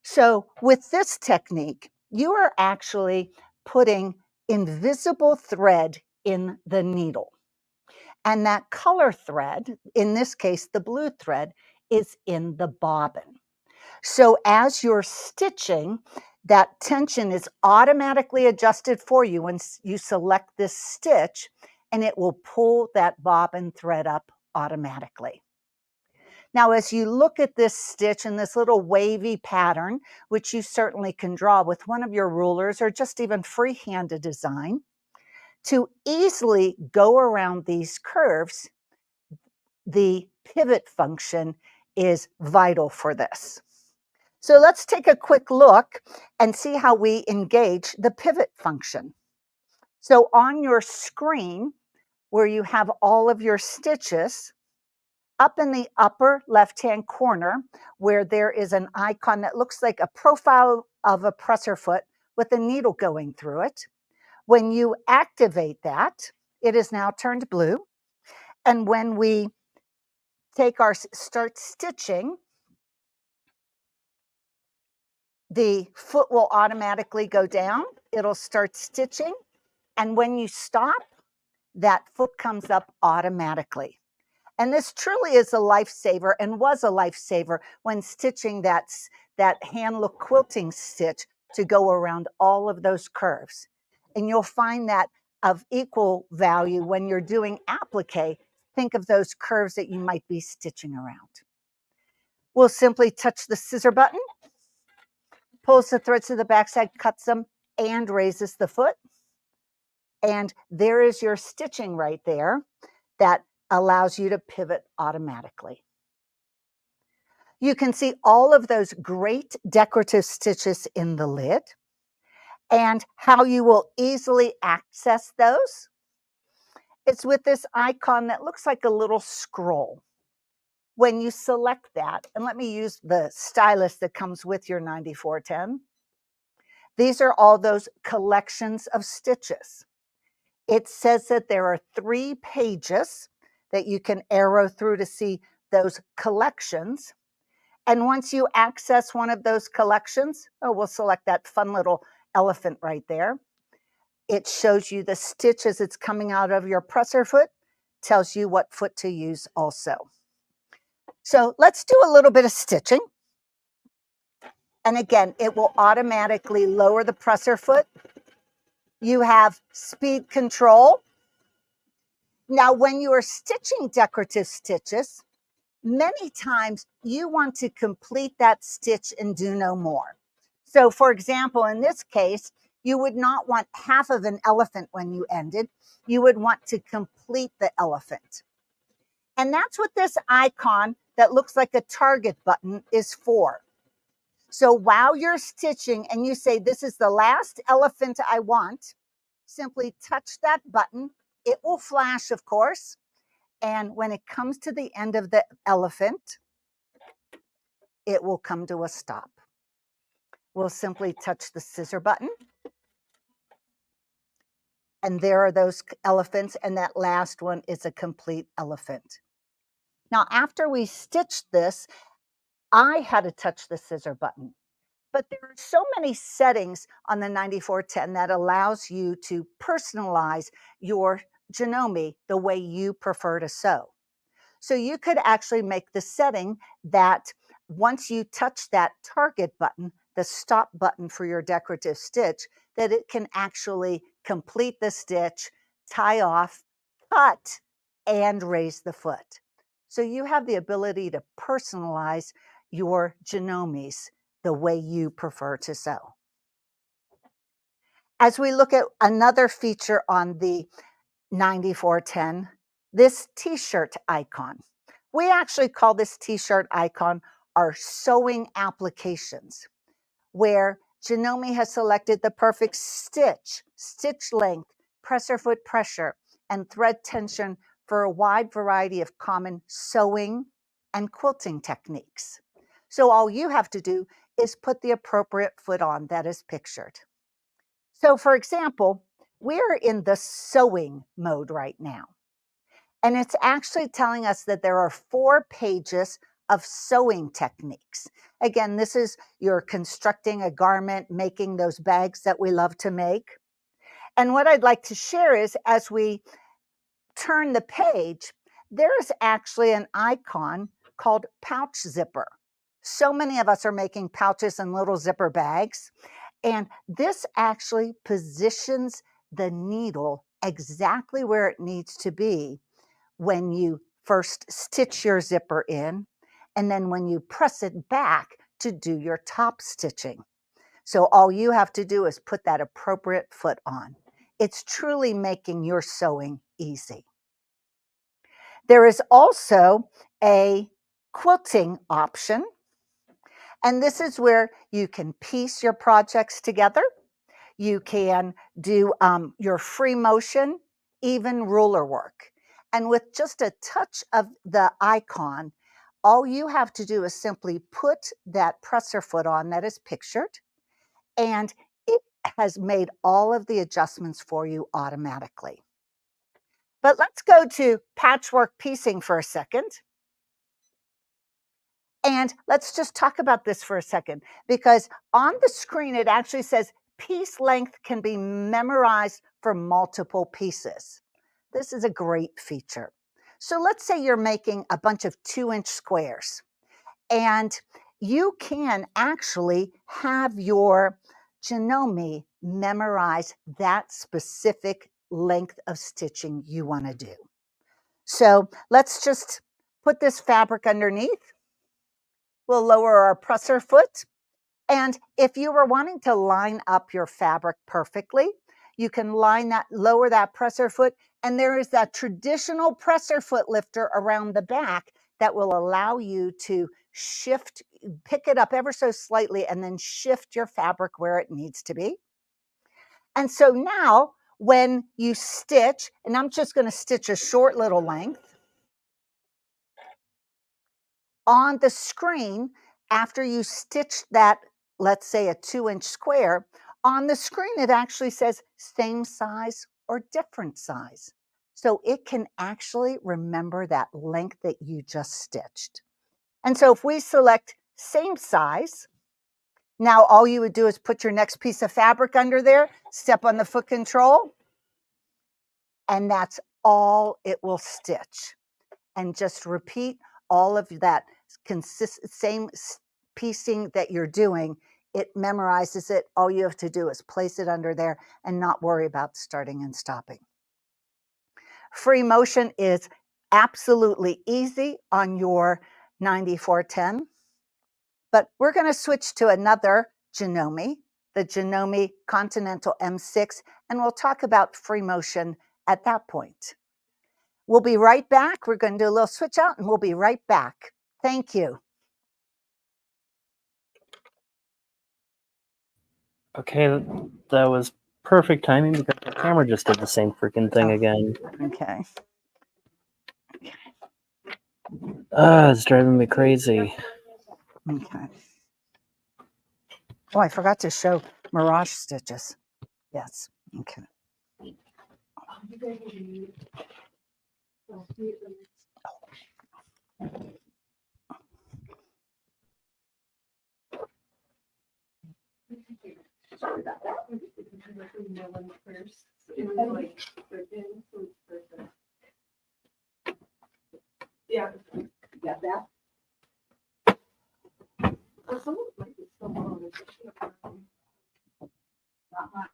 Speaker 8: So with this technique, you are actually putting invisible thread in the needle. And that color thread, in this case, the blue thread, is in the bobbin. So as you're stitching, that tension is automatically adjusted for you when you select this stitch, and it will pull that bobbin thread up automatically. Now, as you look at this stitch and this little wavy pattern, which you certainly can draw with one of your rulers or just even freehand a design, to easily go around these curves, the pivot function is vital for this. So let's take a quick look and see how we engage the pivot function. So on your screen, where you have all of your stitches, up in the upper left-hand corner, where there is an icon that looks like a profile of a presser foot with a needle going through it. When you activate that, it is now turned blue. And when we start stitching, the foot will automatically go down. It'll start stitching. And when you stop, that foot comes up automatically. And this truly is a lifesaver and was a lifesaver when stitching that hand look quilting stitch to go around all of those curves. And you'll find that of equal value when you're doing applique. Think of those curves that you might be stitching around. We'll simply touch the scissor button, pulls the threads to the backside, cuts them, and raises the foot. And there is your stitching right there that allows you to pivot automatically. You can see all of those great decorative stitches in the lid and how you will easily access those. It's with this icon that looks like a little scroll. When you select that, and let me use the stylus that comes with your 9410, these are all those collections of stitches. It says that there are 3 pages that you can arrow through to see those collections. And once you access one of those collections, we'll select that fun little elephant right there. It shows you the stitch as it's coming out of your presser foot, tells you what foot to use also. So let's do a little bit of stitching. And again, it will automatically lower the presser foot. You have speed control. Now, when you are stitching decorative stitches, many times you want to complete that stitch and do no more. So for example, in this case, you would not want half of an elephant when you ended. You would want to complete the elephant. And that's what this icon that looks like a target button is for. So while you're stitching and you say, this is the last elephant I want, simply touch that button. It will flash, of course. And when it comes to the end of the elephant, it will come to a stop. We'll simply touch the scissor button. And there are those elephants, and that last one is a complete elephant. Now, after we stitched this, I had to touch the scissor button. But there are so many settings on the 9410 that allows you to personalize your Janome the way you prefer to sew. So you could actually make the setting that once you touch that target button, the stop button for your decorative stitch, that it can actually complete the stitch, tie off, cut, and raise the foot. So you have the ability to personalize your Janomes the way you prefer to sew. As we look at another feature on the 9410, this t-shirt icon. We actually call this t-shirt icon our sewing applications, where Janome has selected the perfect stitch, stitch length, presser foot pressure, and thread tension for a wide variety of common sewing and quilting techniques. So all you have to do is put the appropriate foot on that is pictured. So for example, we're in the sewing mode right now. And it's actually telling us that there are 4 pages of sewing techniques. Again, this is you're constructing a garment, making those bags that we love to make. And what I'd like to share is as we turn the page, there is actually an icon called pouch zipper. So many of us are making pouches and little zipper bags. And this actually positions the needle exactly where it needs to be when you first stitch your zipper in, and then when you press it back to do your top stitching. So all you have to do is put that appropriate foot on. It's truly making your sewing easy. There is also a quilting option, and this is where you can piece your projects together. You can do your free motion, even ruler work. And with just a touch of the icon, all you have to do is simply put that presser foot on that is pictured, and it has made all of the adjustments for you automatically. But let's go to patchwork piecing for a second. And let's just talk about this for a second, because on the screen, it actually says piece length can be memorized for multiple pieces. This is a great feature. So let's say you're making a bunch of 2-inch squares, and you can actually have your Janome memorize that specific length of stitching you want to do. So let's just put this fabric underneath. We'll lower our presser foot. And if you were wanting to line up your fabric perfectly, you can lower that presser foot, and there is that traditional presser foot lifter around the back that will allow you to pick it up ever so slightly, and then shift your fabric where it needs to be. And so now when you stitch, and I'm just going to stitch a short little length, on the screen, after you stitch that, let's say a 2-inch square, on the screen it actually says same size or different size. So it can actually remember that length that you just stitched. And so if we select same size, now all you would do is put your next piece of fabric under there, step on the foot control, and that's all it will stitch. And just repeat all of that same piecing that you're doing. It memorizes it. All you have to do is place it under there and not worry about starting and stopping. Free motion is absolutely easy on your 9410, but we're going to switch to another Janome, the Janome Continental M6, and we'll talk about free motion at that point. We'll be right back. We're going to do a little switch out, and we'll be right back. Thank you.
Speaker 9: Okay, that was perfect timing because the camera just did the same freaking thing again.
Speaker 8: Okay.
Speaker 9: It's driving me crazy.
Speaker 8: Okay. Oh, I forgot to show mirage stitches. Yes. Okay.
Speaker 10: Yeah. Got that? Not much.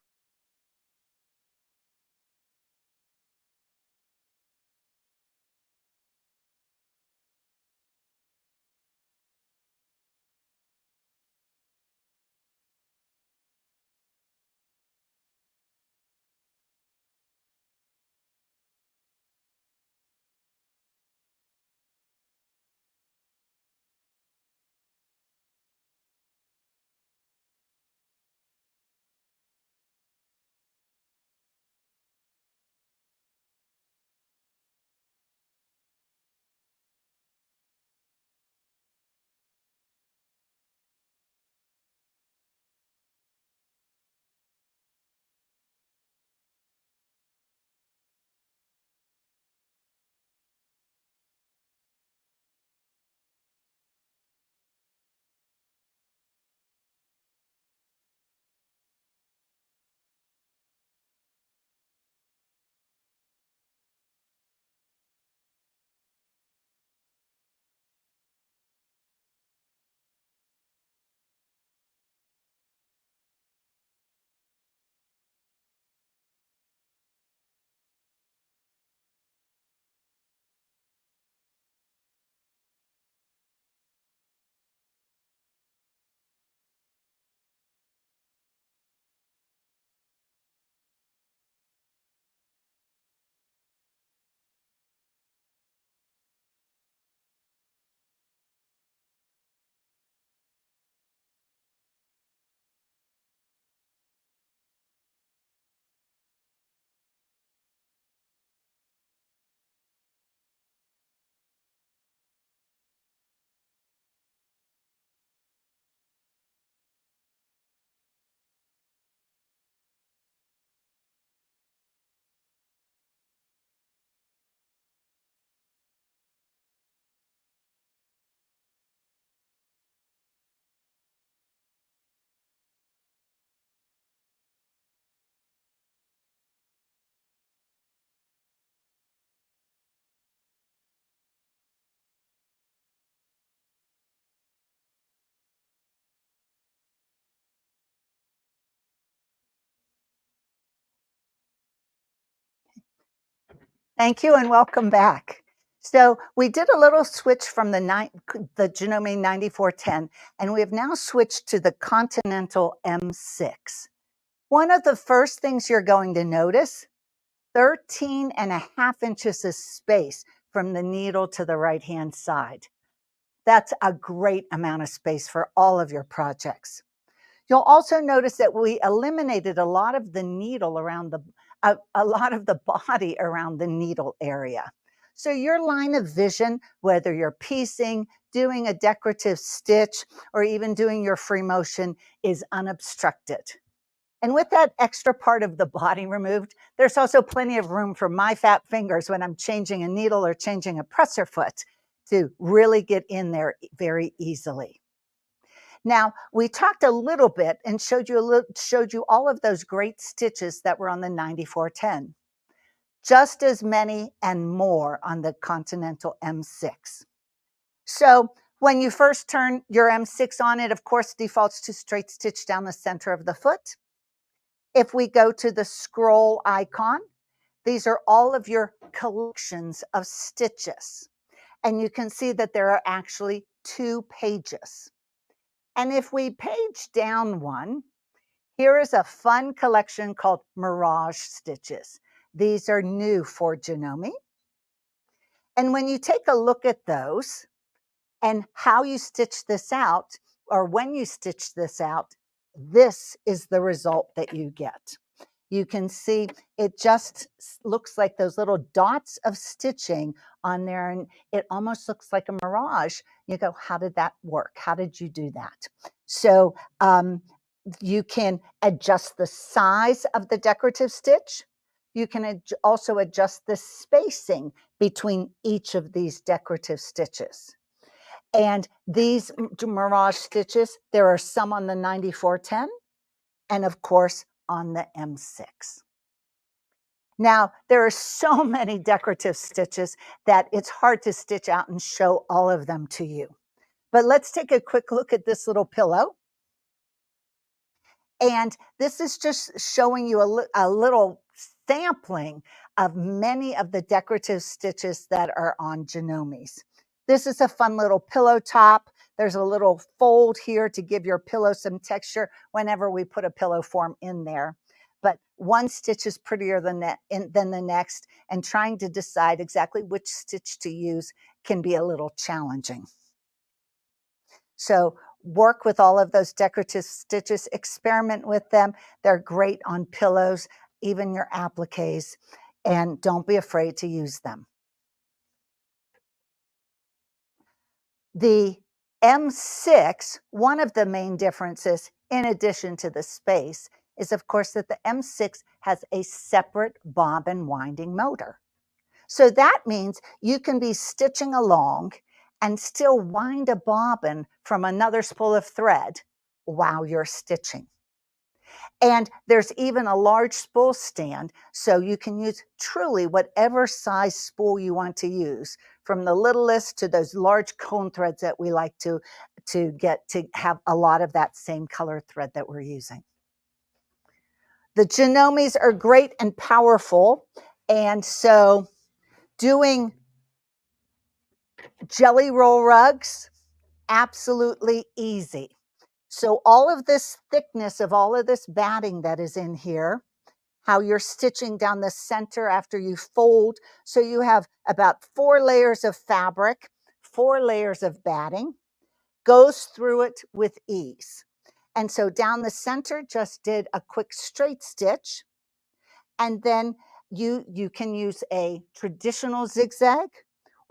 Speaker 8: Thank you and welcome back. So we did a little switch from the Janome 9410, and we have now switched to the Continental M6. One of the first things you're going to notice, 13.5 inches of space from the needle to the right-hand side. That's a great amount of space for all of your projects. You'll also notice that we eliminated a lot of the needle around a lot of the body around the needle area. So your line of vision, whether you're piecing, doing a decorative stitch, or even doing your free motion, is unobstructed. And with that extra part of the body removed, there's also plenty of room for my fat fingers when I'm changing a needle or changing a presser foot to really get in there very easily. Now, we talked a little bit and showed you all of those great stitches that were on the 9410. Just as many and more on the Continental M6. So when you first turn your M6 on, it of course defaults to straight stitch down the center of the foot. If we go to the scroll icon, these are all of your collections of stitches. And you can see that there are actually 2 pages. And if we page down one, here is a fun collection called Mirage Stitches. These are new for Janome. And when you take a look at those and how you stitch this out, or when you stitch this out, this is the result that you get. You can see it just looks like those little dots of stitching on there, and it almost looks like a mirage. You go, how did that work? How did you do that? So you can adjust the size of the decorative stitch. You can also adjust the spacing between each of these decorative stitches. And these mirage stitches, there are some on the 9410 and of course on the M6. Now, there are so many decorative stitches that it's hard to stitch out and show all of them to you. But let's take a quick look at this little pillow. And this is just showing you a little sampling of many of the decorative stitches that are on Janomes. This is a fun little pillow top. There's a little fold here to give your pillow some texture whenever we put a pillow form in there. But one stitch is prettier than the next, and trying to decide exactly which stitch to use can be a little challenging. So work with all of those decorative stitches, experiment with them. They're great on pillows, even your appliques, and don't be afraid to use them. The M6, one of the main differences, in addition to the space, is of course that the M6 has a separate bobbin winding motor. So that means you can be stitching along and still wind a bobbin from another spool of thread while you're stitching. And there's even a large spool stand, so you can use truly whatever size spool you want to use, from the littlest to those large cone threads that we like to get to have a lot of that same color thread that we're using. The Janomes are great and powerful, and so doing jelly roll rugs, absolutely easy. So all of this thickness of all of this batting that is in here, how you're stitching down the center after you fold. So you have about 4 layers of fabric, 4 layers of batting, goes through it with ease. And so down the center, just did a quick straight stitch. And then you can use a traditional zigzag,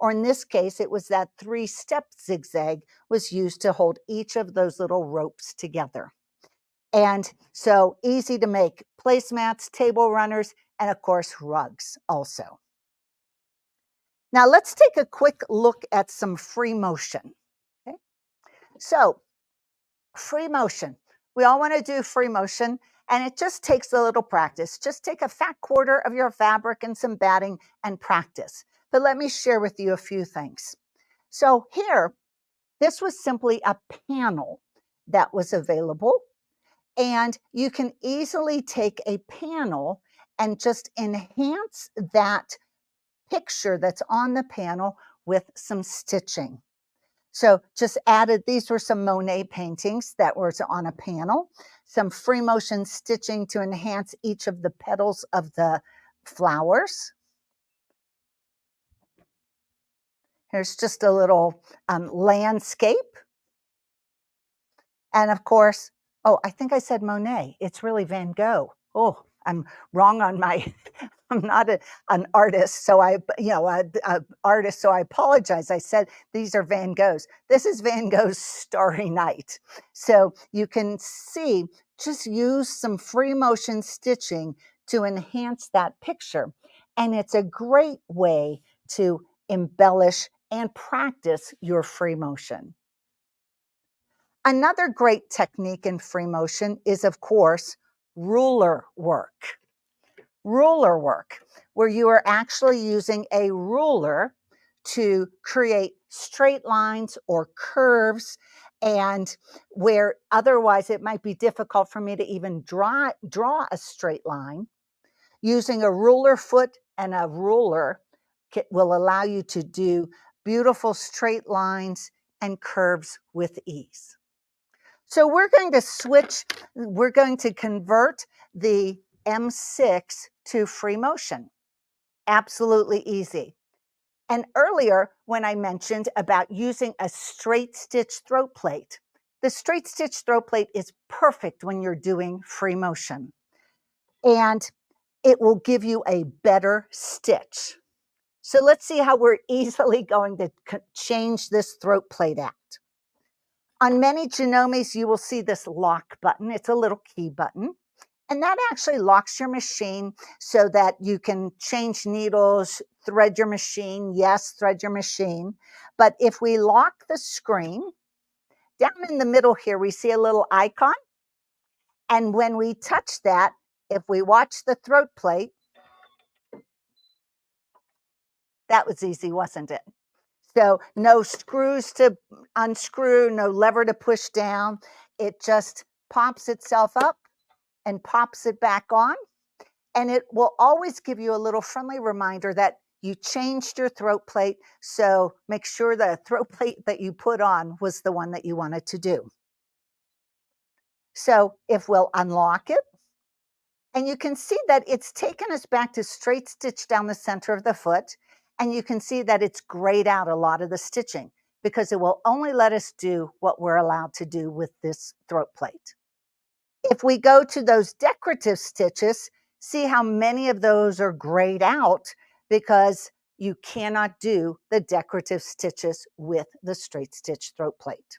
Speaker 8: or in this case, it was that 3-step zigzag was used to hold each of those little ropes together. And so easy to make placemats, table runners, and of course, rugs also. Now let's take a quick look at some free motion. Okay? So free motion, we all want to do free motion, and it just takes a little practice. Just take a fat quarter of your fabric and some batting and practice. But let me share with you a few things. So here, this was simply a panel that was available, and you can easily take a panel and just enhance that picture that's on the panel with some stitching. So just added, these were some Monet paintings that were on a panel, some free motion stitching to enhance each of the petals of the flowers. Here's just a little landscape. And of course, oh, I think I said Monet. It's really Van Gogh. Oh, I'm wrong on my, I'm not an artist, so a artist, so I apologize. I said these are Van Goghs. This is Van Gogh's Starry Night. So you can see, just use some free motion stitching to enhance that picture. And it's a great way to embellish and practice your free motion. Another great technique in free motion is, of course, ruler work. Ruler work, where you are actually using a ruler to create straight lines or curves, and where otherwise it might be difficult for me to even draw a straight line. Using a ruler foot and a ruler will allow you to do beautiful straight lines and curves with ease. So we're going to switch, we're going to convert the M6 to free motion. Absolutely easy. And earlier, when I mentioned about using a straight stitch throat plate, the straight stitch throat plate is perfect when you're doing free motion. And it will give you a better stitch. So let's see how we're easily going to change this throat plate out. On many Janomes, you will see this lock button. It's a little key button. And that actually locks your machine so that you can change needles, thread your machine. Yes, thread your machine. But if we lock the screen, down in the middle here, we see a little icon. And when we touch that, if we watch the throat plate, that was easy, wasn't it? So no screws to unscrew, no lever to push down. It just pops itself up and pops it back on. And it will always give you a little friendly reminder that you changed your throat plate. So make sure the throat plate that you put on was the one that you wanted to do. So if we'll unlock it, and you can see that it's taken us back to straight stitch down the center of the foot. And you can see that it's grayed out a lot of the stitching because it will only let us do what we're allowed to do with this throat plate. If we go to those decorative stitches, see how many of those are grayed out because you cannot do the decorative stitches with the straight stitch throat plate.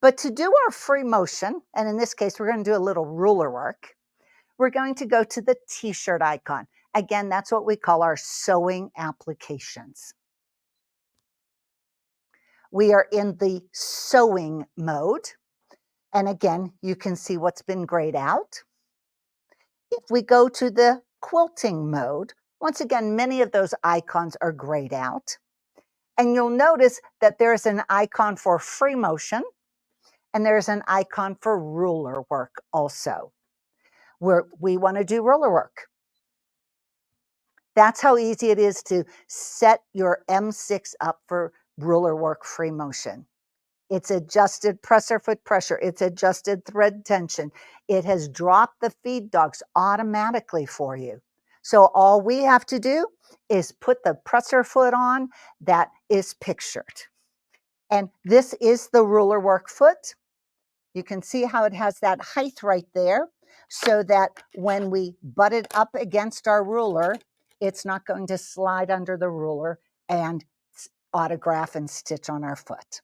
Speaker 8: But to do our free motion, and in this case, we're going to do a little ruler work, we're going to go to the t-shirt icon. Again, that's what we call our sewing applications. We are in the sewing mode. And again, you can see what's been grayed out. If we go to the quilting mode, once again, many of those icons are grayed out. And you'll notice that there's an icon for free motion, and there's an icon for ruler work also, where we want to do ruler work. That's how easy it is to set your M6 up for ruler work free motion. It's adjusted presser foot pressure. It's adjusted thread tension. It has dropped the feed dogs automatically for you. So all we have to do is put the presser foot on that is pictured. And this is the ruler work foot. You can see how it has that height right there so that when we butt it up against our ruler, it's not going to slide under the ruler and autograph and stitch on our foot.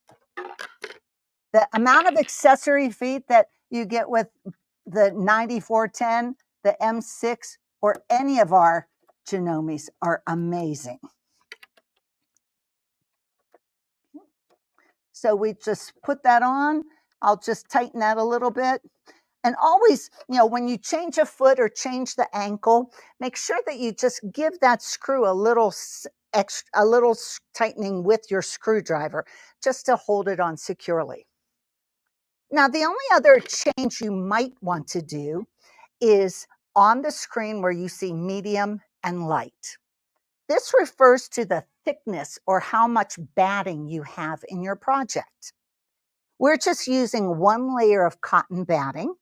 Speaker 8: The amount of accessory feet that you get with the 9410, the M6, or any of our Janomes are amazing. So we just put that on. I'll just tighten that a little bit. And always, when you change a foot or change the ankle, make sure that you just give that screw a little tightening with your screwdriver just to hold it on securely. Now, the only other change you might want to do is on the screen where you see medium and light. This refers to the thickness or how much batting you have in your project. We're just using one layer of cotton batting,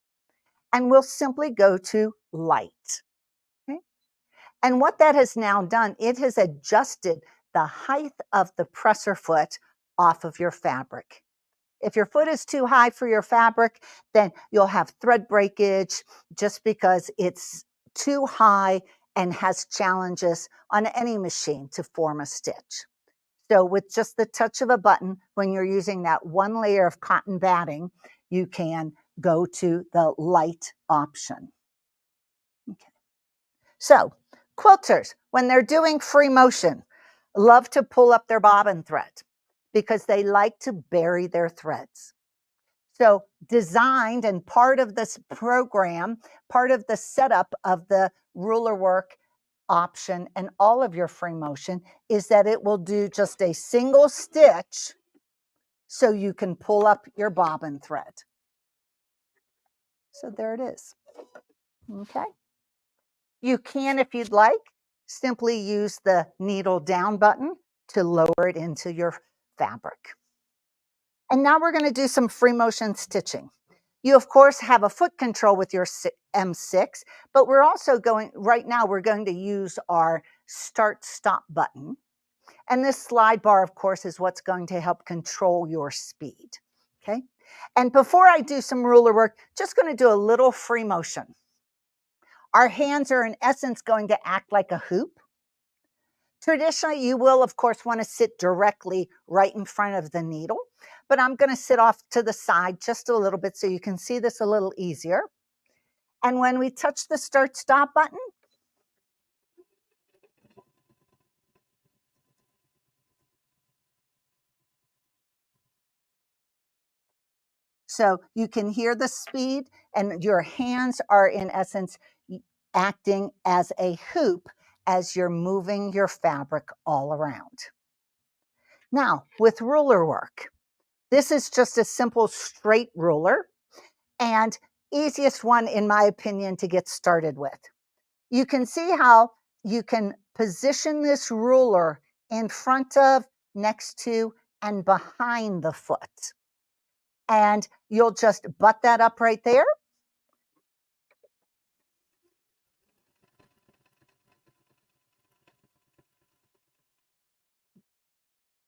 Speaker 8: and we'll simply go to light. Okay? And what that has now done, it has adjusted the height of the presser foot off of your fabric. If your foot is too high for your fabric, then you'll have thread breakage just because it's too high and has challenges on any machine to form a stitch. So with just the touch of a button, when you're using that one layer of cotton batting, you can go to the light option. Okay. So quilters, when they're doing free motion, love to pull up their bobbin thread because they like to bury their threads. So designed and part of this program, part of the setup of the ruler work option and all of your free motion is that it will do just a single stitch so you can pull up your bobbin thread. So there it is. Okay. You can, if you'd like, simply use the needle down button to lower it into your fabric. And now we're going to do some free motion stitching. You, of course, have a foot control with your M6, but we're also going, right now, we're going to use our start-stop button. And this slide bar, of course, is what's going to help control your speed, okay? And before I do some ruler work, just going to do a little free motion. Our hands are, in essence, going to act like a hoop. Traditionally, you will, of course, want to sit directly right in front of the needle, but I'm going to sit off to the side just a little bit so you can see this a little easier. And when we touch the start-stop button, so you can hear the speed, and your hands are, in essence, acting as a hoop as you're moving your fabric all around. Now, with ruler work, this is just a simple straight ruler and easiest one, in my opinion, to get started with. You can see how you can position this ruler in front of, next to, and behind the foot. And you'll just butt that up right there.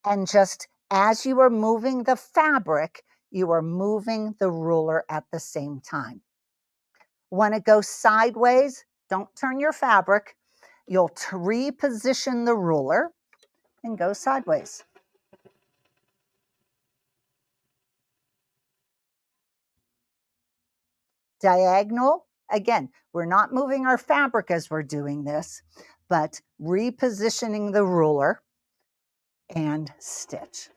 Speaker 8: And just as you are moving the fabric, you are moving the ruler at the same time. When it goes sideways, don't turn your fabric. You'll reposition the ruler and go sideways. Diagonal, again, we're not moving our fabric as we're doing this, but repositioning the ruler and stitch.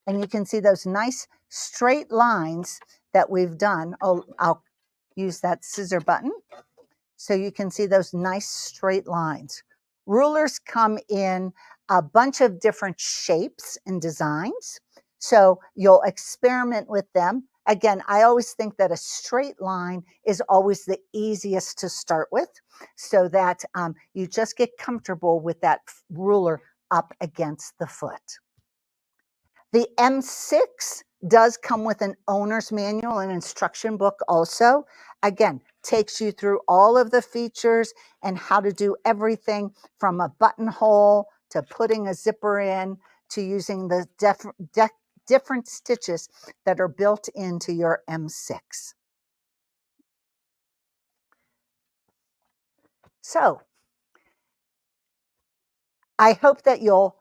Speaker 8: And you can see those nice straight lines that we've done. Oh, I'll use that scissor button so you can see those nice straight lines. Rulers come in a bunch of different shapes and designs, so you'll experiment with them. Again, I always think that a straight line is always the easiest to start with, so that you just get comfortable with that ruler up against the foot. The M6 does come with an owner's manual and instruction book also. Again, takes you through all of the features and how to do everything from a buttonhole to putting a zipper in to using the different stitches that are built into your M6. So I hope that you'll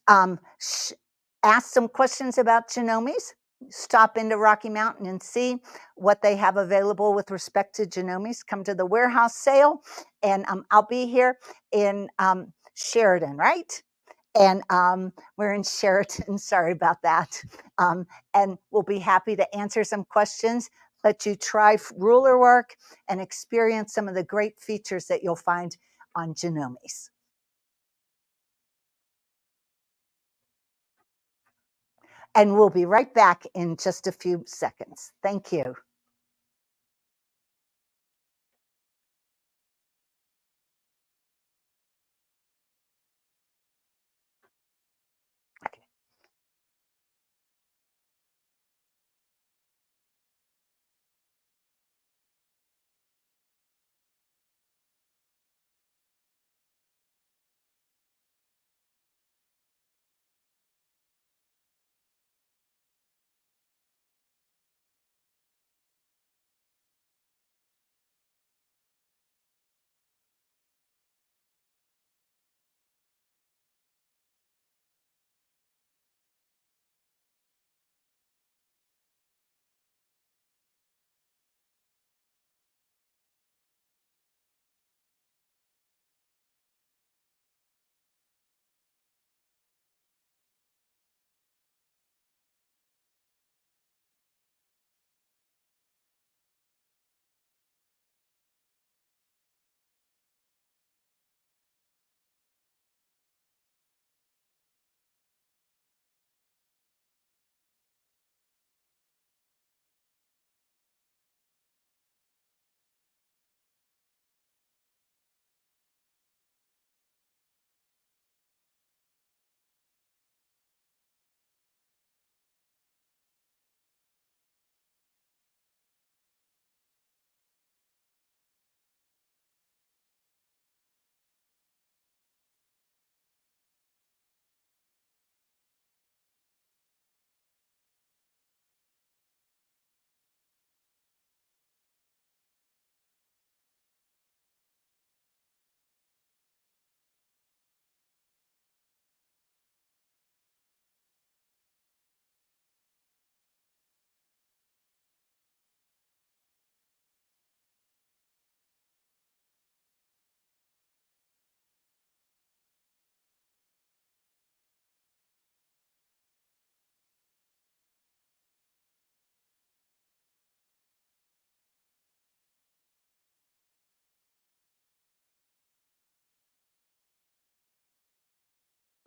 Speaker 8: ask some questions about Janomes. Stop into Rocky Mountain and see what they have available with respect to Janomes. Come to the warehouse sale, and I'll be here in Sheridan, right? And we're in Sheridan, sorry about that. And we'll be happy to answer some questions, let you try ruler work, and experience some of the great features that you'll find on Janomes. And we'll be right back in just a few seconds. Thank you.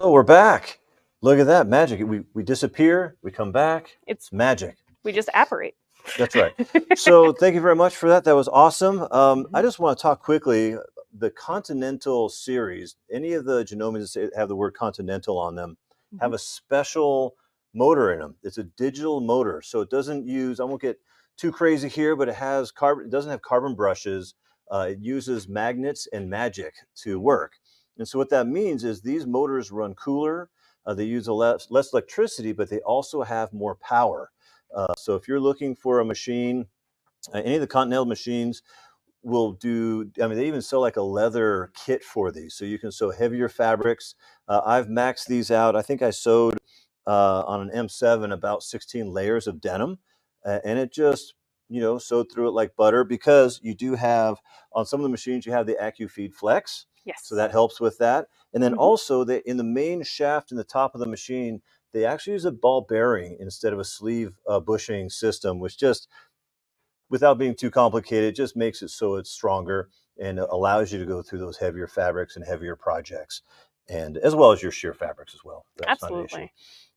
Speaker 1: Oh, we're back. Look at that magic. We disappear, we come back.
Speaker 2: It's
Speaker 1: magic.
Speaker 2: We just apparate.
Speaker 1: That's right. So thank you very much for that. That was awesome. I just want to talk quickly. The Continental series, any of the Janomes that have the word Continental on them, have a special motor in them. It's a digital motor. So it doesn't use, I won't get too crazy here, but it has carbon, it doesn't have carbon brushes. It uses magnets and magic to work. And so what that means is these motors run cooler. They use less electricity, but they also have more power. So if you're looking for a machine, any of the Continental machines will do, I mean, they even sell like a leather kit for these. So you can sew heavier fabrics. I've maxed these out. I think I sewed on an M7 about 16 layers of denim. And it just, sewed through it like butter, because you do have, on some of the machines, you have the AccuFeed Flex.
Speaker 2: Yes.
Speaker 1: So that helps with that. And then also in the main shaft in the top of the machine, they actually use a ball bearing instead of a sleeve bushing system, which just, without being too complicated, just makes it so it's stronger and allows you to go through those heavier fabrics and heavier projects, and as well as your sheer fabrics as well. That's not an issue.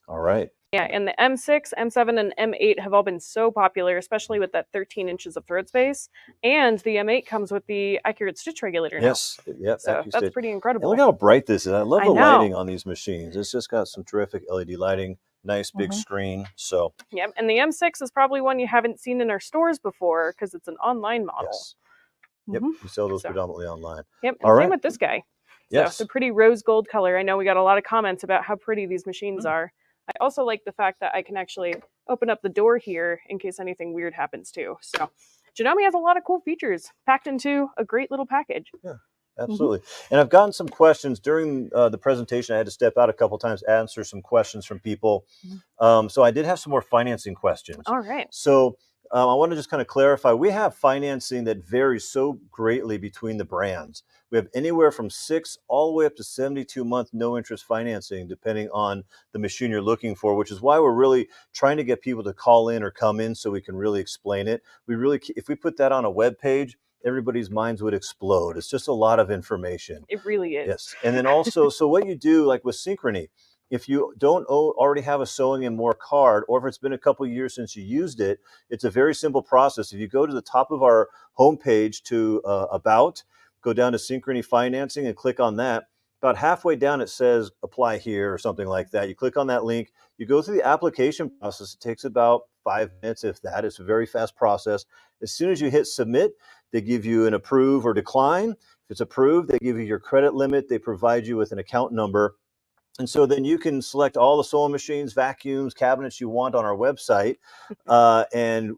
Speaker 1: All right.
Speaker 2: Yeah, and the M6, M7, and M8 have all been so popular, especially with that 13 inches of thread space. And the M8 comes with the accurate stitch regulator now.
Speaker 1: Yes, yep.
Speaker 2: So that's pretty incredible.
Speaker 1: And look how bright this is. I love the lighting on these machines. It's just got some terrific LED lighting, nice big screen. So
Speaker 2: yep, and the M6 is probably one you haven't seen in our stores before because it's an online model.
Speaker 1: Yes. Yep, we sell those predominantly online.
Speaker 2: Yep, and same with this guy.
Speaker 1: Yes.
Speaker 2: So the pretty rose gold color. I know we got a lot of comments about how pretty these machines are. I also like the fact that I can actually open up the door here in case anything weird happens too. So Janome has a lot of cool features packed into a great little package.
Speaker 1: Yeah, absolutely. And I've gotten some questions during the presentation. I had to step out a couple times, answer some questions from people. So I did have some more financing questions.
Speaker 2: All right.
Speaker 1: So I want to just kind of clarify, we have financing that varies so greatly between the brands. We have anywhere from 6 all the way up to 72-month no interest financing, depending on the machine you're looking for, which is why we're really trying to get people to call in or come in so we can really explain it. If we put that on a web page, everybody's minds would explode. It's just a lot of information.
Speaker 2: It really is.
Speaker 1: Yes. And then also, so what you do, like with Synchrony, If you don't already have a Sewing and More card, or if it's been a couple years since you used it, it's a very simple process. If you go to the top of our homepage to About, go down to Synchrony Financing and click on that. About halfway down, it says apply here or something like that. You click on that link, you go through the application process. It takes about 5 minutes, if that. It's a very fast process. As soon as you hit submit, they give you an approve or decline. If it's approved, they give you your credit limit. They provide you with an account number. And so then you can select all the sewing machines, vacuums, cabinets you want on our website, and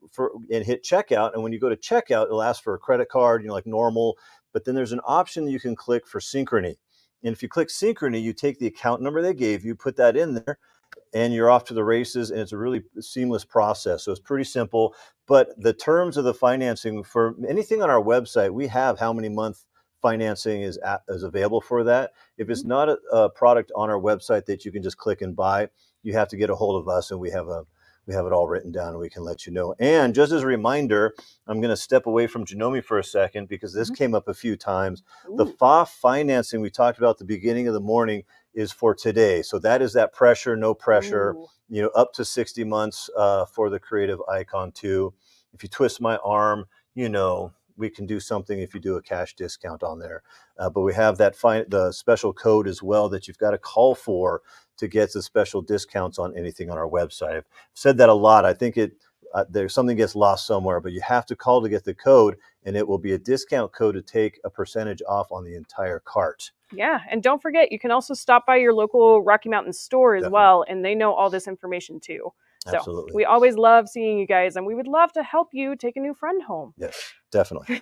Speaker 1: hit checkout. And when you go to checkout, it'll ask for a credit card, like normal. But then there's an option you can click for Synchrony. And if you click Synchrony, you take the account number they gave you, put that in there, and you're off to the races. And it's a really seamless process. So it's pretty simple. But the terms of the financing for anything on our website, we have how many month financing is available for that. If it's not a product on our website that you can just click and buy, you have to get a hold of us, and we have it all written down, and we can let you know. And just as a reminder, I'm going to step away from Janome for a second because this came up a few times. The PFAFF financing we talked about at the beginning of the morning is for today. So that is that pressure, no pressure, up to 60 months for the Creative Icon 2. If you twist my arm, we can do something if you do a cash discount on there. But we have the special code as well that you've got to call for to get the special discounts on anything on our website. I've said that a lot. I think there's something gets lost somewhere, but you have to call to get the code, and it will be a discount code to take a percentage off on the entire cart.
Speaker 2: Yeah, and don't forget, you can also stop by your local Rocky Mountain store as well, and they know all this information too. So
Speaker 1: Absolutely.
Speaker 2: We always love seeing you guys, and we would love to help you take a new friend home.
Speaker 1: Yes, definitely.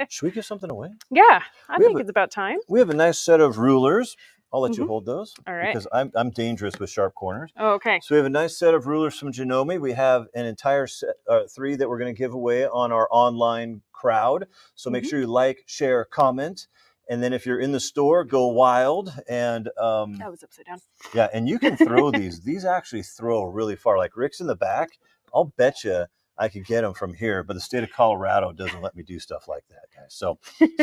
Speaker 1: Should we give something away?
Speaker 2: Yeah, I think it's about time.
Speaker 1: We have a nice set of rulers. I'll let you hold those.
Speaker 2: All right.
Speaker 1: Because I'm dangerous with sharp corners.
Speaker 2: Oh, okay.
Speaker 1: So we have a nice set of rulers from Janome. We have an entire set, 3 that we're going to give away on our online crowd. So make sure you like, share, comment. And then if you're in the store, go wild. And
Speaker 2: that was upside down.
Speaker 1: Yeah, and you can throw these. These actually throw really far. Like Rick's in the back. I'll bet you I could get them from here, but the state of Colorado doesn't let me do stuff like that, guys. So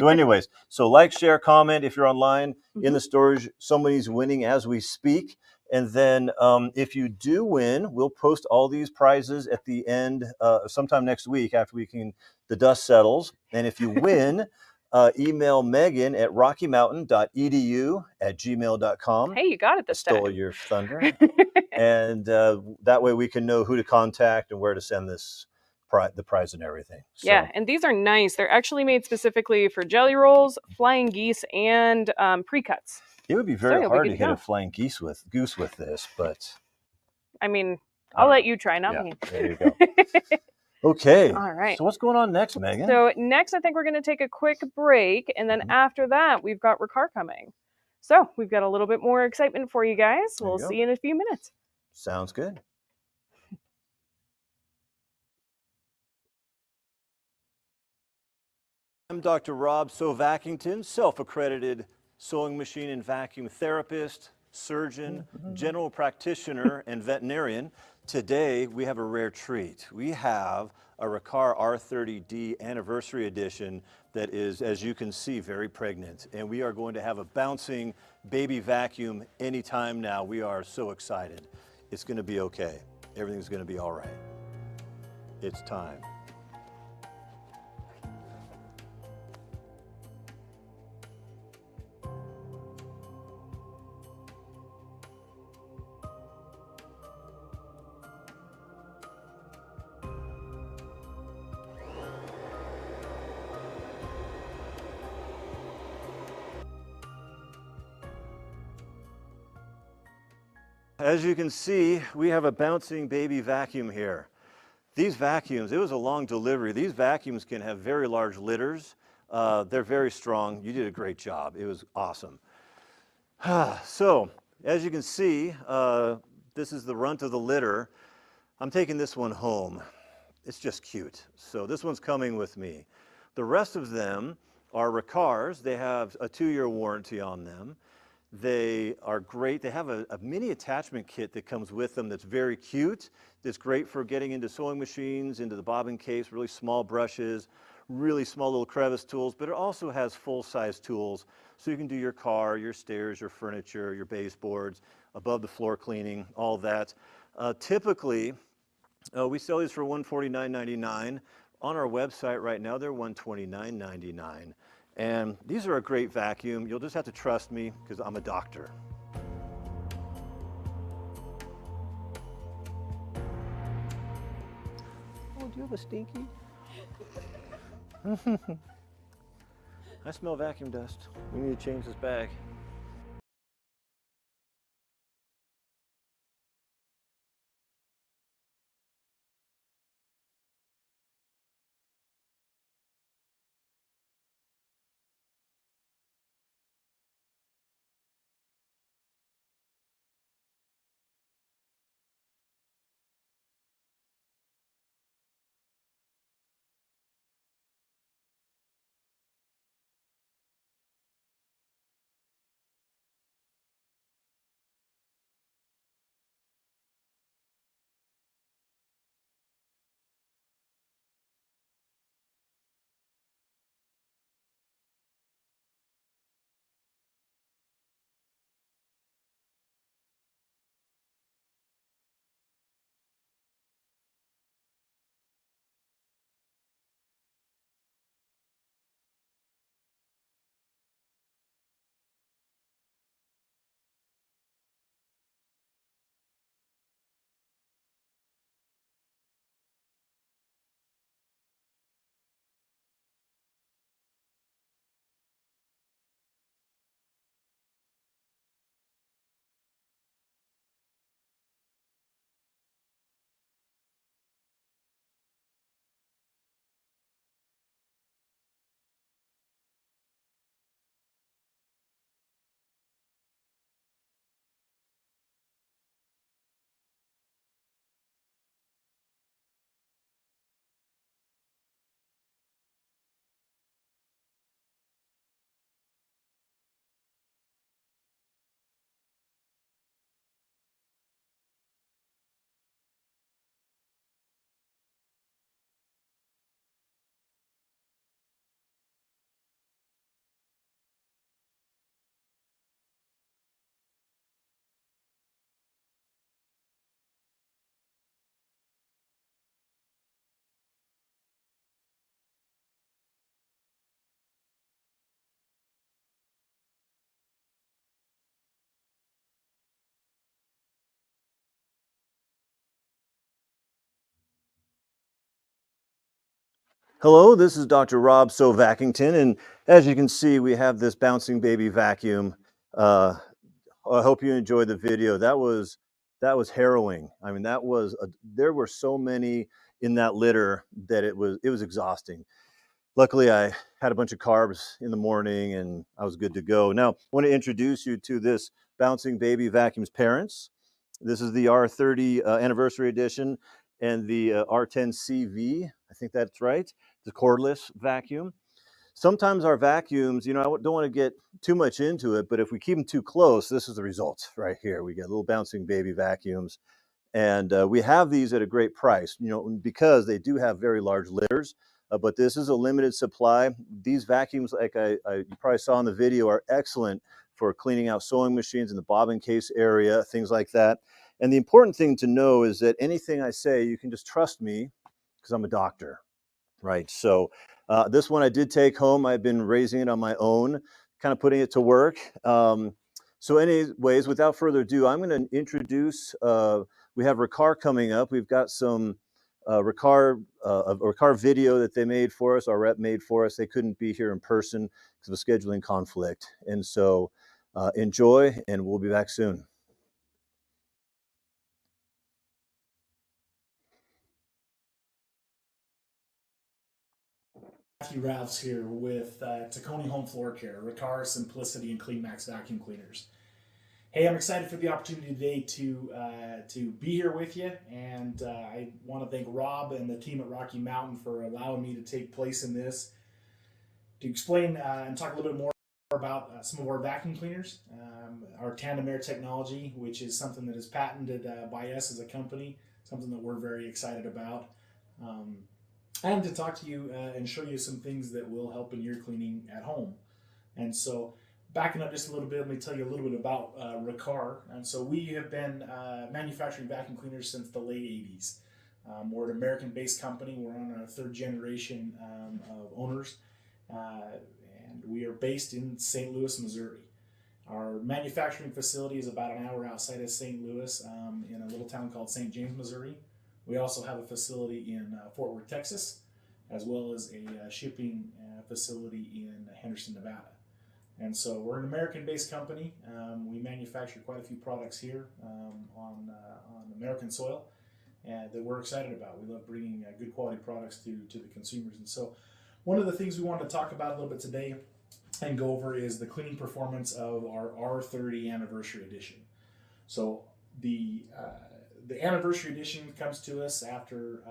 Speaker 1: anyways, so like, share, comment. If you're online in the stores, somebody's winning as we speak. And then if you do win, we'll post all these prizes at the end sometime next week after the dust settles. And if you win, email Megan at rockymountain.edu@gmail.com.
Speaker 2: Hey, you got it this time.
Speaker 1: Stole your thunder. And that way we can know who to contact and where to send the prize and everything. So.
Speaker 2: Yeah, and these are nice. They're actually made specifically for jelly rolls, flying geese, and pre-cuts.
Speaker 1: It would be very hard to hit a flying goose with this, but...
Speaker 2: I mean, I'll let you try, not me.
Speaker 1: There you go. Okay.
Speaker 2: All right.
Speaker 1: So what's going on next, Megan?
Speaker 2: So next, I think we're going to take a quick break. And then after that, we've got Riccar coming. So we've got a little bit more excitement for you guys. We'll see you in a few minutes.
Speaker 1: Sounds good. I'm Dr. Rob Sovackington, self-accredited sewing machine and vacuum therapist, surgeon, general practitioner, and veterinarian. Today, we have a rare treat. We have a Riccar R30D Anniversary Edition that is, as you can see, very pregnant. And we are going to have a bouncing baby vacuum anytime now. We are so excited. It's going to be okay. Everything's going to be all right. It's time. As you can see, we have a bouncing baby vacuum here. These vacuums, it was a long delivery. These vacuums can have very large litters. They're very strong. You did a great job. It was awesome. So, as you can see, this is the runt of the litter. I'm taking this one home. It's just cute. So this one's coming with me. The rest of them are Riccars. They have a 2-year warranty on them. They are great. They have a mini attachment kit that comes with them that's very cute. It's great for getting into sewing machines, into the bobbin case, really small brushes, really small little crevice tools, but it also has full-size tools. So you can do your car, your stairs, your furniture, your baseboards, above the floor cleaning, all that. Typically, we sell these for $149.99. On our website right now, they're $129.99. And these are a great vacuum. You'll just have to trust me because I'm a doctor. Oh, do you have a stinky? I smell vacuum dust. We need to change this bag. Hello, this is Dr. Rob Sovackington, and as you can see, we have this bouncing baby vacuum. I hope you enjoyed the video. That was harrowing. I mean, there were so many in that litter that it was exhausting. Luckily, I had a bunch of carbs in the morning, and I was good to go. Now, I want to introduce you to this bouncing baby vacuum's parents. This is the R30 anniversary edition and the R10CV. I think that's right. The cordless vacuum. Sometimes our vacuums, I don't want to get too much into it, but if we keep them too close, this is the result right here. We get little bouncing baby vacuums. And we have these at a great price, because they do have very large litters, but this is a limited supply. These vacuums, like you probably saw in the video, are excellent for cleaning out sewing machines in the bobbin case area, things like that. And the important thing to know is that anything I say, you can just trust me because I'm a doctor. Right. So this one I did take home. I've been raising it on my own, kind of putting it to work. So anyways, without further ado, I'm going to introduce, we have Riccar coming up. We've got some Riccar video that they made for us, our rep made for us. They couldn't be here in person because of a scheduling conflict. And so enjoy, and we'll be back soon.
Speaker 11: Mathew Ralphs here with Taconi Home Floor Care, Riccar, Simplicity, and CleanMax vacuum cleaners. Hey, I'm excited for the opportunity today to be here with you, and I want to thank Rob and the team at Rocky Mountain for allowing me to take place in this to explain and talk a little bit more about some of our vacuum cleaners, our tandem air technology, which is something that is patented by us as a company, something that we're very excited about. And to talk to you and show you some things that will help in your cleaning at home. And so backing up just a little bit, let me tell you a little bit about Riccar. And so we have been manufacturing vacuum cleaners since the late 80s. We're an American-based company. We're on our third generation of owners, and we are based in St. Louis, Missouri. Our manufacturing facility is about an hour outside of St. Louis in a little town called St. James, Missouri. We also have a facility in Fort Worth, Texas, as well as a shipping facility in Henderson, Nevada. And so we're an American-based company. We manufacture quite a few products here on American soil that we're excited about. We love bringing good quality products to the consumers. And so one of the things we wanted to talk about a little bit today and go over is the cleaning performance of our R30 Anniversary Edition. So the Anniversary Edition comes to us after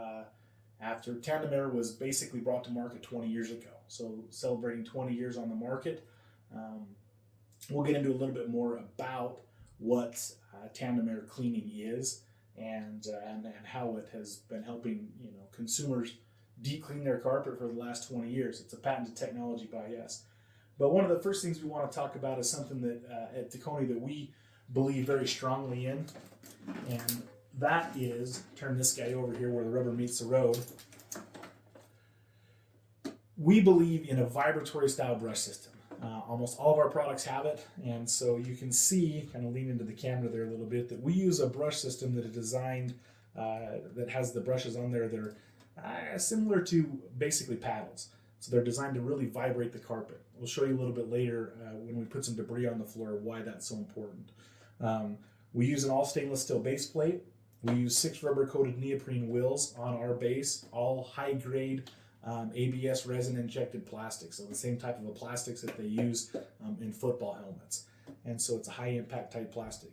Speaker 11: Tandem Air was basically brought to market 20 years ago. So celebrating 20 years on the market. We'll get into a little bit more about what Tandem Air cleaning is and how it has been helping consumers deep clean their carpet for the last 20 years. It's a patented technology by us. But one of the first things we want to talk about is something that at Taconi that we believe very strongly in, and that is, turn this guy over here where the rubber meets the road. We believe in a vibratory style brush system. Almost all of our products have it, and so you can see, kind of lean into the camera there a little bit, that we use a brush system that is designed, that has the brushes on there that are similar to basically paddles. So they're designed to really vibrate the carpet. We'll show you a little bit later when we put some debris on the floor why that's so important. We use an all stainless steel base plate. We use 6 rubber coated neoprene wheels on our base, all high grade ABS resin injected plastic, so the same type of a plastics that they use in football helmets. And so it's a high impact type plastic.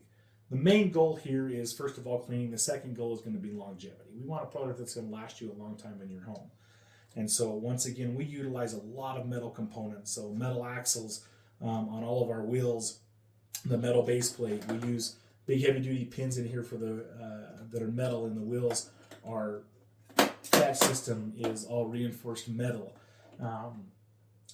Speaker 11: The main goal here is, first of all, cleaning. The second goal is going to be longevity. We want a product that's going to last you a long time in your home. And so once again, we utilize a lot of metal components. So metal axles on all of our wheels, the metal base plate. We use big heavy duty pins in here for the that are metal in the wheels. Our catch system is all reinforced metal.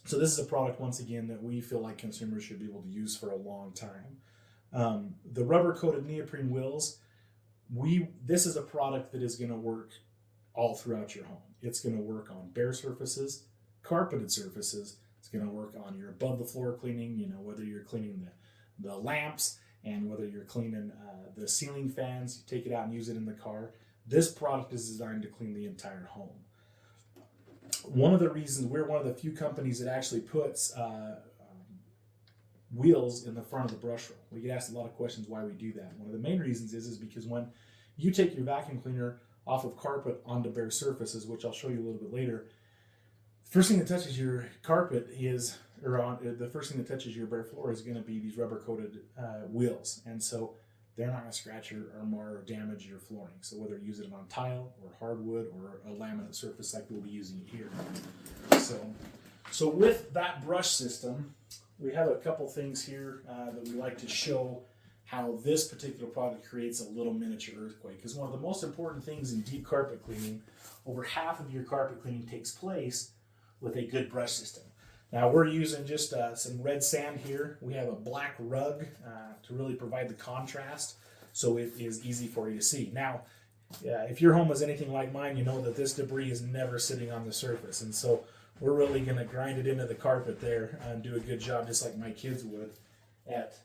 Speaker 11: So this is a product, once again, that we feel like consumers should be able to use for a long time. The rubber coated neoprene wheels, this is a product that is going to work all throughout your home. It's going to work on bare surfaces, carpeted surfaces. It's going to work on your above the floor cleaning, whether you're cleaning the lamps and whether you're cleaning the ceiling fans, you take it out and use it in the car. This product is designed to clean the entire home. One of the reasons, we're one of the few companies that actually puts wheels in the front of the brush roll. We get asked a lot of questions why we do that. One of the main reasons is because when you take your vacuum cleaner off of carpet onto bare surfaces, which I'll show you a little bit later, the first thing that touches your carpet is, the first thing that touches your bare floor is going to be these rubber coated wheels. And so they're not going to scratch or mar or damage your flooring. So whether you use it on tile or hardwood or a laminate surface like we'll be using it here. So with that brush system, we have a couple things here that we like to show how this particular product creates a little miniature earthquake. Because one of the most important things in deep carpet cleaning, over half of your carpet cleaning takes place with a good brush system. Now we're using just some red sand here. We have a black rug to really provide the contrast so it is easy for you to see. Now, if your home is anything like mine, you know that this debris is never sitting on the surface. And so we're really going to grind it into the carpet there and do a good job, just like my kids would, at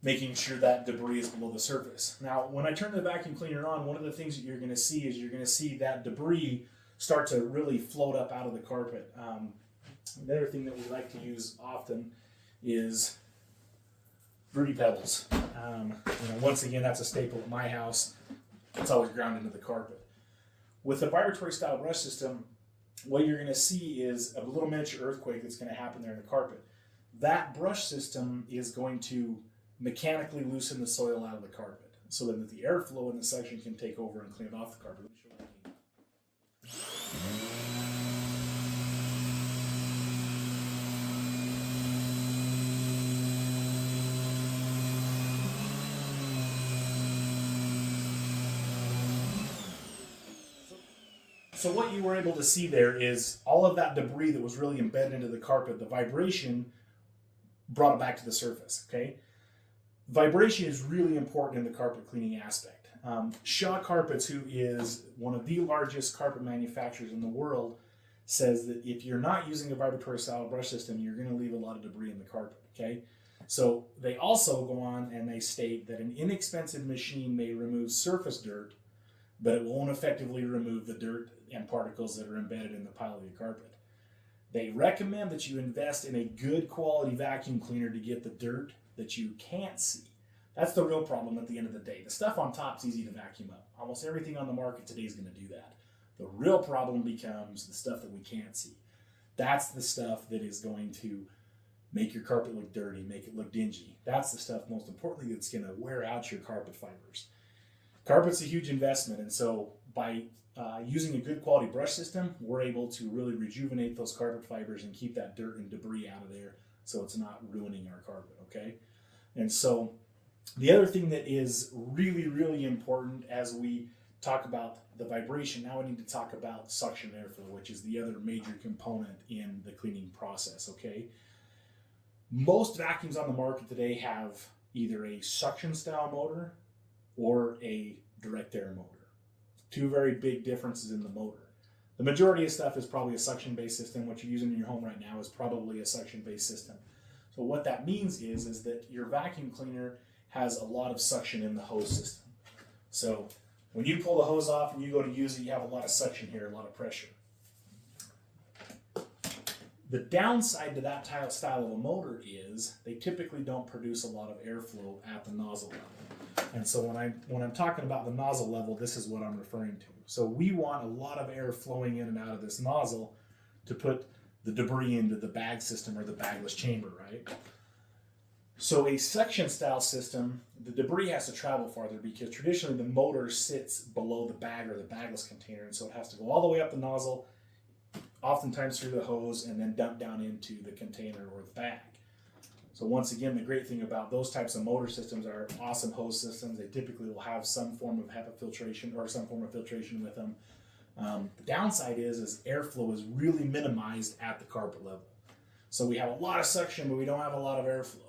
Speaker 11: making sure that debris is below the surface. Now, when I turn the vacuum cleaner on, one of the things that you're going to see is that debris start to really float up out of the carpet. Another thing that we like to use often is Fruity Pebbles. Once again, that's a staple at my house. It's always ground into the carpet. With the vibratory style brush system, what you're going to see is a little miniature earthquake that's going to happen there in the carpet. That brush system is going to mechanically loosen the soil out of the carpet so that the airflow in the section can take over and clean off the carpet. So what you were able to see there is all of that debris that was really embedded into the carpet, the vibration brought it back to the surface, okay? Vibration is really important in the carpet cleaning aspect. Shaw Carpets, who is one of the largest carpet manufacturers in the world, says that if you're not using a vibratory style brush system, you're going to leave a lot of debris in the carpet, okay? So they also go on and they state that an inexpensive machine may remove surface dirt, but it won't effectively remove the dirt and particles that are embedded in the pile of your carpet. They recommend that you invest in a good quality vacuum cleaner to get the dirt that you can't see. That's the real problem at the end of the day. The stuff on top is easy to vacuum up. Almost everything on the market today is going to do that. The real problem becomes the stuff that we can't see. That's the stuff that is going to make your carpet look dirty, make it look dingy. That's the stuff, most importantly, that's going to wear out your carpet fibers. Carpet's a huge investment, and so by using a good quality brush system, we're able to really rejuvenate those carpet fibers and keep that dirt and debris out of there so it's not ruining our carpet, okay? And so the other thing that is really, really important as we talk about the vibration, now we need to talk about suction airflow, which is the other major component in the cleaning process, okay? Most vacuums on the market today have either a suction style motor or a direct air motor. Two very big differences in the motor. The majority of stuff is probably a suction-based system. What you're using in your home right now is probably a suction-based system. So what that means is that your vacuum cleaner has a lot of suction in the hose system. So when you pull the hose off and you go to use it, you have a lot of suction here, a lot of pressure. The downside to that style of a motor is they typically don't produce a lot of airflow at the nozzle level. And so when I'm talking about the nozzle level, this is what I'm referring to. So we want a lot of air flowing in and out of this nozzle to put the debris into the bag system or the bagless chamber, right? So a suction style system, the debris has to travel farther because traditionally the motor sits below the bag or the bagless container, and so it has to go all the way up the nozzle, oftentimes through the hose, and then dump down into the container or the bag. So once again, the great thing about those types of motor systems are awesome hose systems. They typically will have some form of HEPA filtration or some form of filtration with them. The downside is airflow is really minimized at the carpet level. So we have a lot of suction, but we don't have a lot of airflow.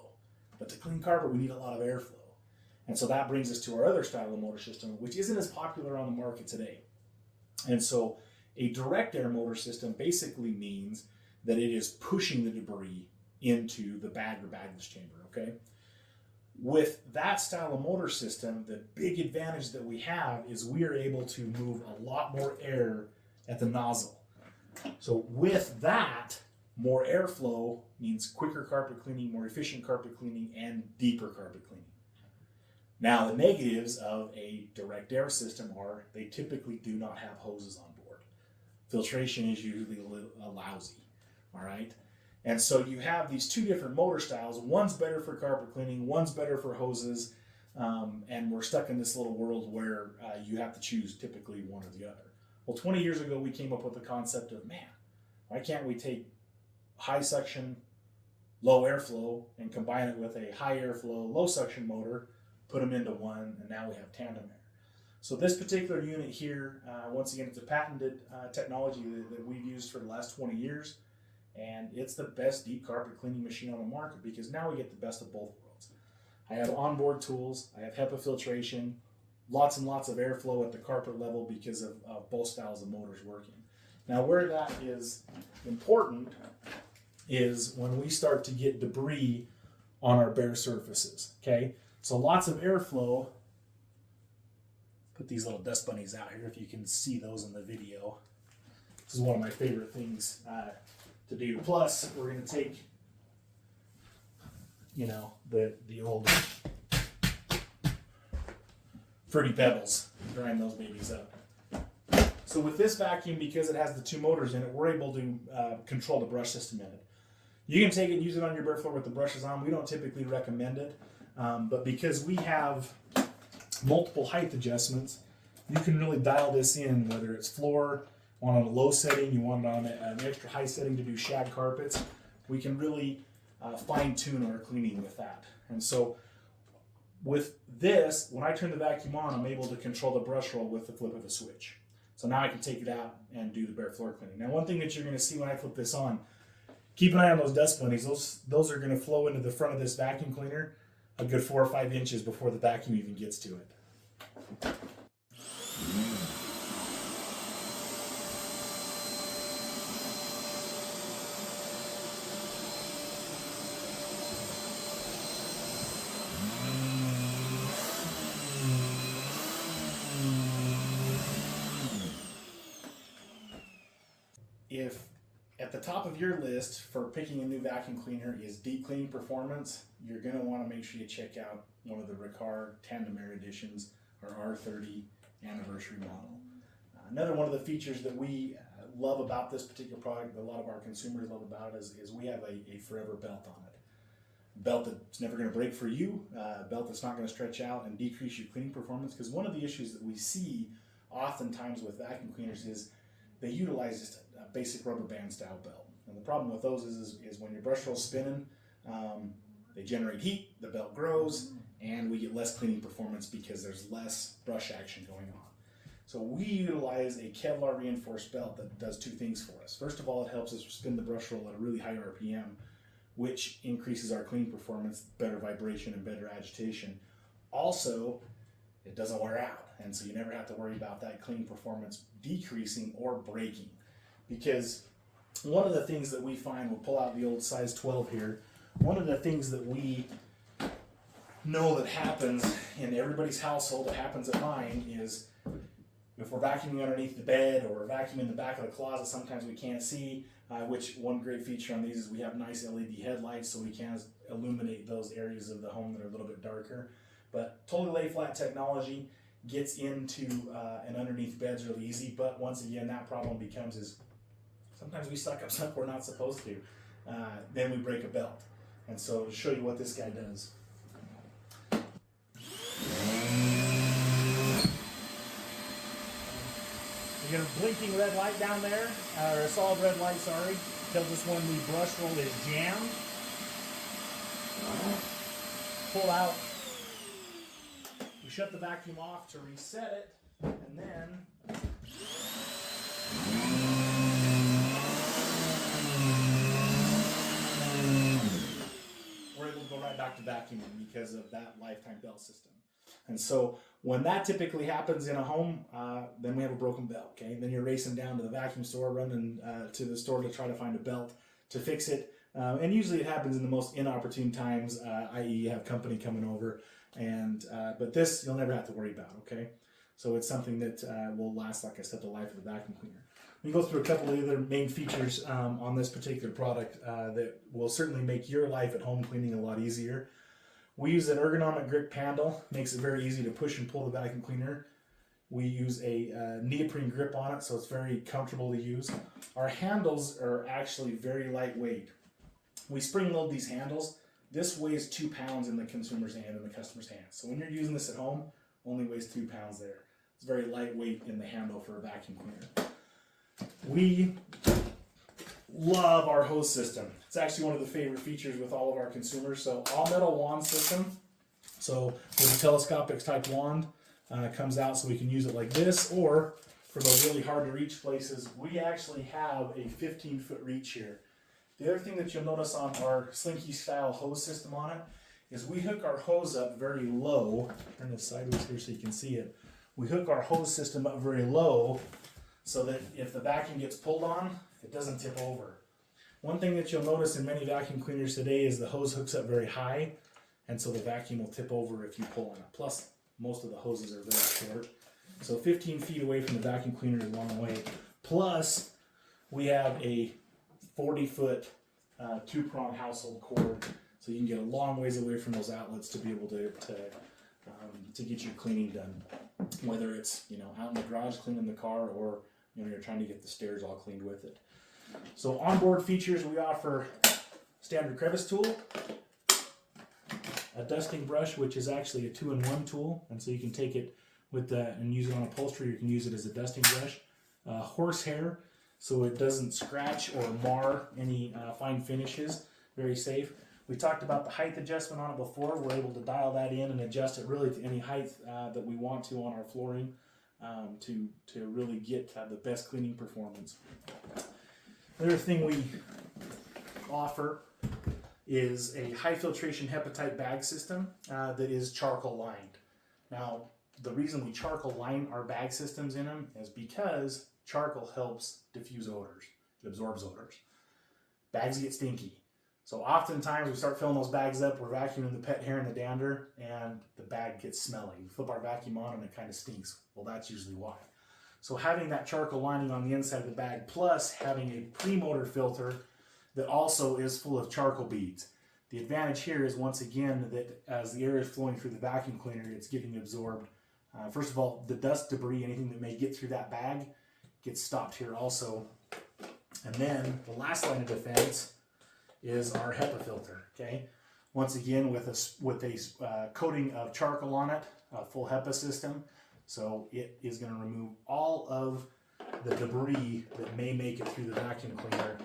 Speaker 11: But to clean carpet, we need a lot of airflow. And so that brings us to our other style of motor system, which isn't as popular on the market today. And so a direct air motor system basically means that it is pushing the debris into the bag or bagless chamber, okay? With that style of motor system, the big advantage that we have is we are able to move a lot more air at the nozzle. So with that, more airflow means quicker carpet cleaning, more efficient carpet cleaning, and deeper carpet cleaning. Now, the negatives of a direct air system are they typically do not have hoses on board. Filtration is usually lousy, all right? And so you have these two different motor styles. One's better for carpet cleaning, one's better for hoses, and we're stuck in this little world where you have to choose typically one or the other. Well, 20 years ago, we came up with the concept of, man, why can't we take high suction, low airflow and combine it with a high airflow, low suction motor, put them into one, and now we have tandem air. So this particular unit here, once again, it's a patented technology that we've used for the last 20 years. And it's the best deep carpet cleaning machine on the market because now we get the best of both worlds. I have onboard tools, I have HEPA filtration, lots and lots of airflow at the carpet level because of both styles of motors working. Now where that is important is when we start to get debris on our bare surfaces, okay? So lots of airflow. Put these little dust bunnies out here if you can see those in the video. This is one of my favorite things to do. Plus, we're going to take, you know, the old Fruity Pebbles and grind those babies up. So with this vacuum, because it has the two motors in it, we're able to control the brush system in it. You can take it and use it on your bare floor with the brushes on. We don't typically recommend it, but because we have multiple height adjustments, you can really dial this in, whether it's floor, on a low setting, you want it on an extra high setting to do shag carpets. We can really fine tune our cleaning with that. And so with this, when I turn the vacuum on, I'm able to control the brush roll with the flip of a switch. So now I can take it out and do the bare floor cleaning. Now, one thing that you're going to see when I flip this on, keep an eye on those dust bunnies. Those are going to flow into the front of this vacuum cleaner a good 4 or 5 inches before the vacuum even gets to it. If at the top of your list for picking a new vacuum cleaner is deep cleaning performance, you're going to want to make sure you check out one of the Riccar Tandem Air Editions or R30 anniversary model. Another one of the features that we love about this particular product, that a lot of our consumers love about it, is we have a forever belt on it. A belt that's never going to break for you, a belt that's not going to stretch out and decrease your cleaning performance, because one of the issues that we see oftentimes with vacuum cleaners is they utilize just a basic rubber band style belt. And the problem with those is when your brush roll's spinning, they generate heat, the belt grows, and we get less cleaning performance because there's less brush action going on. So we utilize a Kevlar reinforced belt that does 2 things for us. First of all, it helps us spin the brush roll at a really high RPM, which increases our cleaning performance, better vibration and better agitation. Also, it doesn't wear out, and so you never have to worry about that cleaning performance decreasing or breaking. Because one of the things that we find, we'll pull out the old size 12 here, one of the things that we know that happens in everybody's household, that happens at mine, is if we're vacuuming underneath the bed or vacuuming the back of the closet, sometimes we can't see, which one great feature on these is we have nice LED headlights so we can illuminate those areas of the home that are a little bit darker. But totally lay flat technology gets into and underneath beds really easy, but once again that problem becomes is sometimes we suck up stuff we're not supposed to. Then we break a belt. And so to show you what this guy does. You get a blinking red light down there, or a solid red light, sorry, tells us when the brush roll is jammed. Pull out. We shut the vacuum off to reset it, and then we're able to go right back to vacuuming because of that lifetime belt system. And so when that typically happens in a home, then we have a broken belt, okay? Then you're racing down to the vacuum store, running to the store to try to find a belt to fix it. And usually it happens in the most inopportune times, i.e. you have company coming over. And but this you'll never have to worry about, okay? So it's something that will last, like I said, the life of the vacuum cleaner. We go through a couple of other main features on this particular product that will certainly make your life at home cleaning a lot easier. We use an ergonomic grip handle, makes it very easy to push and pull the vacuum cleaner. We use a neoprene grip on it, so it's very comfortable to use. Our handles are actually very lightweight. We spring load these handles. This weighs 2 pounds in the consumer's hand and the customer's hand. So when you're using this at home, only weighs 2 pounds there. It's very lightweight in the handle for a vacuum cleaner. We love our hose system. It's actually one of the favorite features with all of our consumers. So all metal wand system. So with a telescopic type wand, comes out so we can use it like this, or for those really hard to reach places, we actually have a 15-foot reach here. The other thing that you'll notice on our slinky style hose system on it is we hook our hose up very low. Turn this sideways here so you can see it. We hook our hose system up very low so that if the vacuum gets pulled on, it doesn't tip over. One thing that you'll notice in many vacuum cleaners today is the hose hooks up very high, and so the vacuum will tip over if you pull on it. Plus, most of the hoses are very short. So 15 feet away from the vacuum cleaner is a long way. Plus, we have a 40-foot 2-prong household cord, so you can get a long ways away from those outlets to be able to get your cleaning done. Whether it's out in the garage cleaning the car, or you're trying to get the stairs all cleaned with it. So onboard features, we offer standard crevice tool, a dusting brush, which is actually a 2-in-1 tool, and so you can take it with and use it on upholstery. You can use it as a dusting brush. Horsehair, so it doesn't scratch or mar any fine finishes. Very safe. We talked about the height adjustment on it before. We're able to dial that in and adjust it really to any height that we want to on our flooring to really get the best cleaning performance. Another thing we offer is a high filtration hepatite bag system that is charcoal lined. Now, the reason we charcoal line our bag systems in them is because charcoal helps diffuse odors. It absorbs odors. Bags get stinky. So oftentimes we start filling those bags up, we're vacuuming the pet hair and the dander, and the bag gets smelly. We flip our vacuum on and it kind of stinks. Well, that's usually why. So having that charcoal lining on the inside of the bag, plus having a pre-motor filter that also is full of charcoal beads. The advantage here is, once again, that as the air is flowing through the vacuum cleaner, it's getting absorbed. First of all, the dust, debris, anything that may get through that bag gets stopped here also. And then the last line of defense is our HEPA filter, okay? Once again, with a coating of charcoal on it, a full HEPA system. So it is going to remove all of the debris that may make it through the vacuum cleaner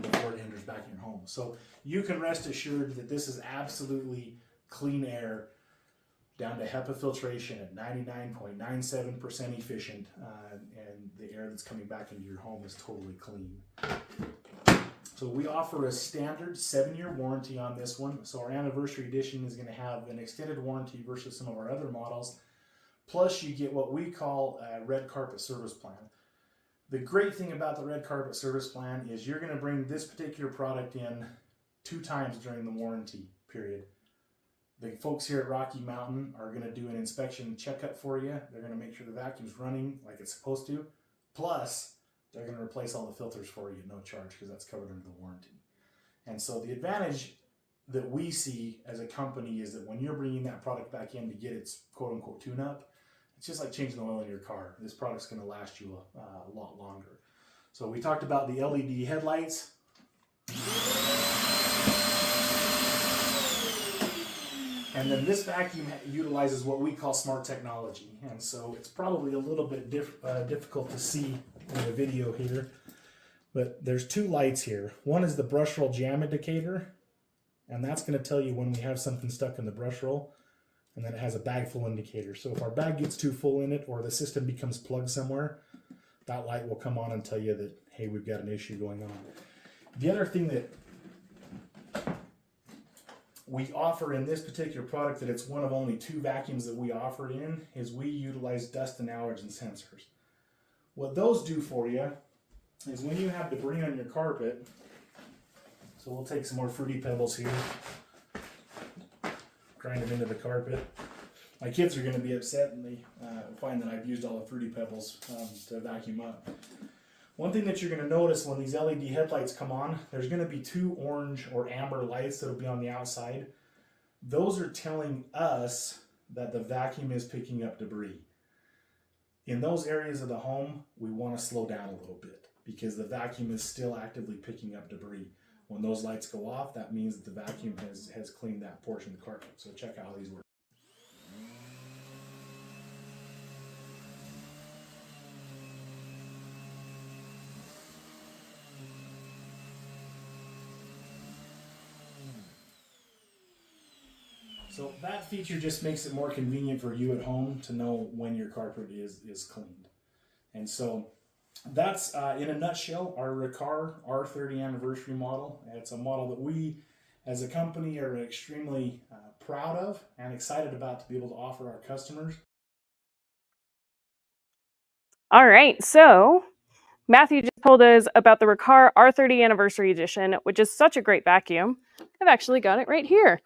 Speaker 11: before it enters back in your home. So you can rest assured that this is absolutely clean air, down to HEPA filtration at 99.97% efficient, and the air that's coming back into your home is totally clean. So we offer a standard 7-year warranty on this one. So our anniversary edition is going to have an extended warranty versus some of our other models. Plus you get what we call a red carpet service plan. The great thing about the red carpet service plan is you're going to bring this particular product in 2 times during the warranty period. The folks here at Rocky Mountain are going to do an inspection checkup for you. They're going to make sure the vacuum's running like it's supposed to. Plus, they're going to replace all the filters for you at no charge because that's covered under the warranty. And so the advantage that we see as a company is that when you're bringing that product back in to get its quote-unquote tune-up, it's just like changing the oil in your car. This product's going to last you a lot longer. So we talked about the LED headlights. And then this vacuum utilizes what we call smart technology. And so it's probably a little bit difficult to see in the video here. But there's 2 lights here. One is the brush roll jam indicator. And that's going to tell you when we have something stuck in the brush roll. And then it has a bag full indicator. So if our bag gets too full in it or the system becomes plugged somewhere, that light will come on and tell you that, hey, we've got an issue going on. The other thing that we offer in this particular product, that it's one of only 2 vacuums that we offer in, is we utilize dust and allergen sensors. What those do for you is when you have debris on your carpet, so we'll take some more Fruity Pebbles here, grind them into the carpet. My kids are going to be upset and they find that I've used all the Fruity Pebbles to vacuum up. One thing that you're going to notice when these LED headlights come on, there's going to be 2 orange or amber lights that will be on the outside. Those are telling us that the vacuum is picking up debris. In those areas of the home, we want to slow down a little bit because the vacuum is still actively picking up debris. When those lights go off, that means that the vacuum has cleaned that portion of the carpet. So check out how these work. So that feature just makes it more convenient for you at home to know when your carpet is cleaned. And so that's, in a nutshell, our Riccar R30 anniversary model. It's a model that we, as a company, are extremely proud of and excited about to be able to offer our customers.
Speaker 2: All right, so Mathew just told us about the Riccar R30 Anniversary Edition, which is such a great vacuum. I've actually got it right here.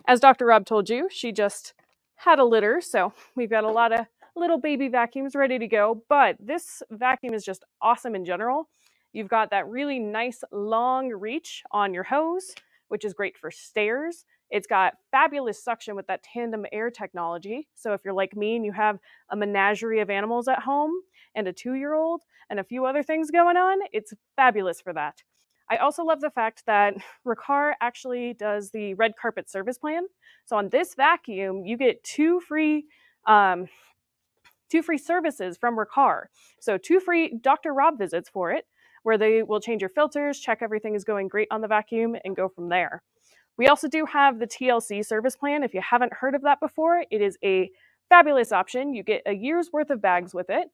Speaker 2: As Dr. Rob told you, she just had a litter, so we've got a lot of little baby vacuums ready to go, but this vacuum is just awesome in general. You've got that really nice long reach on your hose, which is great for stairs. It's got fabulous suction with that tandem air technology. So if you're like me and you have a menagerie of animals at home and a 2-year-old and a few other things going on, it's fabulous for that. I also love the fact that Riccar actually does the red carpet service plan. So on this vacuum, you get 2 free services from Riccar. So 2 free Dr. Rob visits for it, where they will change your filters, check everything is going great on the vacuum, and go from there. We also do have the TLC service plan. If you haven't heard of that before, it is a fabulous option. You get a year's worth of bags with it.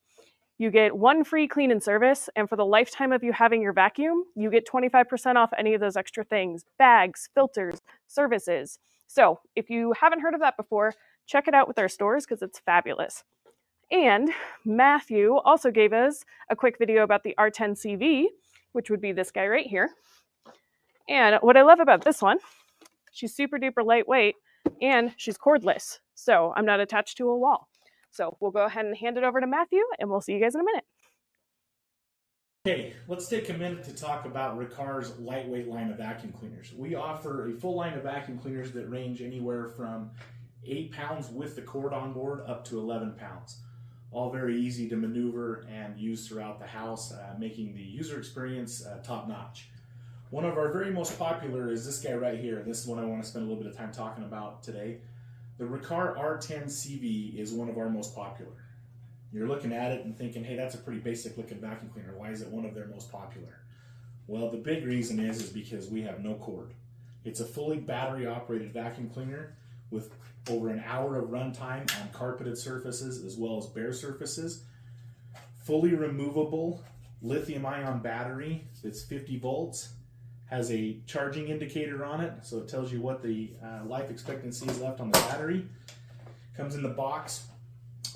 Speaker 2: You get 1 free clean and service, and for the lifetime of you having your vacuum, you get 25% off any of those extra things, bags, filters, services. So if you haven't heard of that before, check it out with our stores because it's fabulous. And Matthew also gave us a quick video about the R10CV, which would be this guy right here. And what I love about this one, she's super duper lightweight and she's cordless. So I'm not attached to a wall. So we'll go ahead and hand it over to Matthew and we'll see you guys in a minute.
Speaker 11: Okay, let's take a minute to talk about Riccar's lightweight line of vacuum cleaners. We offer a full line of vacuum cleaners that range anywhere from 8 pounds with the cord on board up to 11 pounds. All very easy to maneuver and use throughout the house, making the user experience top-notch. One of our very most popular is this guy right here. This is what I want to spend a little bit of time talking about today. The Riccar R10CV is one of our most popular. You're looking at it and thinking, hey, that's a pretty basic looking vacuum cleaner. Why is it one of their most popular? Well, the big reason is because we have no cord. It's a fully battery operated vacuum cleaner with over an hour of runtime on carpeted surfaces as well as bare surfaces. Fully removable lithium-ion battery that's 50 volts. Has a charging indicator on it, so it tells you what the life expectancy is left on the battery. Comes in the box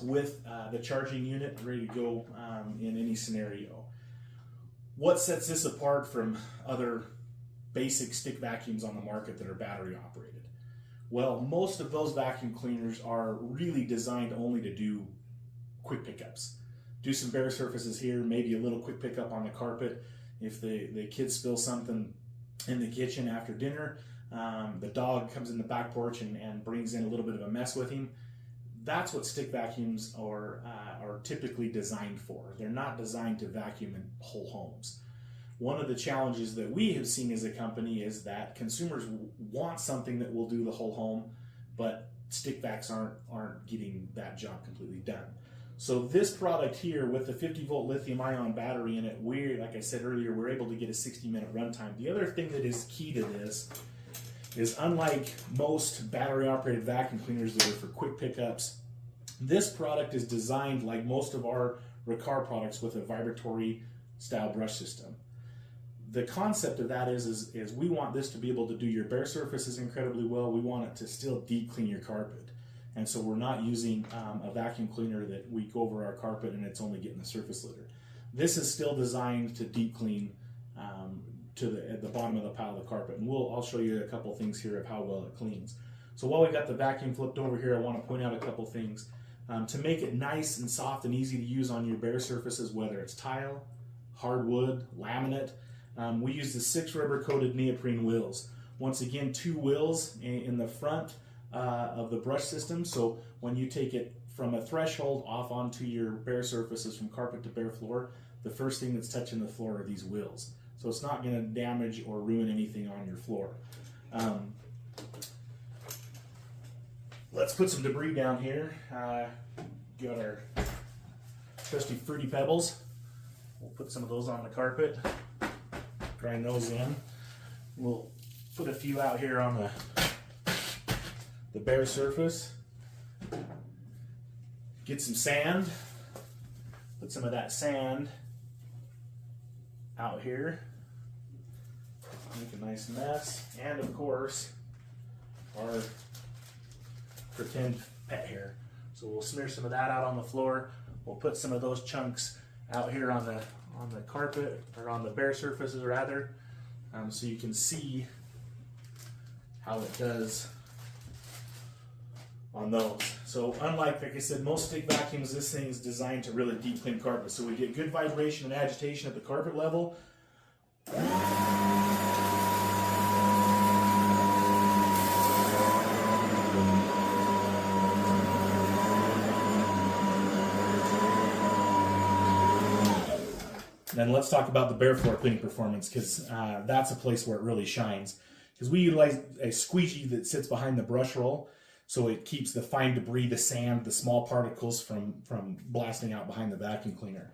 Speaker 11: with the charging unit ready to go in any scenario. What sets this apart from other basic stick vacuums on the market that are battery operated? Well, most of those vacuum cleaners are really designed only to do quick pickups. Do some bare surfaces here, maybe a little quick pickup on the carpet. If the kids spill something in the kitchen after dinner, the dog comes in the back porch and brings in a little bit of a mess with him. That's what stick vacuums are typically designed for. They're not designed to vacuum in whole homes. One of the challenges that we have seen as a company is that consumers want something that will do the whole home, but stick vacs aren't getting that job completely done. So this product here with the 50 volt lithium ion battery in it, like I said earlier, we're able to get a 60-minute runtime. The other thing that is key to this is, unlike most battery operated vacuum cleaners that are for quick pickups, this product is designed like most of our Riccar products with a vibratory style brush system. The concept of that is we want this to be able to do your bare surfaces incredibly well. We want it to still deep clean your carpet. And so we're not using a vacuum cleaner that we go over our carpet and it's only getting the surface litter. This is still designed to deep clean at the bottom of the pile of the carpet. And I'll show you a couple things here of how well it cleans. So while we got the vacuum flipped over here, I want to point out a couple things. To make it nice and soft and easy to use on your bare surfaces, whether it's tile, hardwood, laminate, we use the 6 rubber coated neoprene wheels. Once again, 2 wheels in the front of the brush system, so when you take it from a threshold off onto your bare surfaces from carpet to bare floor, the first thing that's touching the floor are these wheels. So it's not going to damage or ruin anything on your floor. Let's put some debris down here. Got our trusty Fruity Pebbles. We'll put some of those on the carpet, grind those in. We'll put a few out here on the bare surface. Get some sand, put some of that sand out here, make a nice mess, and of course our pretend pet hair. So we'll smear some of that out on the floor. We'll put some of those chunks out here on the carpet, or on the bare surfaces rather, so you can see how it does on those. So unlike, like I said, most stick vacuums, this thing is designed to really deep clean carpet. So we get good vibration and agitation at the carpet level. Then let's talk about the bare floor cleaning performance, because that's a place where it really shines. Because we utilize a squeegee that sits behind the brush roll, so it keeps the fine debris, the sand, the small particles from blasting out behind the vacuum cleaner.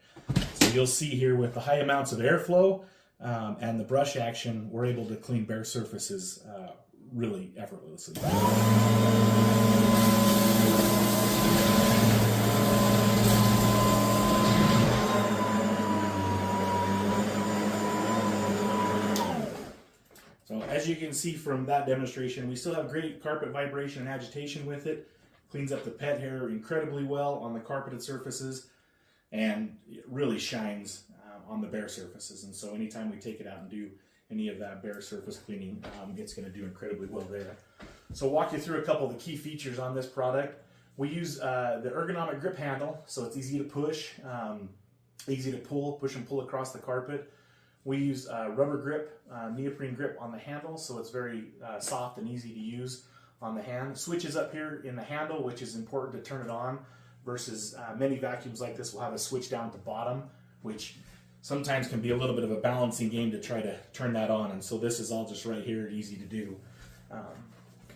Speaker 11: So you'll see here with the high amounts of airflow and the brush action, we're able to clean bare surfaces really effortlessly. as you can see from that demonstration, we still have great carpet vibration and agitation with it. Cleans up the pet hair incredibly well on the carpeted surfaces, and it really shines on the bare surfaces. And so anytime we take it out and do any of that bare surface cleaning, it's going to do incredibly well there. So walk you through a couple of the key features on this product. We use the ergonomic grip handle, so it's easy to push, easy to pull, push and pull across the carpet. We use rubber grip, neoprene grip on the handle, so it's very soft and easy to use on the hand. Switches up here in the handle, which is important to turn it on, versus many vacuums like this will have a switch down at the bottom, which sometimes can be a little bit of a balancing game to try to turn that on. And so this is all just right here, easy to do.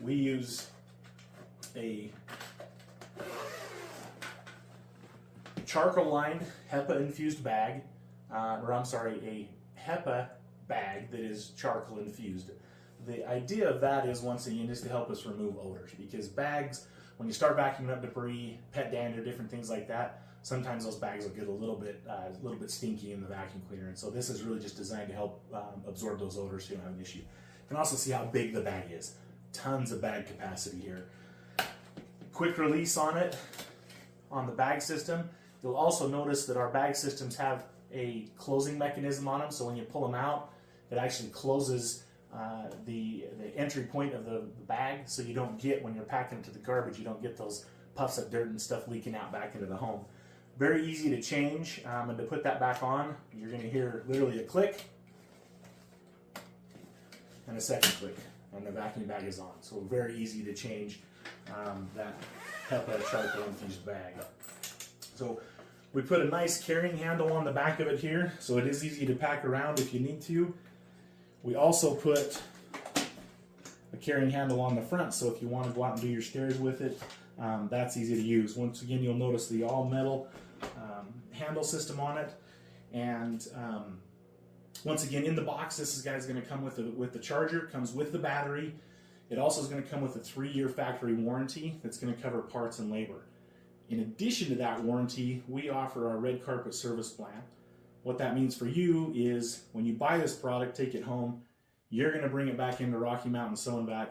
Speaker 11: We use a charcoal lined HEPA infused bag, a HEPA bag that is charcoal infused. The idea of that is, once again, is to help us remove odors, because bags, when you start vacuuming up debris, pet dander, different things like that, sometimes those bags will get a little bit stinky in the vacuum cleaner. And so this is really just designed to help absorb those odors so you don't have an issue. You can also see how big the bag is. Tons of bag capacity here. Quick release on it, on the bag system. You'll also notice that our bag systems have a closing mechanism on them, so when you pull them out, it actually closes the entry point of the bag, so you don't get, when you're packing it to the garbage, you don't get those puffs of dirt and stuff leaking out back into the home. Very easy to change, and to put that back on, you're going to hear literally a click and a second click, and the vacuum bag is on. So very easy to change that HEPA charcoal infused bag. So we put a nice carrying handle on the back of it here, so it is easy to pack around if you need to. We also put a carrying handle on the front, so if you want to go out and do your stairs with it, that's easy to use. Once again, you'll notice the all metal handle system on it. And once again, in the box, this guy's going to come with the charger, comes with the battery. It also is going to come with a 3-year factory warranty that's going to cover parts and labor. In addition to that warranty, we offer our red carpet service plan. What that means for you is, when you buy this product, take it home, you're going to bring it back into Rocky Mountain Sew & Vac,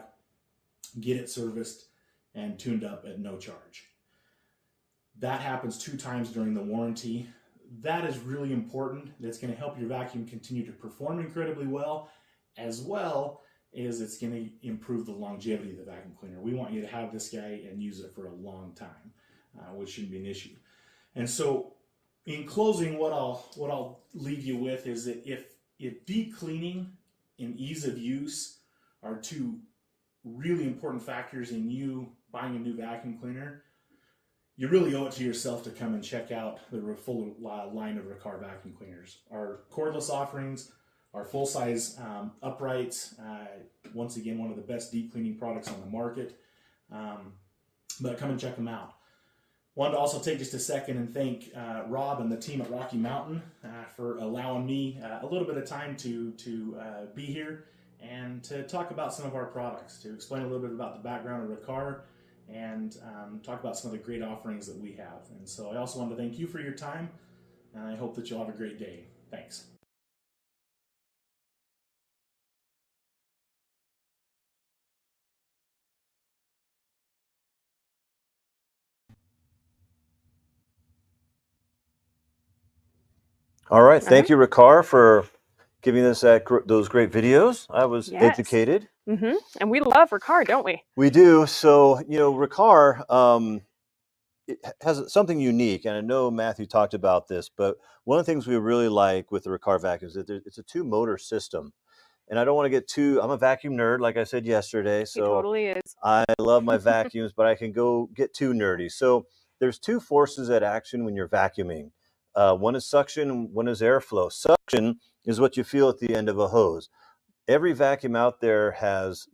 Speaker 11: get it serviced and tuned up at no charge. That happens 2 times during the warranty. That is really important. That's going to help your vacuum continue to perform incredibly well as it's going to improve the longevity of the vacuum cleaner. We want you to have this guy and use it for a long time, which shouldn't be an issue. And so, in closing, what I'll leave you with is that if deep cleaning and ease of use are 2 really important factors in you buying a new vacuum cleaner, you really owe it to yourself to come and check out the full line of Riccar vacuum cleaners. Our cordless offerings, our full-size uprights, once again, one of the best deep cleaning products on the market. But come and check them out. Wanted to also take just a second and thank Rob and the team at Rocky Mountain for allowing me a little bit of time to be here and to talk about some of our products, to explain a little bit about the background of Riccar, and talk about some of the great offerings that we have. And so I also want to thank you for your time, and I hope that you'll have a great day. Thanks.
Speaker 1: All right. Thank you, Riccar, for giving us those great videos. I was educated.
Speaker 2: Mm-hmm. And we love Riccar, don't we?
Speaker 1: We do. So, Riccar it has something unique, and I know Matthew talked about this, but one of the things we really like with the Riccar vacuum is that it's a 2-motor system. And I don't want to get I'm a vacuum nerd, like I said yesterday. So
Speaker 2: he totally is.
Speaker 1: I love my vacuums, but I can go get too nerdy. So there's 2 forces at action when you're vacuuming. One is suction and one is airflow. Suction is what you feel at the end of a hose. Every vacuum out there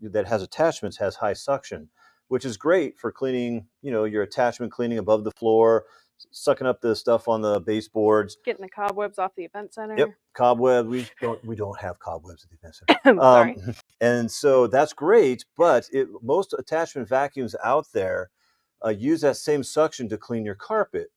Speaker 1: that has attachments has high suction, which is great for cleaning, your attachment, cleaning above the floor, sucking up the stuff on the baseboards,
Speaker 2: getting the cobwebs off the event center.
Speaker 1: Yep, cobweb. We don't have cobwebs at the event center.
Speaker 2: Sorry.
Speaker 1: And so that's great, but most attachment vacuums out there use that same suction to clean your carpet.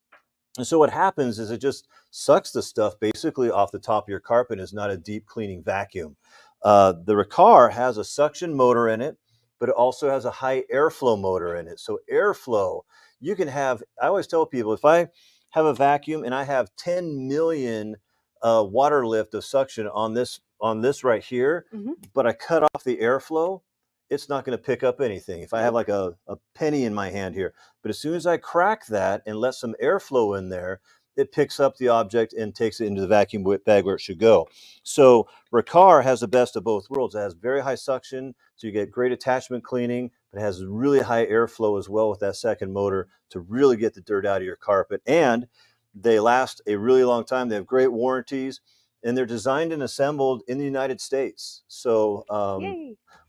Speaker 1: And so what happens is it just sucks the stuff basically off the top of your carpet. It's not a deep cleaning vacuum. The Riccar has a suction motor in it, but it also has a high airflow motor in it. So airflow, you can have, I always tell people, if I have a vacuum and I have 10 million water lift of suction on this right here, but I cut off the airflow, it's not going to pick up anything. If I have like a penny in my hand here, but as soon as I crack that and let some airflow in there, it picks up the object and takes it into the vacuum bag where it should go. So Riccar has the best of both worlds. It has very high suction, so you get great attachment cleaning, but it has really high airflow as well with that second motor to really get the dirt out of your carpet. And they last a really long time. They have great warranties, and they're designed and assembled in the United States. So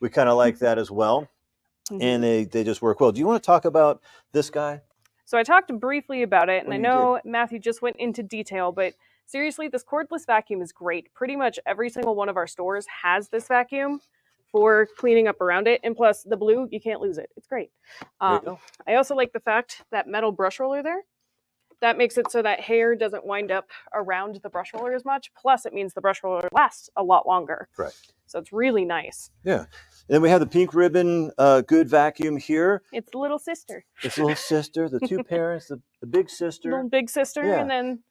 Speaker 1: we kind of like that as well. And they just work well. Do you want to talk about this guy?
Speaker 2: So I talked briefly about it, and I know Matthew just went into detail, but seriously, this cordless vacuum is great. Pretty much every single one of our stores has this vacuum for cleaning up around it. And plus, the blue, you can't lose it. It's great. I also like the fact that metal brush roller there. That makes it so that hair doesn't wind up around the brush roller as much. Plus, it means the brush roller lasts a lot longer.
Speaker 1: Right.
Speaker 2: So it's really nice.
Speaker 1: Yeah. And then we have the pink ribbon good vacuum here.
Speaker 2: It's the little sister.
Speaker 1: It's little sister, the two parents, the big sister.
Speaker 2: Little big sister, and then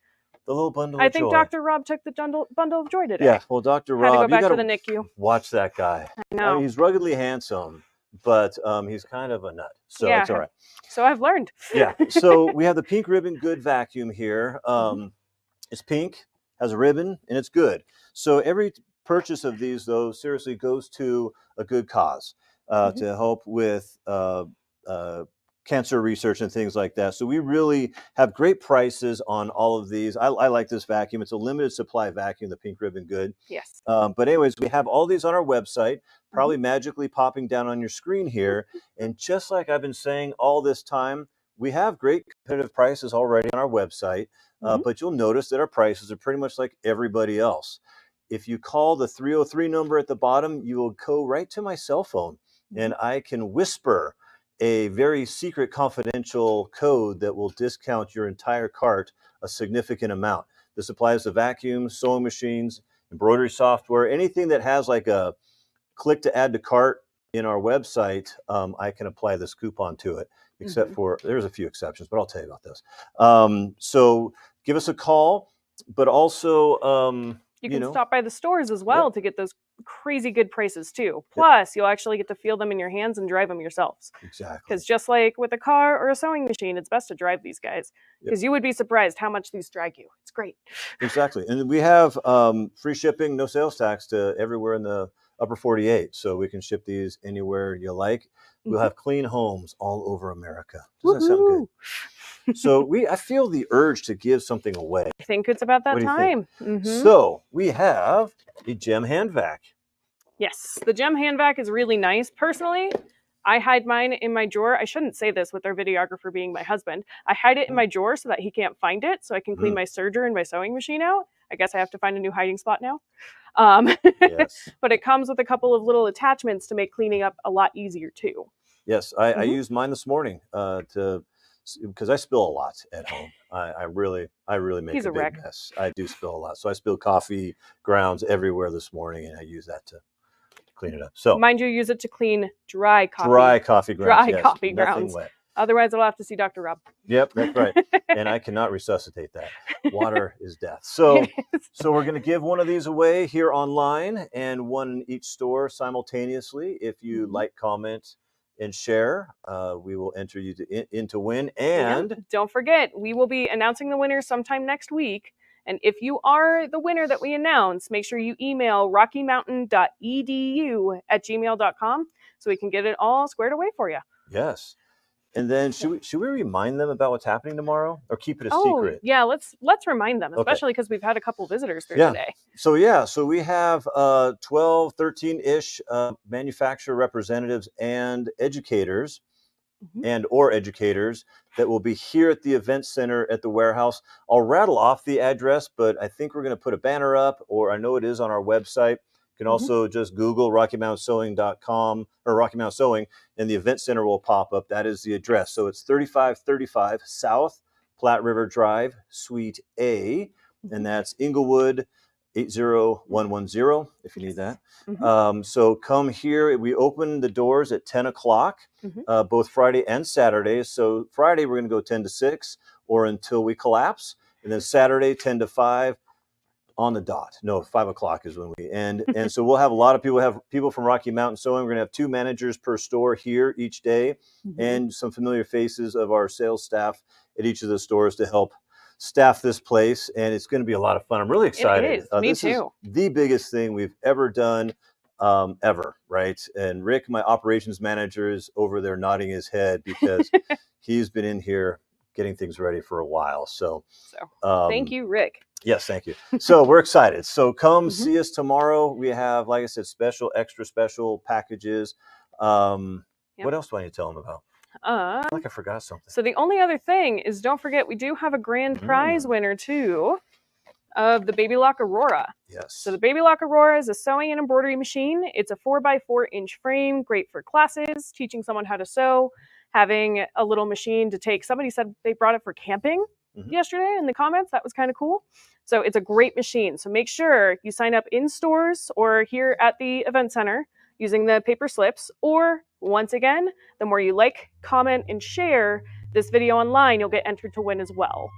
Speaker 1: the little bundle of joy.
Speaker 2: I think Dr. Rob took the bundle of joy today.
Speaker 1: Yeah, well, Dr. Rob,
Speaker 2: had to go back
Speaker 1: you
Speaker 2: to the NICU.
Speaker 1: Watch that guy.
Speaker 2: I know.
Speaker 1: He's ruggedly handsome, but he's kind of a nut, so it's all right.
Speaker 2: So I've learned.
Speaker 1: Yeah, so we have the pink ribbon good vacuum here. It's pink, has a ribbon, and it's good. So every purchase of these, though, seriously goes to a good cause to help with cancer research and things like that. So we really have great prices on all of these. I like this vacuum. It's a limited supply vacuum, the pink ribbon good.
Speaker 2: Yes.
Speaker 1: But anyways, we have all these on our website, probably magically popping down on your screen here. And just like I've been saying all this time, we have great competitive prices already on our website, but you'll notice that our prices are pretty much like everybody else. If you call the 303 number at the bottom, you will go right to my cell phone, and I can whisper a very secret confidential code that will discount your entire cart a significant amount. This applies to vacuums, sewing machines, embroidery software, anything that has like a click to add to cart in our website. I can apply this coupon to it, except for there's a few exceptions, but I'll tell you about this. So give us a call, but also
Speaker 2: you can stop by the stores as well to get those crazy good prices too. Plus, you'll actually get to feel them in your hands and drive them yourselves.
Speaker 1: Exactly.
Speaker 2: Because just like with a car or a sewing machine, it's best to drive these guys because you would be surprised how much these drag you. It's great.
Speaker 1: Exactly. And we have free shipping, no sales tax to everywhere in the upper 48. So we can ship these anywhere you like. We'll have clean homes all over America. Doesn't that sound good? So I feel the urge to give something away.
Speaker 2: I think it's about that time.
Speaker 1: So we have a gem hand vac.
Speaker 2: Yes, the gem hand vac is really nice. Personally, I hide mine in my drawer. I shouldn't say this with our videographer being my husband. I hide it in my drawer so that he can't find it, so I can clean my serger and my sewing machine out. I guess I have to find a new hiding spot now. But it comes with a couple of little attachments to make cleaning up a lot easier too.
Speaker 1: Yes, I used mine this morning because I spill a lot at home. I really make a big mess. I do spill a lot. So I spilled coffee grounds everywhere this morning, and I use that to clean it up. So
Speaker 2: mind you, use it to clean dry coffee.
Speaker 1: Dry coffee grounds.
Speaker 2: Dry coffee grounds. Wet. Otherwise, I'll have to see Dr. Rob.
Speaker 1: Yep, that's right. And I cannot resuscitate that. Water is death. So we're going to give one of these away here online and one in each store simultaneously. If you like, comment, and share, we will enter you to win. And
Speaker 2: don't forget, we will be announcing the winner sometime next week. And if you are the winner that we announce, make sure you email rockymountain.edu@gmail.com so we can get it all squared away for you.
Speaker 1: Yes. And then should we remind them about what's happening tomorrow, or keep it a secret?
Speaker 2: Yeah, let's remind them, especially because we've had a couple visitors through today.
Speaker 1: So we have 12, 13-ish manufacturer representatives and educators or educators that will be here at the event center at the warehouse. I'll rattle off the address, but I think we're going to put a banner up, or I know it is on our website. You can also just Google RockyMountainSewing.com or Rocky Mountain Sewing, and the event center will pop up. That is the address. So it's 3535 South Platte River Drive, Suite A, and that's Inglewood, 80110 if you need that.
Speaker 2: Mhm.
Speaker 1: So come here. We open the doors at 10 o'clock, both Friday and Saturday. So Friday, we're going to go 10 to 6 or until we collapse. And then Saturday, 10 to 5 on the dot. No, 5 o'clock is when we end. And so we'll have a lot of people, have people from Rocky Mountain Sewing. We're going to have 2 managers per store here each day, and some familiar faces of our sales staff at each of the stores to help staff this place. And it's going to be a lot of fun. I'm really excited.
Speaker 2: It is. Me
Speaker 1: this
Speaker 2: too.
Speaker 1: is the biggest thing we've ever done, ever, right? And Rick, my operations manager, is over there nodding his head because he's been in here getting things ready for a while. So
Speaker 2: thank you, Rick.
Speaker 1: Yes, thank you. So we're excited. So come see us tomorrow. We have, like I said, extra special packages. What else do I need to tell them about? Like I forgot something.
Speaker 2: So the only other thing is, don't forget, we do have a grand prize winner too of the Baby Lock Aurora.
Speaker 1: Yes.
Speaker 2: So the Baby Lock Aurora is a sewing and embroidery machine. It's a 4x4-inch frame, great for classes, teaching someone how to sew, having a little machine to take. Somebody said they brought it for camping yesterday in the comments. That was kind of cool. So it's a great machine. So make sure you sign up in stores or here at the event center using the paper slips. Or once again, the more you like, comment, and share this video online, you'll get entered to win as well.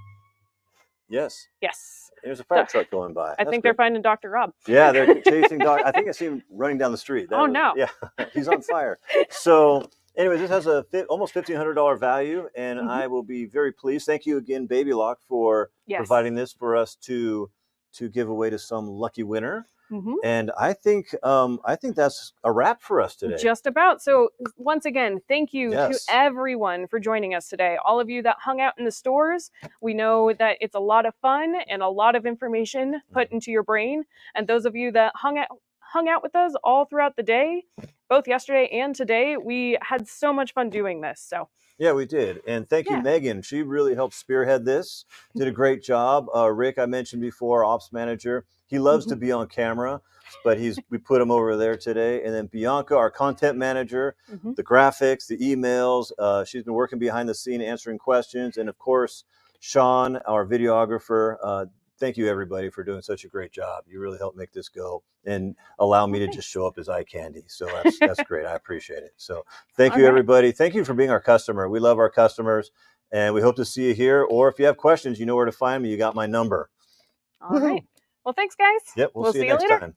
Speaker 1: Yes.
Speaker 2: Yes.
Speaker 1: There's a fire truck going by.
Speaker 2: I think they're finding Dr. Rob.
Speaker 1: Yeah, they're chasing Doc. I think I see him running down the street.
Speaker 2: No.
Speaker 1: Yeah, he's on fire. So anyways, this has a almost $1,500 value, and I will be very pleased. Thank you again, Baby Lock, for providing this for us to give away to some lucky winner. And I think that's a wrap for us today.
Speaker 2: Just about. So once again, thank you to everyone for joining us today. All of you that hung out in the stores. We know that it's a lot of fun and a lot of information put into your brain. And those of you that hung out with us all throughout the day, both yesterday and today, we had so much fun doing this. So
Speaker 1: yeah, we did. And thank you, Megan. She really helped spearhead this. Did a great job. Rick, I mentioned before, ops manager. He loves to be on camera, but we put him over there today. And then Bianca, our content manager, the graphics, the emails. She's been working behind the scene, answering questions. And of course, Sean, our videographer. Thank you, everybody, for doing such a great job. You really helped make this go and allow me to just show up as eye candy. So that's great. I appreciate it. So thank you, everybody. Thank you for being our customer. We love our customers, and we hope to see you here. Or if you have questions, you know where to find me. You got my number.
Speaker 2: All right. Well, thanks, guys.
Speaker 1: Yep, we'll see you next time.